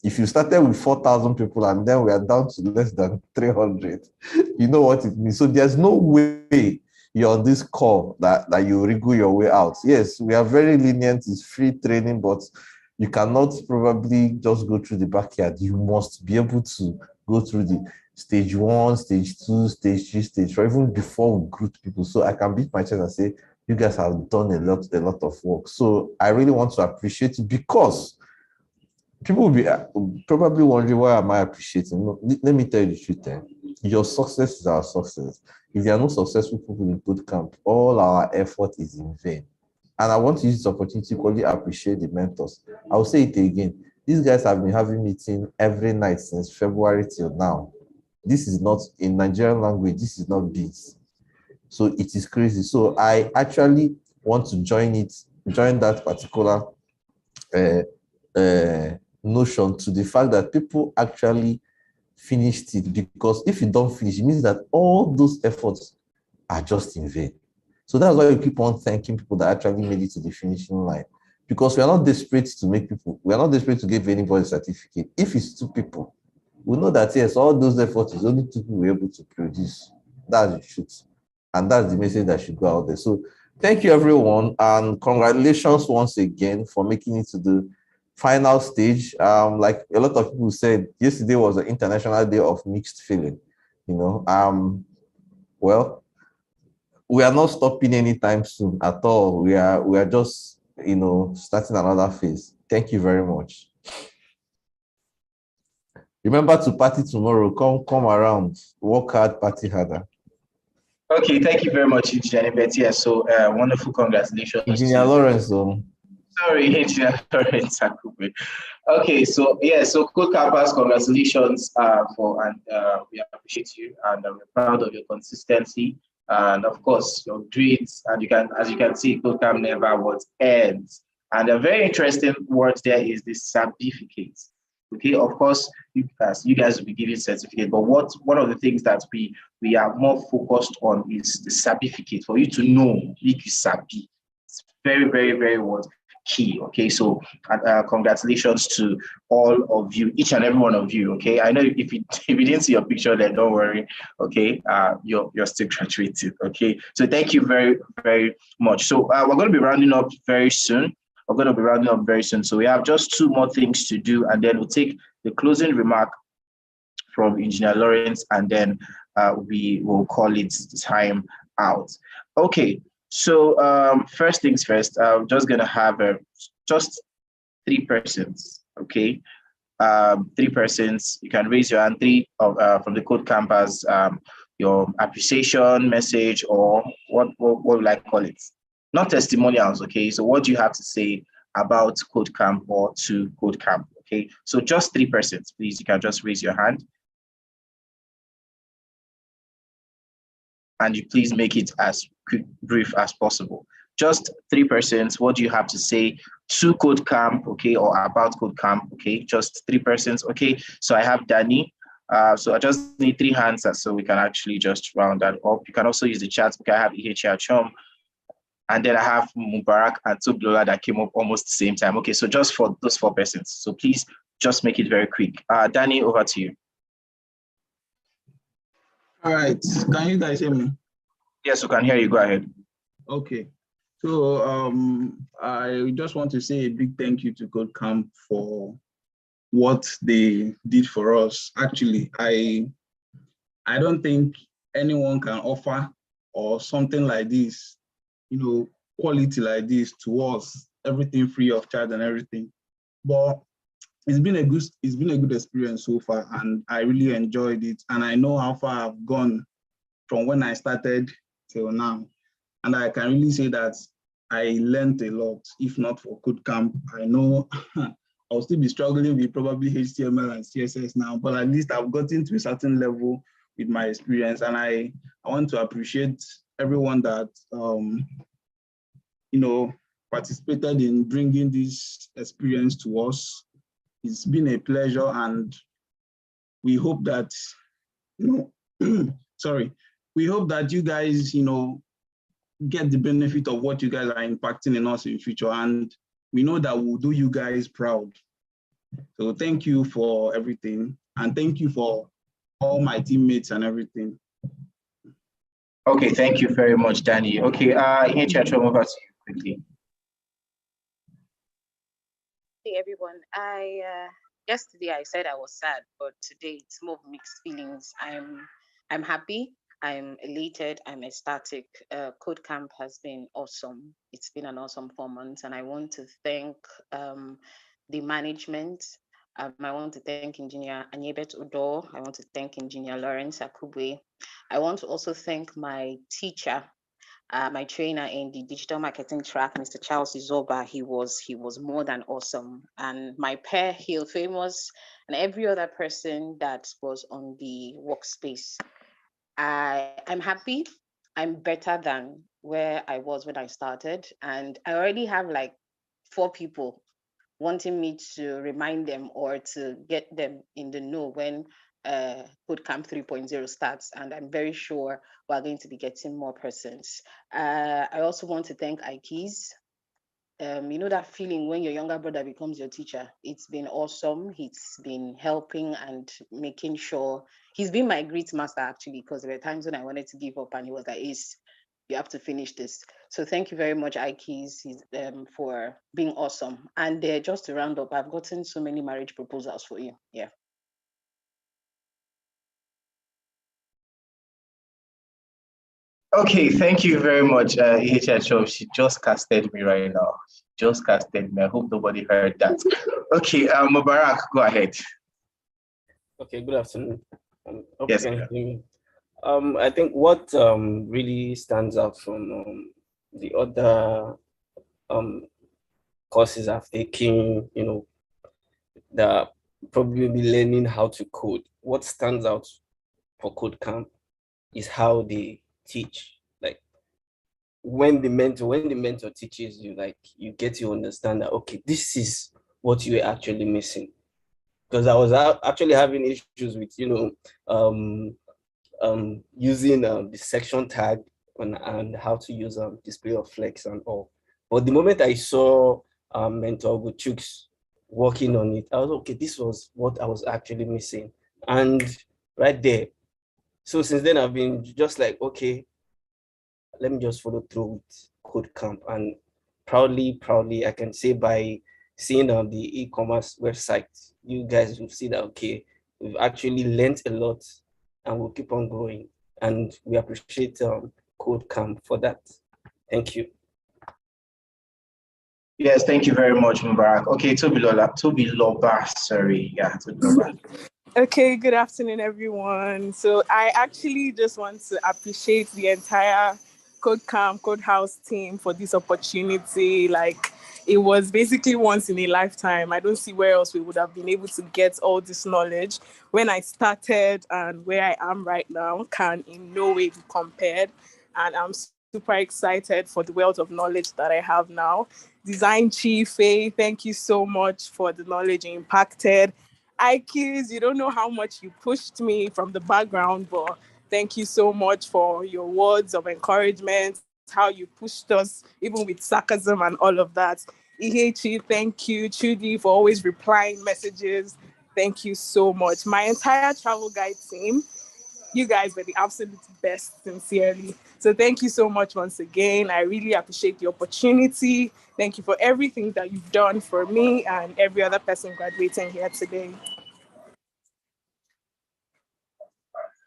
Speaker 12: If you started with 4,000 people and then we are down to less than 300, you know what it means. So there's no way you're on this call that you wriggle your way out. Yes, we are very lenient. It's free training, but you cannot probably just go through the backyard. You must be able to go through the stage 1, stage 2, stage 3, stage 4, even before we group people. So I can beat my chest and say, you guys have done a lot of work. So I really want to appreciate it, because people will be probably wondering, why am I appreciating? No, let me tell you the truth. Your success is our success. If there are no successful people in KodeCamp, all our effort is in vain. And I want to use this opportunity to equally appreciate the mentors. I'll say it again. These guys have been having meetings every night since February till now. This is not, in Nigerian language, this is not beans. So it is crazy. So I actually want to join that particular notion to the fact that people actually finished it, because if you don't finish, it means that all those efforts are just in vain. So that's why we keep on thanking people that actually made it to the finishing line, because we are not desperate to make people, we are not desperate to give anybody a certificate. If it's 2 people, we know that yes, all those efforts is only 2 people were able to produce. That's the truth. And that's the message that should go out there. So Thank you, everyone, and congratulations once again for making it to the final stage. Like a lot of people said, yesterday was an International Day of Mixed Feeling. You know, well, we are not stopping anytime soon at all. We are just, you know, starting another phase. Thank you very much. Remember to party tomorrow. Come around. Work hard, party harder.
Speaker 15: Okay, thank you very much, Engineer Betty. So wonderful congratulations.
Speaker 12: Engineer Lawrence.
Speaker 15: Sorry, Engineer Lawrence Akube. Okay, so yeah, so KodeCampers, congratulations for and we appreciate you and we're proud of your consistency and of course your grades. And as you can see, KodeCamp never was ends. And a very interesting word there is the certificate. Okay, of course, you guys will be giving certificate, but one of the things that we are more focused on is the certificate for you to know if you sabi. It's very, very, very what key. Okay, so congratulations to all of you, each and every one of you. Okay, I know if you didn't see your picture, then don't worry. Okay, you're still graduated. Okay, so thank you very, very much. So we're going to be rounding up very soon. So we have just two more things to do, and then we'll take the closing remark from Engineer Lawrence, and then we will call it time out. Okay, so first things first, I'm just gonna have just 3 persons. Okay, 3 persons. You can raise your hand. 3 from the KodeCampers. Your appreciation message, or what will I call it? Not testimonials, okay? So what do you have to say about KodeCamp or to KodeCamp, okay? So just 3 persons, please. You can just raise your hand. And you please make it as quick, brief as possible. Just 3 persons. What do you have to say to KodeCamp, okay, or about KodeCamp, okay? Just 3 persons, okay? So I have Danny. So I just need 3 hands so we can actually just round that up. You can also use the chat. Okay, I have EHR Chom. And then I have Mubarak and Tublola that came up almost the same time. Okay, so just for those 4 persons. So please just make it very quick. Danny, over to you.
Speaker 5: All right, can you guys hear me?
Speaker 15: Yes, we can hear you. Go ahead.
Speaker 5: Okay, so I just want to say a big thank you to KodeCamp for what they did for us. Actually, I don't think anyone can offer or something like this, you know, quality like this to us, everything free of charge and everything. But it's been a good experience so far, and I really enjoyed it. And I know how far I've gone from when I started till now. And I can really say that I learned a lot. If not for KodeCamp, I know I'll still be struggling with probably HTML and CSS now, but at least I've gotten to a certain level with my experience. And I want to appreciate everyone that you know, participated in bringing this experience to us. It's been a pleasure, and we hope that, you know, we hope that you guys, you know, get the benefit of what you guys are impacting in us in future, and we know that we'll do you guys proud. So thank you for everything, and thank you for all my teammates and everything.
Speaker 15: Okay, thank you very much, Danny. Okay, EHR, over to you quickly.
Speaker 13: Hey everyone, yesterday I said I was sad, but today it's more mixed feelings. I'm happy, I'm elated, I'm ecstatic. KodeCamp has been awesome. It's been an awesome 4 months, and I want to thank the management. I want to thank Engineer Anyebet Udo. I want to thank Engineer Lawrence Akube. I want to also thank my teacher, my trainer in the digital marketing track, Mr. Charles Izoba. He was more than awesome. And my pair, Hill Famous, and every other person that was on the workspace. I'm happy. I'm better than where I was when I started. And I already have like 4 people wanting me to remind them or to get them in the know when KodeCamp 3.0 starts, and I'm very sure we're going to be getting more persons. I also want to thank IKEYS. You know that feeling when your younger brother becomes your teacher? It's been awesome. He's been helping and making sure. He's been my greet master, actually, because there were times when I wanted to give up and he was like, Ace, you have to finish this. So thank you very much, Ikes, for being awesome. And just to round up, I've gotten so many marriage proposals for you. Yeah.
Speaker 15: Okay, thank you very much, EHHO. She just casted me right now. She just casted me. I hope nobody heard that. Okay, Mubarak, go ahead.
Speaker 10: Okay, good afternoon. Hope
Speaker 15: Yes.
Speaker 10: you can hear me. I think what really stands out from the other courses I've taken, that probably be learning how to code. What stands out for KodeCamp is how they teach. Like when the mentor teaches you, like you get to understand that okay, this is what you're actually missing. Because I was actually having issues with using the section tag and how to use display of flex and all. But the moment I saw Mentor Guchuk's working on it, I was okay, this was what I was actually missing. And right there. So since then I've been just like, okay, let me just follow through with KodeCamp. And proudly, I can say by seeing on the e-commerce website, you guys will see that, okay, we've actually learned a lot and we'll keep on growing. And we appreciate KodeCamp for that. Thank you.
Speaker 15: Yes, thank you very much, Mubarak. Okay, Toby Loba, sorry. Yeah, Toby Loba.
Speaker 22: Okay, good afternoon, everyone. So I actually just want to appreciate the entire KodeCamp, Codehouse team for this opportunity. Like, it was basically once in a lifetime. I don't see where else we would have been able to get all this knowledge. When I started and where I am right now can in no way be compared. And I'm super excited for the wealth of knowledge that I have now. Design Chief, Faye, thank you so much for the knowledge you impacted. Ikes, you don't know how much you pushed me from the background, but thank you so much for your words of encouragement, how you pushed us, even with sarcasm and all of that. Ihechi, thank you. Chudi for always replying messages. Thank you so much. My entire travel guide team, you guys were the absolute best, sincerely. So thank you so much once again. I really appreciate the opportunity. Thank you for everything that you've done for me and every other person graduating here today.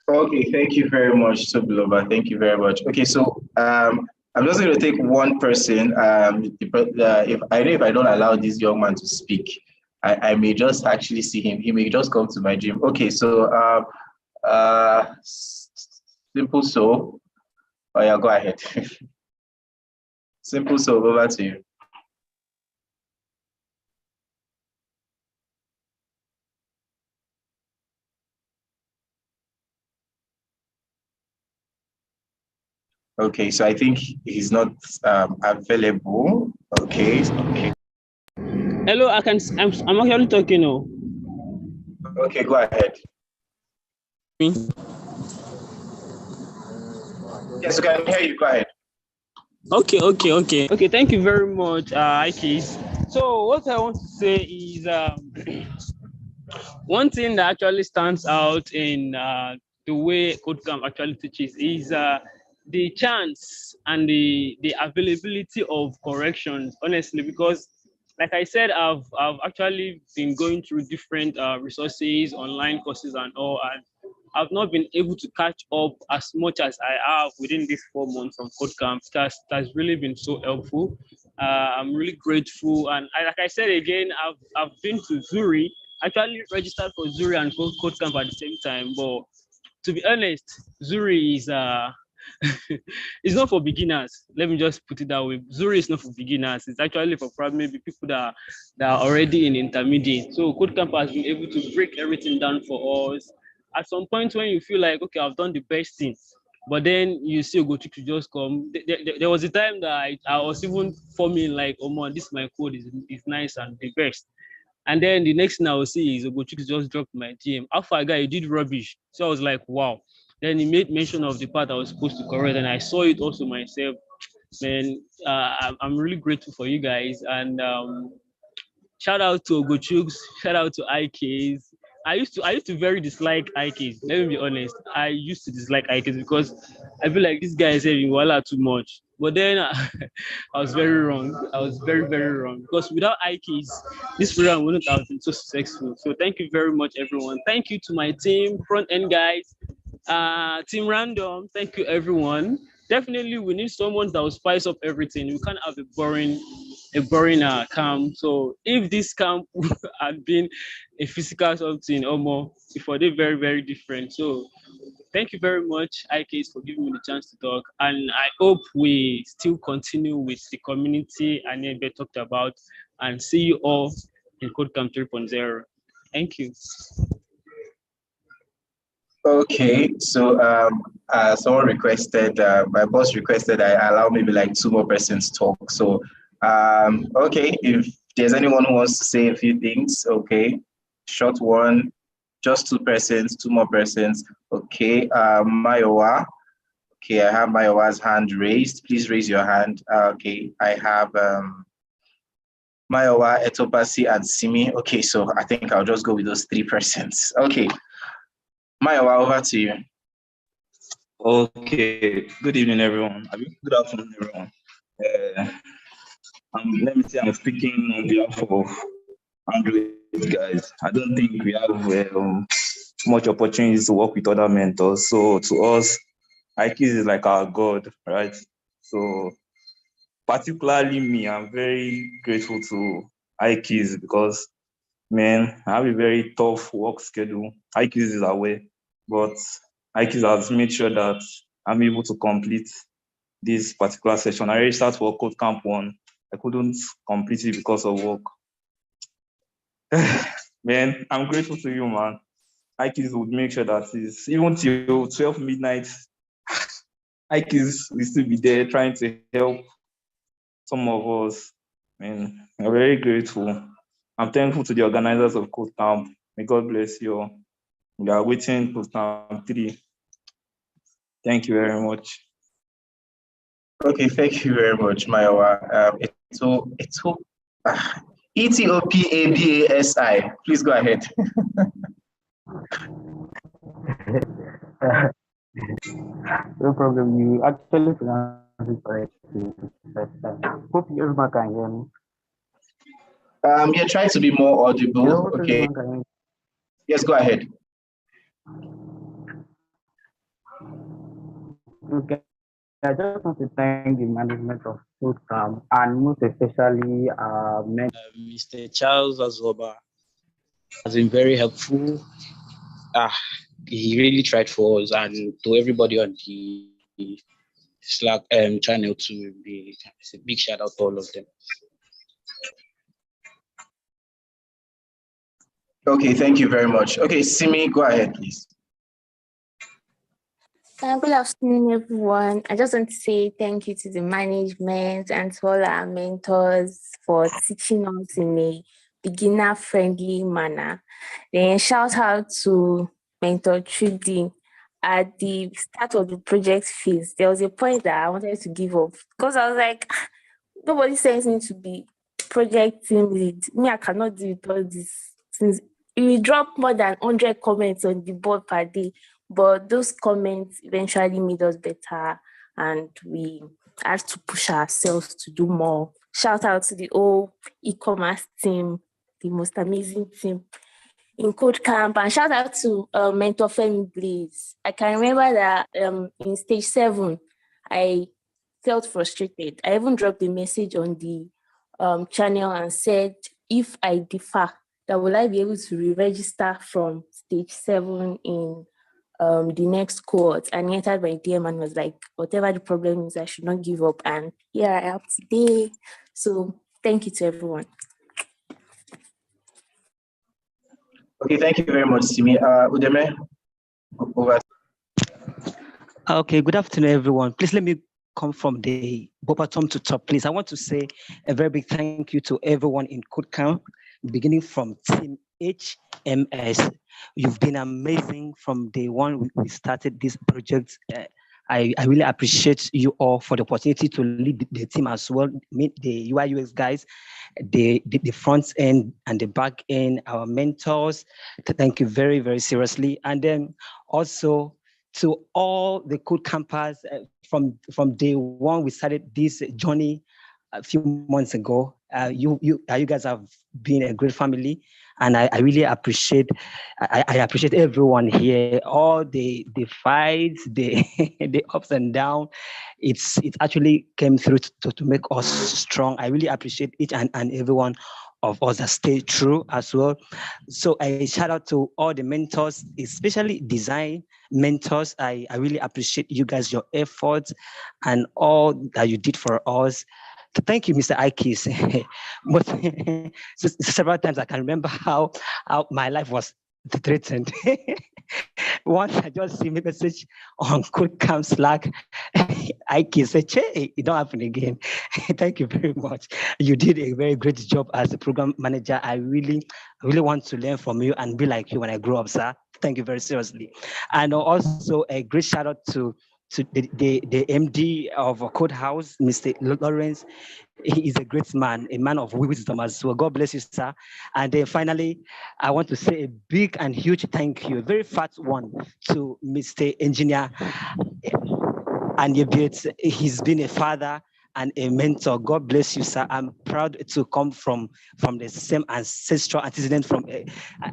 Speaker 15: Okay, thank you very much, Tobiloba. Thank you very much. Okay, so I'm just going to take one person. If I don't allow this young man to speak, I may just actually see him. He may just come to my gym. Okay, so Simple Soul. Oh yeah, go ahead. Simple Soul, over to you. Okay, so I think he's not available. Okay.
Speaker 23: Hello, I'm actually talking now.
Speaker 15: Okay, go ahead.
Speaker 23: Me?
Speaker 15: Yes, I can hear you. Go ahead.
Speaker 23: Okay. Thank you very much, Ikes. So what I want to say is one thing that actually stands out in the way KodeCamp actually teaches is the chance and the availability of corrections, honestly, because like I said, I've actually been going through different resources, online courses and all, and I've not been able to catch up as much as I have within these 4 months from KodeCamp. That's really been so helpful. I'm really grateful. And like I said again, I've been to Zuri, actually registered for Zuri and KodeCamp at the same time. But to be honest, Zuri is it's not for beginners. Let me just put it that way. Zuri is not for beginners. It's actually for probably maybe people that are already in intermediate. So KodeCamp has been able to break everything down for us. At some point when you feel like, okay, I've done the best thing, but then you see Ogochukwu just come. There was a time that I was even forming like, oh man, this my code is nice and the best. And then the next thing I will see is Ogochukwu just dropped my DM. How far guy, you did rubbish. So I was like, wow. Then he made mention of the part I was supposed to correct, and I saw it also myself. Man, I'm really grateful for you guys. And shout out to Ogochukwu, shout out to IKs. I used to very dislike IKs. Let me be honest. I used to dislike IKs because I feel like this guy is having Wala too much. But then I was very wrong. I was very, very wrong. Because without IKs, this program wouldn't have been so successful. So thank you very much, everyone. Thank you to my team, front end guys, team random. Thank you, everyone. Definitely, we need someone that will spice up everything. We can't have a boring camp. So if this camp had been a physical something or more, it would be very, very different. So thank you very much, IKs, for giving me the chance to talk. And I hope we still continue with the community Anebe talked about, and see you all in KodeCamp 3.0. Thank you.
Speaker 15: Okay, so someone requested, my boss requested I allow maybe like 2 more persons talk. So, okay, if there's anyone who wants to say a few things, okay, short one, just 2 persons, 2 more persons. Okay, Mayowa. Okay, I have Mayowa's hand raised. Please raise your hand. Okay, I have Mayowa, Etopasi, and Simi. Okay, so I think I'll just go with those 3 persons. Okay. Mayowa, over to you.
Speaker 1: Okay, good evening, everyone. Good afternoon, everyone. Let me say I'm speaking on behalf of Android guys. I don't think we have much opportunities to work with other mentors. So to us, IKES is like our God, right? So particularly me, I'm very grateful to IKES because, man, I have a very tough work schedule. IKES is aware, but IKES has made sure that I'm able to complete this particular session. I registered for KodeCamp 1. I couldn't complete it because of work. Man, I'm grateful to you, man. IKES would make sure that it's even till 12 midnight, IKES will still be there trying to help some of us. Man, I'm very grateful. I'm thankful to the organizers of KodeCamp. May God bless you all. We are waiting for KodeCamp 3. Thank you very much.
Speaker 15: Okay, thank you very much, Mayowa. ETOPABASI. Please go ahead.
Speaker 8: No problem. You actually pronounced it correctly. Hope everyone can hear me.
Speaker 15: Yeah, try to be more audible.
Speaker 8: Hello,
Speaker 15: Okay. Yes, go ahead.
Speaker 8: Okay. I just want to thank the management of KodeCamp and most especially
Speaker 11: Mr. Charles Azoba has been very helpful. He really tried for us, and to everybody on the Slack channel to be a big shout out to all of them.
Speaker 15: Okay, thank you very much. Okay, Simi, go ahead, please.
Speaker 14: Good afternoon, everyone. I just want to say thank you to the management and to all our mentors for teaching us in a beginner-friendly manner. Then shout out to Mentor Trudy. At the start of the project phase, there was a point that I wanted to give up because I was like, nobody sends me to be project team lead. Me, I cannot do it all this. Since we drop more than 100 comments on the board per day, but those comments eventually made us better and we had to push ourselves to do more. Shout out to the whole e-commerce team, the most amazing team in KodeCamp, and shout out to Mentor Femi Blaze. I can remember that in stage 7, I felt frustrated. I even dropped a message on the channel and said, if I differ, that will I be able to re-register from stage 7 in the next cohort? And he entered my DM and was like, whatever the problem is, I should not give up. And here I am today. So thank you to everyone.
Speaker 15: Okay, thank you very much, Simi. Udeme, over.
Speaker 24: Okay, good afternoon, everyone. Please let me come from the bottom to top, please. I want to say a very big thank you to everyone in KodeCamp, beginning from Team HMS. You've been amazing from day one we started this project. I really appreciate you all for the opportunity to lead the team as well, meet the UI UX guys, the front end and the back end, our mentors. Thank you very, very seriously. And then also to all the Code campers from day one, we started this journey a few months ago. You guys have been a great family, and I really appreciate I appreciate everyone here. All the fights, the the ups and downs, it actually came through to make us strong. I really appreciate each and every one of us that stay true as well. So I shout out to all the mentors, especially design mentors. I really appreciate you guys, your efforts and all that you did for us. Thank you, Mr. Ikis. Several times I can remember how my life was threatened. Once I just see a message on KodeCamp Slack, Ikis said, "Hey, it don't happen again." Thank you very much. You did a very great job as a program manager. I really want to learn from you and be like you when I grow up, sir. Thank you very seriously. And also a great shout out to the MD of Code House, Mr. Lawrence. He is a great man, a man of wisdom as well. God bless you, sir. And then finally, I want to say a big and huge thank you, a very fat one, to Mr. Engineer and he's been a father and a mentor. God bless you, sir. I'm proud to come from the same ancestral antecedent from.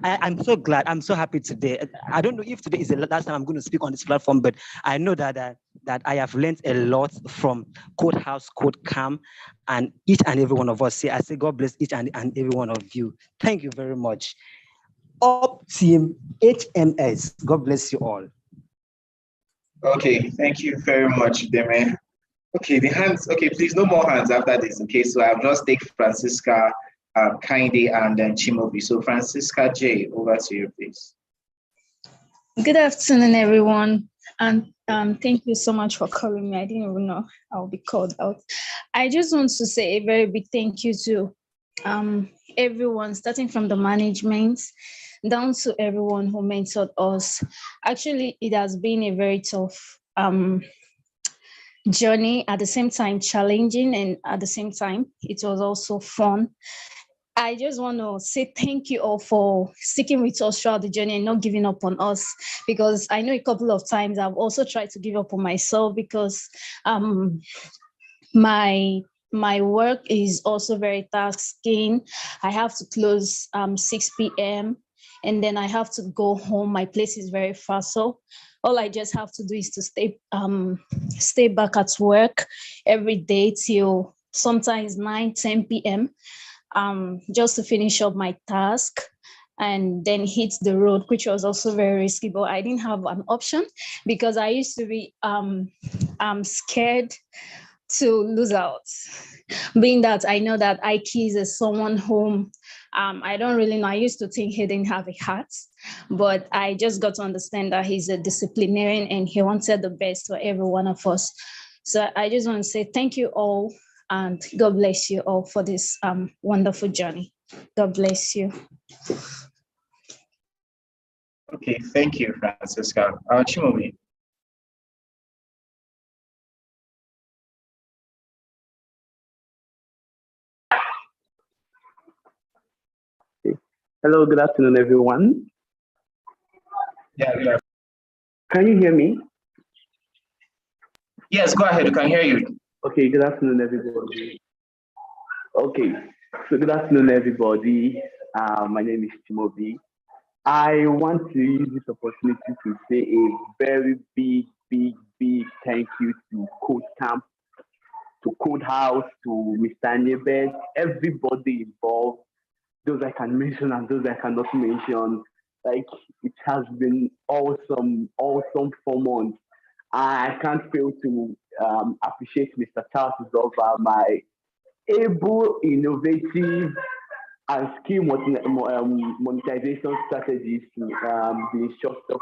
Speaker 24: I'm so glad. I'm so happy today. I don't know if today is the last time I'm going to speak on this platform, but I know that I have learned a lot from Code House, KodeCamp, and each and every one of us here. I say God bless each and every one of you. Thank you very much. Up Team HMS. God bless you all.
Speaker 15: Okay, thank you very much, Deme. Okay, the hands. Okay, please, no more hands after this. Okay, so I've just take Francisca, Kainde, and then Chimobi. So Francisca J, over to you, please.
Speaker 9: Good afternoon, everyone, and thank you so much for calling me. I didn't even know I'll be called out. I just want to say a very big thank you to everyone, starting from the management down to everyone who mentored us. Actually, it has been a very tough journey, at the same time challenging, and at the same time it was also fun. I just want to say thank you all for sticking with us throughout the journey and not giving up on us, because I know a couple of times I've also tried to give up on myself, because my work is also very tasking. I have to close 6 p.m. and then I have to go home. My place is very far, so all I just have to do is to stay back at work every day till sometimes 9, 10 p.m. Just to finish up my task and then hit the road, which was also very risky, but I didn't have an option because I used to be scared to lose out, being that I know that Ikis is someone whom I don't really know. I used to think he didn't have a heart, but I just got to understand that he's a disciplinarian and he wanted the best for every one of us. So I just want to say thank you all, and God bless you all for this wonderful journey. God bless you.
Speaker 15: Okay, thank you, Francisca. Chimobi.
Speaker 16: Hello, good afternoon, everyone.
Speaker 15: Yeah.
Speaker 16: Can you hear me?
Speaker 15: Yes, go ahead. We can hear you.
Speaker 16: Okay, good afternoon, everybody. Okay, so good afternoon, everybody. My name is Chimobi. I want to use this opportunity to say a very big thank you to KodeCamp, to Code House, to Mr. Nebet, everybody involved, those I can mention and those I cannot mention. Like, it has been awesome 4 months. I can't fail to appreciate Mr. Charles Zova, my able, innovative, and skill monetization strategies to the instructor.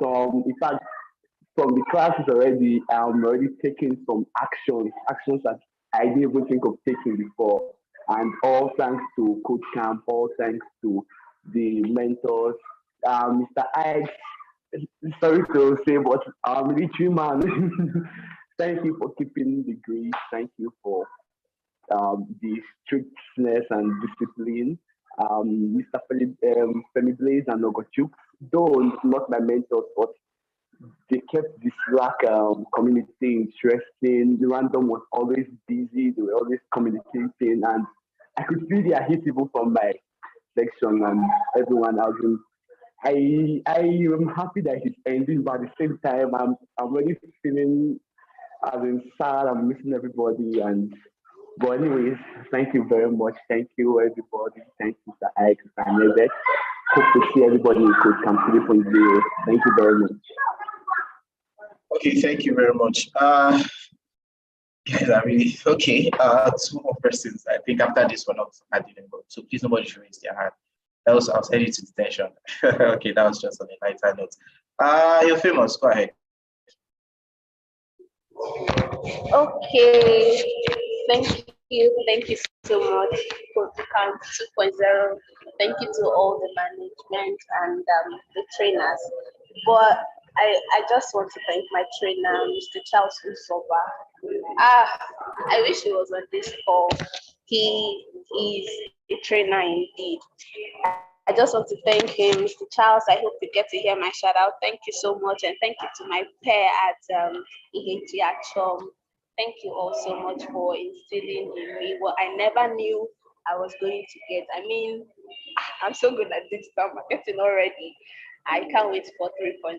Speaker 16: In fact, from the classes already, I'm already taking some actions that I didn't even think of taking before. And all thanks to KodeCamp, all thanks to the mentors. Mr. Ike, sorry to say, but military man. Thank you for keeping the grace. Thank you for the strictness and discipline. Mr. Femi Blaze and Ogochuk, though not my mentors, but they kept the Slack community interesting. The random was always busy. They were always communicating, and I could feel their heat even from my section and everyone else. I am happy that it's ending, but at the same time, I'm really feeling as in sad. I'm missing everybody, and but anyways, thank you very much. Thank you everybody. Thank you, Mr. Ike, Mr. Nebet. Hope to see everybody in Code Camp 3.0. Thank you very much.
Speaker 15: Okay, thank you very much. Guys, I really okay. Two more persons. I think after this one, I didn't go. So please, nobody should raise their hand. Else, I'll send you to detention. Okay, that was just on a lighter note. You're famous. Go ahead.
Speaker 17: Okay, thank you so much for KodeCamp 2.0. Thank you to all the management and the trainers. But I just want to thank my trainer, Mr. Charles Usoba. I wish he was on this call. He is a trainer indeed. I just want to thank him, Mr. Charles. I hope you get to hear my shout out. Thank you so much, and thank you to my pair at EHG Action. Thank you all so much for instilling in me what I never knew I was going to get. I mean, I'm so good at digital marketing already. I can't wait for 3.0.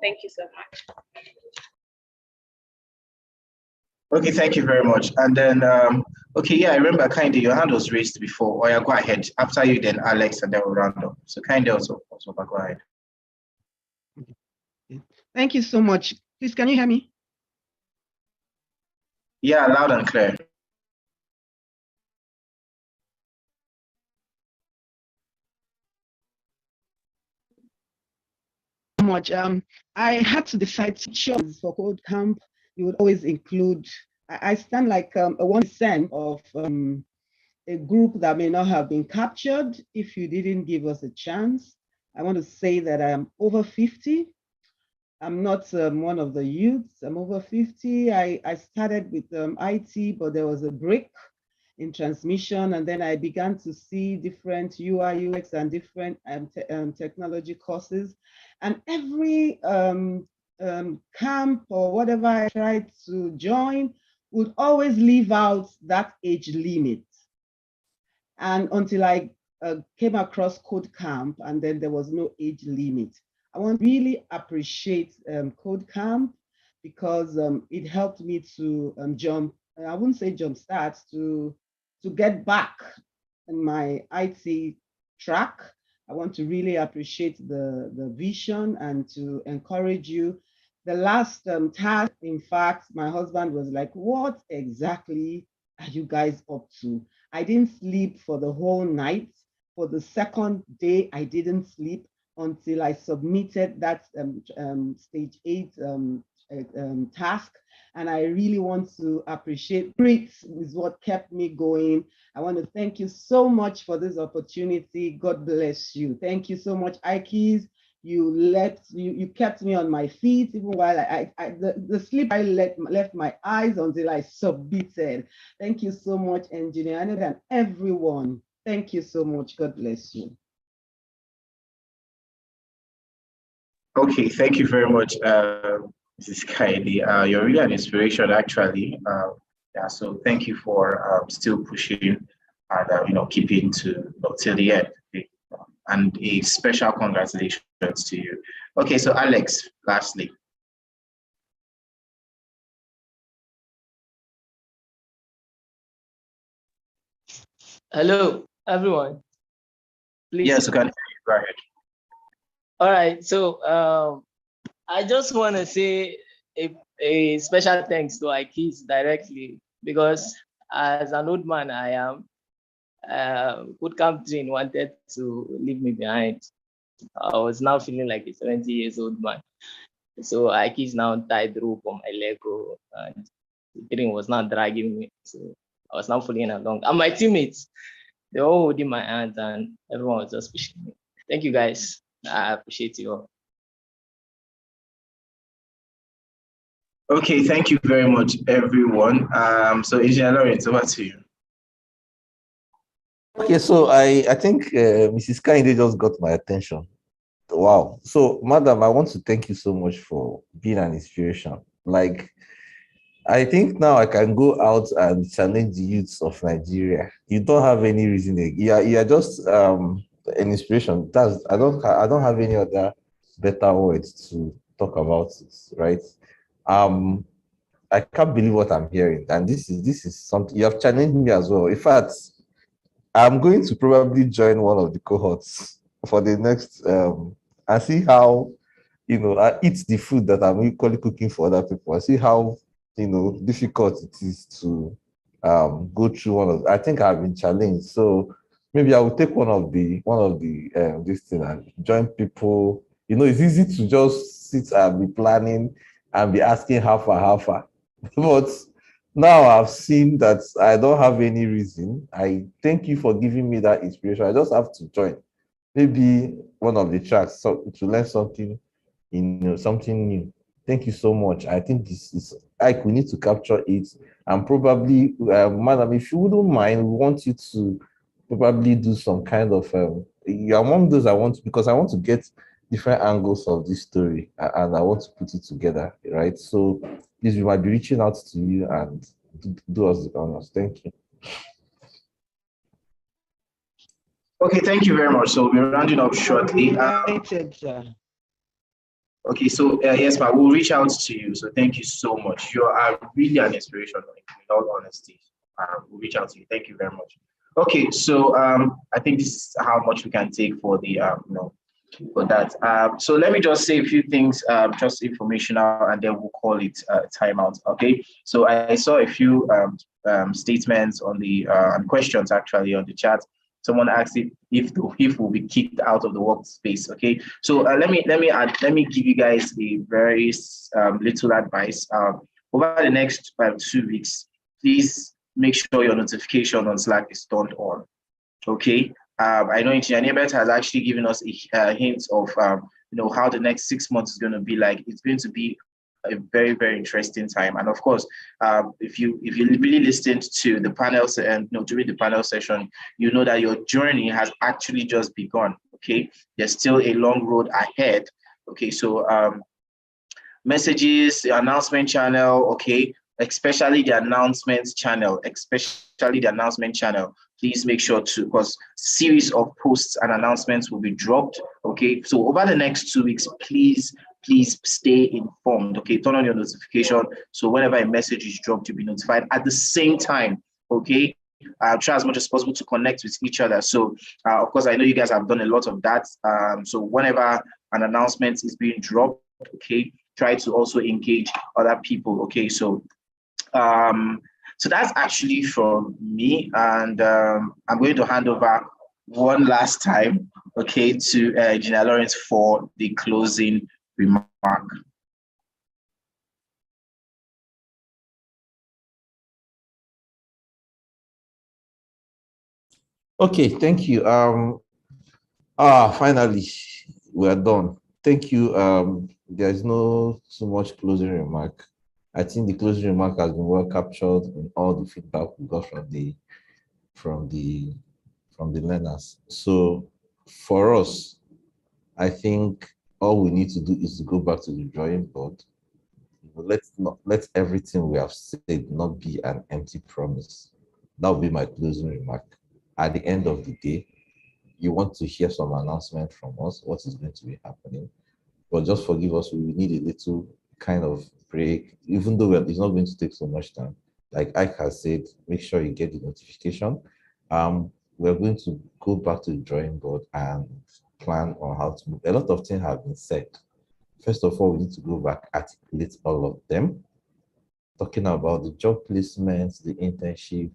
Speaker 17: Thank you so much.
Speaker 15: Okay, thank you very much. And then, okay, yeah, I remember Kind, your hand was raised before. Oh, yeah, go ahead. After you, then Alex, and then we'll round up. So Kind also go ahead.
Speaker 2: Thank you so much. Please, can you hear me?
Speaker 15: Yeah, loud and clear.
Speaker 2: Much. I had to decide for KodeCamp. You would always include. I stand like a 1% of a group that may not have been captured if you didn't give us a chance. I want to say that I am over 50. I'm not one of the youths. I'm over 50. I started with IT, but there was a break in transmission, and then I began to see different UI, UX, and different technology courses. And every camp or whatever I tried to join would always leave out that age limit. And until I came across KodeCamp, and then there was no age limit. I want to really appreciate KodeCamp because it helped me to I wouldn't say jump start, to get back in my IT track. I want to really appreciate the vision and to encourage you. The last task, in fact, my husband was like, what exactly are you guys up to? I didn't sleep for the whole night. For the second day, I didn't sleep until I submitted that stage 8 task. And I really want to appreciate grit is what kept me going. I want to thank you so much for this opportunity. God bless you. Thank you so much, Ikes. You kept me on my feet even while the sleep I left my eyes until I submitted. Thank you so much, engineer, and everyone. Thank you so much. God bless you.
Speaker 15: Okay, thank you very much, Mrs. Kaidi. You're really an inspiration, actually. Yeah, so thank you for still pushing and keeping to till the end. And a special congratulations to you. Okay, so Alex, lastly.
Speaker 18: Hello, everyone. Please.
Speaker 15: Yes, you can. Go ahead.
Speaker 18: All right, so I just want to say a special thanks to Ikes directly, because as an old man I am, KodeCamp Dream wanted to leave me behind. I was now feeling like a 70 years old man. So Ikes now tied rope on my leg, and the dream was not dragging me. So I was now following along. And my teammates, they were all holding my hand and everyone was just pushing me. Thank you guys. I appreciate you all.
Speaker 15: Okay, thank you very much, everyone. So Engineer Lawrence, over to you.
Speaker 12: Okay, so I think Mrs. Kainde just got my attention. Wow. So, madam, I want to thank you so much for being an inspiration. Like, I think now I can go out and challenge the youths of Nigeria. You don't have any reason. You are just an inspiration. I don't have any other better words to talk about it, right? Um, I can't believe what I'm hearing, and this is something you have challenged me as well. In fact, I'm going to probably join one of the cohorts for the next and see how I eat the food that I'm equally cooking for other people. I see how difficult it is to go through one of. I think I've been challenged, so maybe I will take one of the this thing and join people. It's easy to just sit and be planning and be asking how far, but now I've seen that I don't have any reason. I thank you for giving me that inspiration. I just have to join maybe one of the tracks so to learn something, something new. Thank you so much. I think this is like we need to capture it and probably, madam, if you wouldn't mind, we want you to probably do some kind of you're among those I want because I want to get different angles of this story and I want to put it together, right? So please, we might be reaching out to you and do us the honors. Thank you.
Speaker 15: Okay, thank you very much. So we're rounding up shortly. Okay, so yes, ma'am, we'll reach out to you. So thank you so much. You are really an inspiration, in all honesty. We'll reach out to you. Thank you very much. Okay, so I think this is how much we can take for the for that. So let me just say a few things, just informational, and then we'll call it timeout. Okay. So I saw a few statements on the questions actually on the chat. Someone asked if we'll be kicked out of the workspace. Okay. So let me give you guys a very little advice. Over the next 2 weeks, please make sure your notification on Slack is turned on. Okay. I know Engineer Nebet has actually given us a hint of how the next 6 months is going to be like. It's going to be a very, very interesting time. And of course, if you really listened to the panel and during the panel session, you know that your journey has actually just begun. Okay, there's still a long road ahead. Okay, so messages, the announcement channel, okay, especially the announcements channel, please make sure to, because series of posts and announcements will be dropped. Okay, so over the next 2 weeks, please stay informed. Okay, turn on your notification so whenever a message is dropped, you'll be notified at the same time. Okay, try as much as possible to connect with each other. So of course, I know you guys have done a lot of that. So whenever an announcement is being dropped, okay, try to also engage other people. Okay, so so that's actually from me, and I'm going to hand over one last time, okay, to Engineer Lawrence for the closing remark.
Speaker 12: Okay, thank you. Finally, we are done. Thank you. There is no so much closing remark. I think the closing remark has been well captured in all the feedback we got from the learners. So for us, I think all we need to do is to go back to the drawing board. Let everything we have said not be an empty promise. That will be my closing remark. At the end of the day, you want to hear some announcement from us, what is going to be happening. But just forgive us, we need a little kind of break, even though it's not going to take so much time. Like Ike has said, make sure you get the notification. We're going to go back to the drawing board and plan on how to move. A lot of things have been said. First of all, we need to go back, articulate all of them, talking about the job placements, the internship,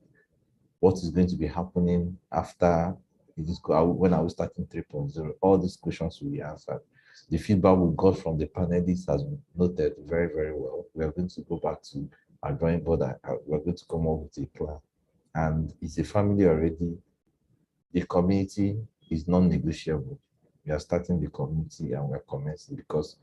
Speaker 12: what is going to be happening after when are we starting 3.0? All these questions will be answered. The feedback we got from the panelists has been noted very, very well. We are going to go back to our drawing board and we're going to come up with a plan. And it's a family already. The community is non-negotiable. We are starting the community and we're commencing because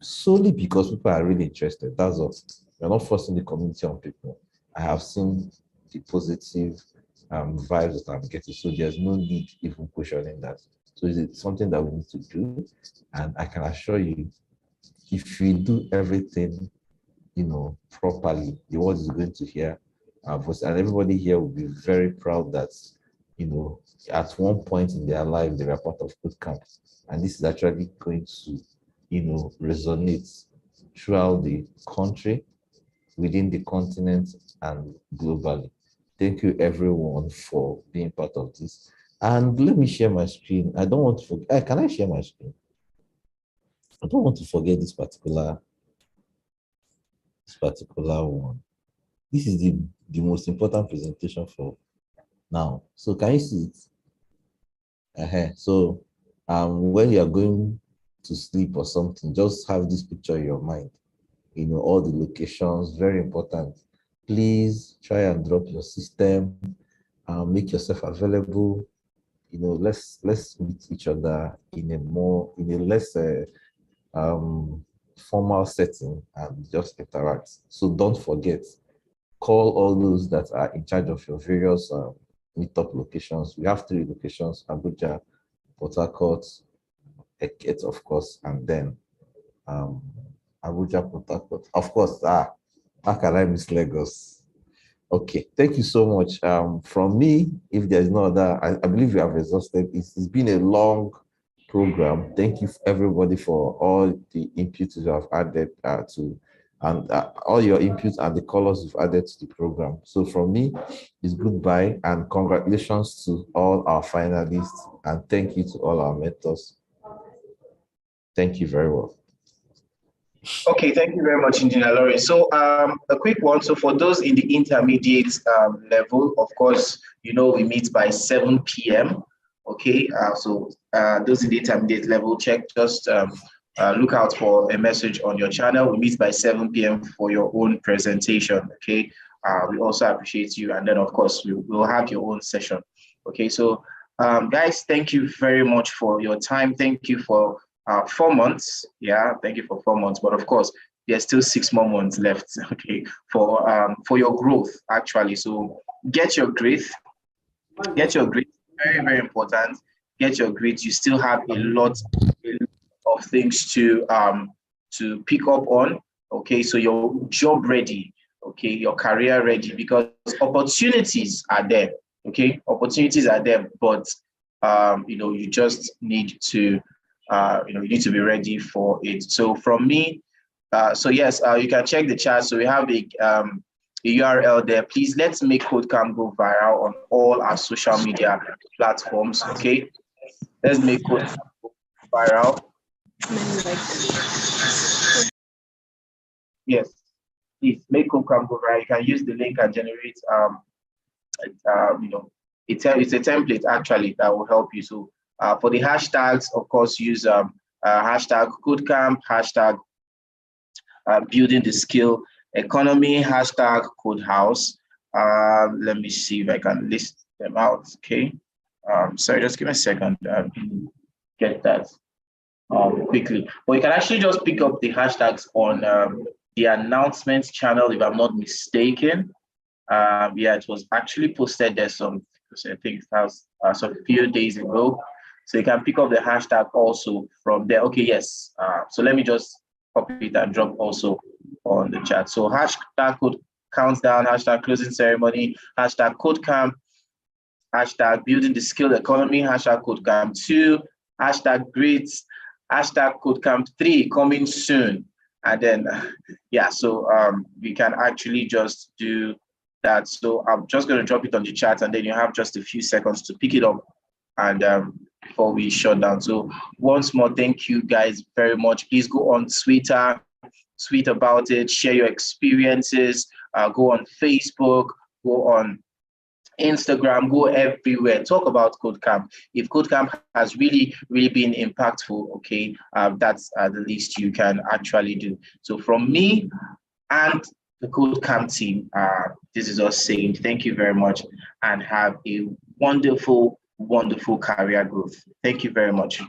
Speaker 12: solely because people are really interested. That's all. We're not forcing the community on people. I have seen the positive vibes that I'm getting, so there's no need even questioning that. So it's something that we need to do, and I can assure you, if we do everything, properly, the world is going to hear our voice, and everybody here will be very proud that, at one point in their life they were part of KodeCamp, and this is actually going to, resonate throughout the country, within the continent, and globally. Thank you everyone for being part of this. And let me share my screen. I don't want to forget. Can I share my screen? I don't want to forget this particular one. This is the most important presentation for now. So can you see it? So when you are going to sleep or something, just have this picture in your mind. All the locations, very important. Please try and drop your system, make yourself available. Let's meet each other in a less formal setting and just interact. So don't forget, call all those that are in charge of your various meetup locations. We have 3 locations: Abuja, Port Harcourt, Eket, of course, and then Abuja, Port Harcourt. Of course, how can I miss Lagos? Okay, thank you so much. From me, if there's no other, I believe we have exhausted. It's been a long program. Thank you everybody for all the inputs you have added and all your inputs and the colors you've added to the program. So from me, it's goodbye and congratulations to all our finalists, and thank you to all our mentors. Thank you very well.
Speaker 15: Okay, thank you very much, Engineer Laurie. So a quick one. So for those in the intermediate level, of course, we meet by 7 p.m. Okay, so those in the intermediate level, just look out for a message on your channel. We meet by 7 p.m. for your own presentation. Okay, we also appreciate you. And then, of course, we'll have your own session. Okay, so guys, thank you very much for your time. Thank you for 4 months. Yeah, thank you for 4 months. But of course, there's still 6 more months left. Okay, for your growth actually. So get your grades. Get your grades. Very, very important. Get your grades. You still have a lot of things to pick up on. Okay, so you're job ready. Okay, your career ready, because opportunities are there. Okay, opportunities are there, but you just need to you need to be ready for it. So from me, so yes, you can check the chat. So we have a URL there. Please, let's make KodeCamp go viral on all our social media platforms. Okay, let's make KodeCamp go viral. Yes, please make KodeCamp go viral. You can use the link and generate it's a template actually that will help you. So for the hashtags, of course, use hashtag KodeCamp, hashtag building the skill economy, hashtag CodeHouse. Let me see if I can list them out. Okay. Sorry, just give me a second. Get that quickly. But you can actually just pick up the hashtags on the announcements channel, if I'm not mistaken. Yeah, it was actually posted there I think it was some few days ago. So you can pick up the hashtag also from there. Okay, yes. So let me just copy it and drop also on the chat. So hashtag code countdown, hashtag closing ceremony, hashtag KodeCamp, hashtag building the skill economy, hashtag KodeCamp 2, hashtag grades, hashtag KodeCamp 3 coming soon. And then, yeah, so we can actually just do that. So I'm just going to drop it on the chat, and then you have just a few seconds to pick it up and before we shut down. So once more, thank you guys very much. Please go on Twitter, tweet about it, share your experiences, go on Facebook, go on Instagram, go everywhere, talk about KodeCamp. If KodeCamp has really been impactful, okay, that's the least you can actually do. So from me and the KodeCamp team, this is us saying thank you very much and have a wonderful career growth. Thank you very much.